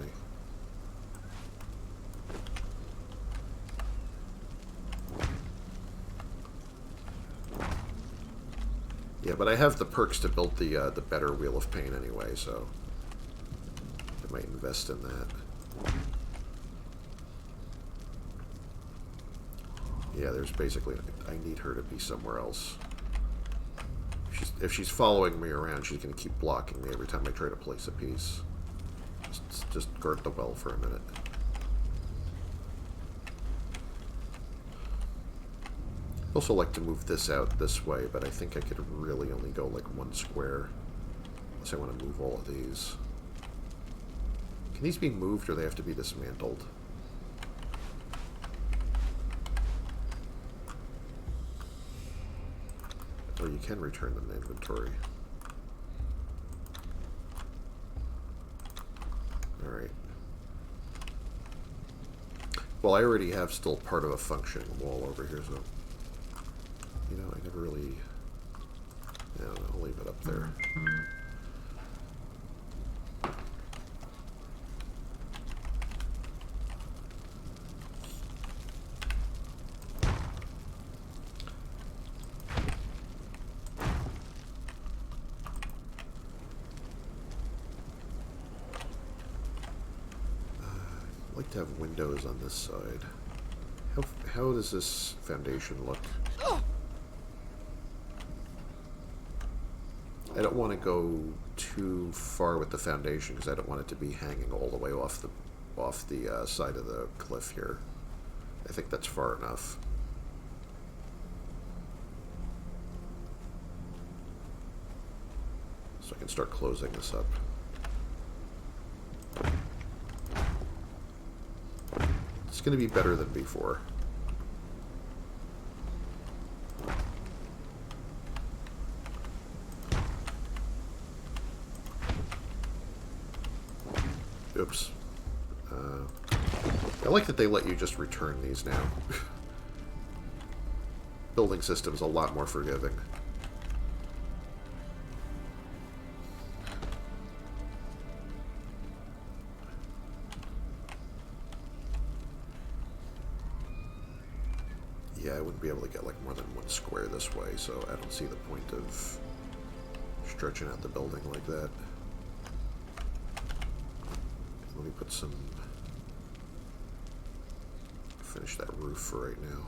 Yeah, but I have the perks to build the better Wheel of Pain anyway, so I might invest in that. Yeah, there's basically... I need her to be somewhere else. If she's following me around, she's going to keep blocking me every time I try to place a piece. Just guard the well for a minute. I'd also like to move this out this way, but I think I could really only go like one square. Unless I want to move all of these. Can these be moved or they have to be dismantled? Or you can return them to inventory. Alright. Well, I already have still part of a functioning wall over here, so... You know, I never really... Yeah, I'll leave it up there. I'd like to have windows on this side. How does this foundation look? I don't want to go too far with the foundation because I don't want it to be hanging all the way off the side of the cliff here. I think that's far enough. So I can start closing this up. It's going to be better than before. Oops. I like that they let you just return these now. Building system's a lot more forgiving. Yeah, I wouldn't be able to get like more than one square this way, so I don't see the point of stretching out the building like that. Let me put some... finish that roof for right now.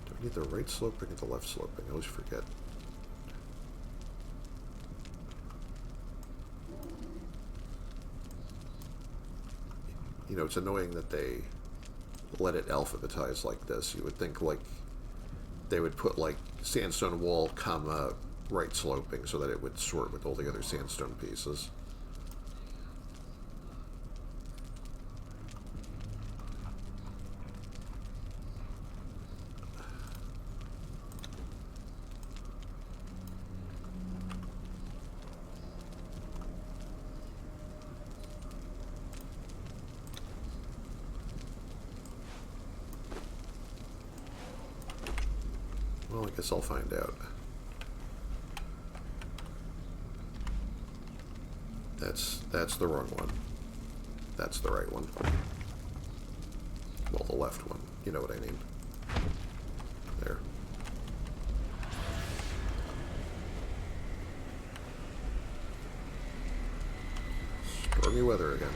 Do I need the right sloping or the left sloping? I always forget. You know, it's annoying that they let it alphabetize like this. You would think, like, they would put, like, sandstone wall, comma, right sloping, so that it would sort with all the other sandstone pieces. Well, I guess I'll find out. That's the wrong one. That's the right one. Well, the left one. You know what I mean. There. Stormy weather again.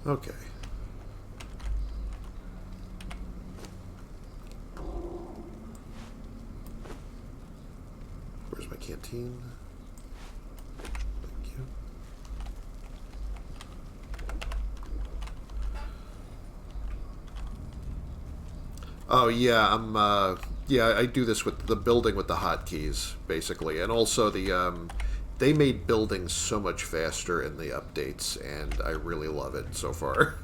Okay. Where's my canteen? Thank you. Oh yeah, yeah, I do this with the building with the hotkeys, basically. And also they made building so much faster in the updates, and I really love it so far.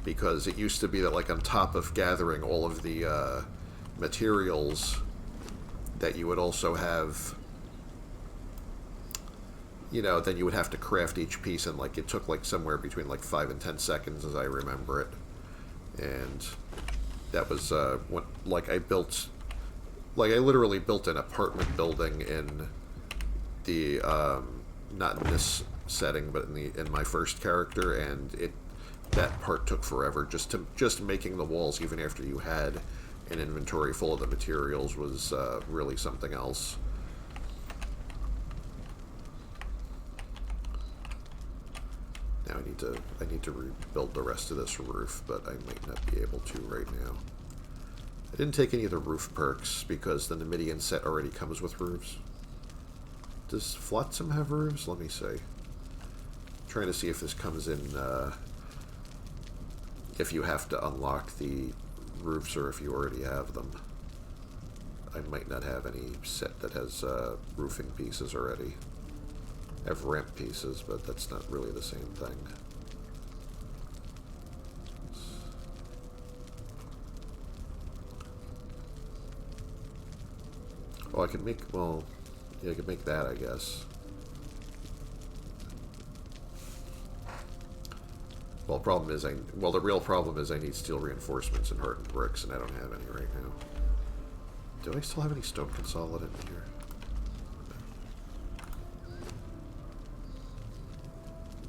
Because it used to be that, like, on top of gathering all of the materials, that you would also have, you know, then you would have to craft each piece, and, like, it took, like, somewhere between, like, 5 and 10 seconds, as I remember it. And that was, like, I literally built an apartment building in the, not in this setting, but in my first character, and that part took forever. Just making the walls, even after you had an inventory full of the materials, was really something else. Now I need to rebuild the rest of this roof, but I might not be able to right now. I didn't take any of the roof perks because the Numidian set already comes with roofs. Does Flotsam have roofs? Let me see. I'm trying to see if this comes in, if you have to unlock the roofs or if you already have them. I might not have any set that has roofing pieces already. I have ramp pieces, but that's not really the same thing. Oh, I can make, well, yeah, I can make that, I guess. Well, the real problem is I need steel reinforcements and hardened bricks, and I don't have any right now. Do I still have any stone consolidant in here?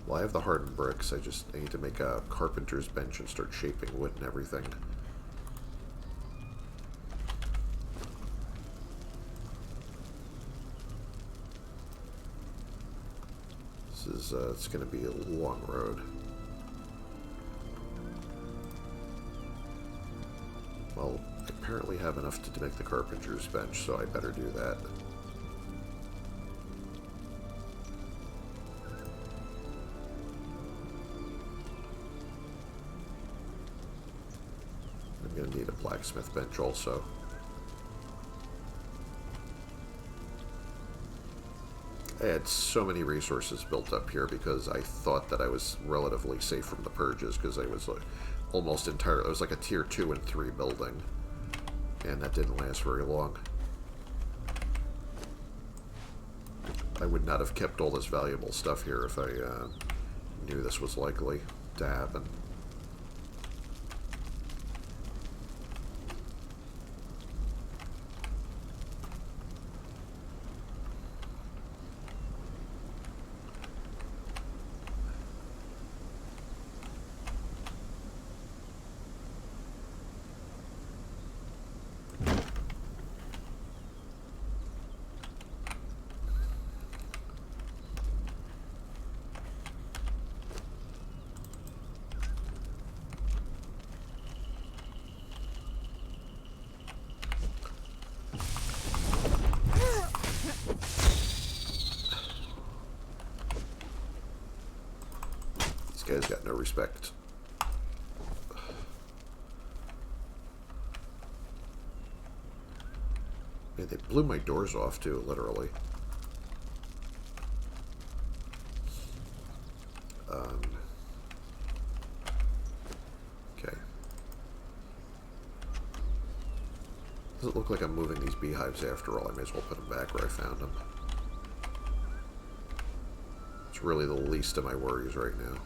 Well, I have the hardened bricks. I need to make a carpenter's bench and start shaping wood and everything. This is, it's going to be a long road. Well, I apparently have enough to make the carpenter's bench, so I better do that. I'm going to need a blacksmith bench also. I had so many resources built up here because I thought that I was relatively safe from the purges, because I was almost entirely, it was like a tier 2 and 3 building, and that didn't last very long. I would not have kept all this valuable stuff here if I knew this was likely to happen. Guy's got no respect. Man, they blew my doors off too, literally. Okay. Doesn't look like I'm moving these beehives after all. I may as well put them back where I found them. It's really the least of my worries right now.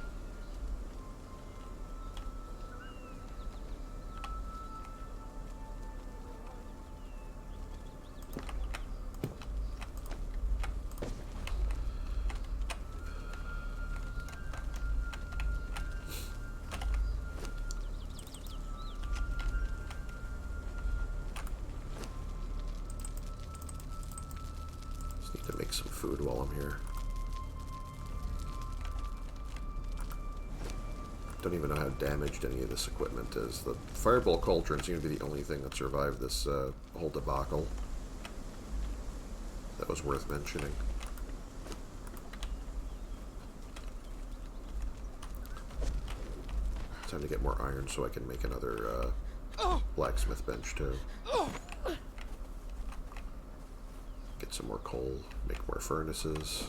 Make some food while I'm here. Don't even know how damaged any of this equipment is. The fireball cauldron seemed to be the only thing that survived this whole debacle. That was worth mentioning. Time to get more iron so I can make another blacksmith bench too. Get some more coal, make more furnaces.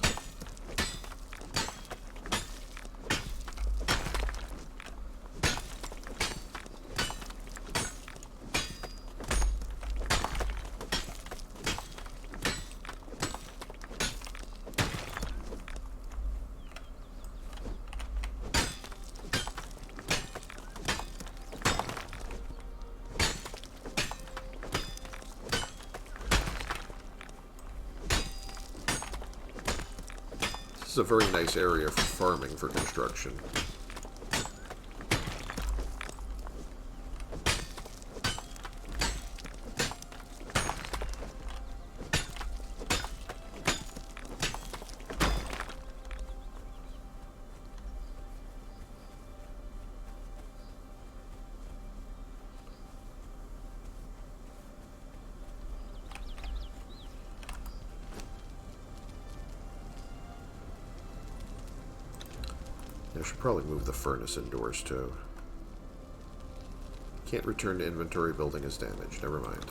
This is a very nice area for farming for construction. I should probably move the furnace indoors, too. Can't return to inventory, building is damaged. Never mind.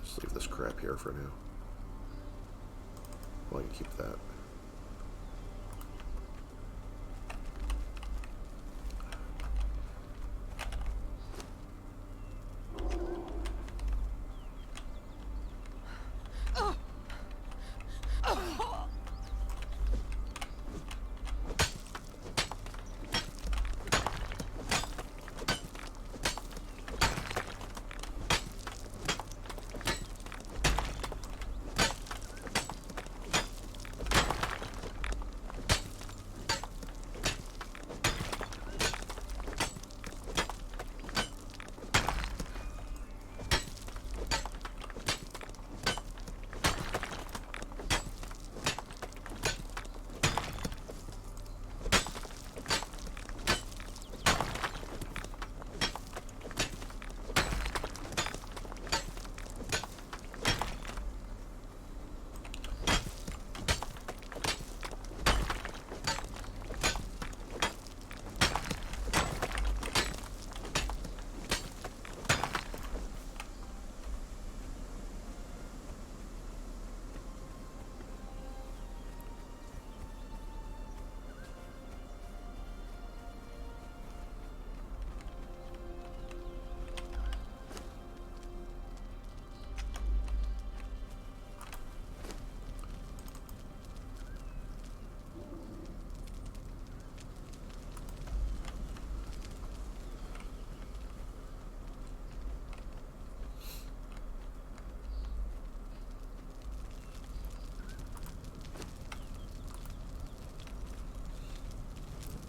Just leave this crap here for now. Well, I can keep that.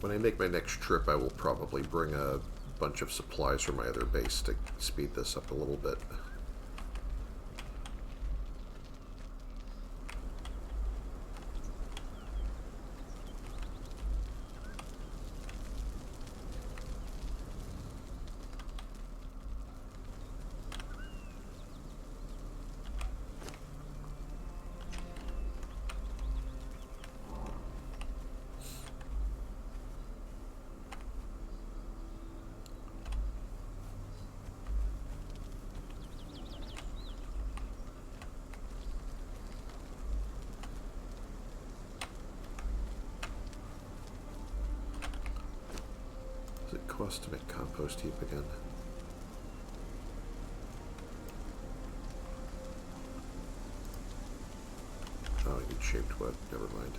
When I make my next trip, I will probably bring a bunch of supplies from my other base to speed this up a little bit. Cost to make compost heap again. Oh, I need shaped wood. Never mind.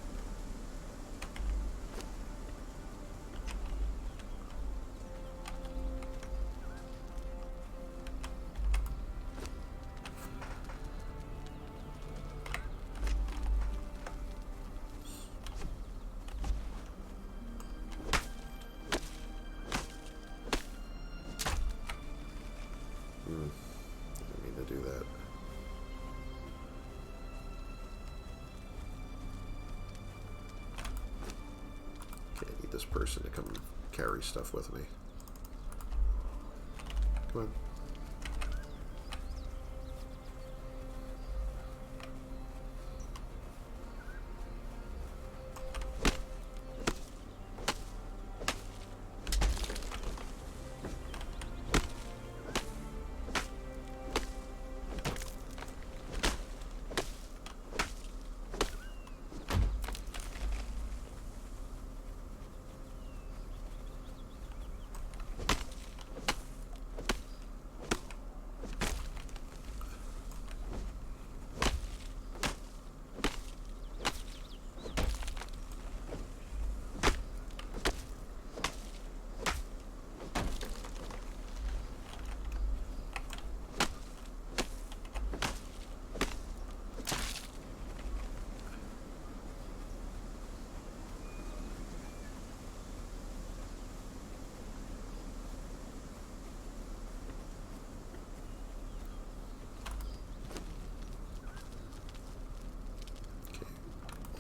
this person to come carry stuff with me. Come on.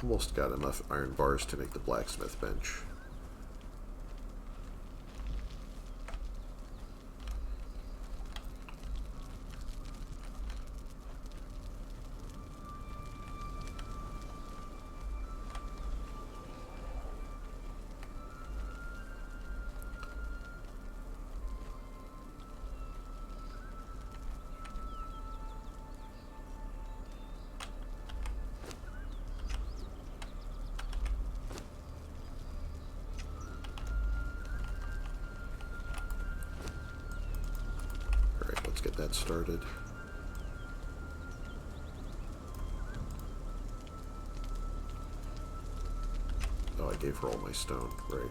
Almost got enough iron bars to make the blacksmith bench. Get that started. Oh, I gave her all my stone, right.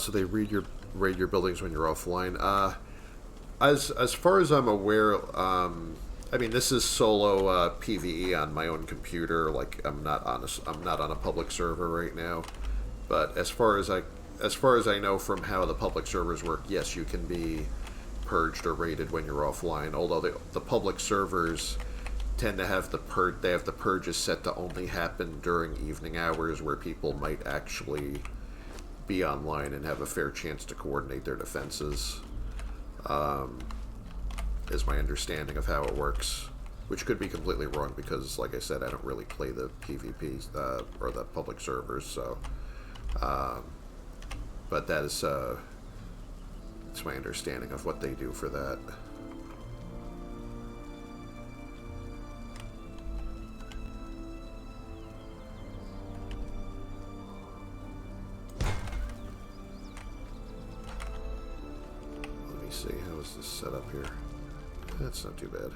So they raid your buildings when you're offline. As far as I'm aware, I mean, this is solo PvE on my own computer. Like, I'm not on a public server right now. But as far as I know from how the public servers work, yes, you can be purged or raided when you're offline. Although the public servers tend to have the purges set to only happen during evening hours, where people might actually be online and have a fair chance to coordinate their defenses. Is my understanding of how it works, which could be completely wrong because, like I said, I don't really play the PvP or the public servers. So, but that is it's my understanding of what they do for that. See, how is this set up here? That's not too bad.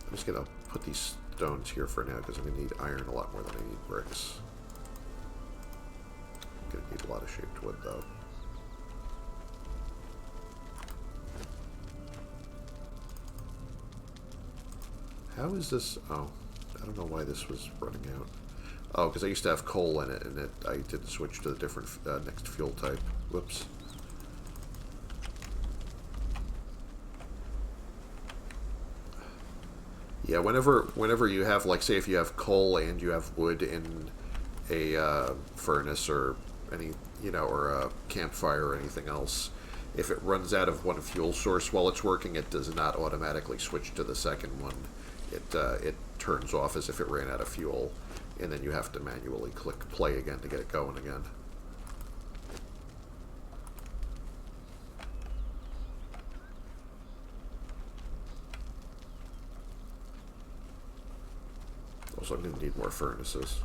I'm just gonna put these stones here for now because I'm gonna need iron a lot more than I need bricks. I'm gonna need a lot of shaped wood though. How is this? Oh, I don't know why this was running out. Oh, because I used to have coal in it, and I did switch to the different next fuel type. Whoops. Yeah, whenever you have, like, say if you have coal and you have wood in a furnace or any, or a campfire or anything else, if it runs out of one fuel source while it's working, it does not automatically switch to the second one. It turns off as if it ran out of fuel. And then you have to manually click play again to get it going again. Also, I'm going to need more furnaces.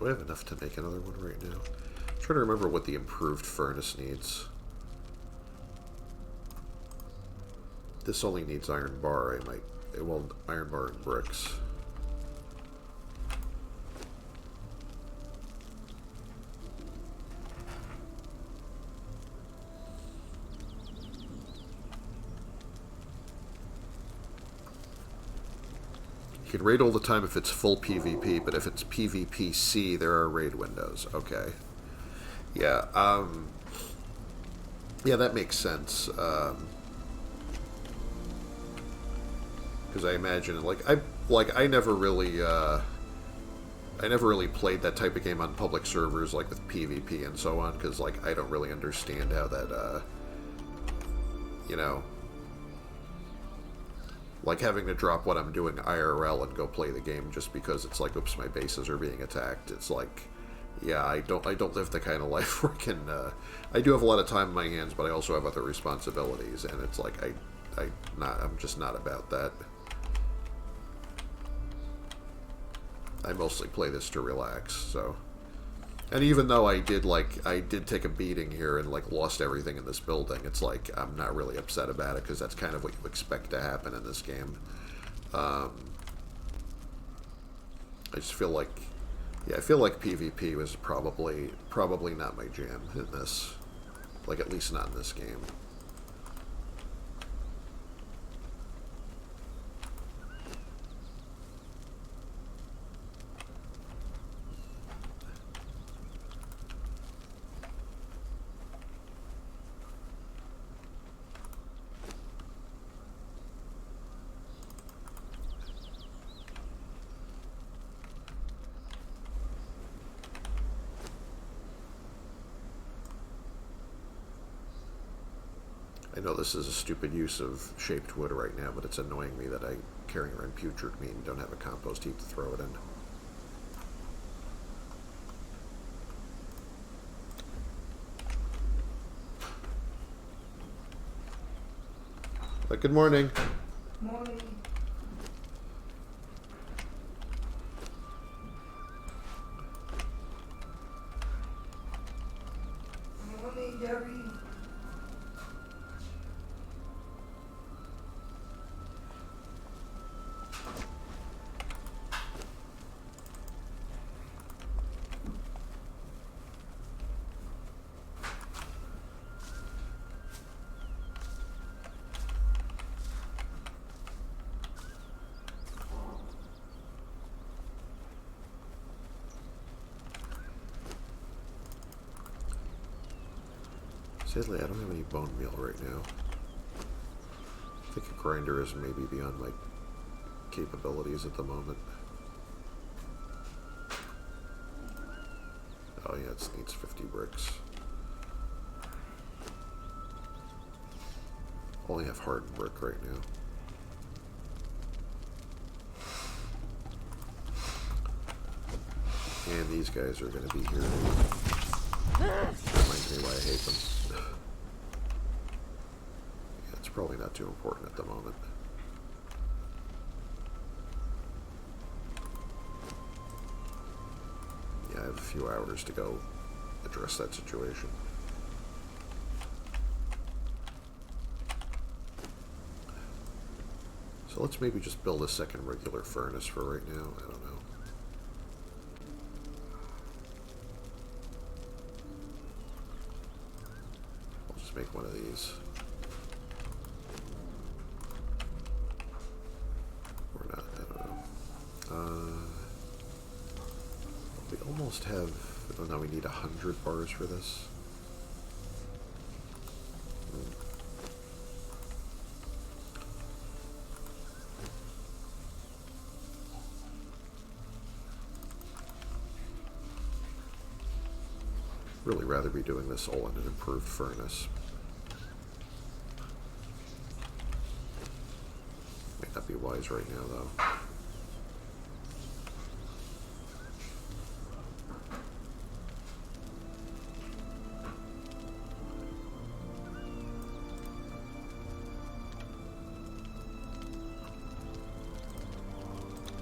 I have enough to make another one right now? I'm trying to remember what the improved furnace needs. This only needs iron bar. Well, iron bar and bricks. You can raid all the time if it's full PvP, but if it's PvPC, there are raid windows. Okay. Yeah, yeah, that makes sense. Because I imagine, I never really played that type of game on public servers, like with PvP and so on, because, like, I don't really understand how that, you know, like having to drop what I'm doing IRL and go play the game just because it's like, oops, my bases are being attacked. It's like, yeah, I don't live the kind of life where I do have a lot of time in my hands, but I also have other responsibilities, and it's like, I'm just not about that. I mostly play this to relax, so. And even though I did take a beating here and, like, lost everything in this building, it's like, I'm not really upset about it, because that's kind of what you expect to happen in this game. I just feel like, yeah, I feel like PvP was probably not my jam in this. Like, at least not in this game. I know this is a stupid use of shaped wood right now, but it's annoying me that I carry around putrid meat and don't have a compost heap to throw it in. Good morning. Morning. Morning, Gary. Sadly, I don't have any bone meal right now. I think a grinder is maybe beyond my capabilities at the moment. Oh yeah, it needs 50 bricks. Only have hardened brick right now. And these guys are going to be here. Reminds me why I hate them. Yeah, it's probably not too important at the moment. Yeah, I have a few hours to go address that situation. So let's maybe just build a second regular furnace for right now. I don't know. I'll just make one of these. Or not, I don't know. We almost have... Oh, now we need 100 bars for this. Really rather be doing this all in an improved furnace. May not be wise right now, though.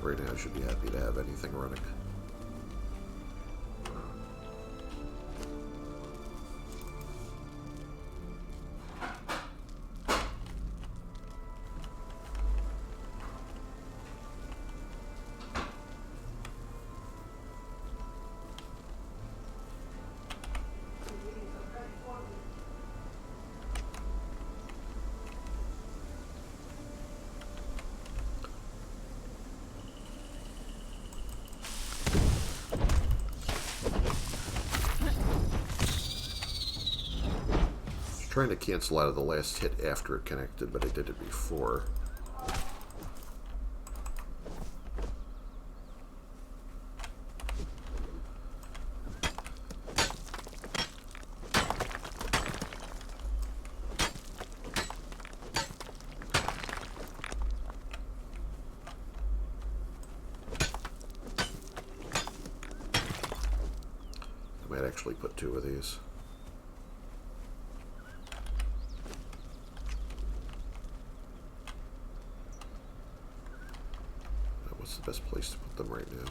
Right now I should be happy to have anything running. trying to cancel out of the last hit after it connected, but I did it before. I might actually put 2 of these. What's the best place to put them right now?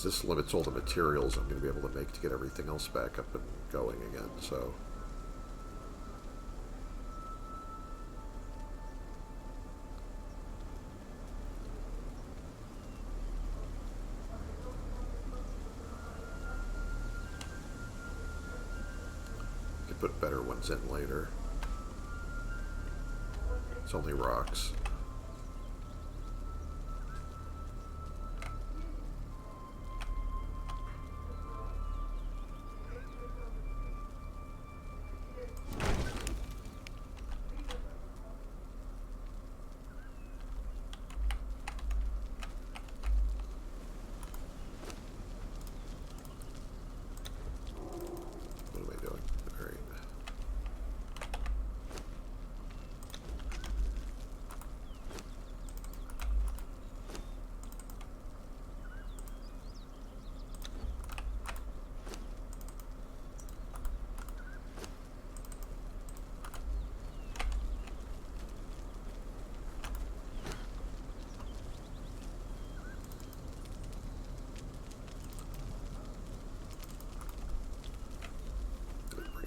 This limits all the materials I'm going to be able to make to get everything else back up and going again, so... I could put better ones in later. It's only rocks.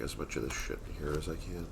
As much of this shit in here as I can.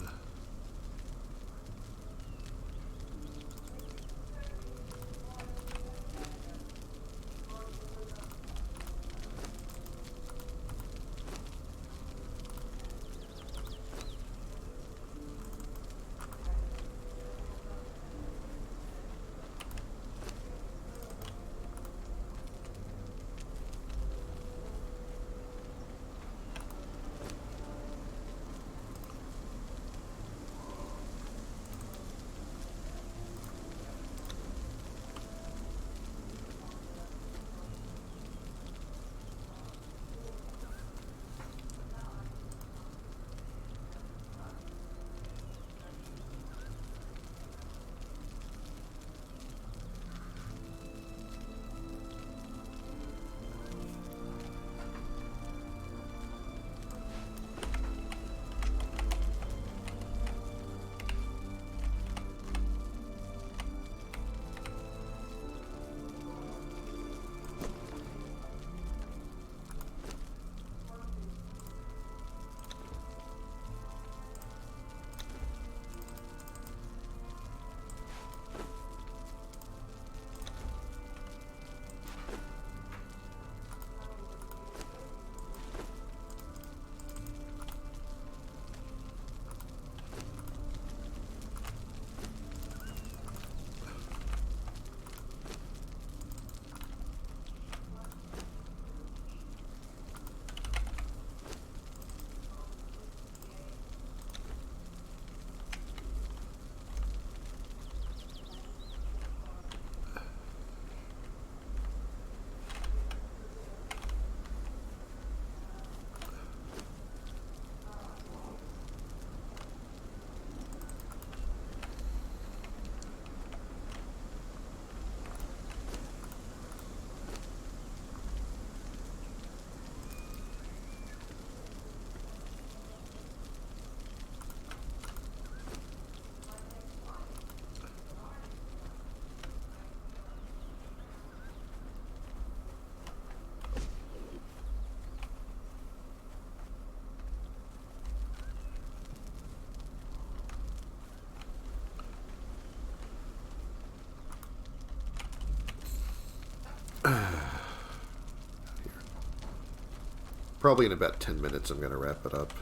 Probably in about 10 minutes I'm going to wrap it up.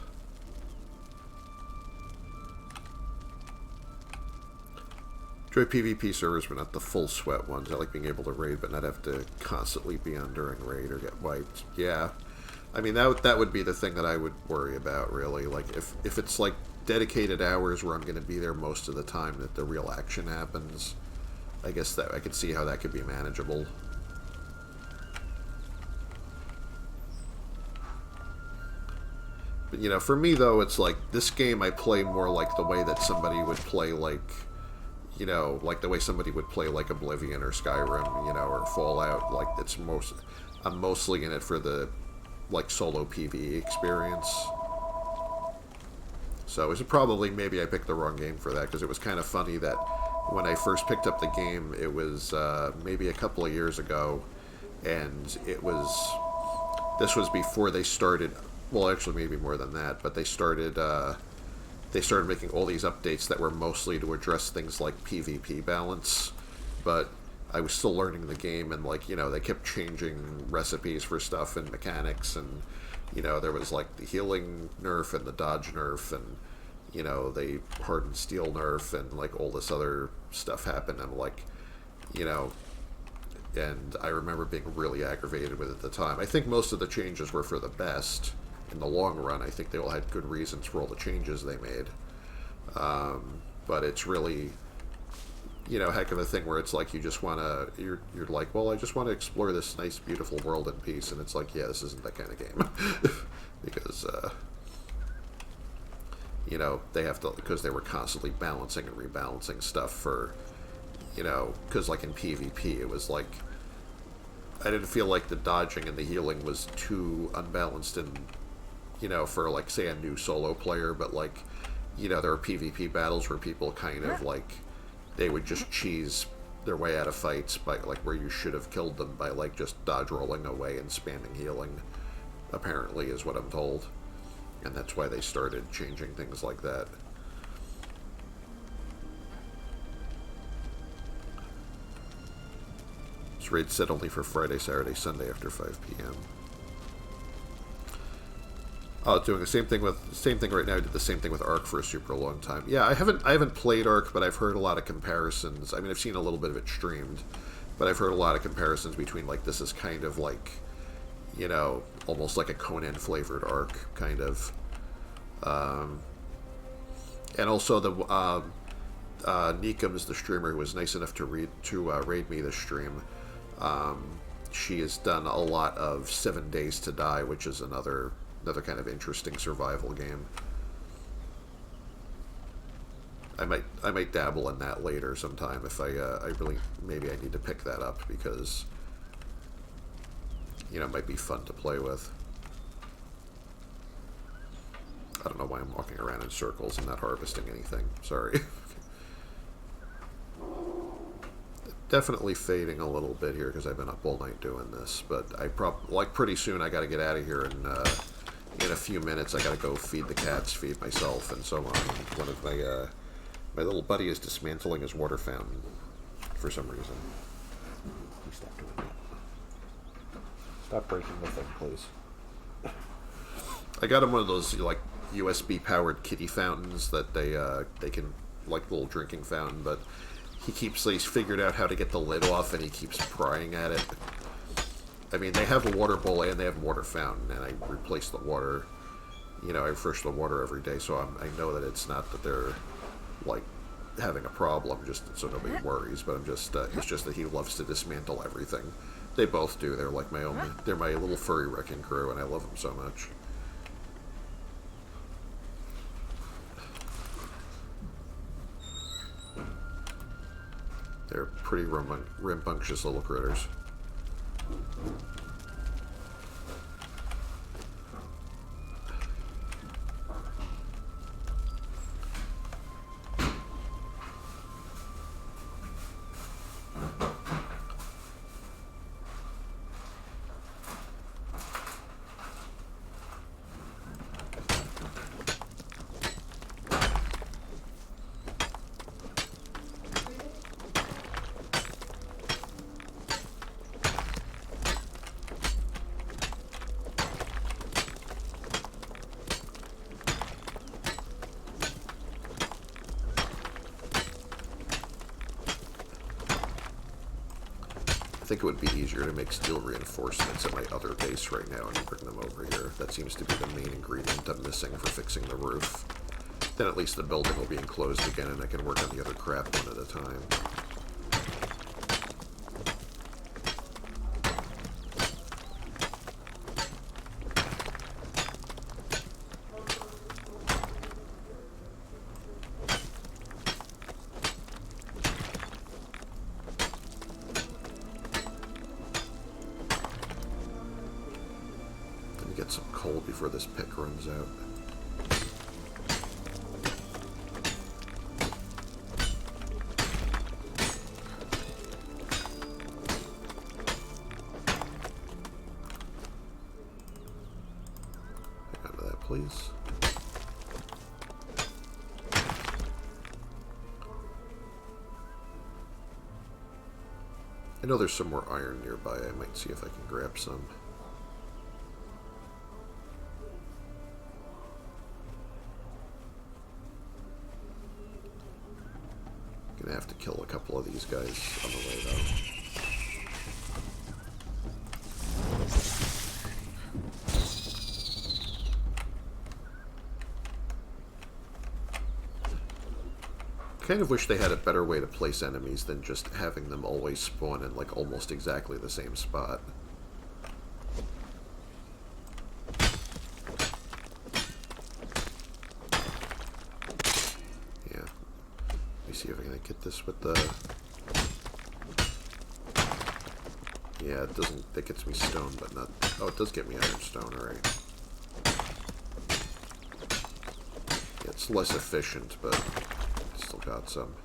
Enjoy PvP servers, but not the full sweat ones. I like being able to raid, but not have to constantly be on during raid or get wiped. Yeah. I mean, that would be the thing that I would worry about, really. Like, if it's, like, dedicated hours where I'm going to be there most of the time that the real action happens, I guess that I could see how that could be manageable. But, you know, for me, though, it's like, this game I play more like the way that somebody would play, like, you know, like the way somebody would play, like, Oblivion or Skyrim, you know, or Fallout. Like, I'm mostly in it for the, like, solo PvE experience. So it's probably, maybe I picked the wrong game for that, because it was kind of funny that when I first picked up the game, it was maybe a couple of years ago, and this was before they started, well, actually maybe more than that, but they started making all these updates that were mostly to address things like PvP balance, but I was still learning the game, and, like, you know, they kept changing recipes for stuff and mechanics, and, you know, there was, like, the healing nerf and the dodge nerf, and, you know, they hardened steel nerf, and, like, all this other stuff happened, and, like, you know, and I remember being really aggravated with it at the time. I think most of the changes were for the best in the long run. I think they all had good reasons for all the changes they made. But it's really, you know, heck of a thing where it's like you just want to, you're like, well, I just want to explore this nice, beautiful world in peace, and it's like, yeah, this isn't that kind of game. Because, you know, they have to, because they were constantly balancing and rebalancing stuff for, you know, because, like, in PvP, it was like, I didn't feel like the dodging and the healing was too unbalanced in, you know, for, like, say, a new solo player, but, like, you know, there are PvP battles where people kind of, like, they would just cheese their way out of fights by, like, where you should have killed them by, like, just dodge rolling away and spamming healing, apparently, is what I'm told. And that's why they started changing things like that. This raid set only for Friday, Saturday, Sunday after 5 p.m. Oh, doing the same thing right now. I did the same thing with Ark for a super long time. Yeah, I haven't played Ark, but I've heard a lot of comparisons. I mean, I've seen a little bit of it streamed, but I've heard a lot of comparisons between, like, this is kind of like, you know, almost like a Conan flavored Ark, kind of. And also the Nikam's the streamer who was nice enough to raid me this stream. She has done a lot of 7 Days to Die, which is another kind of interesting survival game. I might dabble in that later sometime if I really, maybe I need to pick that up, because, you know, it might be fun to play with. I don't know why I'm walking around in circles and not harvesting anything. Sorry. Definitely fading a little bit here because I've been up all night doing this, but like, pretty soon I got to get out of here, and in a few minutes I got to go feed the cats, feed myself, and so on. One of my little buddy is dismantling his water fountain for some reason. Please stop doing that. Stop breaking the thing, please. I got him one of those, like, USB powered kitty fountains that they can, like, little drinking fountain, but he's figured out how to get the lid off, and he keeps prying at it. I mean, they have a water bowl and they have a water fountain, and I replace the water, you know, I refresh the water every day, so I know that it's not that they're, like, having a problem, just so nobody worries, but it's just that he loves to dismantle everything. They both do. They're like they're my little furry wrecking crew, and I love them so much. They're pretty rambunctious little critters. think it would be easier to make steel reinforcements at my other base right now and bring them over here. That seems to be the main ingredient I'm missing for fixing the roof. Then at least the building will be enclosed again and I can work on the other crap one at a time. Get some coal before this pick runs out. Hang on to that, please. I know there's some more iron nearby. I might see if I can grab some. Gonna have to kill a couple of these guys on the way, though. Kind of wish they had a better way to place enemies than just having them always spawn in like almost exactly the same spot. See if I can get this with the... Yeah, it doesn't... That gets me stone, but not... Oh, it does get me iron stone, alright. Yeah, it's less efficient, but still got some.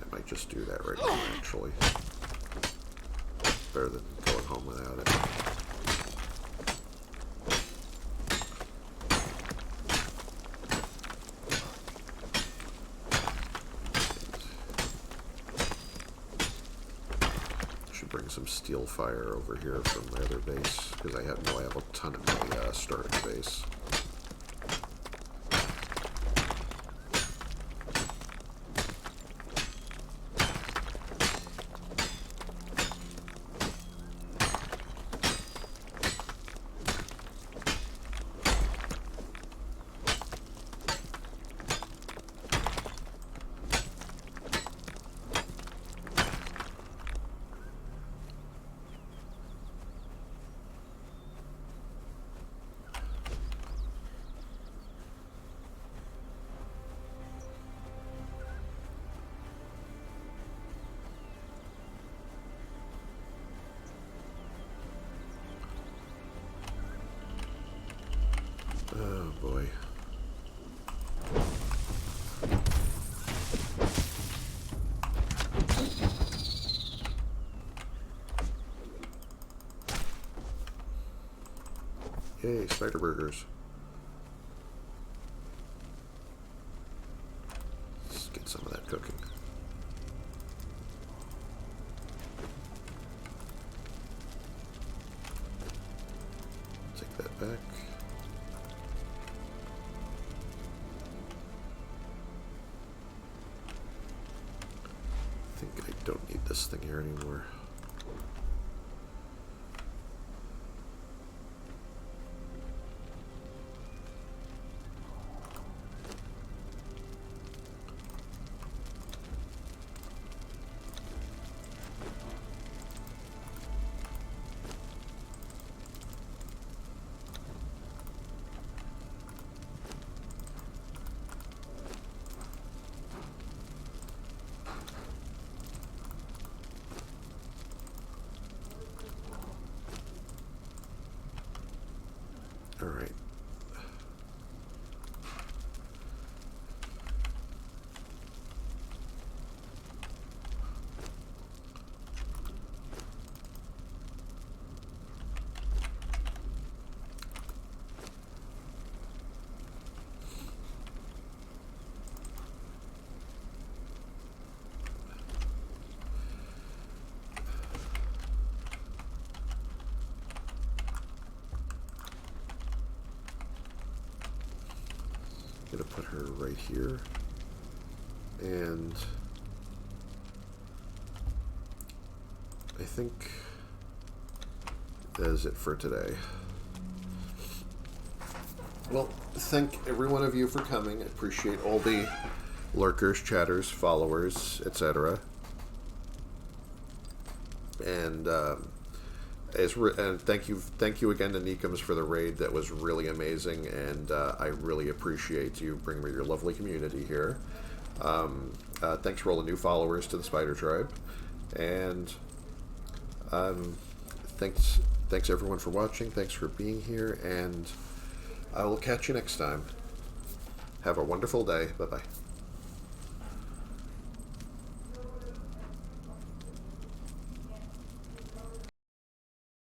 I might just do that right now, actually. Better than going home without it. Bring some steel fire over here from my other base, because I have a ton of my starting base. Oh boy. Yay, spider burgers. Let's get some of that cooking. Take that back. I think I don't need this thing here anymore. All right. Gonna put her right here, and think that is it for today. Well, thank every one of you for coming. I appreciate all the lurkers, chatters, followers, etc. And and thank you again to Nikums for the raid. That was really amazing, and I really appreciate you bringing me your lovely community here. Thanks for all the new followers to the Spider Tribe, and thanks everyone for watching. Thanks for being here, and I will catch you next time. Have a wonderful day. Bye bye.